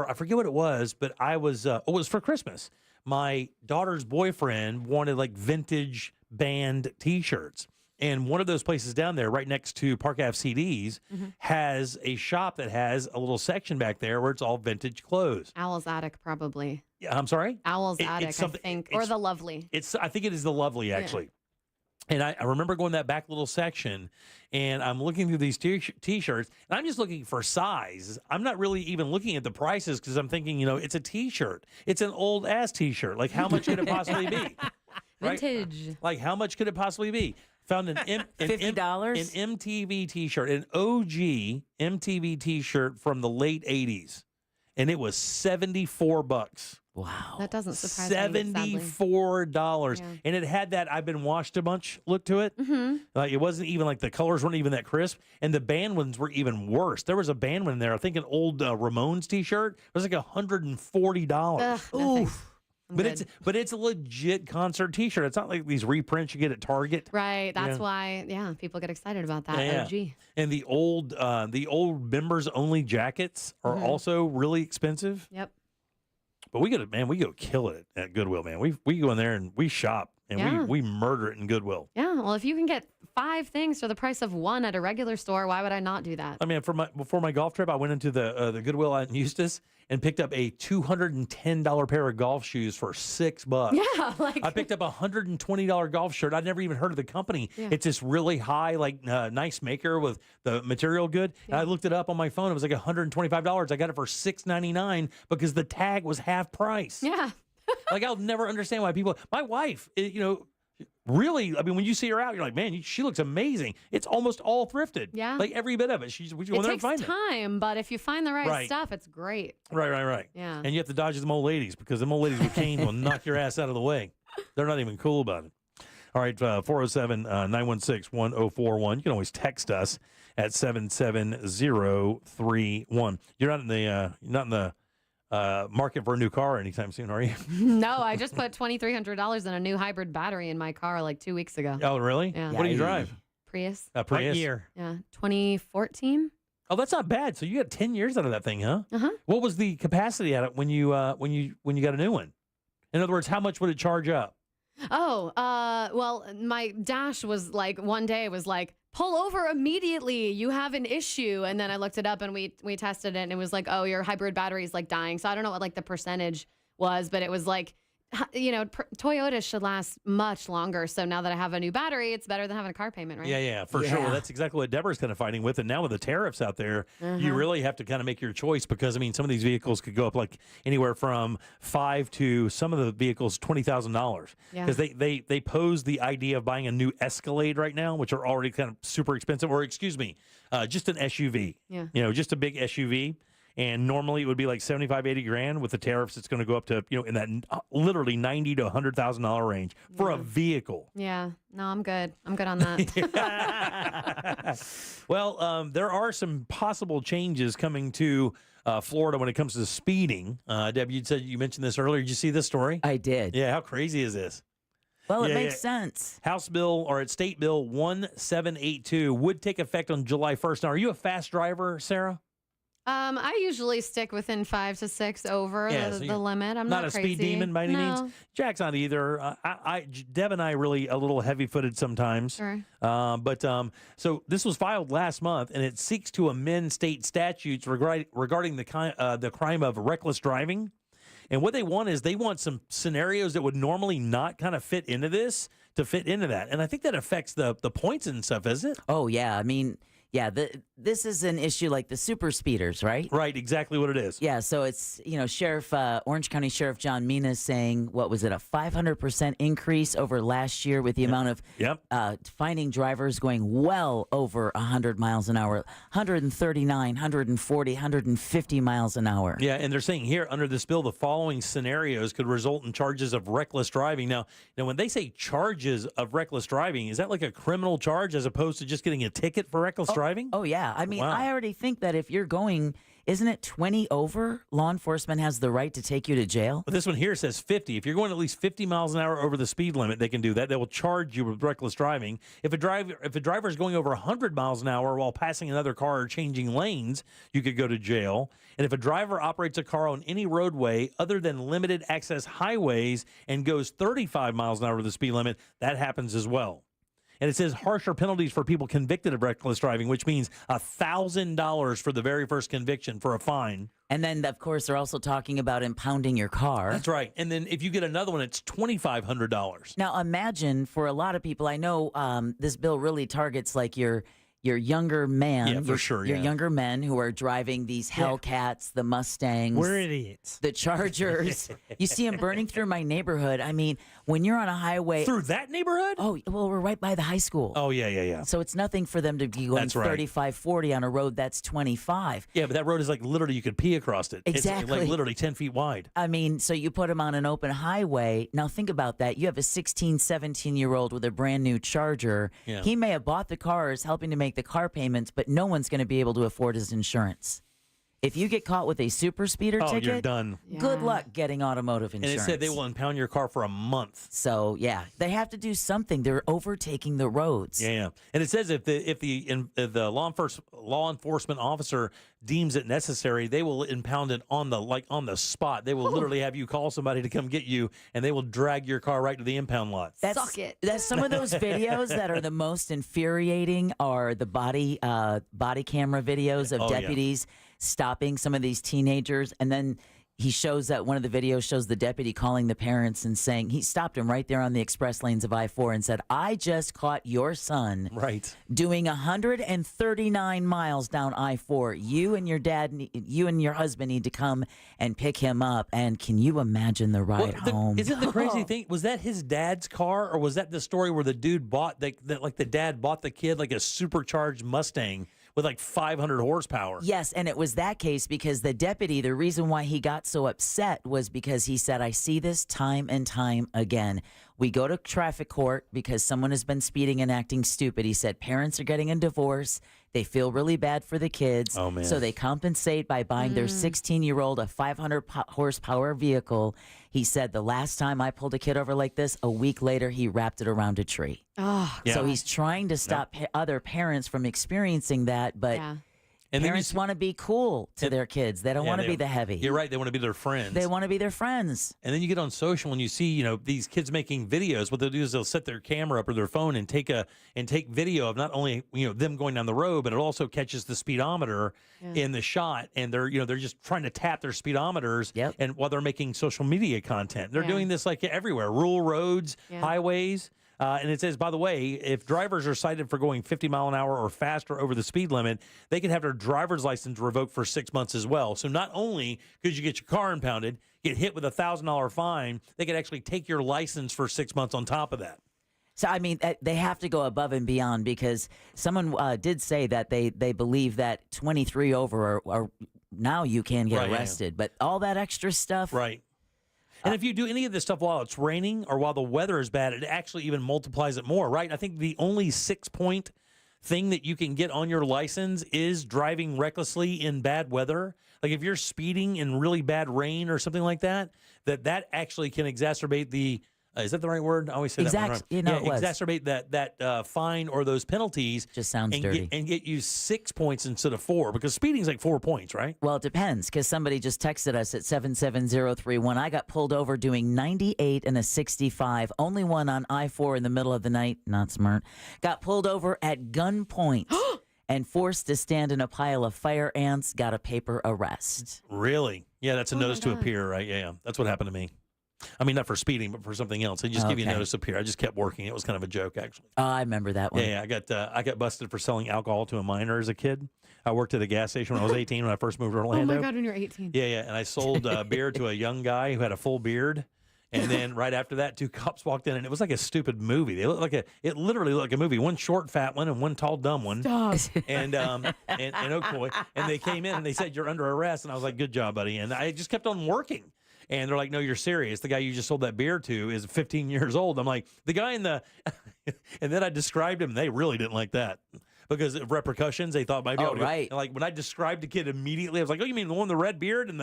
I forget what it was, but it was for Christmas. My daughter's boyfriend wanted like vintage band T-shirts. And one of those places down there, right next to Park Ave CDs, has a shop that has a little section back there where it's all vintage clothes. Owl's Attic, probably. Yeah, I'm sorry? Owl's Attic, I think. Or The Lovely. I think it is The Lovely, actually. And I remember going that back little section, and I'm looking through these T-shirts, and I'm just looking for size. I'm not really even looking at the prices because I'm thinking, it's a T-shirt. It's an old-ass T-shirt. Like, how much could it possibly be? Vintage. Like, how much could it possibly be? Found an $50? An MTV T-shirt, an OG MTV T-shirt from the late 80s, and it was $74. Wow. That doesn't surprise me, sadly. $74. Yeah. And it had that I've been washed a bunch look to it. Mm-hmm. Like, it wasn't even like the colors weren't even that crisp. And the band ones were even worse. There was a band one in there, I think an old Ramones T-shirt. It was like $140. Oof. But it's a legit concert T-shirt. It's not like these reprints you get at Target. Right. That's why, people get excited about that. OG. And the old members only jackets are also really expensive. Yep. But we go kill it at Goodwill, man. We go in there and we shop and we murder it in Goodwill. Yeah. Well, if you can get 5 things for the price of 1 at a regular store, why would I not do that? I mean, before my golf trip, I went into the Goodwill out in Eustis and picked up a $210 pair of golf shoes for $6. Yeah, I picked up a $120 golf shirt. I'd never even heard of the company. Yeah. It's this really high, nice maker with the material good. Yeah. And I looked it up on my phone. It was like $125. I got it for $6.99 because the tag was half price. Yeah. I'll never understand why people. My wife, really, I mean, when you see her out, you're like, man, she looks amazing. It's almost all thrifted. Yeah. Like every bit of it. We go It there and takes find it. time, but if you find the right stuff, it's great. Right. Yeah. And you have to dodge them old ladies because them old ladies with canes will knock your ass out of the way. They're not even cool about it. All right, 407-916-1041. You can always text us at 77031. You're not in the market for a new car anytime soon, are you? No, I just put $2,300 in a new hybrid battery in my car like 2 weeks ago. Oh, really? Yeah. What do you drive? Prius. A Prius. What year? Yeah, 2014. Oh, that's not bad. So you got 10 years out of that thing, huh? Uh-huh. What was the capacity at it when you got a new one? In other words, how much would it charge up? Oh, well, my dash was like, one day it was like, pull over immediately. You have an issue. And then I looked it up and we tested it and it was like, oh, your hybrid battery is like dying. So I don't know what the percentage was, but it was like, Toyota should last much longer. So now that I have a new battery, it's better than having a car payment, right? Yeah, for sure. Well, that's exactly what Deborah's kind of fighting with. And now with the tariffs out there, you really have to kind of make your choice because, I mean, some of these vehicles could go up like anywhere from $5,000 to some of the vehicles $20,000. Because they pose the idea of buying a new Escalade right now, which are already kind of super expensive, or just an SUV. Yeah. Just a big SUV. And normally it would be like $75,000-$80,000. With the tariffs, it's going to go up to in that literally $90,000 to $100,000 range for a vehicle. Yeah, no, I'm good. I'm good on that. Well, there are some possible changes coming to Florida when it comes to speeding. Deb, you mentioned this earlier. Did you see this story? I did. Yeah, how crazy is this? Well, it makes sense. State Bill 1782 would take effect on July 1st. Now, are you a fast driver, Sarah? I usually stick within 5 to 6 over the limit. I'm not a crazy. speed demon by any means. Jack's not either. Deb and I are really a little heavy-footed sometimes. Sure. So this was filed last month, and it seeks to amend state statutes regarding the crime of reckless driving. And what they want is some scenarios that would normally not kind of fit into this to fit into that. And I think that affects the points and stuff, isn't it? Oh, yeah. I mean, yeah, this is an issue like the super speeders, right? Right, exactly what it is. Yeah, so it's, Orange County Sheriff John Mina saying, what was it, a 500% increase over last year with the amount of finding drivers going well over 100 miles an hour, 139, 140, 150 miles an hour. Yeah, and they're saying here under this bill, the following scenarios could result in charges of reckless driving. Now, when they say charges of reckless driving, is that like a criminal charge as opposed to just getting a ticket for reckless driving? Oh, yeah. I mean, I already think that if you're going, isn't it 20 over? Law enforcement has the right to take you to jail. But this one here says 50. If you're going at least 50 miles an hour over the speed limit, they can do that. They will charge you with reckless driving. If a driver is going over 100 miles an hour while passing another car or changing lanes, you could go to jail. And if a driver operates a car on any roadway other than limited access highways and goes 35 miles an hour over the speed limit, that happens as well. And it says harsher penalties for people convicted of reckless driving, which means $1,000 for the very first conviction for a fine. And then, of course, they're also talking about impounding your car. That's right. And then if you get another one, it's $2,500. Now, imagine for a lot of people, I know this bill really targets like your younger man. Yeah, for sure. Your younger men who are driving these Hellcats, the Mustangs. We're idiots. The Chargers. You see them burning through my neighborhood. I mean, when you're on a highway. Through that neighborhood? Oh, well, we're right by the high school. Oh, yeah. So it's nothing for them to be going 35, 40 on a road that's 25. Yeah, but that road is like literally you could pee across it. Exactly. It's like literally 10 feet wide. I mean, so you put them on an open highway. Now think about that. You have a 16, 17-year-old with a brand new Charger. Yeah. He may have bought the cars, helping to make the car payments, but no one's going to be able to afford his insurance. If you get caught with a super speeder ticket, you're done. Good luck getting automotive insurance. And it said they will impound your car for a month. So yeah, they have to do something. They're overtaking the roads. Yeah. And it says if the law enforcement officer deems it necessary, they will impound it on the spot. They will literally have you call somebody to come get you, and they will drag your car right to the impound lot. Suck it. That's some of those videos that are the most infuriating are the body camera videos of deputies stopping some of these teenagers, and then he shows that one of the videos shows the deputy calling the parents and saying he stopped him right there on the express lanes of I-4 and said, "I just caught your son doing 139 miles down I-4. You and your husband need to come and pick him up." And can you imagine the ride home? Isn't the crazy thing, was that his dad's car, or was that the story where the dude bought the dad bought the kid like a supercharged Mustang with like 500 horsepower? Yes, and it was that case because the deputy, the reason why he got so upset was because he said, "I see this time and time again. We go to traffic court because someone has been speeding and acting stupid." He said parents are getting a divorce. They feel really bad for the kids. Oh, man. So they compensate by buying their 16-year-old a 500 horsepower vehicle. He said, "The last time I pulled a kid over like this, a week later, he wrapped it around a tree." Oh, So he's trying to stop other parents from experiencing that, but And parents want to be cool to their kids. They don't want to be the heavy. You're right. They want to be their friends. They want to be their friends. And then you get on social and you see, these kids making videos. What they'll do is they'll set their camera up or their phone and take video of not only them going down the road, but it also catches the speedometer in the shot. And they're just trying to tap their speedometers. And while they're making social media content, they're doing this like everywhere, rural roads, highways. And it says, by the way, if drivers are cited for going 50 mile an hour or faster over the speed limit, they can have their driver's license revoked for 6 months as well. So not only could you get your car impounded, get hit with a $1,000 fine, they could actually take your license for 6 months on top of that. So, I mean, they have to go above and beyond because someone did say that they believe that 23 over or now you can get arrested. But all that extra stuff. Right. And if you do any of this stuff while it's raining or while the weather is bad, it actually even multiplies it more, right? I think the only 6-point thing that you can get on your license is driving recklessly in bad weather. Like if you're speeding in really bad rain or something like that, that actually can exacerbate the is that the right word? I always say that one wrong. Exacerbate that fine or those penalties. Just sounds dirty. And get you 6 points instead of 4 because speeding's like 4 points, right? Well, it depends because somebody just texted us at 77031. I got pulled over doing 98 and a 65. Only one on I-4 in the middle of the night. Not smart. Got pulled over at gunpoint and forced to stand in a pile of fire ants. Got a paper arrest. Really? Yeah, that's a notice to appear, right? Yeah, that's what happened to me. I mean, not for speeding, but for something else. They just give you a notice to appear. I just kept working. It was kind of a joke, actually. Oh, I remember that one. Yeah, I got busted for selling alcohol to a minor as a kid. I worked at a gas station when I was 18 when I first moved to Orlando. Oh, my God, when you're 18. Yeah. And I sold beer to a young guy who had a full beard. And then right after that, 2 cops walked in, and it was like a stupid movie. They looked it literally looked like a movie. One short, fat one, and one tall, dumb one. Stop. And Oakboy. And they came in and they said, "You're under arrest." And I was like, "Good job, buddy." And I just kept on working. And they're like, "No, you're serious. The guy you just sold that beer to is 15 years old." I'm like, "The guy in the," and then I described him. They really didn't like that because of repercussions. They thought maybe. Right. And like when I described the kid immediately, I was like, "Oh, you mean the one with the red beard and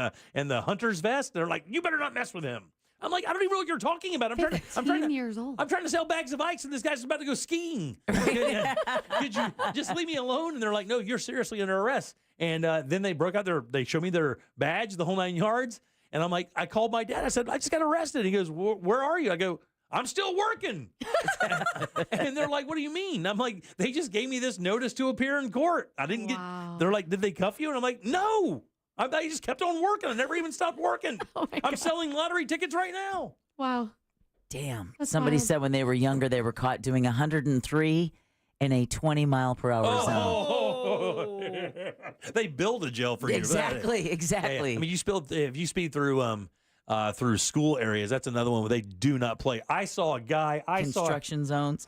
the hunter's vest?" They're like, "You better not mess with him." I'm like, "I don't even know what you're talking about. I'm trying years old. I'm trying to sell bags of ice, and this guy's about to go skiing. Could you just leave me alone?" And they're like, "No, you're seriously under arrest." And then they broke out they showed me their badge, the whole 9 yards. And I'm like, I called my dad. I said, "I just got arrested." He goes, "Where are you?" I go, "I'm still working." And they're like, "What do you mean?" I'm like, "They just gave me this notice to appear in court. I didn't get." They're like, "Did they cuff you?" And I'm like, "No. I just kept on working. I never even stopped working. I'm selling lottery tickets right now." Wow. Damn. That's Somebody wild. said when they were younger, they were caught doing 103 in a 20-mile-per-hour zone. They build a jail for you. Exactly. I mean, if you speed through school areas, that's another one where they do not play. I saw a guy. Construction zones.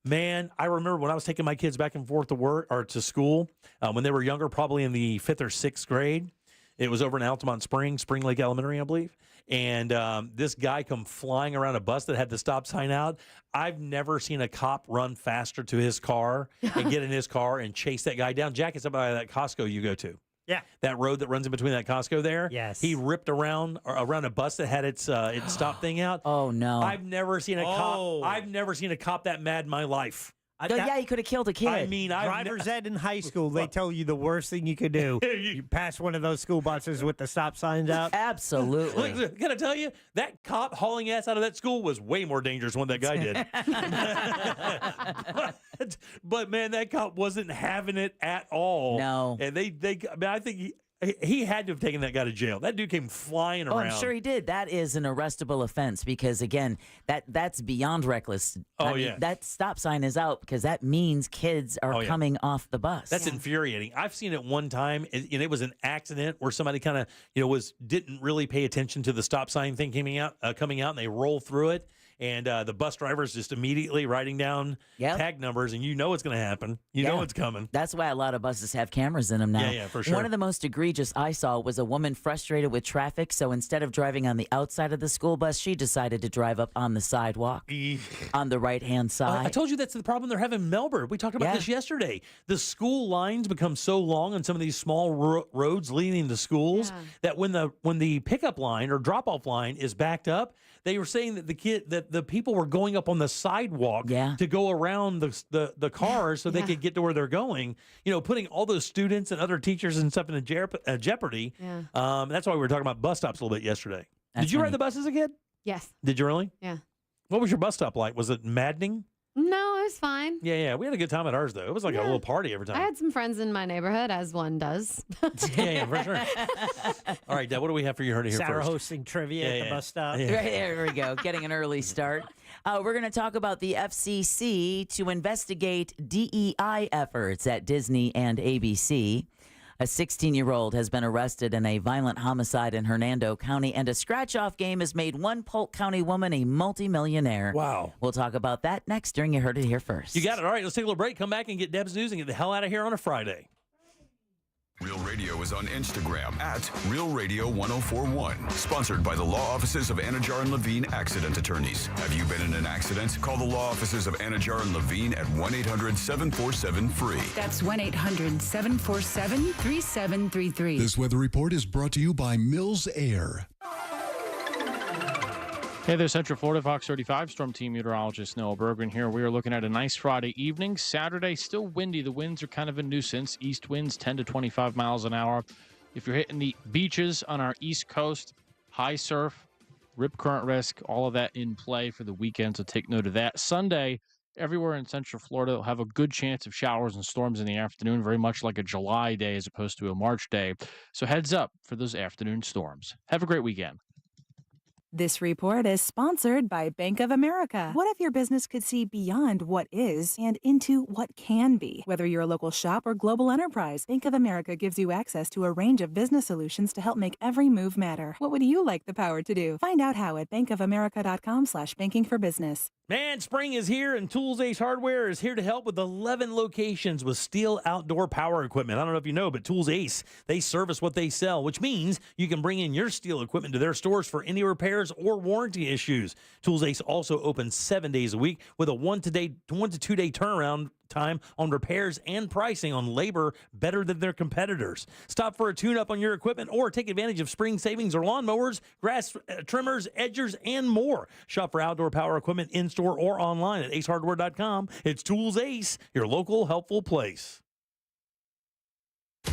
Man, I remember when I was taking my kids back and forth to work or to school when they were younger, probably in the 5th or 6th grade. It was over in Altamont Spring Lake Elementary, I believe. And this guy come flying around a bus that had the stop sign out. I've never seen a cop run faster to his car and get in his car and chase that guy down. Jack, it's up by that Costco you go to. Yeah. That road that runs in between that Costco there. Yes. He ripped around a bus that had its stop thing out. Oh no. I've never seen a cop that mad in my life. Yeah, he could have killed a kid. I mean, driver's ed in high school, they tell you the worst thing you could do. You pass one of those school buses with the stop signs out. Absolutely. Look, can I tell you, that cop hauling ass out of that school was way more dangerous than what that guy did. but man, that cop wasn't having it at all. No. And I think he had to have taken that guy to jail. That dude came flying around. Oh, I'm sure he did. That is an arrestable offense because, again, that's beyond reckless. I mean, that stop sign is out because that means kids are coming off the bus. That's infuriating. I've seen it one time, and it was an accident where somebody kind of didn't really pay attention to the stop sign thing coming out, and they roll through it. And the bus driver's just immediately writing down tag numbers, and you know it's going to happen. You know it's coming. That's why a lot of buses have cameras in them now. Yeah, for sure. One of the most egregious I saw was a woman frustrated with traffic, so instead of driving on the outside of the school bus, she decided to drive up on the sidewalk on the right-hand side. I told you that's the problem they're having in Melbourne. We talked about this yesterday. The school lines become so long on some of these small roads leading to schools that when the pickup line or drop-off line is backed up, they were saying that the people were going up on the sidewalk to go around the cars so they could get to where they're going. Putting all those students and other teachers and stuff in jeopardy. Yeah. That's why we were talking about bus stops a little bit yesterday. Did you ride the bus as a kid? Yes. Did you really? Yeah. What was your bus stop like? Was it maddening? No, it was fine. Yeah. We had a good time at ours, though. It was like a little party every time. I had some friends in my neighborhood, as one does. yeah, for sure. All right, Dad, what do we have for you here Sarah first? hosting trivia at the bus stop. Right, there we go. Getting an early start. We're going to talk about the FCC to investigate DEI efforts at Disney and ABC. A 16-year-old has been arrested in a violent homicide in Hernando County, and a scratch-off game has made one Polk County woman a multimillionaire. Wow. We'll talk about that next during You Heard It Here First. You got it. All right, let's take a little break, come back and get Deb's news and get the hell out of here on a Friday. Real Radio is on Instagram at Real Radio 1041. Sponsored by the law offices of Anajar and Levine Accident Attorneys. Have you been in an accident? Call the law offices of Anajar and Levine at 1-800-747-FREE. That's 1-800-747-3733. This weather report is brought to you by Mills Air. Hey there, Central Florida, Fox 35, Storm Team Meteorologist Noah Bergman here. We are looking at a nice Friday evening. Saturday, still windy. The winds are kind of a nuisance. East winds 10 to 25 miles an hour. If you're hitting the beaches on our East Coast, high surf, rip current risk, all of that in play for the weekend, so take note of that. Sunday, everywhere in Central Florida will have a good chance of showers and storms in the afternoon, very much like a July day as opposed to a March day. So heads up for those afternoon storms. Have a great weekend. This report is sponsored by Bank of America. What if your business could see beyond what is and into what can be? Whether you're a local shop or global enterprise, Bank of America gives you access to a range of business solutions to help make every move matter. What would you like the power to do? Find out how at bankofamerica.com/banking-for-business. Man, spring is here, and Tools Ace Hardware is here to help with 11 locations with steel outdoor power equipment. I don't know if you know, but Tools Ace, they service what they sell, which means you can bring in your steel equipment to their stores for any repairs or warranty issues. Tools Ace also opens 7 days a week with a 1 to 2 day turnaround time on repairs and pricing on labor better than their competitors. Stop for a tune-up on your equipment or take advantage of spring savings or lawnmowers, grass trimmers, edgers, and more. Shop for outdoor power equipment in-store or online at acehardware.com. It's Tools Ace, your local helpful place.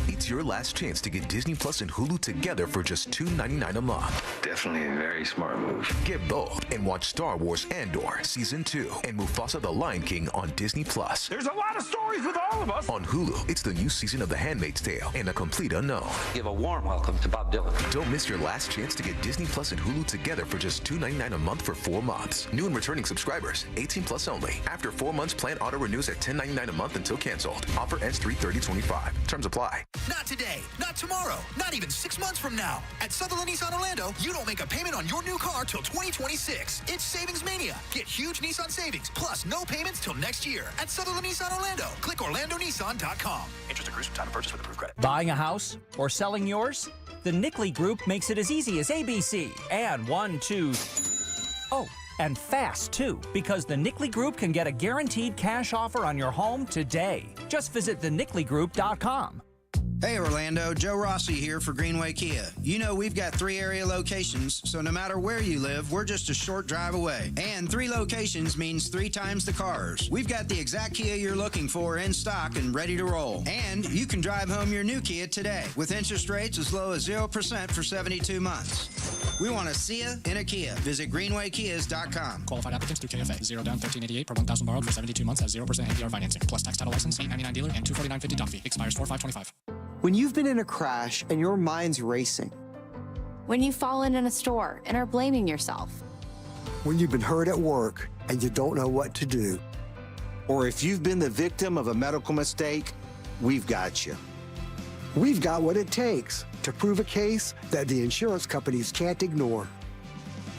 It's your last chance to get Disney Plus and Hulu together for just $2.99 a month. Definitely a very smart move. Get both and watch Star Wars Andor Season 2 and Mufasa the Lion King on Disney Plus. There's a lot of stories with all of us. On Hulu, it's the new season of The Handmaid's Tale and A Complete Unknown. Give a warm welcome to Bob Dylan. Don't miss your last chance to get Disney Plus and Hulu together for just $2.99 a month for 4 months. New and returning subscribers, 18 plus only. After 4 months, plan auto renews at $10.99 a month until canceled. Offer ends 3/30/25. Terms apply. Not today, not tomorrow, not even 6 months from now. At Sutherland Nissan Orlando, you don't make a payment on your new car till 2026. It's Savings Mania. Get huge Nissan savings, plus no payments till next year. At Sutherland Nissan Orlando, click OrlandoNissan.com. Interest accrues from time of purchase with approved credit. Buying a house or selling yours? The Nickley Group makes it as easy as ABC. And 1, 2... Oh, and fast, too, because the Nickley Group can get a guaranteed cash offer on your home today. Just visit thenickley.group.com. Hey Orlando, Joe Rossi here for Greenway Kia. You know we've got 3 area locations, so no matter where you live, we're just a short drive away. And 3 locations means 3 times the cars. We've got the exact Kia you're looking for in stock and ready to roll. And you can drive home your new Kia today with interest rates as low as 0% for 72 months. We want to see you in a Kia. Visit greenwaykias.com. Qualified applicants through KFA. 0 down, $1,388 per 1,000 borrowed for 72 months. Has 0% APR financing. Plus tax title license, $899 dealer, and $249.50 doc fee. Expires 4/5/25. When you've been in a crash and your mind's racing. When you've fallen in a store and are blaming yourself. When you've been hurt at work and you don't know what to do. Or if you've been the victim of a medical mistake, we've got you. We've got what it takes to prove a case that the insurance companies can't ignore.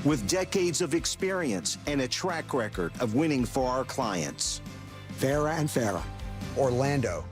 With decades of experience and a track record of winning for our clients. Farah and Farah, Orlando.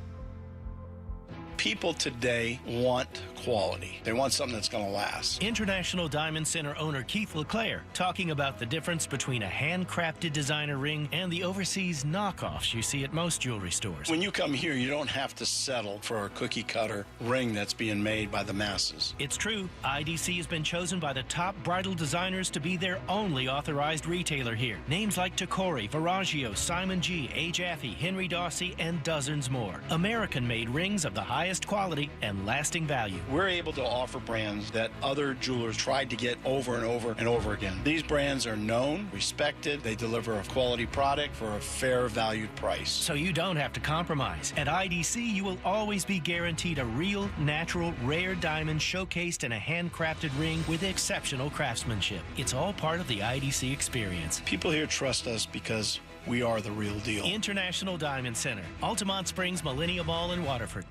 People today want quality. They want something that's going to last. International Diamond Center owner Keith LeClaire talking about the difference between a handcrafted designer ring and the overseas knockoffs you see at most jewelry stores. When you come here, you don't have to settle for a cookie cutter ring that's being made by the masses. It's true. IDC has been chosen by the top bridal designers to be their only authorized retailer here. Names like Tacori, Verragio, Simon G, A. Jaffe, Henry Dawsey, and dozens more. American-made rings of the highest quality and lasting value. We're able to offer brands that other jewelers tried to get over and over and over again. These brands are known, respected, they deliver a quality product for a fair valued price. So you don't have to compromise. At IDC, you will always be guaranteed a real, natural, rare diamond showcased in a handcrafted ring with exceptional craftsmanship. It's all part of the IDC experience. People here trust us because we are the real deal. International Diamond Center, Altamont Springs, Millennium Mall, and Waterford.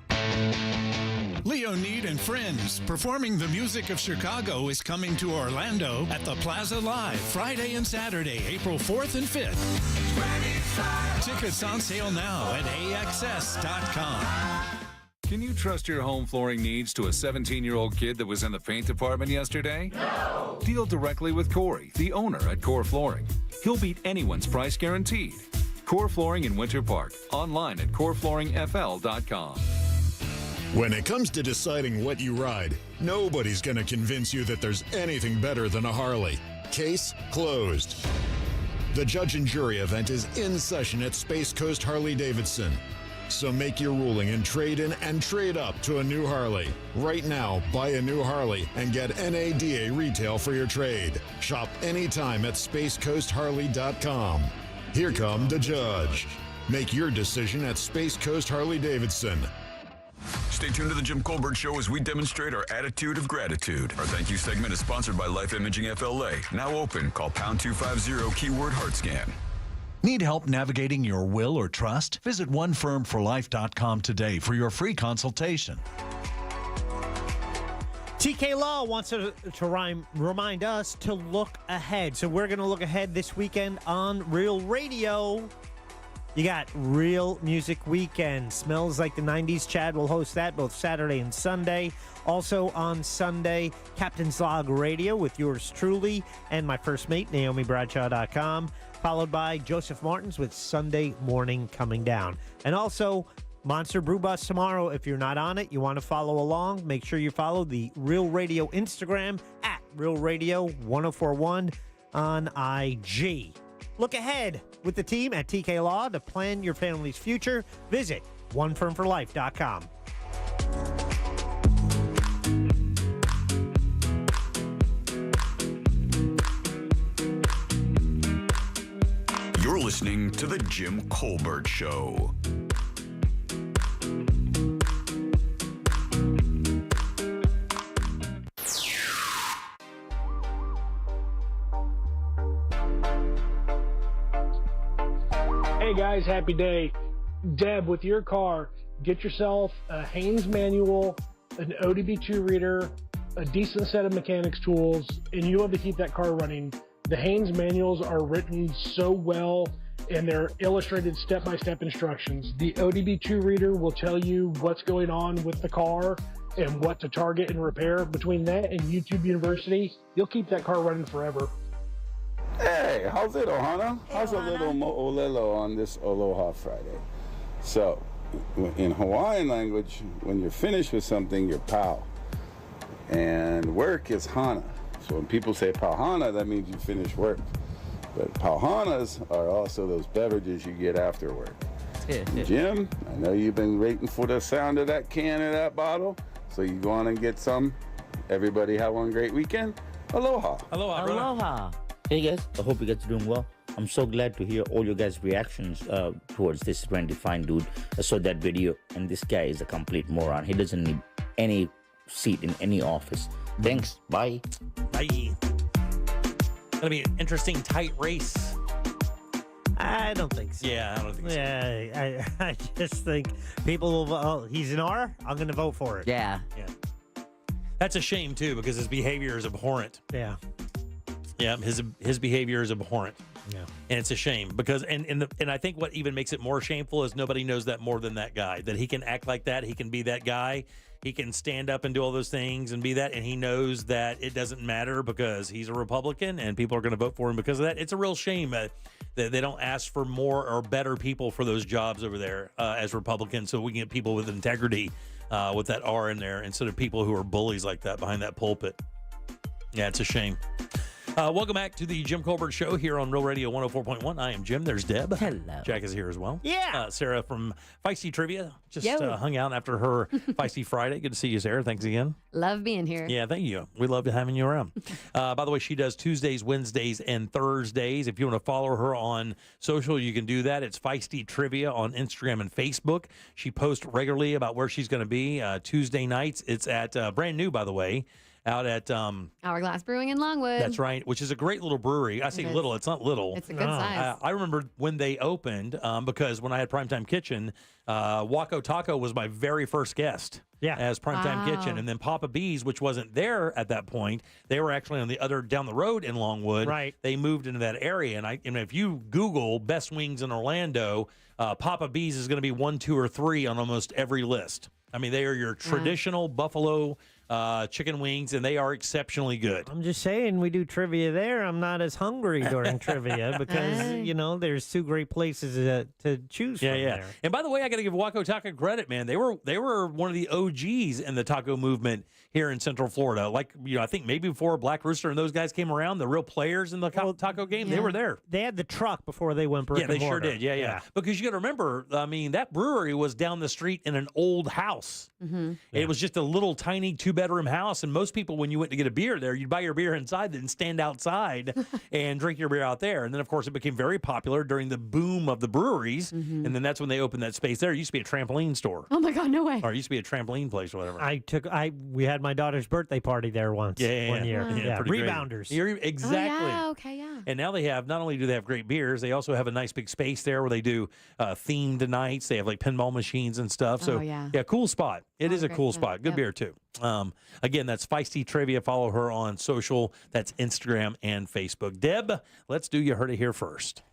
Leonid and Friends, performing the music of Chicago, is coming to Orlando at the Plaza Live Friday and Saturday, April 4th and 5th. Tickets on sale now at AXS.com. Can you trust your home flooring needs to a 17-year-old kid that was in the paint department yesterday? No! Deal directly with Corey, the owner at Core Flooring. He'll beat anyone's price guaranteed. Core Flooring in Winter Park. Online at coreflooringfl.com. When it comes to deciding what you ride, nobody's going to convince you that there's anything better than a Harley. Case closed. The judge and jury event is in session at Space Coast Harley-Davidson. So make your ruling and trade in and trade up to a new Harley. Right now, buy a new Harley and get NADA retail for your trade. Shop anytime at SpaceCoastHarley.com. Here come the judge. Make your decision at Space Coast Harley-Davidson. Stay tuned to the Jim Colbert Show as we demonstrate our attitude of gratitude. Our thank you segment is sponsored by Life Imaging FLA. Now open. Call pound 250 keyword heart scan. Need help navigating your will or trust? Visit onefirmforlife.com today for your free consultation. TK Law wants to remind us to look ahead. So we're going to look ahead this weekend on Real Radio. You got Real Music Weekend. Smells Like the 90s. Chad will host that both Saturday and Sunday. Also on Sunday, Captain's Log Radio with yours truly and my first mate, NaomiBradshaw.com, followed by Joseph Martins with Sunday Morning Coming Down. And also, Monster Brew Bus tomorrow. If you're not on it, you want to follow along, make sure you follow the Real Radio Instagram at Real Radio 1041 on IG. Look ahead with the team at TK Law to plan your family's future. Visit onefirmforlife.com. You're listening to The Jim Colbert Show. Hey guys, happy day. Deb, with your car, get yourself a Haynes manual, an ODB2 reader, a decent set of mechanics tools, and you'll be able to keep that car running. The Haynes manuals are written so well, and they're illustrated step-by-step instructions. The ODB2 reader will tell you what's going on with the car and what to target and repair. Between that and YouTube University, you'll keep that car running forever. Hey, how's it, Ohana? How's a little Olelo on this Aloha Friday? So, in Hawaiian language, when you're finished with something, you're pau. And work is hana. So when people say pauhana, that means you finish work. But pauhanas are also those beverages you get after work. Jim, I know you've been waiting for the sound of that can or that bottle, so you go on and get some. Everybody have one great weekend. Aloha. Aloha, brother. Aloha. Hey guys, I hope you guys are doing well. I'm so glad to hear all your guys' reactions towards this Randy Fine dude. I saw that video, and this guy is a complete moron. He doesn't need any seat in any office. Thanks. Bye. Bye. Gonna be an interesting, tight race. I don't think so. Yeah, I don't think so. Yeah, I just think people will vote. Oh, he's an R? I'm going to vote for it. Yeah. That's a shame, too, because his behavior is abhorrent. Yeah. Yeah, his behavior is abhorrent. Yeah. And it's a shame because, and I think what even makes it more shameful is nobody knows that more than that guy, that he can act like that. He can be that guy. He can stand up and do all those things and be that. And he knows that it doesn't matter because he's a Republican and people are going to vote for him because of that. It's a real shame that they don't ask for more or better people for those jobs over there as Republicans so we can get people with integrity with that R in there instead of people who are bullies like that behind that pulpit. Yeah, it's a shame. Welcome back to the Jim Colbert Show here on Real Radio 104.1. I am Jim. There's Deb. Hello. Jack is here as well. Yeah. Sarah from Feisty Trivia just hung out after her Feisty Friday. Good to see you, Sarah. Thanks again. Love being here. Yeah, thank you. We love having you around. By the way, she does Tuesdays, Wednesdays, and Thursdays. If you want to follow her on social, you can do that. It's Feisty Trivia on Instagram and Facebook. She posts regularly about where she's going to be Tuesday nights. It's at brand new, by the way, out at Hourglass Brewing in Longwood. That's right, which is a great little brewery. I say little, it's not little. It's a good size. I remember when they opened because when I had Primetime Kitchen, Waco Taco was my very first guest as Primetime Kitchen. And then Papa B's, which wasn't there at that point, they were actually on the other down the road in Longwood. Right. They moved into that area. And if you Google best wings in Orlando, Papa B's is going to be 1, 2, or 3 on almost every list. I mean, they are your traditional buffalo chicken wings, and they are exceptionally good. I'm just saying, we do trivia there. I'm not as hungry during trivia because, there's 2 great places to choose from there. And by the way, I got to give Waco Taco credit, man. They were one of the OGs in the taco movement here in Central Florida. Like, I think maybe before Black Rooster and those guys came around, the real players in the taco game, they were there. They had the truck before they went brick and mortar. Sure did. Yeah. Because you got to remember, I mean, that brewery was down the street in an old house. Mm-hmm. It was just a little tiny 2-bedroom house, and most people, when you went to get a beer there, you'd buy your beer inside, then stand outside and drink your beer out there. And then, of course, it became very popular during the boom of the breweries, and then that's when they opened that space there. It used to be a trampoline store. Oh my God, no way! Or it used to be a trampoline place or whatever. We had my daughter's birthday party there once. One year. Yeah, Rebounders. Exactly. Oh, yeah, okay, yeah. And now they have, not only do they have great beers, they also have a nice big space there where they do themed nights. They have like pinball machines and stuff. So cool spot. It is a cool spot. Good beer too. Again, that's Feisty Trivia. Follow her on social. That's Instagram and Facebook. Deb, let's do You Heard It Here first.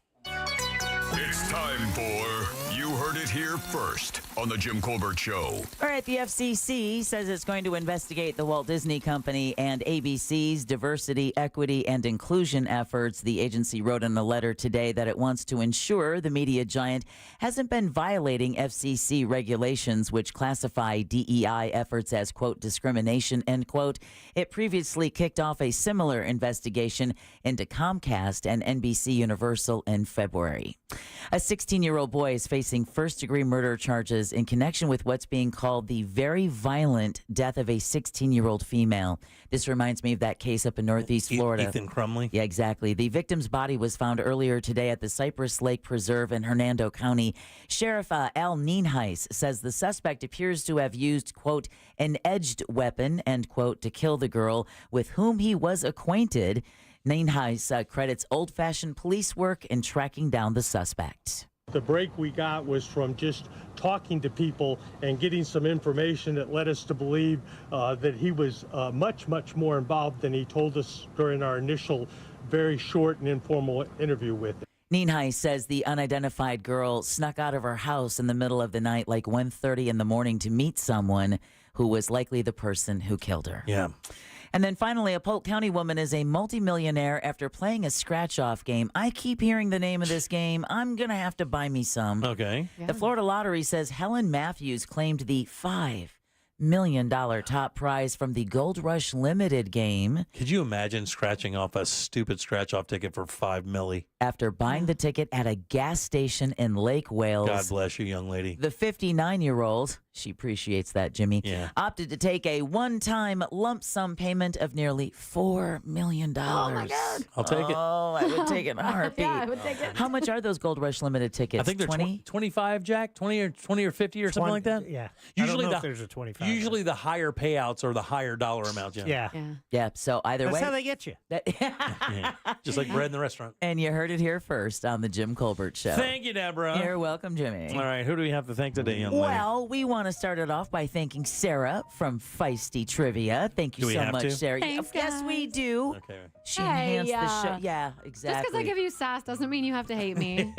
It's time for You Heard It Here first on the Jim Colbert Show. All right, the FCC says it's going to investigate the Walt Disney Company and ABC's diversity, equity, and inclusion efforts. The agency wrote in a letter today that it wants to ensure the media giant hasn't been violating FCC regulations, which classify DEI efforts as, quote, discrimination, end quote. It previously kicked off a similar investigation into Comcast and NBC Universal in February. A 16-year-old boy is facing first-degree murder charges in connection with what's being called the very violent death of a 16-year-old female. This reminds me of that case up in Northeast Florida. Ethan Crumley? Yeah, exactly. The victim's body was found earlier today at the Cypress Lake Preserve in Hernando County. Sheriff Al Nienhuis says the suspect appears to have used, quote, an edged weapon, end quote, to kill the girl with whom he was acquainted. Nienhuis credits old-fashioned police work in tracking down the suspect. The break we got was from just talking to people and getting some information that led us to believe that he was much, much more involved than he told us during our initial very short and informal interview with him. Nienhuis says the unidentified girl snuck out of her house in the middle of the night, like 1:30 in the morning, to meet someone who was likely the person who killed her. Yeah. And then finally, a Polk County woman is a multimillionaire after playing a scratch-off game. I keep hearing the name of this game. I'm going to have to buy me some. Okay. Yeah. The Florida Lottery says Helen Matthews claimed the $5 million top prize from the Gold Rush Limited game. Could you imagine scratching off a stupid scratch-off ticket for $5 million? After buying the ticket at a gas station in Lake Wales. God bless you, young lady. The 59-year-old, she appreciates that, Jimmy, opted to take a one-time lump sum payment of nearly $4 million. Oh, my God. I'll take it. Oh, I would take it in a heartbeat. Yeah, I would take it. How much are those Gold Rush Limited tickets? I think they're 20? 25, Jack? 20 or 50 or something like that? Yeah. Usually I don't know if there's a 25. Usually the higher payouts are the higher dollar amounts. Yeah. Yeah, so either That's way. how they get you. Yeah. Just like bread in the restaurant. And you heard it here first on the Jim Colbert Show. Thank you, Deborah. You're welcome, Jimmy. All right, who do we have to thank today, young lady? Well, we want to start it off by thanking Sarah from Feisty Trivia. Thank you Do we so have much, to? Sarah. Thanks, Yes, we guys. do. Okay. She Hey, enhanced the show. Yeah, Just exactly. because I give you sass doesn't mean you have to hate me.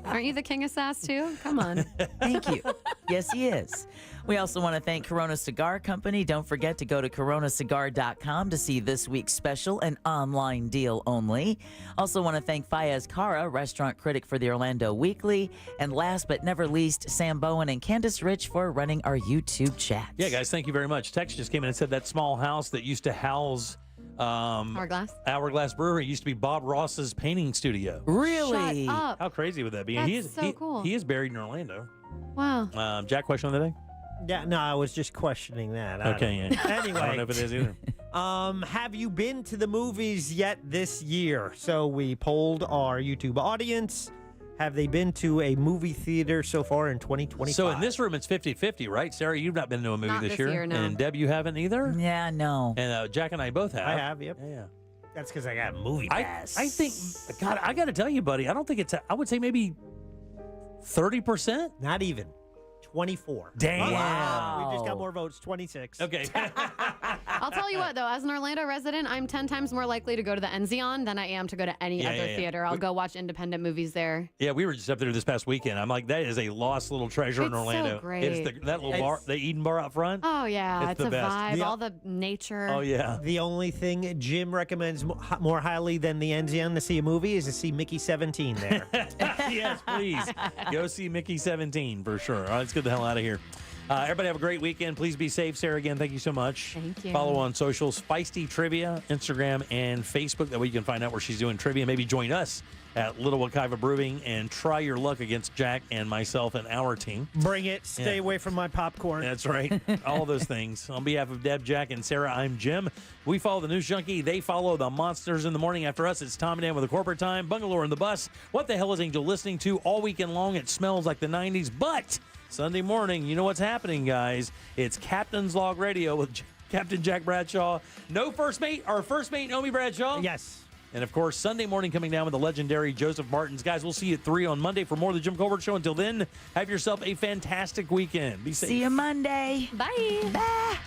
Aren't you the king of sass too? Come on. Thank you. Yes, he is. We also want to thank Corona Cigar Company. Don't forget to go to coronacigar.com to see this week's special, an online deal only. Also want to thank Fayez Cara, restaurant critic for the Orlando Weekly. And last but never least, Sam Bowen and Candace Rich for running our YouTube chat. Yeah, guys, thank you very much. Text just came in and said that small house that used to house Hourglass Brewery used to be Bob Ross's painting studio. Really? Shut up. How crazy would that be? That's so cool. He is buried in Orlando. Wow. Jack, question of the day? Yeah, no, I was just questioning that. I Okay, don't- yeah. Anyway. I don't know if it is either. Have you been to the movies yet this year? So we polled our YouTube audience. Have they been to a movie theater so far in 2025? So in this room, it's 50-50, right? Sarah, you've not been to a movie Not this this year. year, no. And Deb, you haven't either? Yeah, no. And Jack and I both have. I have, yep. Yeah. That's because I got a movie I pass. think, God, I got to tell you, buddy, I don't think it's, I would say maybe 30%? Not even. 24. Damn. We just got more votes. 26. Okay. I'll tell you what, though, as an Orlando resident, I'm 10 times more likely to go to the Enzion than I am to go to any Yeah, other yeah, yeah. theater. I'll go watch independent movies there. Yeah, we were just up there this past weekend. I'm like, that is a lost little treasure in It's so Orlando. great. It's that little bar, the Eden bar out front. Oh, yeah. It's It's the a best. vibe, The- all the nature. Oh, yeah. The only thing Jim recommends more highly than the Enzion to see a movie is to see Mickey 17 there. Yes, please. Go see Mickey 17 for sure. All right, let's get the hell out of here. Everybody have a great weekend. Please be safe. Sarah, again, thank you so much. Thank you. Follow on socials, Feisty Trivia, Instagram and Facebook. That way you can find out where she's doing trivia. Maybe join us at Little Wekiva Brewing and try your luck against Jack and myself and our team. Bring it. Stay Yeah. away from my popcorn. That's right. All those things. On behalf of Deb, Jack, and Sarah, I'm Jim. We follow the News Junkie. They follow the Monsters in the Morning. After us, it's Tom and Dan with a Corporate Time. Bungalow in the Bus. What the hell is Angel listening to all weekend long? It smells like the 90s. But Sunday morning, you know what's happening, guys. It's Captain's Log Radio with Captain Jack Bradshaw. No first mate, our first mate, Naomi Bradshaw. Yes. And, of course, Sunday morning coming down with the legendary Joseph Martins. Guys, we'll see you at 3 on Monday for more of the Jim Colbert Show. Until then, have yourself a fantastic weekend. Be safe. See you Monday. Bye. Bye.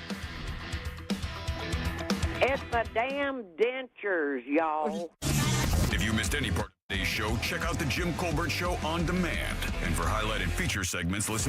It's the damn dentures, y'all. If you missed any part of today's show, check out the Jim Colbert Show on demand. And for highlighted feature segments, listen to